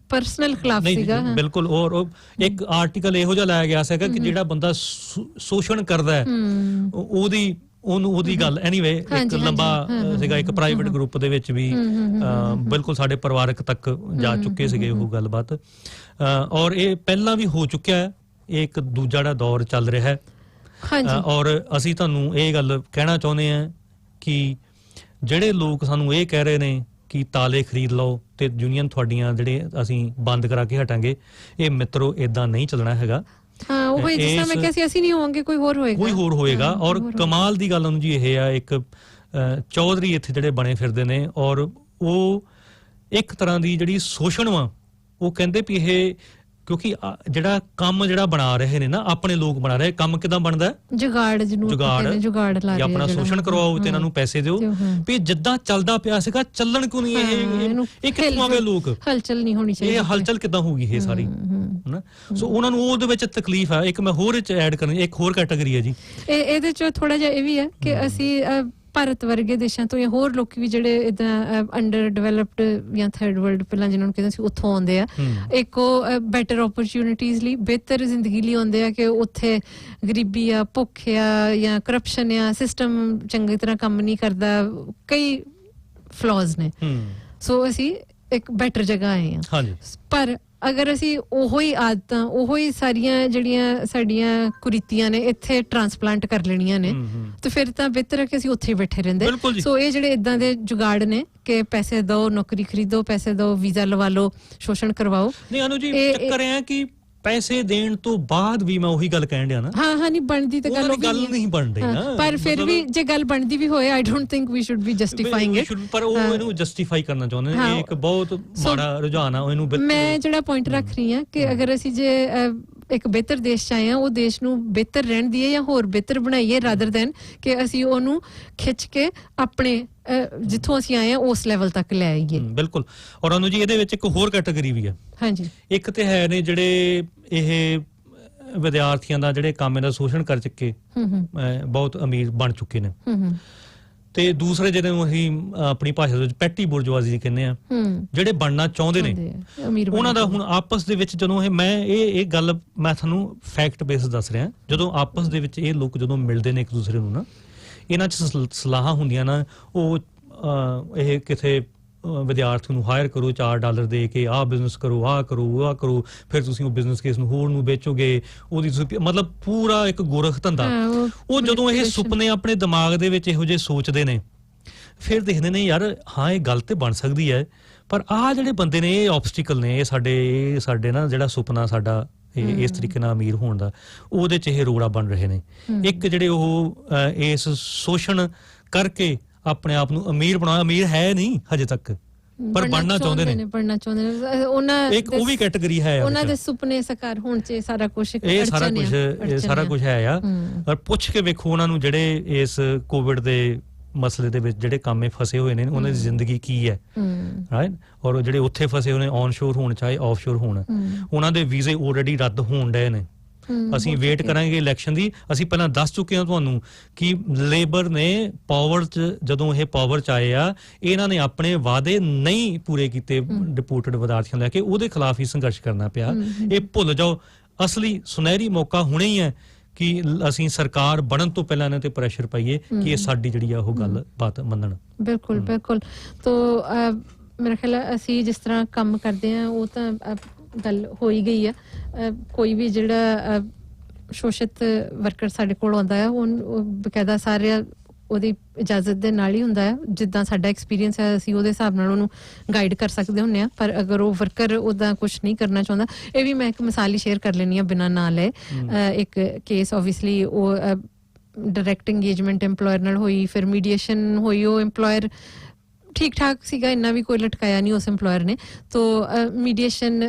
ਪਰਸਨਲ ਖਿਲਾਫ ਸੀਗਾ। ਬਿਲਕੁਲ। ਔਰ ਇੱਕ ਆਰਟੀਕਲ ਇਹੋ ਜਿਹਾ ਲਾਇਆ ਗਿਆ ਸੀਗਾ ਕਿ ਜਿਹੜਾ ਬੰਦਾ ਸ਼ੋਸ਼ਣ ਕਰਦਾ ਹੈ ਉਹਦੀ ਗੱਲ ਐਨੀਵੇ ਇੱਕ ਲੰਬਾ ਸੀਗਾ, ਇੱਕ ਪ੍ਰਾਈਵੇਟ ਗਰੁੱਪ ਦੇ ਵਿੱਚ ਵੀ ਬਿਲਕੁਲ ਸਾਡੇ ਪਰਿਵਾਰਕ ਤੱਕ ਜਾ ਚੁੱਕੇ ਸੀਗੇ ਉਹ ਗੱਲਬਾਤ। ਔਰ ਇਹ ਪਹਿਲਾਂ ਵੀ ਹੋ ਚੁੱਕਿਆ ਹੈ, ਇਹ ਇੱਕ ਦੂਜਾ ਜਿਹੜਾ ਦੌਰ ਚੱਲ ਰਿਹਾ ਹੈ। ਔਰ ਅਸੀਂ ਤੁਹਾਨੂੰ ਇਹ ਗੱਲ ਕਹਿਣਾ ਚਾਹੁੰਦੇ ਹਾਂ ਕਿ ਜਿਹੜੇ ਲੋਕ ਸਾਨੂੰ ਇਹ ਕਹਿ ਰਹੇ ਨੇ ਕਿ ਤਾਲੇ ਖਰੀਦ ਲਓ ਤੇ ਯੂਨੀਅਨ ਤੁਹਾਡੀਆਂ ਜਿਹੜੇ ਅਸੀਂ ਬੰਦ ਕਰਾ ਕੇ ਹਟਾਂਗੇ, ਇਹ ਮਿੱਤਰੋ ਏਦਾਂ ਨਹੀਂ ਚੱਲਣਾ ਹੈਗਾ। ਉਹ ਜਿਸ ਤਰ੍ਹਾਂ ਮੈਂ ਕਿਹਾ ਸੀ, ਅਸੀਂ ਨਹੀਂ ਹੋਵਾਂਗੇ, ਕੋਈ ਹੋਰ ਹੋਏਗਾ। ਔਰ ਕਮਾਲ ਦੀ ਗੱਲ ਉਹਨੂੰ ਜੀ ਇਹ ਆ, ਇੱਕ ਚੌਧਰੀ ਇੱਥੇ ਜਿਹੜੇ ਬਣੇ ਫਿਰਦੇ ਨੇ ਔਰ ਉਹ ਇੱਕ ਤਰ੍ਹਾਂ ਦੀ ਜਿਹੜੀ ਸ਼ੋਸ਼ਣ ਵਾ, ਉਹ ਕਹਿੰਦੇ ਵੀ ਇਹ ਕਿਉਂਕਿ ਜਿਹੜਾ ਕੰਮ ਜਿਹੜਾ ਬਣਾ ਰਹੇ ਨੇ ਨਾ ਆਪਣੇ ਲੋਕ ਬਣਾ ਰਹੇ, ਕੰਮ ਕਿਦਾਂ ਬਣਦਾ? ਜੁਗਾੜ ਜੁਗਾੜ ਲਾ ਰਹੇ ਆਪਣਾ ਸ਼ੋਸ਼ਣ ਕਰਵਾਓ ਤੇ ਇਹਨਾਂ ਨੂੰ ਪੈਸੇ ਦਿਓ ਵੀ ਜਿੱਦਾਂ ਚੱਲਦਾ ਪਿਆ ਸੀਗਾ ਚੱਲਣ ਕਿਉਂ ਨਹੀਂ? ਇਹ ਕਿੱਥੋਂ ਆ ਗਏ ਲੋਕ? ਹਲਚਲ ਨਹੀਂ ਹੋਣੀ ਚਾਹੀਦੀ। ਇਹ ਹਲਚਲ ਕਿੱਦਾਂ ਹੋਊਗੀ ਇਹ ਸਾਰੀ, ਹਨਾ? ਸੋ ਉਹਨਾਂ ਨੂੰ ਉਹਦੇ ਵਿੱਚ ਤਕਲੀਫ ਹੈ। ਇੱਕ ਮੈਂ ਹੋਰ ਐਡ ਕਰਨੀ, ਇੱਕ ਹੋਰ ਕੈਟਾਗਰੀ ਹੈ ਜੀ ਇਹਦੇ ਚ ਥੋੜਾ ਜਿਹਾ ਇਹ ਵੀ ਹੈ ਕਿ ਅਸੀਂ ਭਾਰਤ ਵਰਗੇ ਦੇਸ਼ਾਂ ਤੋਂ ਜਾਂ ਹੋਰ ਲੋਕੀ ਵੀ ਜਿਹੜੇ ਇਦਾਂ ਅੰਡਰ ਡਿਵੈਲਪਡ ਜਾਂ ਥਰਡ ਵਰਲਡ ਪਹਿਲਾਂ ਜਿਹਨਾਂ ਨੂੰ ਕਹਿੰਦੇ ਸੀ ਉੱਥੋਂ ਆਉਂਦੇ ਆ, ਇੱਕ ਉਹ ਬੈਟਰ ਓਪਰਚੁਨਿਟੀਜ਼ ਲਈ, ਬਿਹਤਰ ਜ਼ਿੰਦਗੀ ਲਈ ਆਉਂਦੇ ਆ ਕਿ ਉੱਥੇ ਗਰੀਬੀ ਆ, ਭੁੱਖ ਆ ਜਾਂ ਕਰਪਸ਼ਨ ਆ, ਸਿਸਟਮ ਚੰਗੀ ਤਰ੍ਹਾਂ ਕੰਮ ਨਹੀਂ ਕਰਦਾ, ਕਈ ਫਲॉज ਨੇ। ਸੋ ਅਸੀਂ ਇੱਕ ਬੈਟਰ ਜਗ੍ਹਾ ਆਏ ਆ। ਪਰ ਅਗਰ ਅਸੀਂ ਉਹੋ ਹੀ ਆਦਤਾਂ, ਉਹੋ ਹੀ ਸਾਰੀਆਂ ਜਿਹੜੀਆਂ ਸਾਡੀਆਂ ਕੁਰੀਤੀਆਂ ਨੇ ਇੱਥੇ ਟ੍ਰਾਂਸਪਲਾਂਟ ਕਰ ਲੈਣੀਆਂ ਨੇ ਤੇ ਫਿਰ ਤਾਂ ਬਿਹਤਰ ਹੈ ਕਿ ਅਸੀਂ ਉੱਥੇ ਹੀ ਬੈਠੇ ਰਹਿੰਦੇ। ਸੋ ਇਹ ਜਿਹੜੇ ਇਦਾਂ ਦੇ ਜੁਗਾੜ ਨੇ ਕਿ ਪੈਸੇ ਦਿਓ, ਨੌਕਰੀ ਖਰੀਦੋ, ਪੈਸੇ ਦਿਓ, ਵੀਜ਼ਾ ਲਵਾ ਲਓ, ਸ਼ੋਸ਼ਣ ਕਰਵਾਓ। ਨਹੀਂ ਅਨੂ ਜੀ, ਚੱਕਰ ਇਹ ਕਿ ਪੈਸੇ ਦੇਣ ਤੋਂ ਬਾਅਦ ਵੀ ਮੈਂ ਉਹੀ ਗੱਲ ਕਹਿਣ ਡਿਆ ਨਾ, ਹਾਂ ਨਹੀਂ ਬਣਦੀ ਤੇ ਗੱਲ ਨਹੀਂ ਬਣ ਰਹੀ ਨਾ। ਪਰ ਫਿਰ ਵੀ ਜੇ ਗੱਲ ਬਣਦੀ ਵੀ ਹੋਏ, I don't think we should be justifying it. ਪਰ ਉਹ ਇਹਨੂੰ ਜਸਟੀਫਾਈ ਕਰਨਾ ਚਾਹੁੰਦੇ ਨੇ, ਇਹ ਇੱਕ ਬਹੁਤ ਮਾੜਾ ਰੁਝਾਨ ਆ। ਇਹਨੂੰ ਮੈਂ ਜਿਹੜਾ ਪੁਆਇੰਟ ਰੱਖ ਰਹੀ ਹਾਂ ਕਿ ਅਗਰ ਅਸੀਂ ਜੇ ਇੱਕ ਬਿਹਤਰ ਦੇਸ਼ ਚ ਆਏ ਆ, ਉਹ ਦੇਸ਼ ਨੂੰ ਬਿਹਤਰ ਰਹਿਣ ਦੀਏ ਜਾਂ ਹੋਰ ਬਿਹਤਰ ਬਣਾਈਏ, ਰਾਦਰ ਦੈਨ ਕਿ ਅਸੀਂ ਉਹਨੂੰ ਖਿੱਚ ਕੇ ਆਪਣੇ ਜਿੱਥੋਂ ਅਸੀਂ ਆਏ ਆ ਉਸ ਲੈਵਲ ਤੱਕ ਲੈ ਆਈਏ। ਬਿਲਕੁਲ। ਔਰ ਅਨੂ ਜੀ ਇਹਦੇ ਵਿੱਚ ਇੱਕ ਹੋਰ ਕੈਟਾਗਰੀ ਵੀ ਹੈ। ਹਾਂਜੀ। ਇੱਕ ਤੇ ਹੈ ਨੇ ਜਿਹੜੇ ਇਹ ਵਿਦਿਆਰਥੀਆਂ ਦਾ ਜਿਹੜੇ ਕੰਮ ਦਾ ਸ਼ੋਸ਼ਣ ਕਰ ਚੁੱਕੇ, ਬਹੁਤ ਅਮੀਰ ਬਣ ਚੁੱਕੇ ਨੇ, ਤੇ ਦੂਸਰੇ ਜਿਹਨੂੰ ਅਸੀਂ ਆਪਣੀ ਭਾਸ਼ਾ ਵਿੱਚ ਪੈਟੀ ਬੁਰਜਵਾਜ਼ੀ ਕਹਿੰਦੇ ਆ, ਜਿਹੜੇ ਬਣਨਾ ਚਾਹੁੰਦੇ ਨੇ, ਉਹਨਾਂ ਦਾ ਹੁਣ ਆਪਸ ਦੇ ਵਿੱਚ ਜਦੋਂ ਇਹ ਗੱਲ ਮੈਂ ਤੁਹਾਨੂੰ ਫੈਕਟ ਬੇਸ ਦੱਸ ਰਿਹਾ, ਜਦੋਂ ਆਪਸ ਦੇ ਵਿੱਚ ਇਹ ਲੋਕ ਜਦੋਂ ਮਿਲਦੇ ਨੇ ਇੱਕ ਦੂਸਰੇ ਨੂੰ ਨਾ, ਇਹਨਾਂ 'ਚ ਸਲਾਹਾਂ ਹੁੰਦੀਆਂ ਨਾ, ਉਹ ਇਹ ਕਿਥੇ ਵਿਦਿਆਰਥੀ ਨੂੰ ਹਾਇਰ ਕਰੋ $4 ਦੇ ਕੇ, ਆਹ ਬਿਜ਼ਨਸ ਕਰੋ, ਆਹ ਕਰੋ, ਫਿਰ ਤੁਸੀਂ ਉਹ ਬਿਜ਼ਨਸ ਕੇਸ ਨੂੰ ਹੋਰ ਨੂੰ ਵੇਚੋਗੇ, ਉਹਦੀ ਤੁਸੀਂ ਮਤਲਬ ਪੂਰਾ ਇੱਕ ਗੋਰਖ ਧੰਦਾ। ਉਹ ਜਦੋਂ ਇਹ ਸੁਪਨੇ ਆਪਣੇ ਦਿਮਾਗ ਦੇ ਵਿੱਚ ਇਹੋ ਜਿਹੇ ਸੋਚਦੇ ਨੇ, ਫਿਰ ਦੇਖਦੇ ਨੇ ਯਾਰ ਹਾਂ ਇਹ ਗੱਲ ਤੇ ਬਣ ਸਕਦੀ ਹੈ, ਪਰ ਆਹ ਜਿਹੜੇ ਬੰਦੇ ਨੇ ਇਹ ਆਬਸਟੀਕਲ ਨੇ, ਇਹ ਸਾਡੇ ਨਾ ਜਿਹੜਾ ਸੁਪਨਾ ਸਾਡਾ ਇਸ ਤਰੀਕੇ ਨਾਲ ਅਮੀਰ ਹੋਣ ਦਾ, ਉਹਦੇ 'ਚ ਇਹ ਰੋੜਾ ਬਣ ਰਹੇ ਨੇ। ਇੱਕ ਜਿਹੜੇ ਉਹ ਇਸ ਸ਼ੋਸ਼ਣ ਕਰਕੇ ਆਪਣੇ ਆਪ ਨੂੰ ਅਮੀਰ ਬਣਾਇਆ, ਅਮੀਰ ਹੈ ਨਹੀਂ ਹਜੇ ਤੱਕ, ਪਰ ਬਣਨਾ ਚਾਹੁੰਦੇ ਨੇ। ਉਹਨਾਂ ਇੱਕ ਉਹ ਵੀ ਕੈਟਾਗਰੀ ਹੈ, ਉਹਨਾਂ ਦੇ ਸੁਪਨੇ ਸਾਕਾਰ ਹੋਣ 'ਚ ਸਾਰਾ ਕੁਝ ਹੈ ਆ। ਪਰ ਪੁੱਛ ਕੇ ਵੇਖੋ ਉਹਨਾਂ ਨੂੰ ਜਿਹੜੇ ਇਸ ਕੋਵਿਡ ਦੇ ਮਸਲੇ ਦੇ ਵਿੱਚ ਜਿਹੜੇ ਕਾਮੇ ਫਸੇ ਹੋਏ ਨੇ, ਉਹਨਾਂ ਦੀ ਜ਼ਿੰਦਗੀ ਕੀ ਹੈ, ਰਾਈਟ? ਔਰ ਜਿਹੜੇ ਉੱਥੇ ਫਸੇ ਹੋਏ ਨੇ, ਔਨ ਸ਼ੋਰ ਹੋਣ ਚਾਹੇ ਆਫ ਸ਼ੋਰ ਹੋਣ, ਉਹਨਾਂ ਦੇ ਵੀਜ਼ੇ ਆਲਰੇਡੀ ਰੱਦ ਹੋਣ ਡਏ ਨੇ। ਅਸੀਂ ਵੇਟ ਕਰਾਂਗੇ ਇਲੈਕਸ਼ਨ ਦੀ। ਅਸੀਂ ਪਹਿਲਾਂ ਦੱਸ ਚੁੱਕੇ ਹਾਂ ਤੁਹਾਨੂੰ ਕਿ ਲੇਬਰ ਨੇ ਪਾਵਰ 'ਚ, ਜਦੋਂ ਇਹ ਪਾਵਰ 'ਚ ਆਏ ਆ, ਇਹਨਾਂ ਨੇ ਆਪਣੇ ਵਾਅਦੇ ਨਹੀਂ ਪੂਰੇ ਕੀਤੇ ਡਿਪੋਰਟਡ ਵਿਦਿਆਰਥੀਆਂ ਲੈ ਕੇ, ਉਹਦੇ ਖਿਲਾਫ ਹੀ ਸੰਘਰਸ਼ ਕਰਨਾ ਪਿਆ। ਇਹ ਭੁੱਲ ਜਾਓ, ਅਸਲੀ ਸੁਨਹਿਰੀ ਮੌਕਾ ਹੁਣੇ ਹੀ ਹੈ ਕਿ ਅਸੀਂ ਸਰਕਾਰ ਬਣਨ ਤੋਂ ਪਹਿਲਾਂ ਇਹਨਾਂ ਤੇ ਪ੍ਰੈਸ਼ਰ ਪਾਈਏ ਕਿ ਇਹ ਸਾਡੀ ਜਿਹੜੀ ਆ ਉਹ ਗੱਲ ਬਾਤ ਮੰਨਣ। ਬਿਲਕੁਲ ਬਿਲਕੁਲ। ਤੋ ਮੇਰਾ ਖਿਆਲ ਹੈ ਅਸੀਂ ਜਿਸ ਤਰ੍ਹਾਂ ਕੰਮ ਕਰਦੇ ਹਾਂ ਉਹ ਤਾਂ ਗੱਲ ਹੋ ਹੀ ਗਈ ਆ। ਕੋਈ ਵੀ ਜਿਹੜਾ ਸ਼ੋਸ਼ਿਤ ਵਰਕਰ ਸਾਡੇ ਕੋਲ ਆਉਂਦਾ ਹੈ, ਉਹ ਬਕਾਇਦਾ ਸਾਰੇ ਉਹਦੀ ਇਜਾਜ਼ਤ ਦੇ ਨਾਲ ਹੀ ਹੁੰਦਾ ਹੈ। ਜਿੱਦਾਂ ਸਾਡਾ ਐਕਸਪੀਰੀਅੰਸ ਹੈ ਅਸੀਂ ਉਹਦੇ ਹਿਸਾਬ ਨਾਲ ਉਹਨੂੰ ਗਾਈਡ ਕਰ ਸਕਦੇ ਹੁੰਦੇ ਹਾਂ। ਪਰ ਅਗਰ ਉਹ ਵਰਕਰ ਉਹਦਾ ਕੁਛ ਨਹੀਂ ਕਰਨਾ ਚਾਹੁੰਦਾ, ਇਹ ਵੀ ਮੈਂ ਇੱਕ ਮਿਸਾਲ ਹੀ ਸ਼ੇਅਰ ਕਰ ਲੈਂਦੀ ਹਾਂ ਬਿਨਾਂ ਨਾਂ ਲਏ। ਇੱਕ ਕੇਸ ਓਬਵੀਅਸਲੀ ਉਹ ਡਾਇਰੈਕਟ ਇੰਗੇਜਮੈਂਟ ਐਮਪਲੋਇਰ ਨਾਲ ਹੋਈ, ਫਿਰ ਮੀਡੀਏਸ਼ਨ ਹੋਈ। ਉਹ ਐਮਪਲੋਇਰ ਠੀਕ ਠਾਕ ਸੀਗਾ, ਇੰਨਾ ਵੀ ਕੋਈ ਲਟਕਾਇਆ ਨਹੀਂ ਉਸ ਐਮਪਲੋਇਰ ਨੇ। ਤੋ ਮੀਡੀਏਸ਼ਨ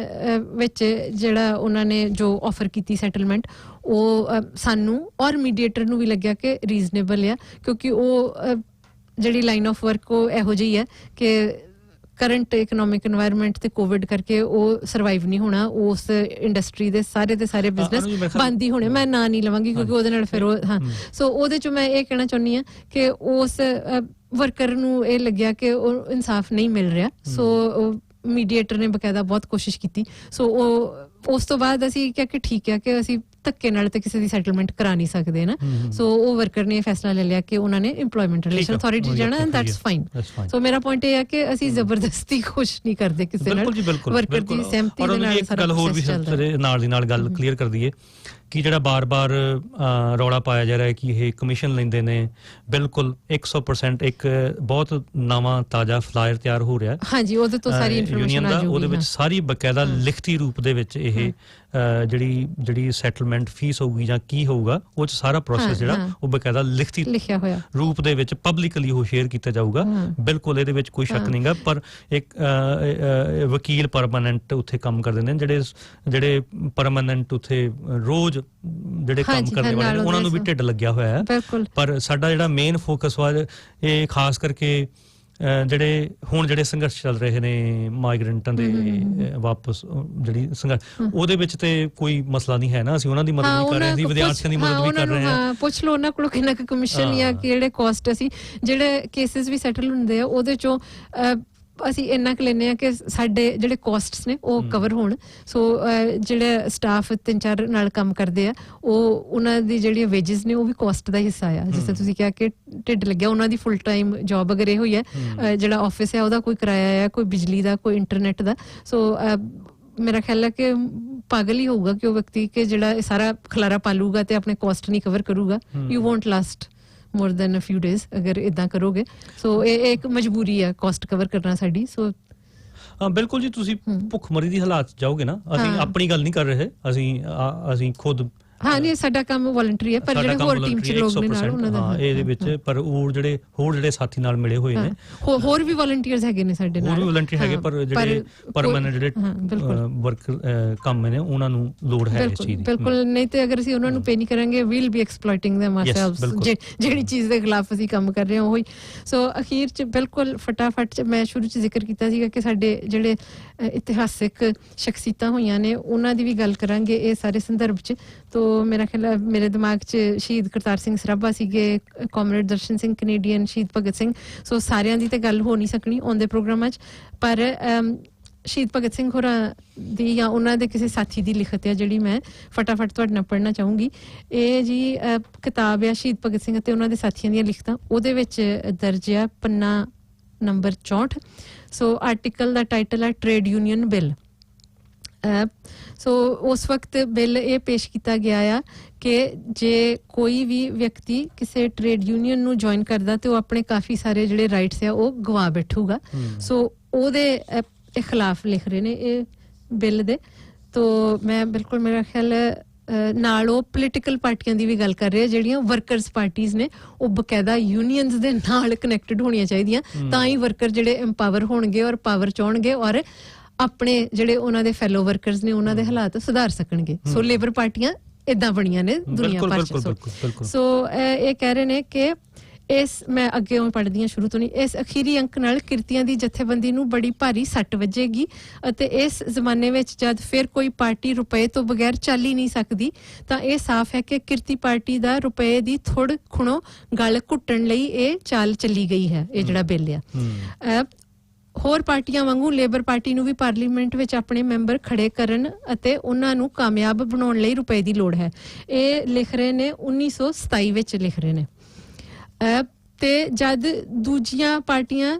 ਵਿੱਚ ਜਿਹੜਾ ਉਹਨਾਂ ਨੇ ਜੋ ਆਫਰ ਕੀਤੀ ਸੈਟਲਮੈਂਟ, ਉਹ ਸਾਨੂੰ ਔਰ ਮੀਡੀਏਟਰ ਨੂੰ ਵੀ ਲੱਗਿਆ ਕਿ ਰੀਜ਼ਨੇਬਲ ਆ, ਕਿਉਂਕਿ ਉਹ ਜਿਹੜੀ ਲਾਈਨ ਆਫ ਵਰਕ ਉਹ ਇਹੋ ਜਿਹੀ ਹੈ ਕਿ ਕਰੰਟ ਇਕਨੋਮਿਕ ਇਨਵਾਇਰਨਮੈਂਟ ਤੇ ਕੋਵਿਡ ਕਰਕੇ ਉਹ ਸਰਵਾਈਵ ਨਹੀਂ ਹੋਣਾ। ਉਸ ਇੰਡਸਟਰੀ ਦੇ ਸਾਰੇ ਬਿਜ਼ਨਸ ਬੰਦ ਹੀ ਹੋਣੇ। ਮੈਂ ਨਾਂ ਨਹੀਂ ਲਵਾਂਗੀ ਕਿਉਂਕਿ ਉਹਦੇ ਨਾਲ ਫਿਰ ਉਹ ਸੋ ਉਹਦੇ 'ਚ ਮੈਂ ਇਹ ਕਹਿਣਾ ਚਾਹੁੰਦੀ ਹਾਂ ਕਿ ਉਸ ਵਰਕਰ ਨੂੰ ਇਹ ਲੱਗਿਆ ਕਿ ਉਹ ਇਨਸਾਫ ਨਹੀਂ ਮਿਲ ਰਿਹਾ। ਸੋ ਮੀਡੀਏਟਰ ਨੇ ਬਕਾਇਦਾ ਬਹੁਤ ਕੋਸ਼ਿਸ਼ ਕੀਤੀ। ਸੋ ਉਹ ਉਸ ਤੋਂ ਬਾਅਦ ਅਸੀਂ ਕਿਹਾ ਕਿ ਠੀਕ ਹੈ ਕਿ ਅਸੀਂ ਧੱਕੇ ਨਾਲ ਤੇ ਕਿਸੇ ਦੀ ਸੈਟਲਮੈਂਟ ਕਰਾ ਨਹੀਂ ਸਕਦੇ ਨਾ। ਸੋ ਉਹ ਵਰਕਰ ਨੇ ਫੈਸਲਾ ਲੈ ਲਿਆ ਕਿ ਉਹਨਾਂ ਨੇ ਇੰਪਲੋਇਮੈਂਟ ਰਿਲੇਸ਼ਨ ਅਥਾਰਟੀ ਜਾਣਾ, ਐਂਡ ਦੈਟਸ ਫਾਈਨ। ਸੋ ਮੇਰਾ ਪੁਆਇੰਟ ਇਹ ਹੈ ਕਿ ਅਸੀਂ ਜ਼ਬਰਦਸਤੀ ਕੁਛ ਨਹੀਂ ਕਰਦੇ ਕਿਸੇ ਨਾਲ, ਵਰਕਰ ਦੀ ਸਹਿਮਤੀ ਦੇ ਨਾਲ ਸਾਰਾ ਕੁਝ ਚੱਲਦਾ। ਨਾਲ ਦੀ ਨਾਲ ਗੱਲ ਕਲੀਅਰ ਕਰ ਦਈਏ ਕਿ ਜਿਹੜਾ ਬਾਰ-ਬਾਰ ਰੌਲਾ ਪਾਇਆ ਜਾ ਰਿਹਾ ਕਿ ਇਹ ਕਮਿਸ਼ਨ ਲੈਂਦੇ ਨੇ, ਬਿਲਕੁਲ 100% ਇੱਕ ਬਹੁਤ ਨਵਾਂ ਤਾਜ਼ਾ ਫਲਾਇਰ ਤਿਆਰ ਹੋ ਰਿਹਾ ਹਾਂਜੀ, ਉਹਦੇ ਤੋਂ ਸਾਰੀ ਇਨਫੋਰਮੇਸ਼ਨ ਆ ਜਾਊਗੀ। ਉਹਦੇ ਵਿੱਚ ਸਾਰੀ ਬਕਾਇਦਾ ਲਿਖਤੀ ਰੂਪ ਦੇ ਵਿੱਚ ਇਹ ਜਿਹੜੀ ਸੈਟਲਮੈਂਟ ਫੀਸ ਹੋਊਗੀ ਜਾਂ ਕੀ ਹੋਊਗਾ, ਉਹ 'ਚ ਸਾਰਾ ਪ੍ਰੋਸੈਸ ਜਿਹੜਾ ਉਹ ਬਕਾਇਦਾ ਲਿਖਤੀ ਲਿਖਿਆ ਹੋਇਆ ਰੂਪ ਦੇ ਵਿੱਚ ਪਬਲਿਕਲੀ ਉਹ ਸ਼ੇਅਰ ਕੀਤਾ ਜਾਊਗਾ। ਬਿਲਕੁਲ ਇਹਦੇ ਵਿੱਚ ਕੋਈ ਸ਼ੱਕ ਨਹੀਂਗਾ। ਪਰ ਇੱਕ ਵਕੀਲ ਪਰਮਾਨੈਂਟ ਉੱਥੇ ਕੰਮ ਕਰਦੇ ਨੇ, ਜਿਹੜੇ ਪਰਮਾਨੈਂਟ ਉੱਥੇ ਰੋਜ਼ ਜਿਹੜੇ ਕੰਮ ਕਰਨ ਵਾਲੇ ਉਹਨਾਂ ਨੂੰ ਵੀ ਢਿੱਡ ਲੱਗਿਆ ਹੋਇਆ ਹੈ। ਪਰ ਸਾਡਾ ਜਿਹੜਾ ਮੇਨ ਫੋਕਸ ਵਾ ਇਹ ਖਾਸ ਕਰਕੇ ਜਿਹੜੇ ਸੰਘਰਸ਼ ਚੱਲ ਰਹੇ ਨੇ ਮਾਈਗ੍ਰੈਂਟਾਂ ਦੇ ਵਾਪਸ ਜਿਹੜੀ ਸੰਘਰਸ਼, ਉਹਦੇ ਵਿੱਚ ਤੇ ਕੋਈ ਮਸਲਾ ਨਹੀਂ ਹੈ ਨਾ। ਅਸੀਂ ਉਹਨਾਂ ਦੀ ਮਦਦ ਵੀ ਕਰ ਰਹੇ ਹਾਂ, ਵਿਦਿਆਰਥੀਆਂ ਦੀ ਮਦਦ ਵੀ ਕਰ ਰਹੇ ਹਾਂ। ਪੁੱਛ ਲਓ ਉਹਨਾਂ ਕੋਲੋਂ ਕਿੰਨਾ ਕੁ ਕਮਿਸ਼ਨ ਜਾਂ ਕਿਹੜੇ ਕਾਸਟ, ਅਸੀਂ ਜਿਹੜੇ ਕੇਸਿਸ ਵੀ ਸੈਟਲ ਹੁੰਦੇ ਆ ਉਹਦੇ ਚੋਂ ਅਸੀਂ ਇੰਨਾ ਕੁ ਲੈਂਦੇ ਹਾਂ ਕਿ ਸਾਡੇ ਜਿਹੜੇ ਕਾਸਟਸ ਨੇ ਉਹ ਕਵਰ ਹੋਣ। ਸੋ ਜਿਹੜੇ ਸਟਾਫ 3-4 ਨਾਲ ਕੰਮ ਕਰਦੇ ਆ, ਉਹਨਾਂ ਦੀ ਜਿਹੜੀਆਂ ਵੇਜਸ ਨੇ ਉਹ ਵੀ ਕਾਸਟ ਦਾ ਹਿੱਸਾ ਆ। ਜਿਸ ਤਰ੍ਹਾਂ ਤੁਸੀਂ ਕਿਹਾ ਕਿ ਢਿੱਡ ਲੱਗਿਆ, ਉਹਨਾਂ ਦੀ ਫੁੱਲ ਟਾਈਮ ਜੌਬ ਅਗਰ ਇਹ ਹੋਈ ਹੈ, ਜਿਹੜਾ ਆਫਿਸ ਹੈ ਉਹਦਾ ਕੋਈ ਕਿਰਾਇਆ ਆ, ਕੋਈ ਬਿਜਲੀ ਦਾ, ਕੋਈ ਇੰਟਰਨੈਟ ਦਾ। ਸੋ ਮੇਰਾ ਖਿਆਲ ਹੈ ਕਿ ਪਾਗਲ ਹੀ ਹੋਊਗਾ ਕਿ ਉਹ ਵਿਅਕਤੀ ਕਿ ਜਿਹੜਾ ਇਹ ਸਾਰਾ ਖਲਾਰਾ ਪਾਲੂਗਾ ਤੇ ਆਪਣੇ ਕਾਸਟ ਨਹੀਂ ਕਵਰ ਕਰੂਗਾ। You won't last more than a few days ਅਗਰ ਇਦਾਂ ਕਰੋਗੇ। ਸੋ ਇਹ ਇੱਕ ਮਜਬੂਰੀ ਹੈ ਕਾਸਟ ਕਵਰ ਕਰਨਾ ਸਾਡੀ। ਸੋ ਬਿਲਕੁਲ ਜੀ, ਤੁਸੀਂ ਭੁੱਖਮਰੀ ਦੀ ਹਾਲਾਤ ਜਾਓਗੇ ਨਾ, ਅਸੀਂ ਆਪਣੀ ਗੱਲ ਨਹੀਂ ਕਰ ਰਹੇ, ਅਸੀਂ ਖੁਦ ਹਾਂ ਨਹੀਂ, ਸਾਡਾ ਕੰਮ ਵੋਲੰਟਰੀ ਹੈ, ਪਰ ਜਿਹੜੇ ਹੋਰ ਟੀਮ ਚ ਲੋਕ ਨੇ ਨਾਲ ਉਹਨਾਂ ਦਾ ਇਹਦੇ ਵਿੱਚ, ਪਰ ਉਹ ਜਿਹੜੇ ਸਾਥੀ ਨਾਲ ਮਿਲੇ ਹੋਏ ਨੇ, ਹੋਰ ਵੀ ਵੋਲੰਟੀਅਰਸ ਹੈਗੇ ਨੇ ਸਾਡੇ ਨਾਲ, ਹੋਰ ਵੀ ਵੋਲੰਟੀਅਰ ਹੈਗੇ, ਪਰ ਜਿਹੜੇ ਪਰਮਾਨੈਂਟ ਜਿਹੜੇ ਵਰਕ ਕੰਮ ਨੇ ਉਹਨਾਂ ਨੂੰ ਲੋੜ ਹੈ ਇਸ ਚੀਜ਼ ਦੀ। ਬਿਲਕੁਲ, ਨਹੀਂ ਤੇ ਅਗਰ ਅਸੀਂ ਉਹਨਾਂ ਨੂੰ ਪੇ ਨਹੀਂ ਕਰਾਂਗੇ, ਵੀਲ ਬੀ ਐਕਸਪਲੋਇਟਿੰਗ them ourselves, ਜਿਹੜੀ ਚੀਜ਼ ਦੇ ਖਿਲਾਫ ਅਸੀਂ ਕੰਮ ਕਰ ਰਹੇ ਹਾਂ ਉਹੀ। ਸੋ ਅਖੀਰ ਚ ਬਿਲਕੁਲ ਫਟਾਫਟ ਚ ਮੈਂ ਸ਼ੁਰੂ ਚ ਜ਼ਿਕਰ ਕੀਤਾ ਸੀਗਾ ਕਿ ਸਾਡੇ ਜਿਹੜੇ ਇਤਿਹਾਸਿਕ ਸ਼ਖਸੀਅਤਾਂ ਹੋਈਆਂ ਨੇ ਉਹਨਾਂ ਦੀ ਵੀ ਗੱਲ ਕਰਾਂਗੇ ਇਹ ਸਾਰੇ ਸੰਦਰਭ ਚ। ਤੋ ਮੇਰਾ ਖਿਆਲ ਮੇਰੇ ਦਿਮਾਗ 'ਚ ਸ਼ਹੀਦ ਕਰਤਾਰ ਸਿੰਘ ਸਰਾਭਾ ਸੀਗੇ, ਕਾਮਰੇਡ ਦਰਸ਼ਨ ਸਿੰਘ ਕੈਨੇਡੀਅਨ, ਸ਼ਹੀਦ ਭਗਤ ਸਿੰਘ। ਸੋ ਸਾਰਿਆਂ ਦੀ ਤੇ ਗੱਲ ਹੋ ਨਹੀਂ ਸਕਣੀ ਆਉਂਦੇ ਪ੍ਰੋਗਰਾਮਾਂ 'ਚ, ਪਰ ਸ਼ਹੀਦ ਭਗਤ ਸਿੰਘ ਹੋਰਾਂ ਦੀ ਜਾਂ ਉਹਨਾਂ ਦੇ ਕਿਸੇ ਸਾਥੀ ਦੀ ਲਿਖਤ ਹੈ ਜਿਹੜੀ ਮੈਂ ਫਟਾਫਟ ਤੁਹਾਡੇ ਨਾਲ ਪੜ੍ਹਨਾ ਚਾਹੂੰਗੀ। ਇਹ ਜੀ ਕਿਤਾਬ ਆ ਸ਼ਹੀਦ ਭਗਤ ਸਿੰਘ ਅਤੇ ਉਹਨਾਂ ਦੇ ਸਾਥੀਆਂ ਦੀਆਂ ਲਿਖਤਾਂ, ਉਹਦੇ ਵਿੱਚ ਦਰਜ ਆ ਪੰਨਾ ਨੰਬਰ 64। ਸੋ ਆਰਟੀਕਲ ਦਾ ਟਾਈਟਲ ਹੈ ਟ੍ਰੇਡ ਯੂਨੀਅਨ ਬਿੱਲ। ਸੋ ਉਸ ਵਕਤ ਬਿੱਲ ਇਹ ਪੇਸ਼ ਕੀਤਾ ਗਿਆ ਆ ਕਿ ਜੇ ਕੋਈ ਵੀ ਵਿਅਕਤੀ ਕਿਸੇ ਟ੍ਰੇਡ ਯੂਨੀਅਨ ਨੂੰ ਜੁਆਇਨ ਕਰਦਾ ਤੇ ਉਹ ਆਪਣੇ ਕਾਫੀ ਸਾਰੇ ਜਿਹੜੇ ਰਾਈਟਸ ਆ ਉਹ ਗਵਾ ਬੈਠੂਗਾ। ਸੋ ਉਹਦੇ ਖਿਲਾਫ ਲਿਖ ਰਹੇ ਨੇ ਇਹ ਬਿੱਲ ਦੇ। ਤੋ ਮੈਂ ਬਿਲਕੁਲ, ਮੇਰਾ ਖਿਆਲ ਨਾਲ ਉਹ ਪੋਲੀਟੀਕਲ ਪਾਰਟੀਆਂ ਦੀ ਵੀ ਗੱਲ ਕਰ ਰਹੇ ਜਿਹੜੀਆਂ ਵਰਕਰਸ ਪਾਰਟੀਜ਼ ਨੇ, ਉਹ ਬਕਾਇਦਾ ਯੂਨੀਅਨਸ ਦੇ ਨਾਲ ਕਨੈਕਟਡ ਹੋਣੀਆਂ ਚਾਹੀਦੀਆਂ, ਤਾਂ ਹੀ ਵਰਕਰ ਜਿਹੜੇ ਐਮਪਾਵਰ ਹੋਣਗੇ ਔਰ ਪਾਵਰ ਚ ਆਉਣਗੇ ਔਰ ਆਪਣੇ ਜਿਹੜੇ ਉਹਨਾਂ ਦੇ ਫੈਲੋ ਵਰਕਰਸ ਨੇ ਉਹਨਾਂ ਦੇ ਹਾਲਾਤ ਸੁਧਾਰ ਸਕਣਗੇ। ਸੋ ਲੇਬਰ ਪਾਰਟੀਆਂ ਏਦਾਂ ਬਣੀਆਂ ਨੇ ਦੁਨੀਆ ਭਰ ਚ। ਸੋ ਇਹ ਕਹਿ ਰਹੇ ਨੇ ਕਿ ਇਸ, ਮੈਂ ਅੱਗੇ ਪੜ੍ਹਦੀ ਹਾਂ ਸ਼ੁਰੂ ਤੋਂ ਨਹੀਂ, ਇਸ ਅਖੀਰੀ ਅੰਕ ਨਾਲ ਕਿਰਤੀਆਂ ਦੀ ਜਥੇਬੰਦੀ ਨੂੰ ਬੜੀ ਭਾਰੀ ਸੱਟ ਵੱਜੇਗੀ ਅਤੇ ਇਸ ਜ਼ਮਾਨੇ ਵਿੱਚ ਜਦ ਫਿਰ ਕੋਈ ਪਾਰਟੀ ਰੁਪਏ ਤੋਂ ਬਗੈਰ ਚੱਲ ਹੀ ਨਹੀਂ ਸਕਦੀ ਤਾਂ ਇਹ ਸਾਫ਼ ਹੈ ਕਿ ਕਿਰਤੀ ਪਾਰਟੀ ਦਾ ਰੁਪਏ ਦੀ ਥੋੜ ਖੁਣੋਂ ਗਲ ਘੁੱਟਣ ਲਈ ਇਹ ਚਾਲ ਚੱਲੀ ਗਈ ਹੈ। ਇਹ ਜਿਹੜਾ ਬਿੱਲ ਆ, ਹੋਰ ਪਾਰਟੀਆਂ ਵਾਂਗੂ ਲੇਬਰ ਪਾਰਟੀ ਨੂੰ ਵੀ ਪਾਰਲੀਮੈਂਟ ਵਿੱਚ ਆਪਣੇ ਮੈਂਬਰ ਖੜੇ ਕਰਨ ਅਤੇ ਉਹਨਾਂ ਨੂੰ ਕਾਮਯਾਬ ਬਣਾਉਣ ਲਈ ਰੁਪਏ ਦੀ ਲੋੜ ਹੈ। ਇਹ ਲਿਖ ਰਹੇ ਨੇ 1927 ਵਿੱਚ ਲਿਖ ਰਹੇ ਨੇ। ਤੇ ਜਦ ਦੂਜੀਆਂ ਪਾਰਟੀਆਂ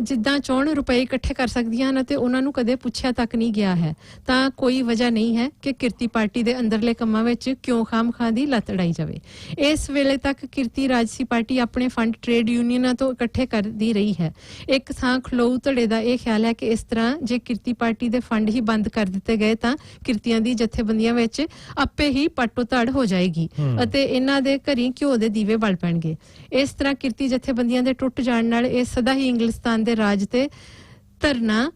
ਜਿੱਦਾਂ ਚਾਹੁਣ ਰੁਪਏ ਇਕੱਠੇ ਕਰ ਸਕਦੀਆਂ ਹਨ ਅਤੇ ਉਹਨਾਂ ਨੂੰ ਕਦੇ ਪੁੱਛਿਆ ਤੱਕ ਨਹੀਂ ਗਿਆ ਹੈ, ਤਾਂ ਕੋਈ ਵਜ੍ਹਾ ਨਹੀਂ ਹੈ ਕਿ ਕਿਰਤੀ ਪਾਰਟੀ ਦੇ ਅੰਦਰਲੇ ਕੰਮਾਂ ਵਿੱਚ ਕਿਉਂ ਖਾਮਖਾਹ ਦੀ ਲੱਤ ਅੜਾਈ ਜਾਵੇ। ਇਸ ਵੇਲੇ ਤੱਕ ਕਿਰਤੀ ਰਾਜਸੀ ਪਾਰਟੀ ਆਪਣੇ ਫੰਡ ਟ੍ਰੇਡ ਯੂਨੀਅਨਾਂ ਤੋਂ ਇਕੱਠੇ ਕਰਦੀ ਰਹੀ ਹੈ। ਇੱਕ ਥਾਂ ਖਲੋਊ ਧੜੇ ਦਾ ਇਹ ਖਿਆਲ ਹੈ ਕਿ ਇਸ ਤਰ੍ਹਾਂ ਜੇ ਕਿਰਤੀ ਪਾਰਟੀ ਦੇ ਫੰਡ ਹੀ ਬੰਦ ਕਰ ਦਿੱਤੇ ਗਏ ਤਾਂ ਕਿਰਤੀਆਂ ਦੀ ਜਥੇਬੰਦੀਆਂ ਵਿੱਚ ਆਪੇ ਹੀ ਪਾਟੋ ਧੜ ਹੋ ਜਾਏਗੀ ਅਤੇ ਇਹਨਾਂ ਦੇ ਘਰੀ ਘਿਓ ਦੇ ਦੀਵੇ ਬਲ ਪੈਣਗੇ। ਇਸ ਤਰ੍ਹਾਂ ਕਿਰਤੀ ਜਥੇਬੰਦੀਆਂ ਦੇ ਟੁੱਟ ਜਾਣ ਨਾਲ ਇਹ ਸਦਾ ਹੀ ਇੰਗਲਿਸਤਾਨ ਦੇ ਰਾਜ ਤੇ ਧਰਨਾ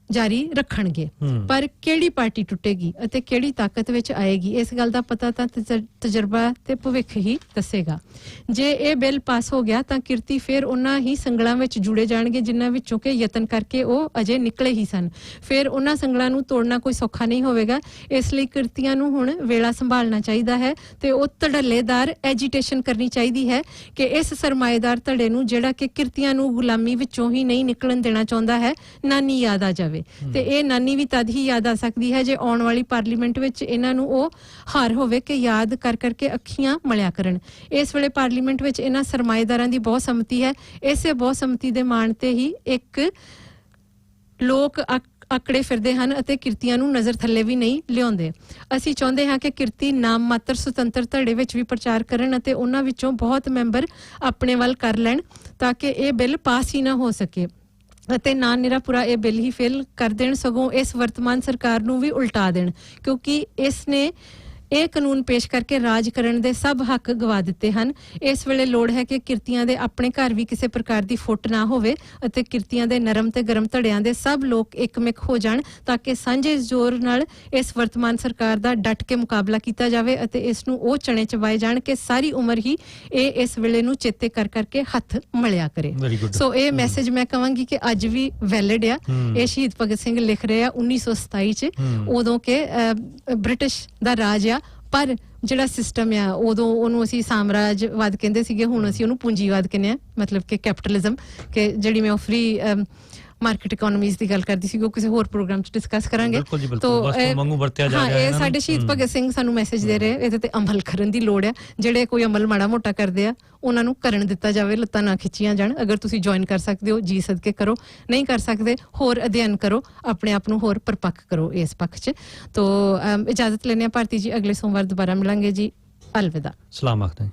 ਜਾਰੀ ਰੱਖਣਗੇ। ਪਰ ਕਿਹੜੀ ਪਾਰਟੀ ਟੁੱਟੇਗੀ ਅਤੇ ਕਿਹੜੀ ਤਾਕਤ ਵਿੱਚ ਆਏਗੀ, ਇਸ ਗੱਲ ਦਾ ਪਤਾ ਤਾਂ ਤਜਰਬਾ ਤੇ ਭਵਿੱਖ ਹੀ ਦੱਸੇਗਾ। ਜੇ ਇਹ ਬਿੱਲ ਪਾਸ ਹੋ ਗਿਆ ਤਾਂ ਕਿਰਤੀ ਫਿਰ ਉਹਨਾਂ ਹੀ ਸੰਗਲਾਂ ਵਿੱਚ ਜੁੜੇ ਜਾਣਗੇ ਜਿਨ੍ਹਾਂ ਵਿੱਚੋਂ ਕਿ ਯਤਨ ਕਰਕੇ ਉਹ ਅਜੇ ਨਿਕਲੇ ਹੀ ਸਨ। ਫਿਰ ਉਹਨਾਂ ਸੰਗਲਾਂ ਨੂੰ ਤੋੜਨਾ ਕੋਈ ਸੌਖਾ ਨਹੀਂ ਹੋਵੇਗਾ। ਇਸ ਲਈ ਕਿਰਤੀਆਂ ਨੂੰ ਹੁਣ ਵੇਲਾ ਸੰਭਾਲਣਾ ਚਾਹੀਦਾ ਹੈ ਤੇ ਉਹ ਧੜੱਲੇਦਾਰ ਐਜੀਟੇਸ਼ਨ ਕਰਨੀ ਚਾਹੀਦੀ ਹੈ ਕਿ ਇਸ ਸਰਮਾਏਦਾਰ ਧੜੇ ਨੂੰ, ਜਿਹੜਾ ਕਿ ਕਿਰਤੀਆਂ ਨੂੰ ਗੁਲਾਮੀ ਵਿੱਚੋਂ ਹੀ ਨਹੀਂ ਨਿਕਲਣ ਦੇਣਾ ਚਾਹੁੰਦਾ ਹੈ, ਨਾਨੀ ਯਾਦ ਆ ਜਾਵੇ। ਤੇ ਇਹ ਨਾਨੀ ਵੀ ਤਦ ਹੀ ਯਾਦ ਆ ਸਕਦੀ ਹੈ ਜੇ ਆਉਣ ਵਾਲੀ ਪਾਰਲੀਮੈਂਟ ਵਿੱਚ ਇਹਨਾਂ ਨੂੰ ਉਹ ਹਾਰ ਹੋਵੇ ਕਿ ਯਾਦ ਕਰ ਕਰਕੇ ਅੱਖੀਆਂ ਮਲਿਆ ਕਰਨ। ਇਸ ਵੇਲੇ ਪਾਰਲੀਮੈਂਟ ਵਿੱਚ ਇਹਨਾਂ ਸਰਮਾਏਦਾਰਾਂ ਦੀ ਬਹੁਤ ਸੰਮਤੀ ਹੈ। ਇਸੇ ਬਹੁਤ ਸੰਮਤੀ ਦੇ ਮਾਣ ਤੇ ਹੀ ਇੱਕ ਲੋਕ ਆਕੜੇ ਫਿਰਦੇ ਹਨ ਅਤੇ ਕਿਰਤੀਆਂ ਨੂੰ ਨਜ਼ਰ ਥੱਲੇ ਵੀ ਨਹੀਂ ਲਿਆਉਂਦੇ। ਅਸੀਂ ਚਾਹੁੰਦੇ ਹਾਂ ਕਿ ਕਿਰਤੀ ਨਾਮ ਮਾਤਰ ਸੁਤੰਤਰ ਧੜੇ ਵਿੱਚ ਵੀ ਪ੍ਰਚਾਰ ਕਰਨ ਅਤੇ ਉਹਨਾਂ ਵਿੱਚੋਂ ਬਹੁਤ ਮੈਂਬਰ ਆਪਣੇ ਵੱਲ ਕਰ ਲੈਣ ਤਾਂ ਕਿ ਇਹ ਬਿੱਲ ਪਾਸ ਹੀ ਨਾ ਹੋ ਸਕੇ ਅਤੇ ਨਾ ਨਿਰਾ ਪੂਰਾ ਇਹ ਬਿੱਲ ਹੀ ਫੇਲ ਕਰ ਦੇਣ, ਸਗੋਂ ਇਸ ਵਰਤਮਾਨ ਸਰਕਾਰ ਨੂੰ ਵੀ ਉਲਟਾ ਦੇਣ, ਕਿਉਂਕਿ ਇਸ ਨੇ ਇਹ ਕਾਨੂੰਨ ਪੇਸ਼ ਕਰਕੇ ਰਾਜ ਕਰਨ ਦੇ ਸਭ ਹੱਕ ਗਵਾ ਦਿੱਤੇ ਹਨ। ਇਸ ਵੇਲੇ ਲੋੜ ਹੈ ਕਿ ਕਿਰਤੀਆਂ ਦੇ ਆਪਣੇ ਘਰ ਵੀ ਕਿਸੇ ਪ੍ਰਕਾਰ ਦੀ ਫੁੱਟ ਨਾ ਹੋਵੇ ਅਤੇ ਕਿਰਤੀਆਂ ਦੇ ਨਰਮ ਤੇ ਗਰਮ ਧੜਿਆਂ ਦੇ ਸਭ ਲੋਕ ਇੱਕਮਿਕ ਹੋ ਜਾਣ ਤਾਂ ਕਿ ਸਾਂਝੇ ਜ਼ੋਰ ਨਾਲ ਇਸ ਵਰਤਮਾਨ ਸਰਕਾਰ ਦਾ ਡਟ ਕੇ ਮੁਕਾਬਲਾ ਕੀਤਾ ਜਾਵੇ ਅਤੇ ਇਸ ਨੂੰ ਉਹ ਚਣੇ ਚਬਾਏ ਜਾਣ ਕਿ ਸਾਰੀ ਉਮਰ ਹੀ ਇਹ ਇਸ ਵੇਲੇ ਨੂੰ ਚੇਤੇ ਕਰ ਕਰਕੇ ਹੱਥ ਮਲਿਆ ਕਰੇ। ਸੋ ਇਹ ਮੈਸੇਜ ਮੈਂ ਕਹਾਂਗੀ ਕਿ ਅੱਜ ਵੀ ਵੈਲਿਡ ਆ। ਇਹ ਸ਼ਹੀਦ ਭਗਤ ਸਿੰਘ ਲਿਖ ਰਹੇ ਆ 1927 ਚ, ਉਦੋਂ ਕਿ ਬ੍ਰਿਟਿਸ਼ ਦਾ ਰਾਜ ਆ, ਪਰ ਜਿਹੜਾ ਸਿਸਟਮ ਆ ਉਦੋਂ ਉਹਨੂੰ ਅਸੀਂ ਸਾਮਰਾਜਵਾਦ ਕਹਿੰਦੇ ਸੀਗੇ, ਹੁਣ ਅਸੀਂ ਉਹਨੂੰ ਪੂੰਜੀਵਾਦ ਕਹਿੰਦੇ ਆ, ਮਤਲਬ ਕਿ ਕੈਪੀਟਲਿਜ਼ਮ, ਕਿ ਜਿਹੜੀ ਮੈਂ ਉਹ ਫ੍ਰੀ ਮਾਰਕੀਟ ਇਕਨੋਮੀਜ਼ ਦੀ ਗੱਲ ਕਰਦੀ ਸੀ, ਉਹ ਕਿਸੇ ਹੋਰ ਪ੍ਰੋਗਰਾਮ 'ਚ ਡਿਸਕਸ ਕਰਾਂਗੇ। ਇਹ ਸਾਡੇ ਸ਼ਹੀਦ ਭਗਤ ਸਿੰਘ ਸਾਨੂੰ ਮੈਸੇਜ ਦੇ ਰਹੇ, ਇਹਦੇ ਤੇ ਅਮਲ ਕਰਨ ਦੀ ਲੋੜ ਹੈ। ਜਿਹੜੇ ਕੋਈ ਅਮਲ ਮਾੜਾ ਮੋਟਾ ਕਰਦੇ ਆ ਉਹਨਾਂ ਨੂੰ ਕਰਨ ਦਿੱਤਾ ਜਾਵੇ, ਲੱਤਾਂ ਨਾ ਖਿੱਚੀਆਂ ਜਾਣ। ਅਗਰ ਤੁਸੀਂ ਜੁਆਇਨ ਕਰ ਸਕਦੇ ਹੋ ਜੀ ਸਦਕੇ ਕਰੋ, ਨਹੀਂ ਕਰ ਸਕਦੇ ਹੋਰ ਅਧਿਐਨ ਕਰੋ, ਆਪਣੇ ਆਪ ਨੂੰ ਹੋਰ ਪਰਪੱਕ ਕਰੋ ਇਸ ਪੱਖ 'ਚ। ਤੋ ਇਜਾਜ਼ਤ ਲੈਣੇ ਆ ਭਾਰਤੀ ਜੀ, ਅਗਲੇ ਸੋਮਵਾਰ ਦੁਬਾਰਾ ਮਿਲਾਂਗੇ ਜੀ। ਅਲਵਿਦਾ। ਸਲਾਮ ਆਖਦੇ।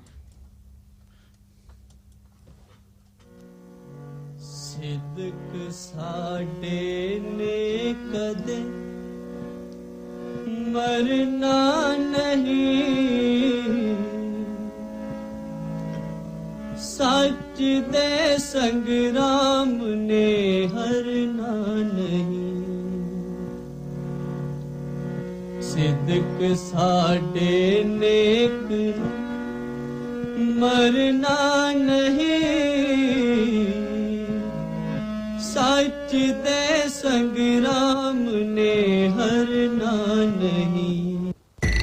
ਸਿਦਕ ਸਾਡੇ ਨੇ ਕਦੇ ਮਰਨਾ ਨਹੀਂ, ਸੱਚ ਦੇ ਸੰਗਰਾਮ ਨੇ ਹਰਨਾ ਨਹੀਂ। ਸਿਦਕ ਸਾਡੇ ਨੇਕ ਮਰਨਾ ਨਹੀਂ, ਸੱਚ ਦੇ